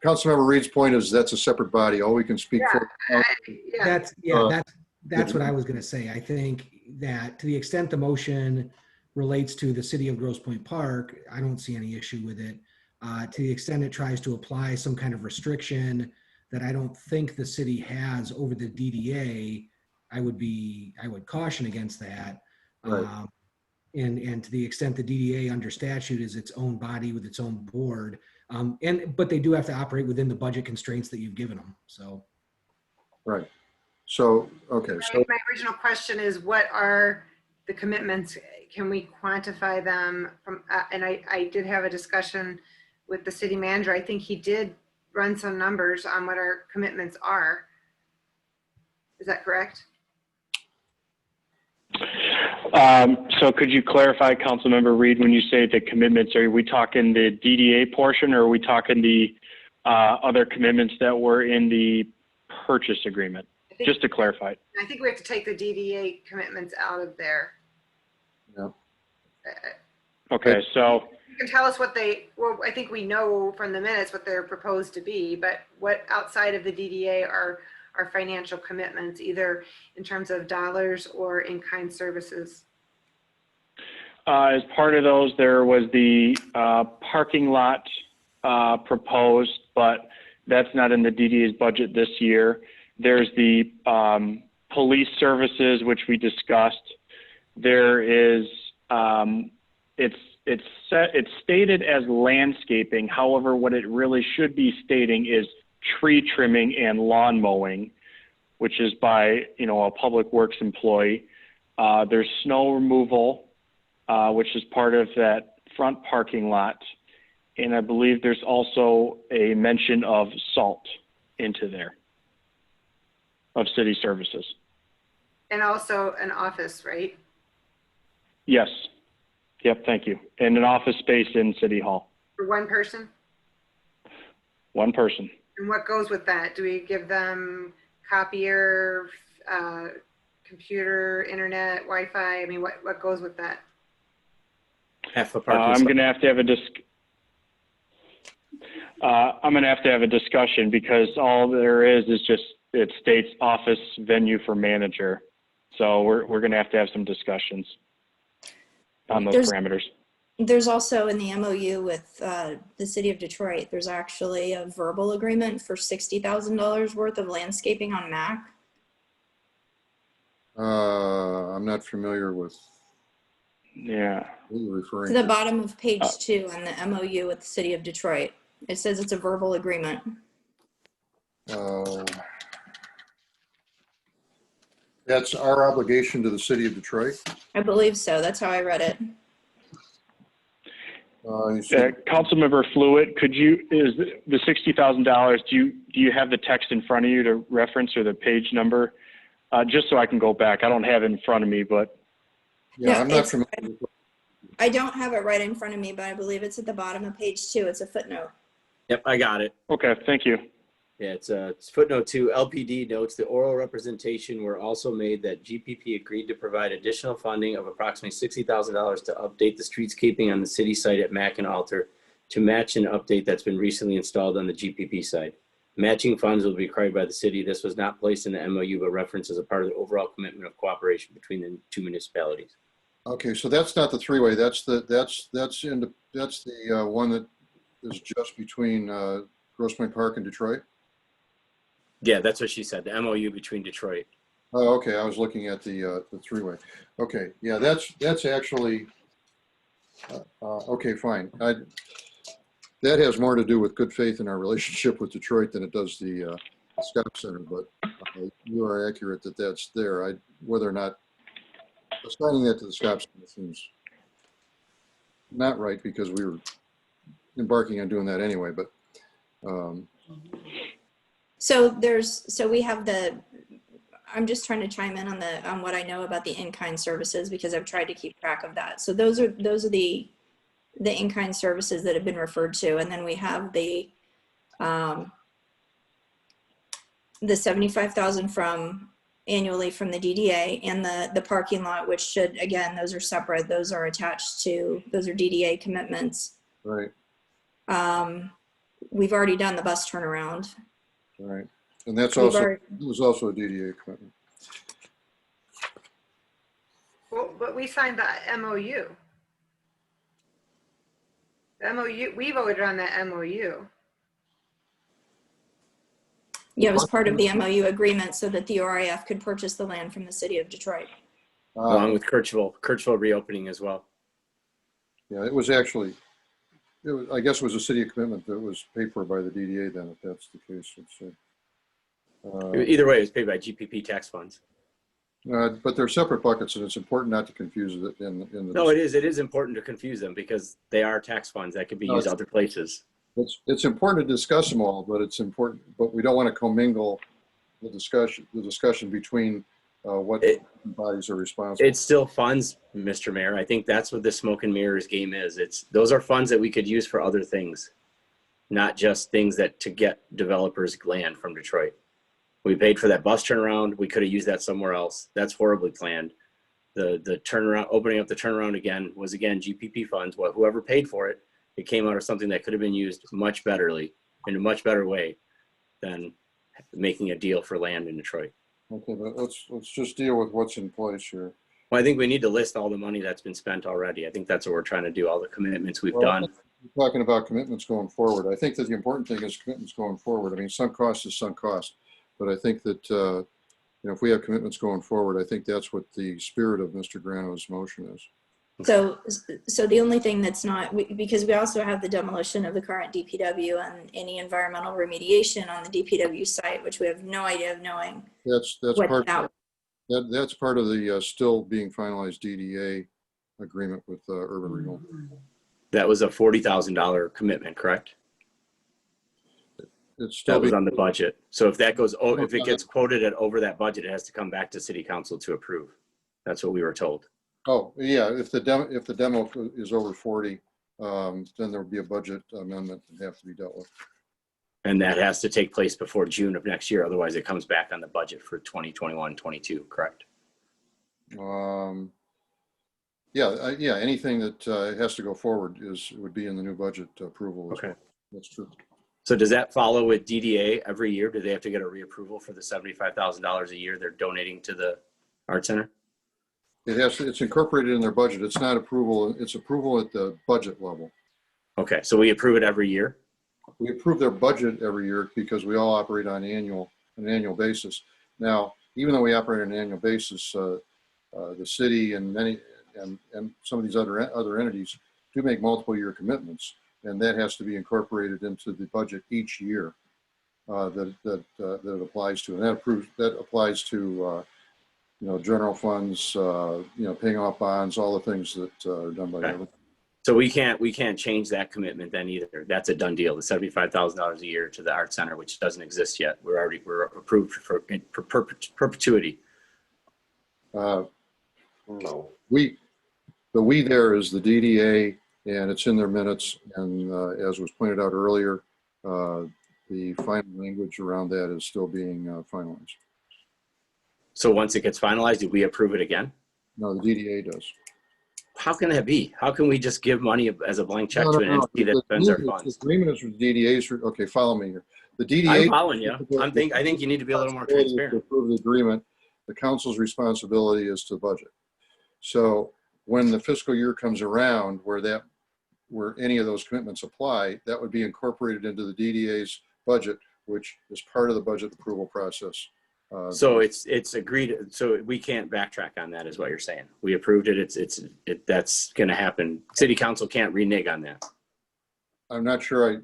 Councilmember Reed's point is that's a separate body. All we can speak for. That's what I was going to say. I think that to the extent the motion relates to the city of Grosse Pointe Park, I don't see any issue with it. To the extent it tries to apply some kind of restriction that I don't think the city has over the DDA, I would caution against that. Right. And to the extent the DDA under statute is its own body with its own board, but they do have to operate within the budget constraints that you've given them. So, right. So, okay. So my original question is, what are the commitments? Can we quantify them from? And I did have a discussion with the city manager. I think he did run some numbers on what our commitments are. Is that correct? So could you clarify, Councilmember Reed, when you say the commitments, are we talking the DDA portion, or are we talking the other commitments that were in the purchase agreement? Just to clarify. I think we have to take the DDA commitments out of there. Yeah. Okay, so You can tell us what I think we know from the minutes what they're proposed to be, but what outside of the DDA are our financial commitments, either in terms of dollars or in-kind services? as part of those, there was the parking lot proposed, but that's not in the DDA's budget this year. There's the police services, which we discussed. There is, it's stated as landscaping. However, what it really should be stating is tree trimming and lawn mowing, which is by, a public works employee. There's snow removal, which is part of that front parking lot. And I believe there's also a mention of salt into there, of city services. And also an office, right? Yes. Yep, thank you. And an office space in City Hall. For one person? One person. And what goes with that? Do we give them copier, computer, internet, Wi-Fi? I mean, what goes with that? Half a parking I'm spot. going to have to have a discussion because all there is just, it states office venue for manager. So we're going to have some discussions on those parameters. There's also in the MOU with the city of Detroit, there's actually a verbal agreement for $60,000 worth of landscaping on Mac. I'm not familiar with. Yeah. What are you referring To the to? bottom of page 2 on the MOU with the city of Detroit. It says it's a verbal agreement. That's our obligation to the city of Detroit. I believe so. That's how I read it. Councilmember Fluid, is the $60,000, do you have the text in front of you to reference or the page number? Just so I can go back. I don't have it in front of me, but. Yeah, No, I'm not familiar with. I don't have it right in front of me, but I believe it's at the bottom of page 2. It's a footnote. Yep, I got it. Okay, thank you. Yeah, it's footnote 2. LPD notes the oral representation were also made that GPP agreed to provide additional funding of approximately $60,000 to update the streetscaping on the city site at Mack and Alter to match an update that's been recently installed on the GPP side. Matching funds will be required by the city. This was not placed in the MOU, but referenced as a part of the overall commitment of cooperation between the two municipalities. Okay, so that's not the three-way. That's the one that is just between Grosse Pointe Park and Detroit. Yeah, that's what she said. The MOU between Detroit. Oh, okay. I was looking at the three-way. Okay, yeah, that's actually okay. Fine. That has more to do with good faith in our relationship with Detroit than it does the Scott Center. But you are accurate that that's there. Whether or not assigning that to the Scott Center seems not right because we were embarking on doing that anyway. But So we have I'm just trying to chime in on what I know about the in-kind services because I've tried to keep track of that. So those are the in-kind services that have been referred to. And then we have the 75,000 annually from the DDA and the parking lot, which should, again, those are separate. Those are attached to, those are DDA commitments. Right. We've already done the bus turnaround. Right. And that's also, it was also a DDA commitment. Well, but we signed the MOU. The MOU, we voted on that MOU. Yeah, it was part of the MOU agreement so that the ORIF could purchase the land from the city of Detroit. Along with Kirchville reopening as well. Yeah, it was actually, I guess it was a city commitment that was paid for by the DDA then, if that's the case. Either way, it was paid by GPP tax funds. But they're separate buckets, and it's important not to confuse it in the. No, it is important to confuse them because they are tax funds that could be used other places. It's important to discuss them all, but it's important, but we don't want to commingle the discussion between what bodies are responsible. It's still funds, Mr. Mayor. I think that's what the smoke and mirrors game is. Those are funds that we could use for other things, not just things to get developers land from Detroit. We paid for that bus turnaround. We could have used that somewhere else. That's horribly planned. The turnaround, opening up the turnaround again was again GPP funds. Whoever paid for it, it came out of something that could have been used much betterly in a much better way than making a deal for land in Detroit. Okay, but let's just deal with what's in place here. Well, I think we need to list all the money that's been spent already. I think that's what we're trying to do. All the commitments we've done. We're talking about commitments going forward. I think that the important thing is commitments going forward. I mean, sunk cost is sunk cost. But I think that, if we have commitments going forward, I think that's what the spirit of Mr. Grano's motion is. So the only thing that's not, because we also have the demolition of the current DPW and any environmental remediation on the DPW site, which we have no idea of knowing. That's part of the still being finalized DDA agreement with Urban Renewal. That was a $40,000 commitment, correct? That was on the budget. So if that goes, if it gets quoted at over that budget, it has to come back to City Council to approve. That's what we were told. Oh yeah, if the demo is over 40, then there will be a budget amendment that have to be dealt with. And that has to take place before June of next year. Otherwise, it comes back on the budget for 2021-22. Correct? Yeah. Anything that has to go forward would be in the new budget approval. Okay, that's true. So does that follow with DDA every year? Do they have to get a reapproval for the $75,000 a year they're donating to the Art Center? It has to, it's incorporated in their budget. It's not approval. It's approval at the budget level. Okay, so we approve it every year? We approve their budget every year because we all operate on an annual basis. Now, even though we operate on an annual basis, the city and some of these other entities do make multiple year commitments, and that has to be incorporated into the budget each year that it applies to, and that applies to general funds, paying off bonds, all the things that are done by government. So we can't change that commitment then either. That's a done deal. The $75,000 a year to the Art Center, which doesn't exist yet. We're approved for perpetuity. No. We there is the DDA, and it's in their minutes. And as was pointed out earlier, the final language around that is still being finalized. So once it gets finalized, do we approve it again? No, the DDA does. How can that be? How can we just give money as a blank check to an entity that spends our funds? The agreement is with DDA's. Okay, follow me here. The DDA. I'm following you. I think you need to be a little more transparent. To approve the agreement, the council's responsibility is to budget. So when the fiscal year comes around, where any of those commitments apply, that would be incorporated into the DDA's budget, which is part of the budget approval process. So it's agreed. So we can't backtrack on that, is what you're saying. We approved it. That's going to happen. City Council can't renege on that. I'm not sure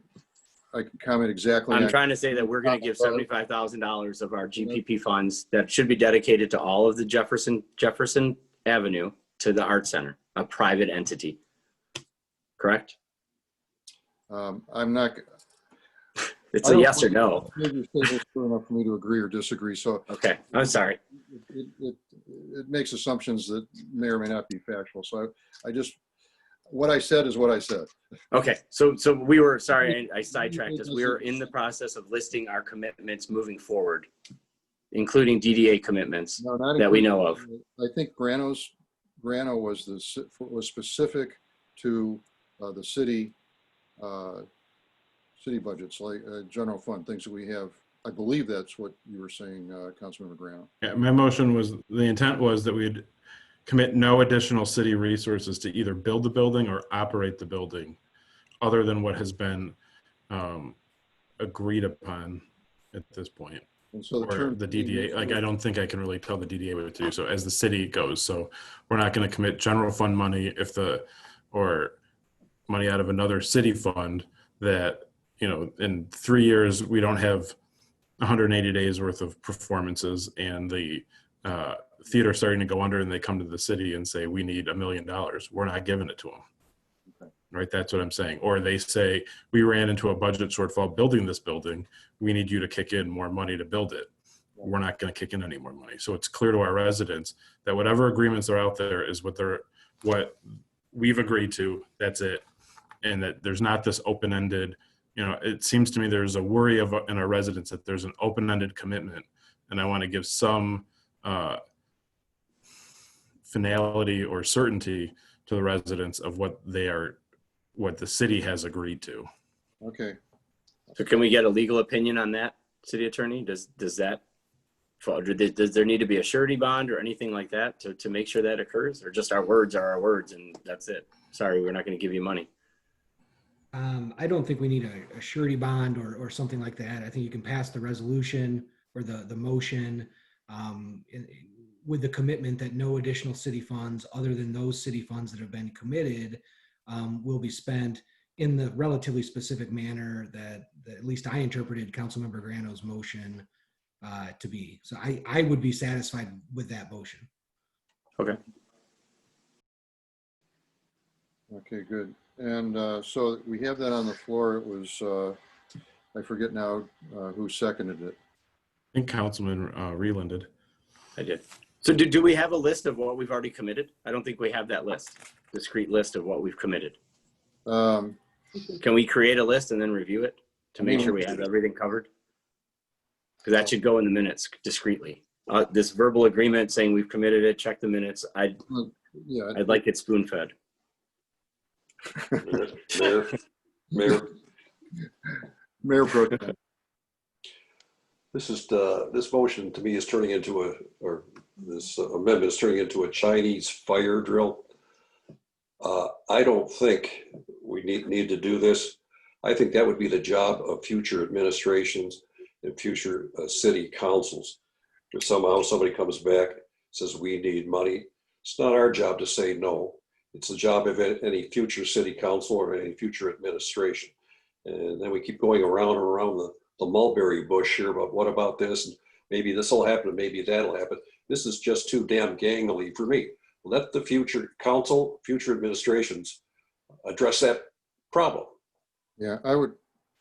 I can comment exactly. I'm trying to say that we're going to give $75,000 of our GPP funds that should be dedicated to all of the Jefferson Avenue to the Art Center, a private entity. Correct? I'm not. It's a yes or no. Maybe your table's clear enough for me to agree or disagree. So Okay, I'm sorry. it makes assumptions that may or may not be factual. So I just, what I said is what I said. Okay, so we were, sorry, I sidetracked us. We were in the process of listing our commitments moving forward, including DDA commitments that we know of. I think Grano was specific to the city budgets, like general fund, things that we have. I believe that's what you were saying, Councilmember Grano. Yeah, my motion was, the intent was that we'd commit no additional city resources to either build the building or operate the building other than what has been agreed upon at this point. And so or the DDA, like, I don't think I can really tell the DDA what to do. So as the city goes, so we're not going to commit general fund money or money out of another city fund that, you know, in 3 years, we don't have 180 days worth of performances and the theater starting to go under and they come to the city and say, we need $1 million. We're not giving it to them. Okay. Right. That's what I'm saying. Or they say, we ran into a budget shortfall building this building. We need you to kick in more money to build it. We're not going to kick in any more money. So it's clear to our residents that whatever agreements are out there is what we've agreed to. That's it. And that there's not this open-ended, you know, it seems to me there's a worry in our residents that there's an open-ended commitment. And I want to give some finality or certainty to the residents of what the city has agreed to. Okay. So can we get a legal opinion on that, city attorney? Does there need to be a surety bond or anything like that to make sure that occurs, or just our words are our words and that's it? Sorry, we're not going to give you money. I don't think we need a surety bond or something like that. I think you can pass the resolution or the motion with the commitment that no additional city funds other than those city funds that have been committed will be spent in the relatively specific manner that at least I interpreted Councilmember Grano's motion to be. So I would be satisfied with that motion. Okay. Okay, good. And so we have that on the floor. It was, I forget now who seconded it. I think Councilman Reland did. I did. So do we have a list of what we've already committed? I don't think we have that list, discrete list of what we've committed. Can we create a list and then review it to make sure we have everything covered? Because that should go in the minutes discreetly. This verbal agreement saying we've committed it, check the minutes. I'd like it spoon-fed. Mayor Pro Tem. This motion to me is turning into this amendment is turning into a Chinese fire drill. I don't think we need to do this. I think that would be the job of future administrations and future city councils. If somehow somebody comes back, says we need money, it's not our job to say no. It's the job of any future city council or any future administration. And then we keep going around and around the mulberry bush here about what about this, and maybe this will happen, and maybe that'll happen. This is just too damn gangly for me. Let the future council, future administrations address that problem. Yeah, I would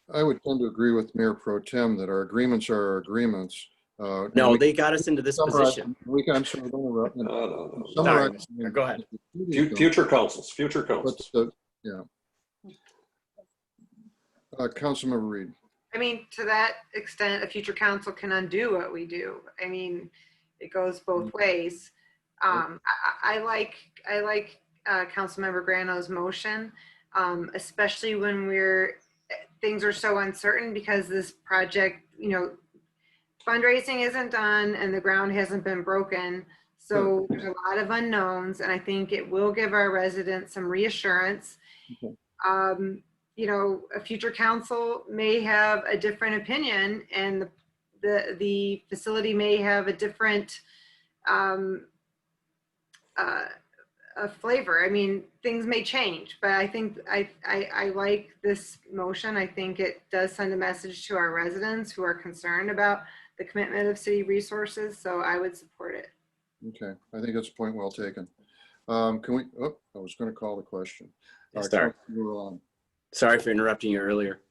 tend to agree with Mayor Pro Tem that our agreements are our agreements. No, they got us into this position. I'm sorry, don't interrupt. No. Sorry, go ahead. Future councils. Yeah. Councilmember Reed. I mean, to that extent, a future council can undo what we do. I mean, it goes both ways. I like Councilmember Grano's motion, especially when things are so uncertain, because this project, you know, fundraising isn't done and the ground hasn't been broken. So there's a lot of unknowns, and I think it will give our residents some reassurance. Okay. You know, a future council may have a different opinion, and the facility may have a different flavor. I mean, things may change, but I think I like this motion. I think it does send a message to our residents who are concerned about the commitment of city resources. So I would support it. Okay, I think that's a point well taken. Can we? Oh, I was going to call the question. Sorry for interrupting you earlier.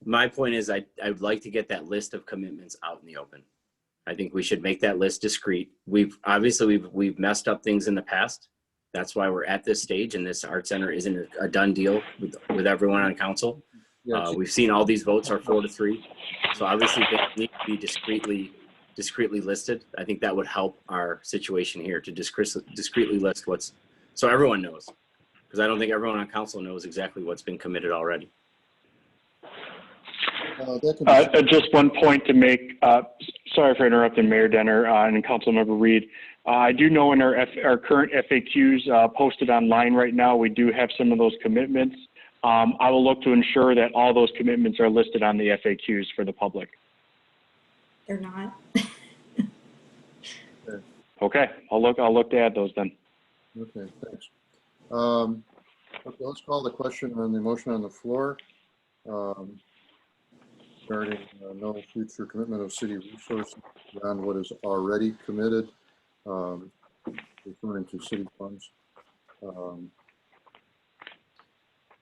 My point is I would like to get that list of commitments out in the open. I think we should make that list discreet. We've messed up things in the past. That's why we're at this stage, and this art center isn't a done deal with everyone on council. We've seen all these votes are 4-3. So obviously they need to be discreetly listed. I think that would help our situation here to discreetly list so everyone knows. Because I don't think everyone on council knows exactly what's been committed already. Just one point to make. Sorry for interrupting, Mayor Denner and Councilmember Reed. I do know in our current FAQs posted online right now, we do have some of those commitments. I will look to ensure that all those commitments are listed on the FAQs for the public. They're not. Okay, I'll look to add those then. Okay, thanks. Okay, let's call the question on the motion on the floor. Regarding no future commitment of city resources beyond what is already committed, referring to city funds.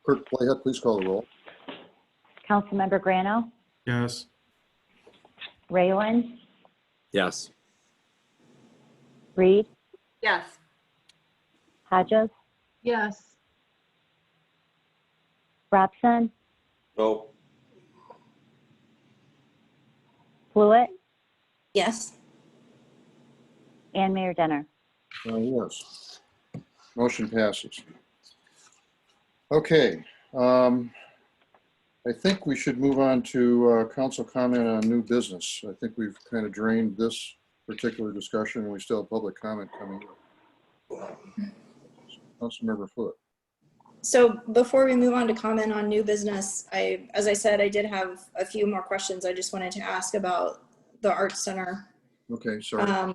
Clerk Playhead, please call the roll. Councilmember Grano, Yes. Rayland, Yes. Reed, Yes. Hodges, Yes. Robson, No. Fluid, Yes. and Mayor Denner. Yes. Motion passes. Okay. I think we should move on to council comment on new business. I think we've kind of drained this particular discussion and we still have public comment coming in. Councilmember Foote. So before we move on to comment on new business, as I said, I did have a few more questions I just wanted to ask about the Arts Center. Okay, sorry.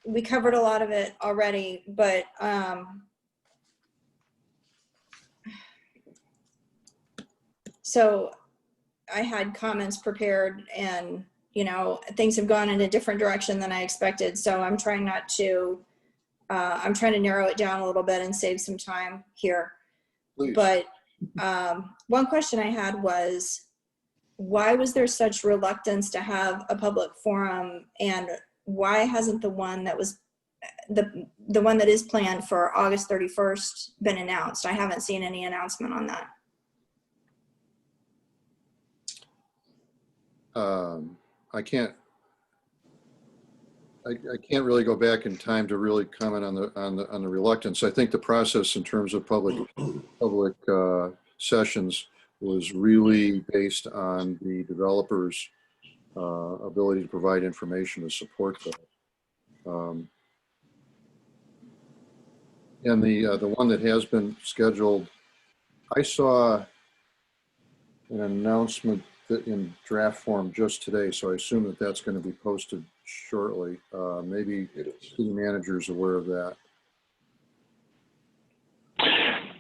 We covered a lot of it already, but so I had comments prepared and, things have gone in a different direction than I expected. So I'm trying I'm trying to narrow it down a little bit and save some time here. Please. But one question I had was, why was there such reluctance to have a public forum, and why hasn't the one that was the one that is planned for August 31st been announced? I haven't seen any announcement on that. I can't really go back in time to really comment on the reluctance. I think the process in terms of public sessions was really based on the developers' ability to provide information to support that. And the one that has been scheduled, I saw an announcement in draft form just today, so I assume that that's going to be posted shortly. Maybe city manager's aware of that.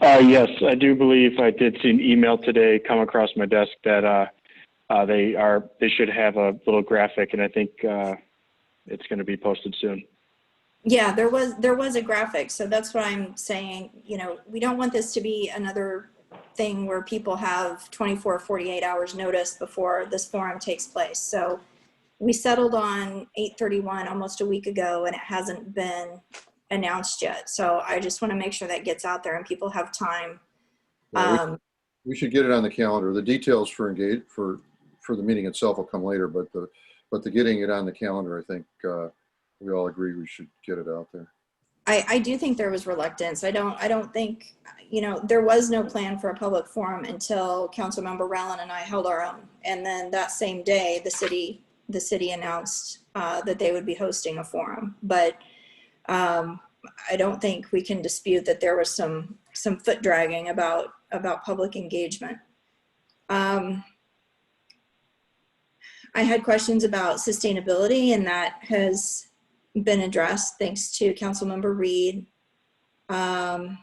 Yes, I do believe I did see an email today come across my desk that they should have a little graphic, and I think it's going to be posted soon. Yeah, there was a graphic, so that's what I'm saying. We don't want this to be another thing where people have 24, 48 hours notice before this forum takes place. So we settled on 8/31 almost a week ago, and it hasn't been announced yet. So I just want to make sure that gets out there and people have time. We should get it on the calendar. The details for the meeting itself will come later, but the getting it on the calendar, I think we all agree we should get it out there. I do think there was reluctance. I don't think, there was no plan for a public forum until Councilmember Rowland and I held our own. And then that same day, the city announced that they would be hosting a forum. But I don't think we can dispute that there was some foot dragging about public engagement. I had questions about sustainability, and that has been addressed thanks to Councilmember Reed. I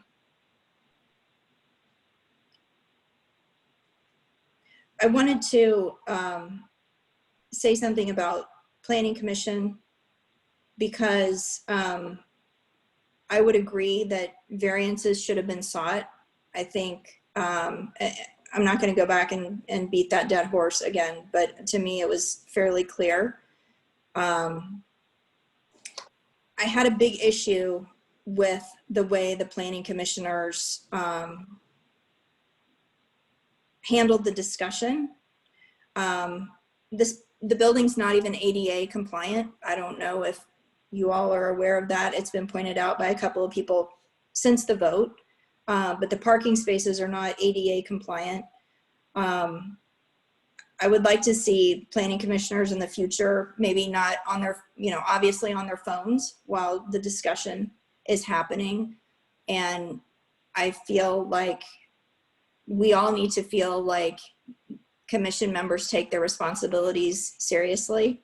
wanted to say something about Planning Commission, because I would agree that variances should have been sought. I think I'm not going to go back and beat that dead horse again, but to me, it was fairly clear. I had a big issue with the way the planning commissioners handled the discussion. The building's not even ADA compliant. I don't know if you all are aware of that. It's been pointed out by a couple of people since the vote, but the parking spaces are not ADA compliant. I would like to see planning commissioners in the future, maybe not on their, obviously on their phones while the discussion is happening. And I feel like we all need to feel like commission members take their responsibilities seriously.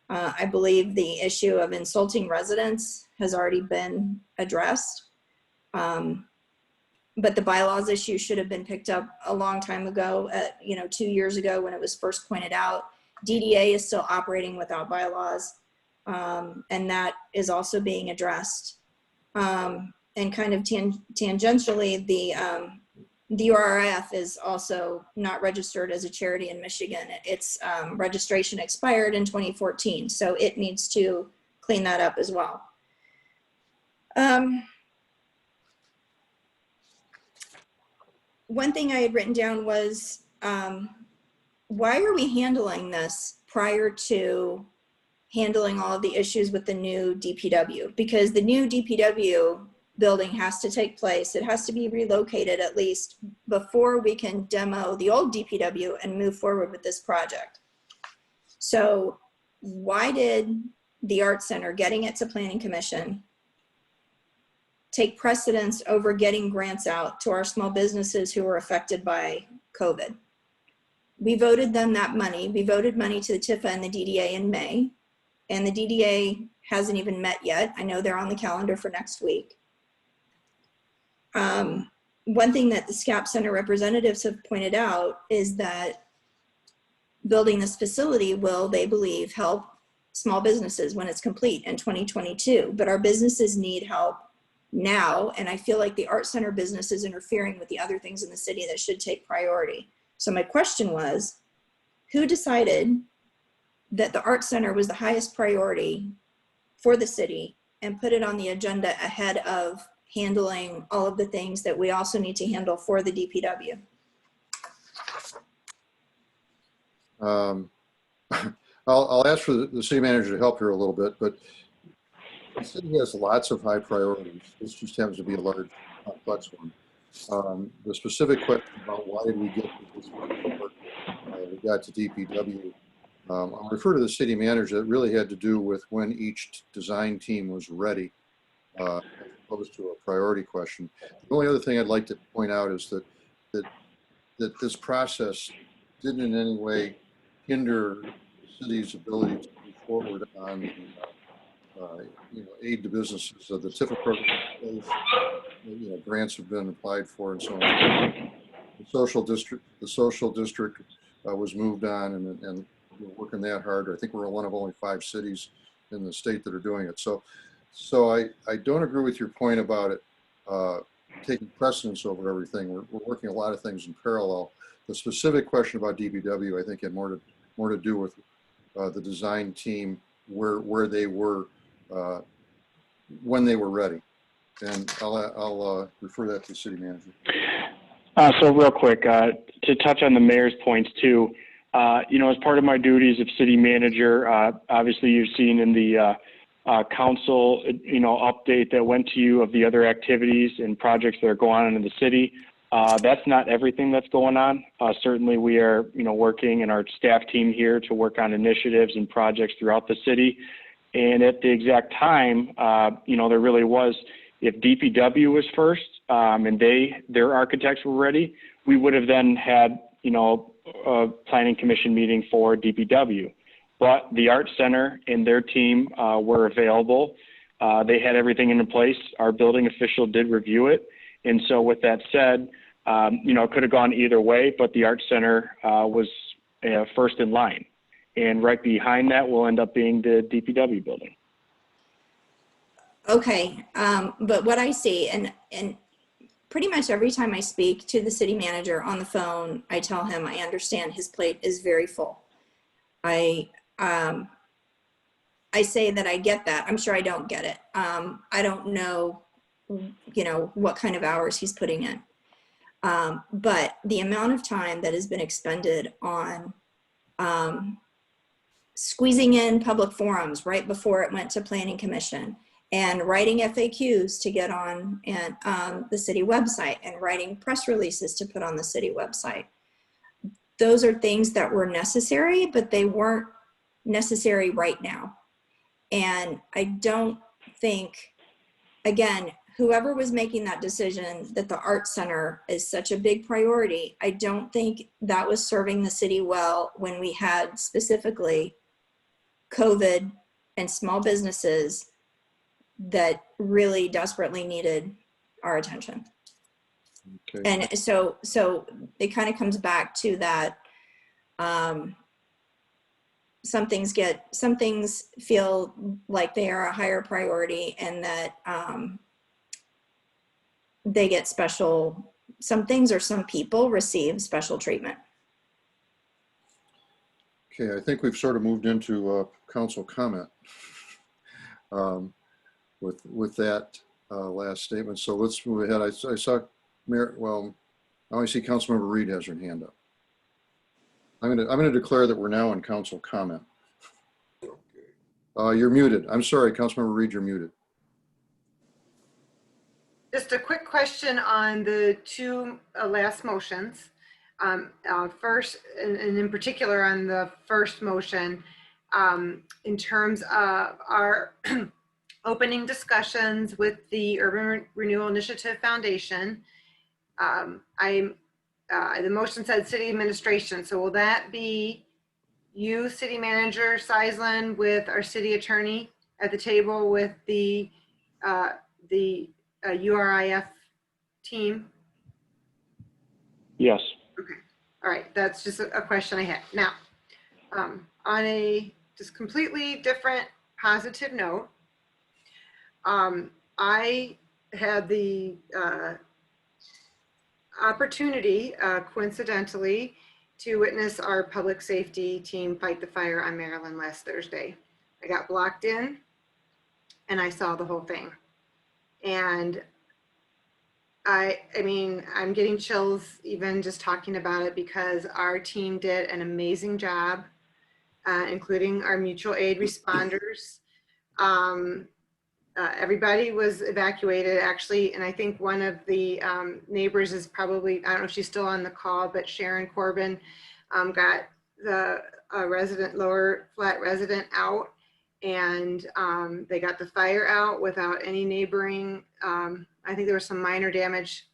I believe the issue of insulting residents has already been addressed. But the bylaws issue should have been picked up a long time ago, 2 years ago when it was first pointed out. DDA is still operating without bylaws, and that is also being addressed. And kind of tangentially, the URF is also not registered as a charity in Michigan. Its registration expired in 2014, so it needs to clean that up as well. One thing I had written down was, why are we handling this prior to handling all of the issues with the new DPW? Because the new DPW building has to take place. It has to be relocated at least before we can demo the old DPW and move forward with this project. So why did the Art Center getting it to Planning Commission take precedence over getting grants out to our small businesses who were affected by COVID? We voted them that money. We voted money to the TIFA and the DDA in May, and the DDA hasn't even met yet. I know they're on the calendar for next week. One thing that the SCAP Center representatives have pointed out is that building this facility will, they believe, help small businesses when it's complete in 2022. But our businesses need help now, and I feel like the Art Center business is interfering with the other things in the city that should take priority. So my question was, who decided that the Art Center was the highest priority for the city and put it on the agenda ahead of handling all of the things that we also need to handle for the DPW? I'll ask for the city manager to help here a little bit, but the city has lots of high priorities. This just happens to be a large, complex one. The specific question about why did we get to this report, we got to DPW, I'll refer to the city manager. It really had to do with when each design team was ready, as opposed to a priority question. The only other thing I'd like to point out is that this process didn't in any way hinder the city's ability to move forward on the aid to businesses. So the TIFA program, grants have been applied for and so on. The social district was moved on, and we're working that hard. I think we're one of only 5 cities in the state that are doing it. So I don't agree with your point about it taking precedence over everything. We're working a lot of things in parallel. The specific question about DPW, I think, had more to do with the design team, where they were when they were ready. And I'll refer that to the city manager. So real quick, to touch on the mayor's points too, as part of my duties of city manager, obviously you've seen in the council, update that went to you of the other activities and projects that are going on in the city. That's not everything that's going on. Certainly we are, working, and our staff team here to work on initiatives and projects throughout the city. And at the exact time, there really was, if DPW was first and their architects were ready, we would have then had, a planning commission meeting for DPW. But the Art Center and their team were available. They had everything in place. Our building official did review it. And so with that said, it could have gone either way, but the Art Center was first in line. And right behind that will end up being the DPW building. Okay, but what I see, and pretty much every time I speak to the city manager on the phone, I tell him I understand his plate is very full. I say that I get that. I'm sure I don't get it. I don't know, you know, what kind of hours he's putting in. But the amount of time that has been expended on squeezing in public forums right before it went to Planning Commission, and writing FAQs to get on and the city website, and writing press releases to put on the city website. Those are things that were necessary, but they weren't necessary right now. And I don't think, again, whoever was making that decision that the art center is such a big priority, I don't think that was serving the city well when we had specifically COVID and small businesses that really desperately needed our attention. Okay. And so it kind of comes back to that. Some things feel like they are a higher priority, and that they get special, some things or some people receive special treatment. Okay, I think we've sort of moved into council comment with that last statement. So let's move ahead. I saw Mayor, well, I only see Councilmember Reed has her hand up. I'm gonna declare that we're now in council comment. You're muted. I'm sorry, Councilmember Reed, you're muted. Just a quick question on the two last motions. First, and in particular on the first motion, in terms of our opening discussions with the Urban Renewal Initiative Foundation, the motion said city administration. So will that be you, City Manager Seisland, with our city attorney at the table with the URIF team? Yes. Okay. All right. That's just a question I had. Now, on a just completely different positive note, I had the opportunity, coincidentally, to witness our public safety team fight the fire on Maryland last Thursday. I got blocked in and I saw the whole thing. And I mean, I'm getting chills even just talking about it, because our team did an amazing job, including our mutual aid responders. Everybody was evacuated, actually, and I think one of the neighbors is probably, I don't know if she's still on the call, but Sharon Corbin got the resident, lower flat resident out, and they got the fire out without any neighboring. I think there was some minor damage,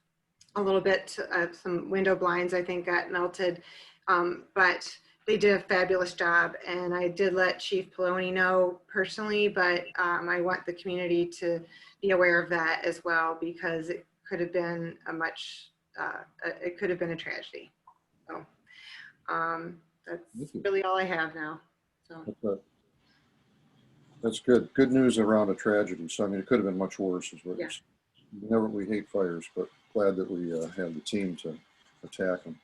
a little bit, some window blinds I think got melted, but they did a fabulous job. And I did let Chief Poloni know personally, but I want the community to be aware of that as well, because it could have been it could have been a tragedy. So that's really all I have now. So. Okay. That's good. Good news around a tragedy. So, I mean, it could have been much worse, is what you're saying. Never, we hate fires, but glad that we have the team to attack them.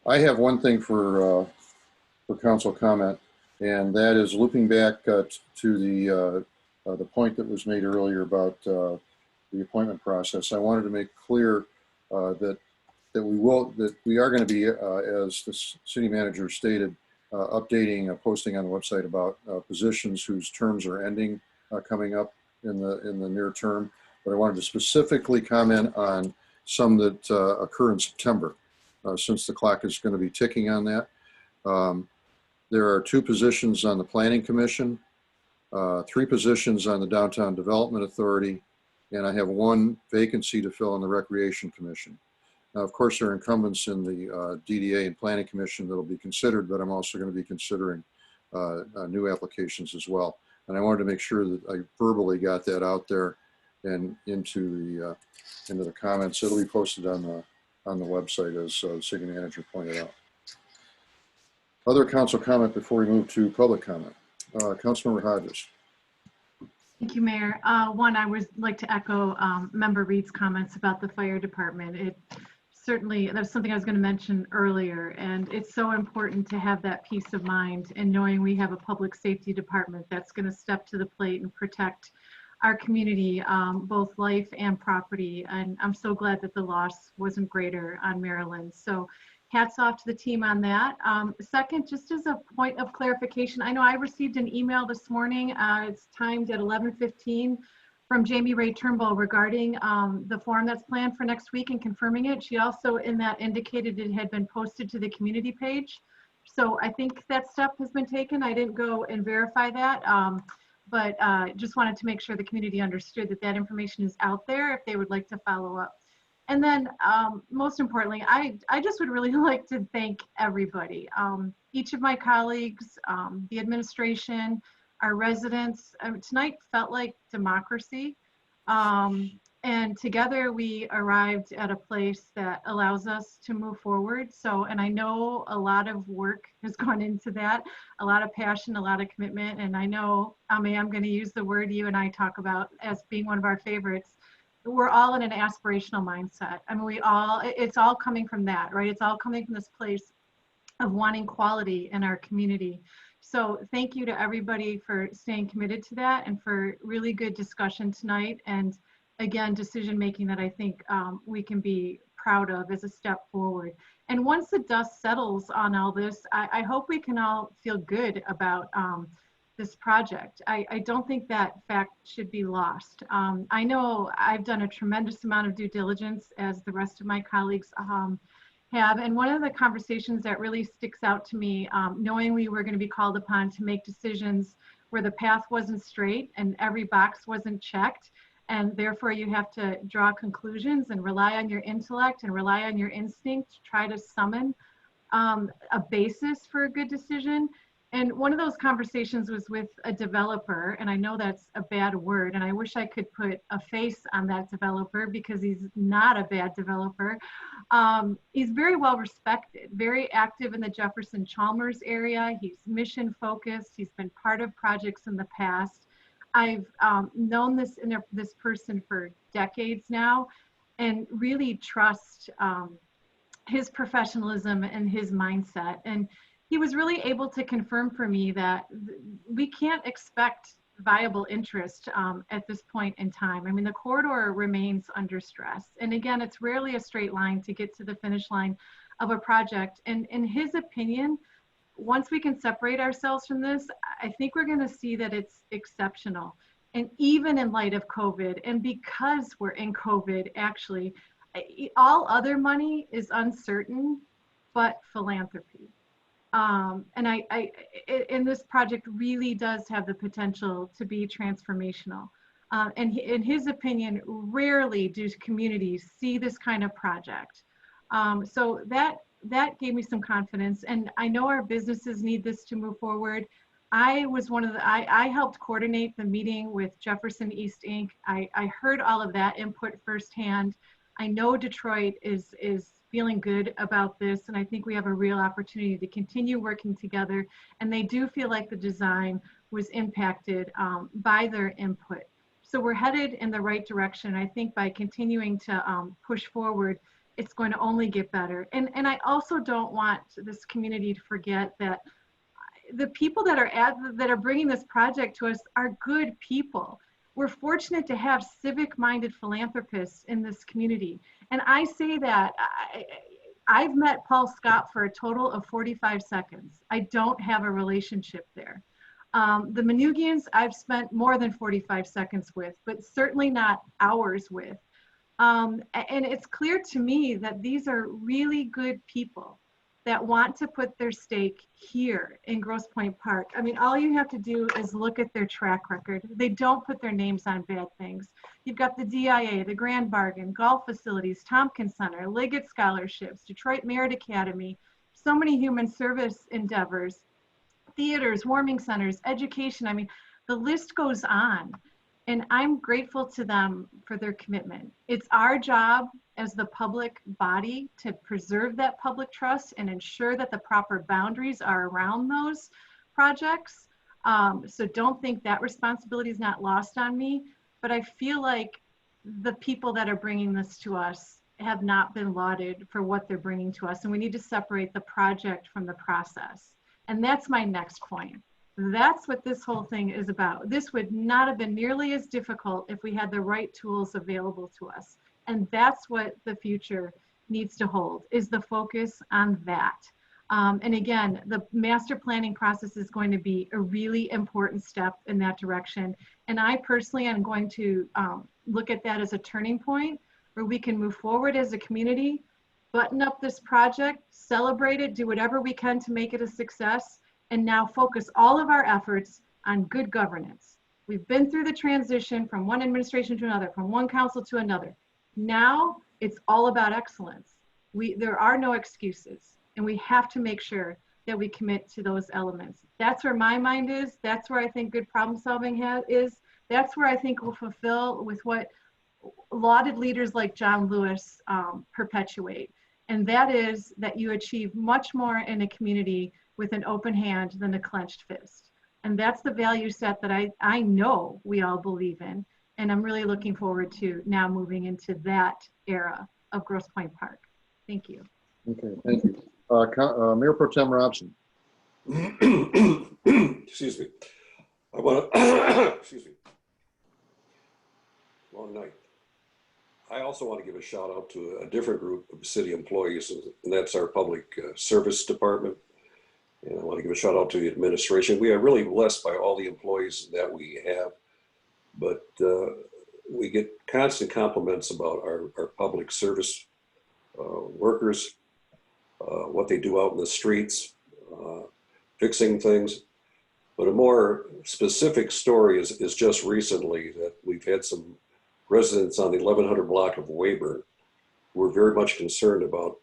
I have one thing for council comment, and that is looping back to the point that was made earlier about the appointment process. I wanted to make clear that we are going to be, as the city manager stated, updating a posting on the website about positions whose terms are ending coming up in the near term. But I wanted to specifically comment on some that occur in September, since the clock is going to be ticking on that. There are 2 positions on the Planning Commission, 3 positions on the Downtown Development Authority, and I have 1 vacancy to fill on the Recreation Commission. Now, of course, there are incumbents in the DDA and Planning Commission that will be considered, but I'm also going to be considering new applications as well. And I wanted to make sure that I verbally got that out there and into the comments. It'll be posted on the website, as the city manager pointed out. Other council comment before we move to public comment. Councilmember Hodges. Thank you, Mayor. One, I would like to echo Member Reed's comments about the fire department. It certainly, that was something I was going to mention earlier, and it's so important to have that peace of mind and knowing we have a public safety department that's going to step to the plate and protect our community, both life and property. And I'm so glad that the loss wasn't greater on Maryland. So hats off to the team on that. Second, just as a point of clarification, I know I received an email this morning. It's timed at 11:15 from Jamie Ray Turnbull regarding the forum that's planned for next week and confirming it. She also in that indicated it had been posted to the community page. So I think that step has been taken. I didn't go and verify that, but just wanted to make sure the community understood that that information is out there if they would like to follow up. And then most importantly, I just would really like to thank everybody, each of my colleagues, the administration, our residents. Tonight felt like democracy. And together we arrived at a place that allows us to move forward. So, and I know a lot of work has gone into that, a lot of passion, a lot of commitment. And I know, I'm going to use the word you and I talk about as being one of our favorites. We're all in an aspirational mindset. I mean, it's all coming from that, right? It's all coming from this place of wanting quality in our community. So thank you to everybody for staying committed to that and for really good discussion tonight. And again, decision making that I think we can be proud of as a step forward. And once the dust settles on all this, I hope we can all feel good about this project. I don't think that fact should be lost. I know I've done a tremendous amount of due diligence, as the rest of my colleagues have. And one of the conversations that really sticks out to me, knowing we were going to be called upon to make decisions where the path wasn't straight and every box wasn't checked, and therefore you have to draw conclusions and rely on your intellect and rely on your instinct to try to summon a basis for a good decision. And one of those conversations was with a developer, and I know that's a bad word, and I wish I could put a face on that developer because he's not a bad developer. He's very well respected, very active in the Jefferson Chalmers area. He's mission focused. He's been part of projects in the past. I've known this person for decades now and really trust his professionalism and his mindset. And he was really able to confirm for me that we can't expect viable interest at this point in time. I mean, the corridor remains under stress. And again, it's rarely a straight line to get to the finish line of a project. And in his opinion, once we can separate ourselves from this, I think we're going to see that it's exceptional. And even in light of COVID, and because we're in COVID, actually, all other money is uncertain, but philanthropy. And this project really does have the potential to be transformational. And in his opinion, rarely do communities see this kind of project. So that gave me some confidence. And I know our businesses need this to move forward. I was I helped coordinate the meeting with Jefferson East Inc. I heard all of that input firsthand. I know Detroit is feeling good about this, and I think we have a real opportunity to continue working together. And they do feel like the design was impacted by their input. So we're headed in the right direction. I think by continuing to push forward, it's going to only get better. And I also don't want this community to forget that the people that are bringing this project to us are good people. We're fortunate to have civic-minded philanthropists in this community. And I say that I've met Paul Scott for a total of 45 seconds. I don't have a relationship there. The Manugians I've spent more than 45 seconds with, but certainly not hours with. And it's clear to me that these are really good people that want to put their stake here in Grosse Pointe Park. I mean, all you have to do is look at their track record. They don't put their names on bad things. You've got the DIA, the Grand Bargain, golf facilities, Tompkins Center, Liggett Scholarships, Detroit Merit Academy, so many human service endeavors, theaters, warming centers, education. I mean, the list goes on. And I'm grateful to them for their commitment. It's our job as the public body to preserve that public trust and ensure that the proper boundaries are around those projects. So don't think that responsibility is not lost on me, but I feel like the people that are bringing this to us have not been lauded for what they're bringing to us. And we need to separate the project from the process. And that's my next point. That's what this whole thing is about. This would not have been nearly as difficult if we had the right tools available to us. And that's what the future needs to hold, is the focus on that. And again, the master planning process is going to be a really important step in that direction. And I personally am going to look at that as a turning point where we can move forward as a community, button up this project, celebrate it, do whatever we can to make it a success, and now focus all of our efforts on good governance. We've been through the transition from one administration to another, from one council to another. Now it's all about excellence. There are no excuses, and we have to make sure that we commit to those elements. That's where my mind is. That's where I think good problem solving is. That's where I think we'll fulfill with what lauded leaders like John Lewis perpetuate. And that is that you achieve much more in a community with an open hand than a clenched fist. And that's the value set that I know we all believe in. And I'm really looking forward to now moving into that era of Grosse Pointe Park. Thank you. Okay, thank you. Mayor Pro Tem Robson. Excuse me. I want to, excuse me. Long night. I also want to give a shout out to a different group of city employees, and that's our public service department. And I want to give a shout out to the administration. We are really blessed by all the employees that we have, but we get constant compliments about our public service workers, what they do out in the streets, fixing things. But a more specific story is just recently that we've had some residents on the 1100 block of Weyburn who are very much concerned about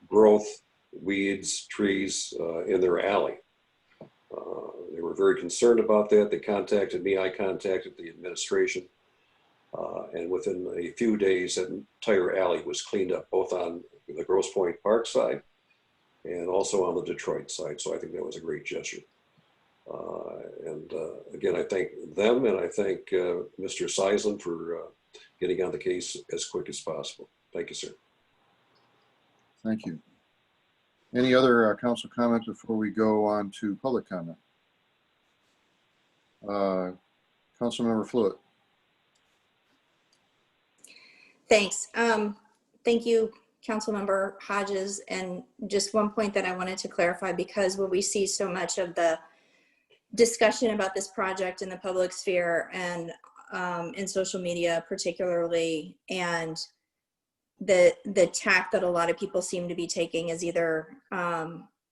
growth, weeds, trees in their alley. They were very concerned about that. They contacted me, I contacted the administration. And within a few days, that entire alley was cleaned up, both on the Grosse Pointe Park side and also on the Detroit side. So I think that was a great gesture. Again, I thank them, and I thank Mr. Seisland for getting on the case as quick as possible. Thank you, sir. Thank you. Any other council comments before we go on to public comment? Councilmember Fluid. Thanks. Thank you, Councilmember Hodges. And just one point that I wanted to clarify, because when we see so much of the discussion about this project in the public sphere and in social media particularly, and the tack that a lot of people seem to be taking is either,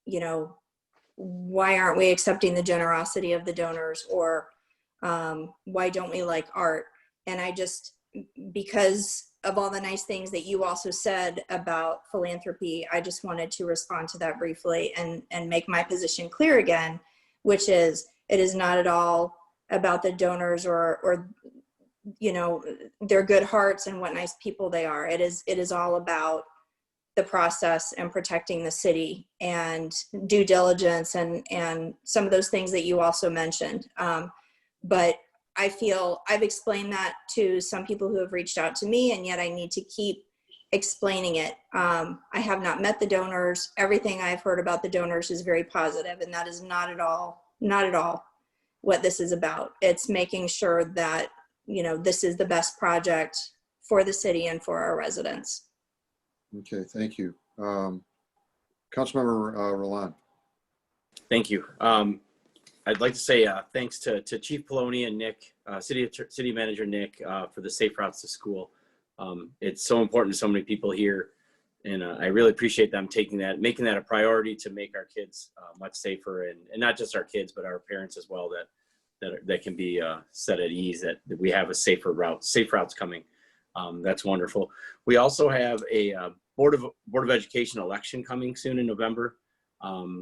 you know, why aren't we accepting the generosity of the donors, or why don't we like art? And I just, because of all the nice things that you also said about philanthropy, I just wanted to respond to that briefly and make my position clear again, which is, it is not at all about the donors or you know, their good hearts and what nice people they are. It is all about the process and protecting the city and due diligence and some of those things that you also mentioned. But I feel I've explained that to some people who have reached out to me, and yet I need to keep explaining it. I have not met the donors. Everything I've heard about the donors is very positive, and that is not at all what this is about. It's making sure that, you know, this is the best project for the city and for our residents. Okay, thank you. Councilmember Roland. Thank you. I'd like to say thanks to Chief Poloni and Nick, City Manager Nick, for the safe routes to school. It's so important to so many people here, and I really appreciate them making that a priority to make our kids much safer, and not just our kids, but our parents as well, that can be set at ease that we have a safe routes coming. That's wonderful. We also have a Board of Education election coming soon in November.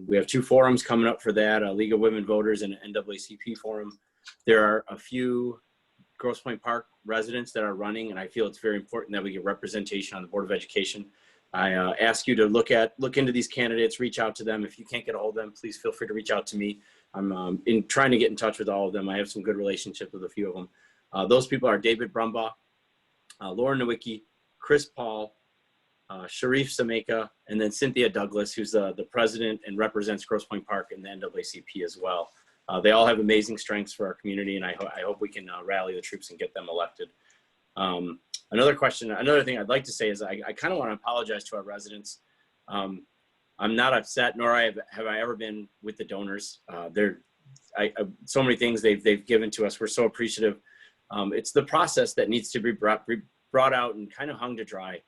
We have 2 forums coming up for that, a League of Women Voters and an NAACP forum. There are a few Grosse Pointe Park residents that are running, and I feel it's very important that we get representation on the Board of Education. ask you to look into these candidates, reach out to them. If you can't get a hold of them, please feel free to reach out to me. I'm trying to get in touch with all of them. I have some good relationships with a few of them. Those people are David Brumbaugh, Lauren Nowicki, Chris Paul, Sharif Sameka, and then Cynthia Douglas, who's the president and represents Grosse Pointe Park in the NAACP as well. They all have amazing strengths for our community, and I hope we can rally the troops and get them elected. Another thing I'd like to say is I kind of want to apologize to our residents. I'm not upset, nor have I ever been with the donors. So many things they've given to us. We're so appreciative. It's the process that needs to be brought out and kind of hung to dry.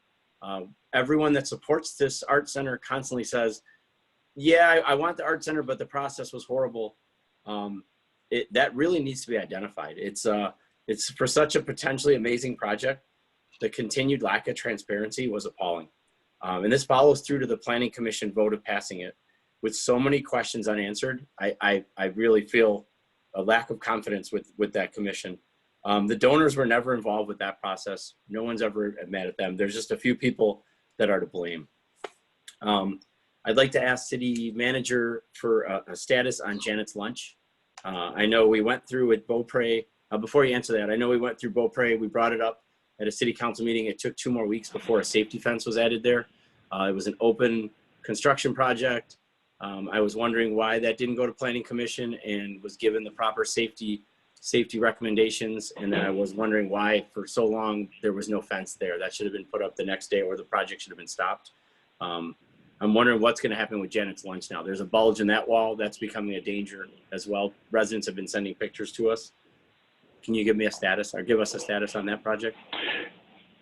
Everyone that supports this art center constantly says, yeah, I want the art center, but the process was horrible. That really needs to be identified. It's for such a potentially amazing project. The continued lack of transparency was appalling. And this follows through to the Planning Commission vote of passing it. With so many questions unanswered, I really feel a lack of confidence with that commission. The donors were never involved with that process. No one's ever mad at them. There's just a few people that are to blame. I'd like to ask City Manager for a status on Janet's lunch. I know we went through with Beaupre. Before you answer that, I know we went through Beaupre. We brought it up at a city council meeting. It took 2 more weeks before a safety fence was added there. It was an open construction project. I was wondering why that didn't go to Planning Commission and was given the proper safety recommendations. And then I was wondering why for so long there was no fence there. That should have been put up the next day, or the project should have been stopped. I'm wondering what's going to happen with Janet's lunch now. There's a bulge in that wall that's becoming a danger as well. Residents have been sending pictures to us. Can you give me a status, or give us a status on that project?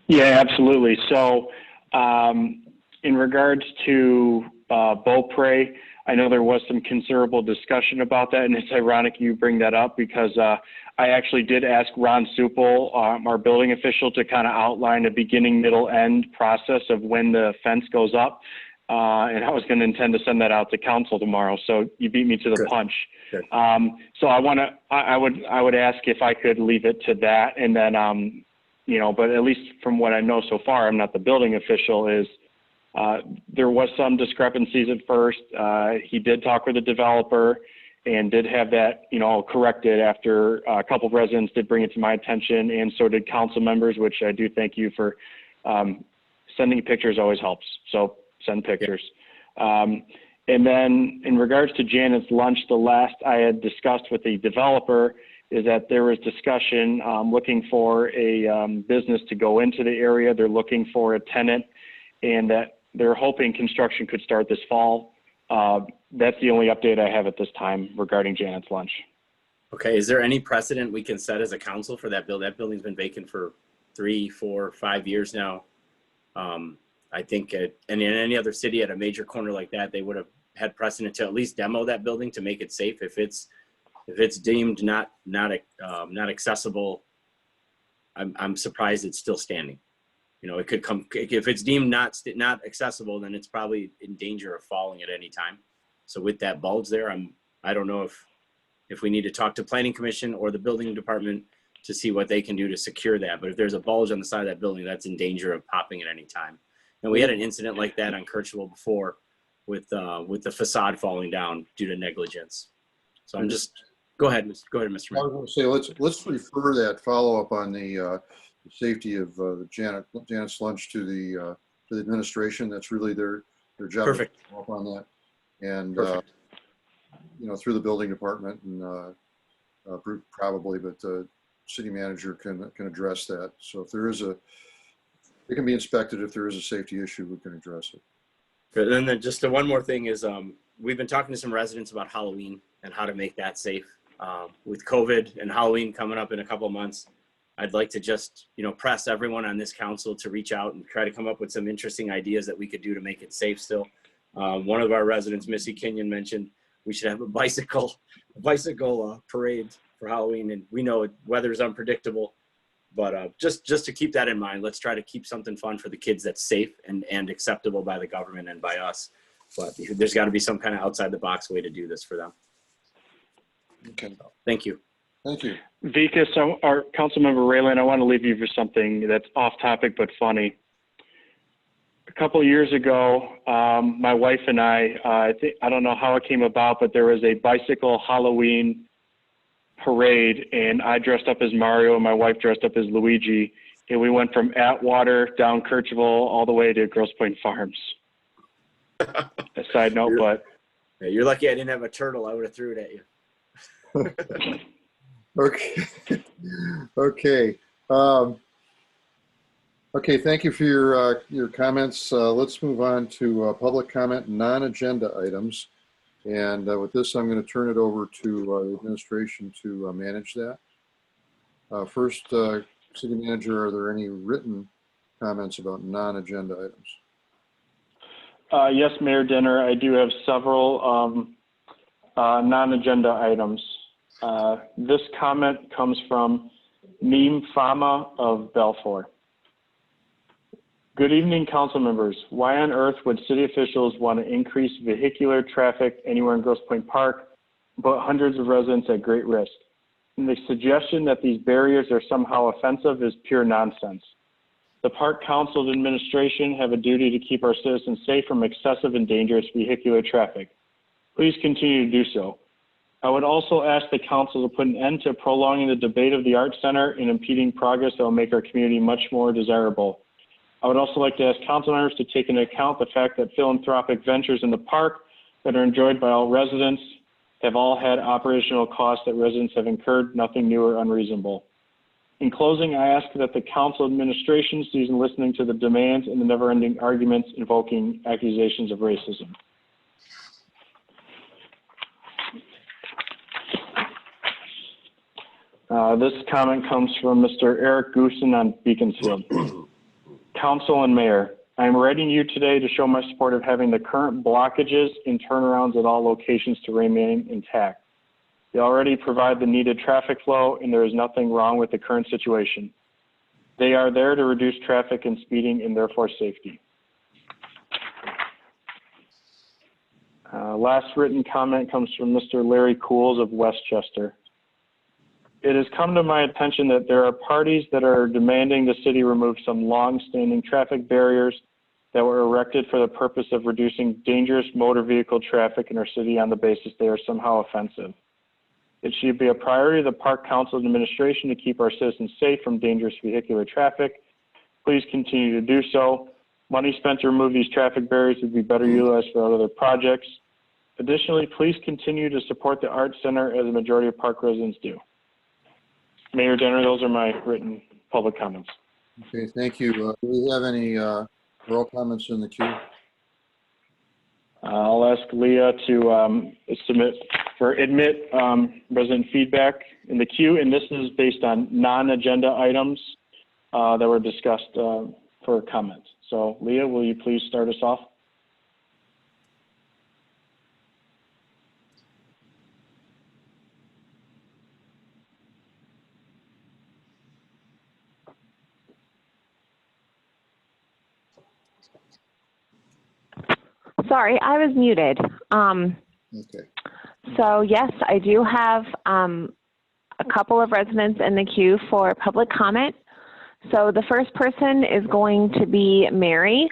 Yeah, absolutely. So in regards to Beaupre, I know there was some considerable discussion about that, and it's ironic you bring that up because I actually did ask Ron Supel, our building official, to kind of outline a beginning, middle, end process of when the fence goes up. And I was going to intend to send that out to council tomorrow. So you beat me to the punch. So I would ask if I could leave it to that. And then, but at least from what I know so far, I'm not the building official, is there was some discrepancies at first. He did talk with the developer and did have that, corrected after a couple of residents did bring it to my attention, and so did council members, which I do thank you for. Sending pictures always helps. So send pictures. And then in regards to Janet's lunch, the last I had discussed with the developer is that there was discussion looking for a business to go into the area. They're looking for a tenant, and that they're hoping construction could start this fall. That's the only update I have at this time regarding Janet's lunch. Okay, is there any precedent we can set as a council for that building? That building's been vacant for 3, 4, 5 years now. I think in any other city at a major corner like that, they would have had precedent to at least demo that building to make it safe. If it's deemed not accessible, I'm surprised it's still standing. It could come, if it's deemed not accessible, then it's probably in danger of falling at any time. So with that bulge there, I don't know if we need to talk to Planning Commission or the building department to see what they can do to secure that. But if there's a bulge on the side of that building, that's in danger of popping at any time. And we had an incident like that on Kirchville before with the facade falling down due to negligence. So I'm just, go ahead, Mr. Mayor. I was going to say, let's refer that follow-up on the safety of Janet's lunch to the administration. That's really their job. Perfect. To follow up on that. And, through the building department and probably, but the city manager can address that. So if there is it can be inspected. If there is a safety issue, we can address it. Good. And then just one more thing is we've been talking to some residents about Halloween and how to make that safe. With COVID and Halloween coming up in a couple of months, I'd like to just, press everyone on this council to reach out and try to come up with some interesting ideas that we could do to make it safe still. One of our residents, Missy Kenyon, mentioned we should have a bicycle parade for Halloween. And we know weather's unpredictable. But just to keep that in mind, let's try to keep something fun for the kids that's safe and acceptable by the government and by us. But there's got to be some kind of outside the box way to do this for them. Okay. Thank you. Thank you. Vika, so our council member Raylan, I want to leave you for something that's off topic but funny. a couple years ago, my wife and I don't know how it came about, but there was a bicycle Halloween parade, and I dressed up as Mario and my wife dressed up as Luigi, and we went from Atwater down Kercheval all the way to Grosse Pointe Farms. A side note, but You're lucky I didn't have a turtle. I would have threw it at you. Okay. Okay. Okay, thank you for your comments. Let's move on to public comment, non-agenda items. And with this, I'm going to turn it over to the administration to manage that. First, City Manager, are there any written comments about non-agenda items? Yes, Mayor Denner, I do have several non-agenda items. This comment comes from Neem Fama of Balfour. Good evening, council members. Why on earth would city officials want to increase vehicular traffic anywhere in Grosse Pointe Park, but hundreds of residents at great risk? And the suggestion that these barriers are somehow offensive is pure nonsense. The Park Council and administration have a duty to keep our citizens safe from excessive and dangerous vehicular traffic. Please continue to do so. I would also ask the council to put an end to prolonging the debate of the Art Center and impeding progress that will make our community much more desirable. I would also like to ask council members to take into account the fact that philanthropic ventures in the park that are enjoyed by all residents have all had operational costs that residents have incurred, nothing new or unreasonable. In closing, I ask that the council administration cease listening to the demands and the never-ending arguments invoking accusations of racism. This comment comes from Mr. Eric Goosen on Beaconsfield. Council and Mayor, I am writing you today to show my support of having the current blockages and turnarounds at all locations to remain intact. They already provide the needed traffic flow, and there is nothing wrong with the current situation. They are there to reduce traffic and speeding and therefore safety. Last written comment comes from Mr. Larry Cools of Westchester. It has come to my attention that there are parties that are demanding the city remove some long-standing traffic barriers that were erected for the purpose of reducing dangerous motor vehicle traffic in our city on the basis they are somehow offensive. It should be a priority of the Park Council administration to keep our citizens safe from dangerous vehicular traffic. Please continue to do so. Money spent to remove these traffic barriers would be better utilized for other projects. Additionally, please continue to support the Art Center as a majority of park residents do. Mayor Denner, those are my written public comments. Okay, thank you. Do we have any oral comments in the queue? I'll ask Leah to admit resident feedback in the queue, and this is based on non-agenda items that were discussed for comment. So Leah, will you please start us off? Sorry, I was muted. Okay. So yes, I do have a couple of residents in the queue for public comment. So the first person is going to be Mary.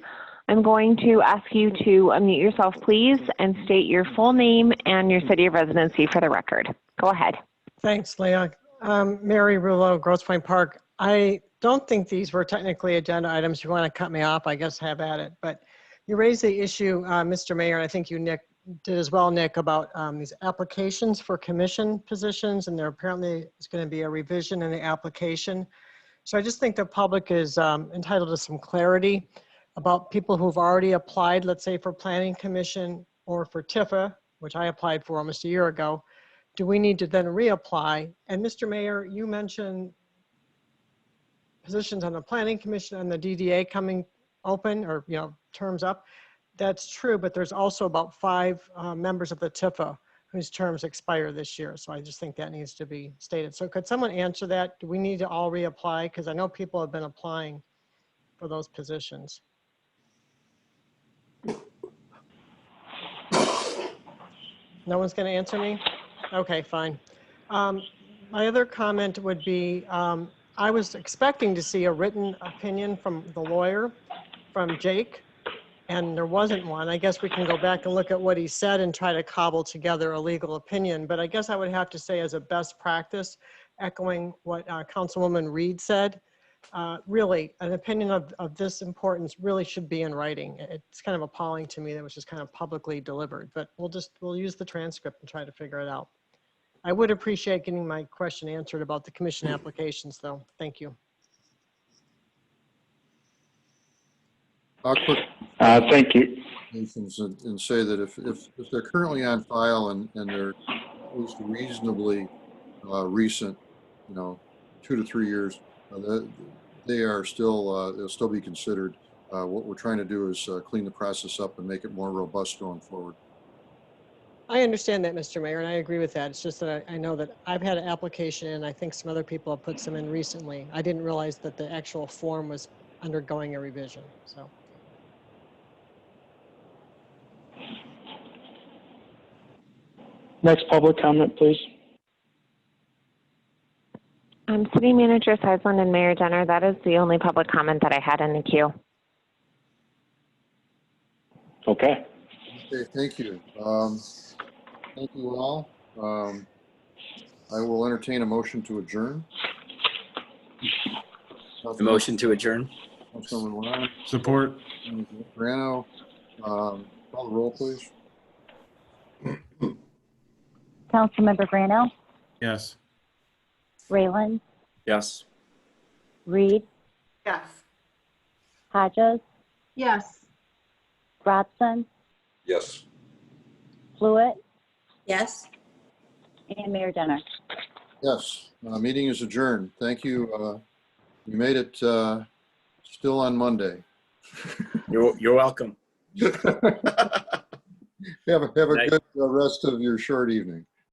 I'm going to ask you to unmute yourself, please, and state your full name and your city of residency for the record. Go ahead. Thanks, Leah. Mary Rulo, Grosse Pointe Park. I don't think these were technically agenda items. You want to cut me off, I guess have at it. But you raised the issue, Mr. Mayor, and I think you, Nick, did as well, Nick, about these applications for commission positions, and there apparently is going to be a revision in the application. So I just think the public is entitled to some clarity about people who've already applied, let's say for Planning Commission or for TIFA, which I applied for almost a year ago. Do we need to then reapply? And Mr. Mayor, you mentioned positions on the Planning Commission and the DDA coming open or, you know, terms up. That's true, but there's also about 5 members of the TIFA whose terms expire this year. So I just think that needs to be stated. So could someone answer that? Do we need to all reapply? Because I know people have been applying for those positions. No one's going to answer me? Okay, fine. My other comment would be, I was expecting to see a written opinion from the lawyer, from Jake, and there wasn't one. I guess we can go back and look at what he said and try to cobble together a legal opinion. But I guess I would have to say, as a best practice, echoing what Councilwoman Reed said, really, an opinion of this importance really should be in writing. It's kind of appalling to me that it was just kind of publicly delivered, but we'll use the transcript and try to figure it out. I would appreciate getting my question answered about the commission applications, though. Thank you. Thank you. And say that if they're currently on file and they're at least reasonably recent, 2 to 3 years, they are still, they'll still be considered. What we're trying to do is clean the process up and make it more robust going forward. I understand that, Mr. Mayor, and I agree with that. It's just that I know that I've had an application, and I think some other people have put some in recently. I didn't realize that the actual form was undergoing a revision, so. Next public comment, please. City Manager Seisland and Mayor Denner, that is the only public comment that I had in the queue. Okay. Okay, thank you. Thank you all. I will entertain a motion to adjourn. The motion to adjourn. Councilmember Juan. Support. Grano. Call the roll, please. Councilmember Grano, Yes. Rayland, Yes. Reed, Yes. Hodges, Yes. Robson, Yes. Fluid, Yes. and Mayor Denner. Yes, meeting is adjourned. Thank you. You made it still on Monday. You're welcome. Have a good rest of your short evening.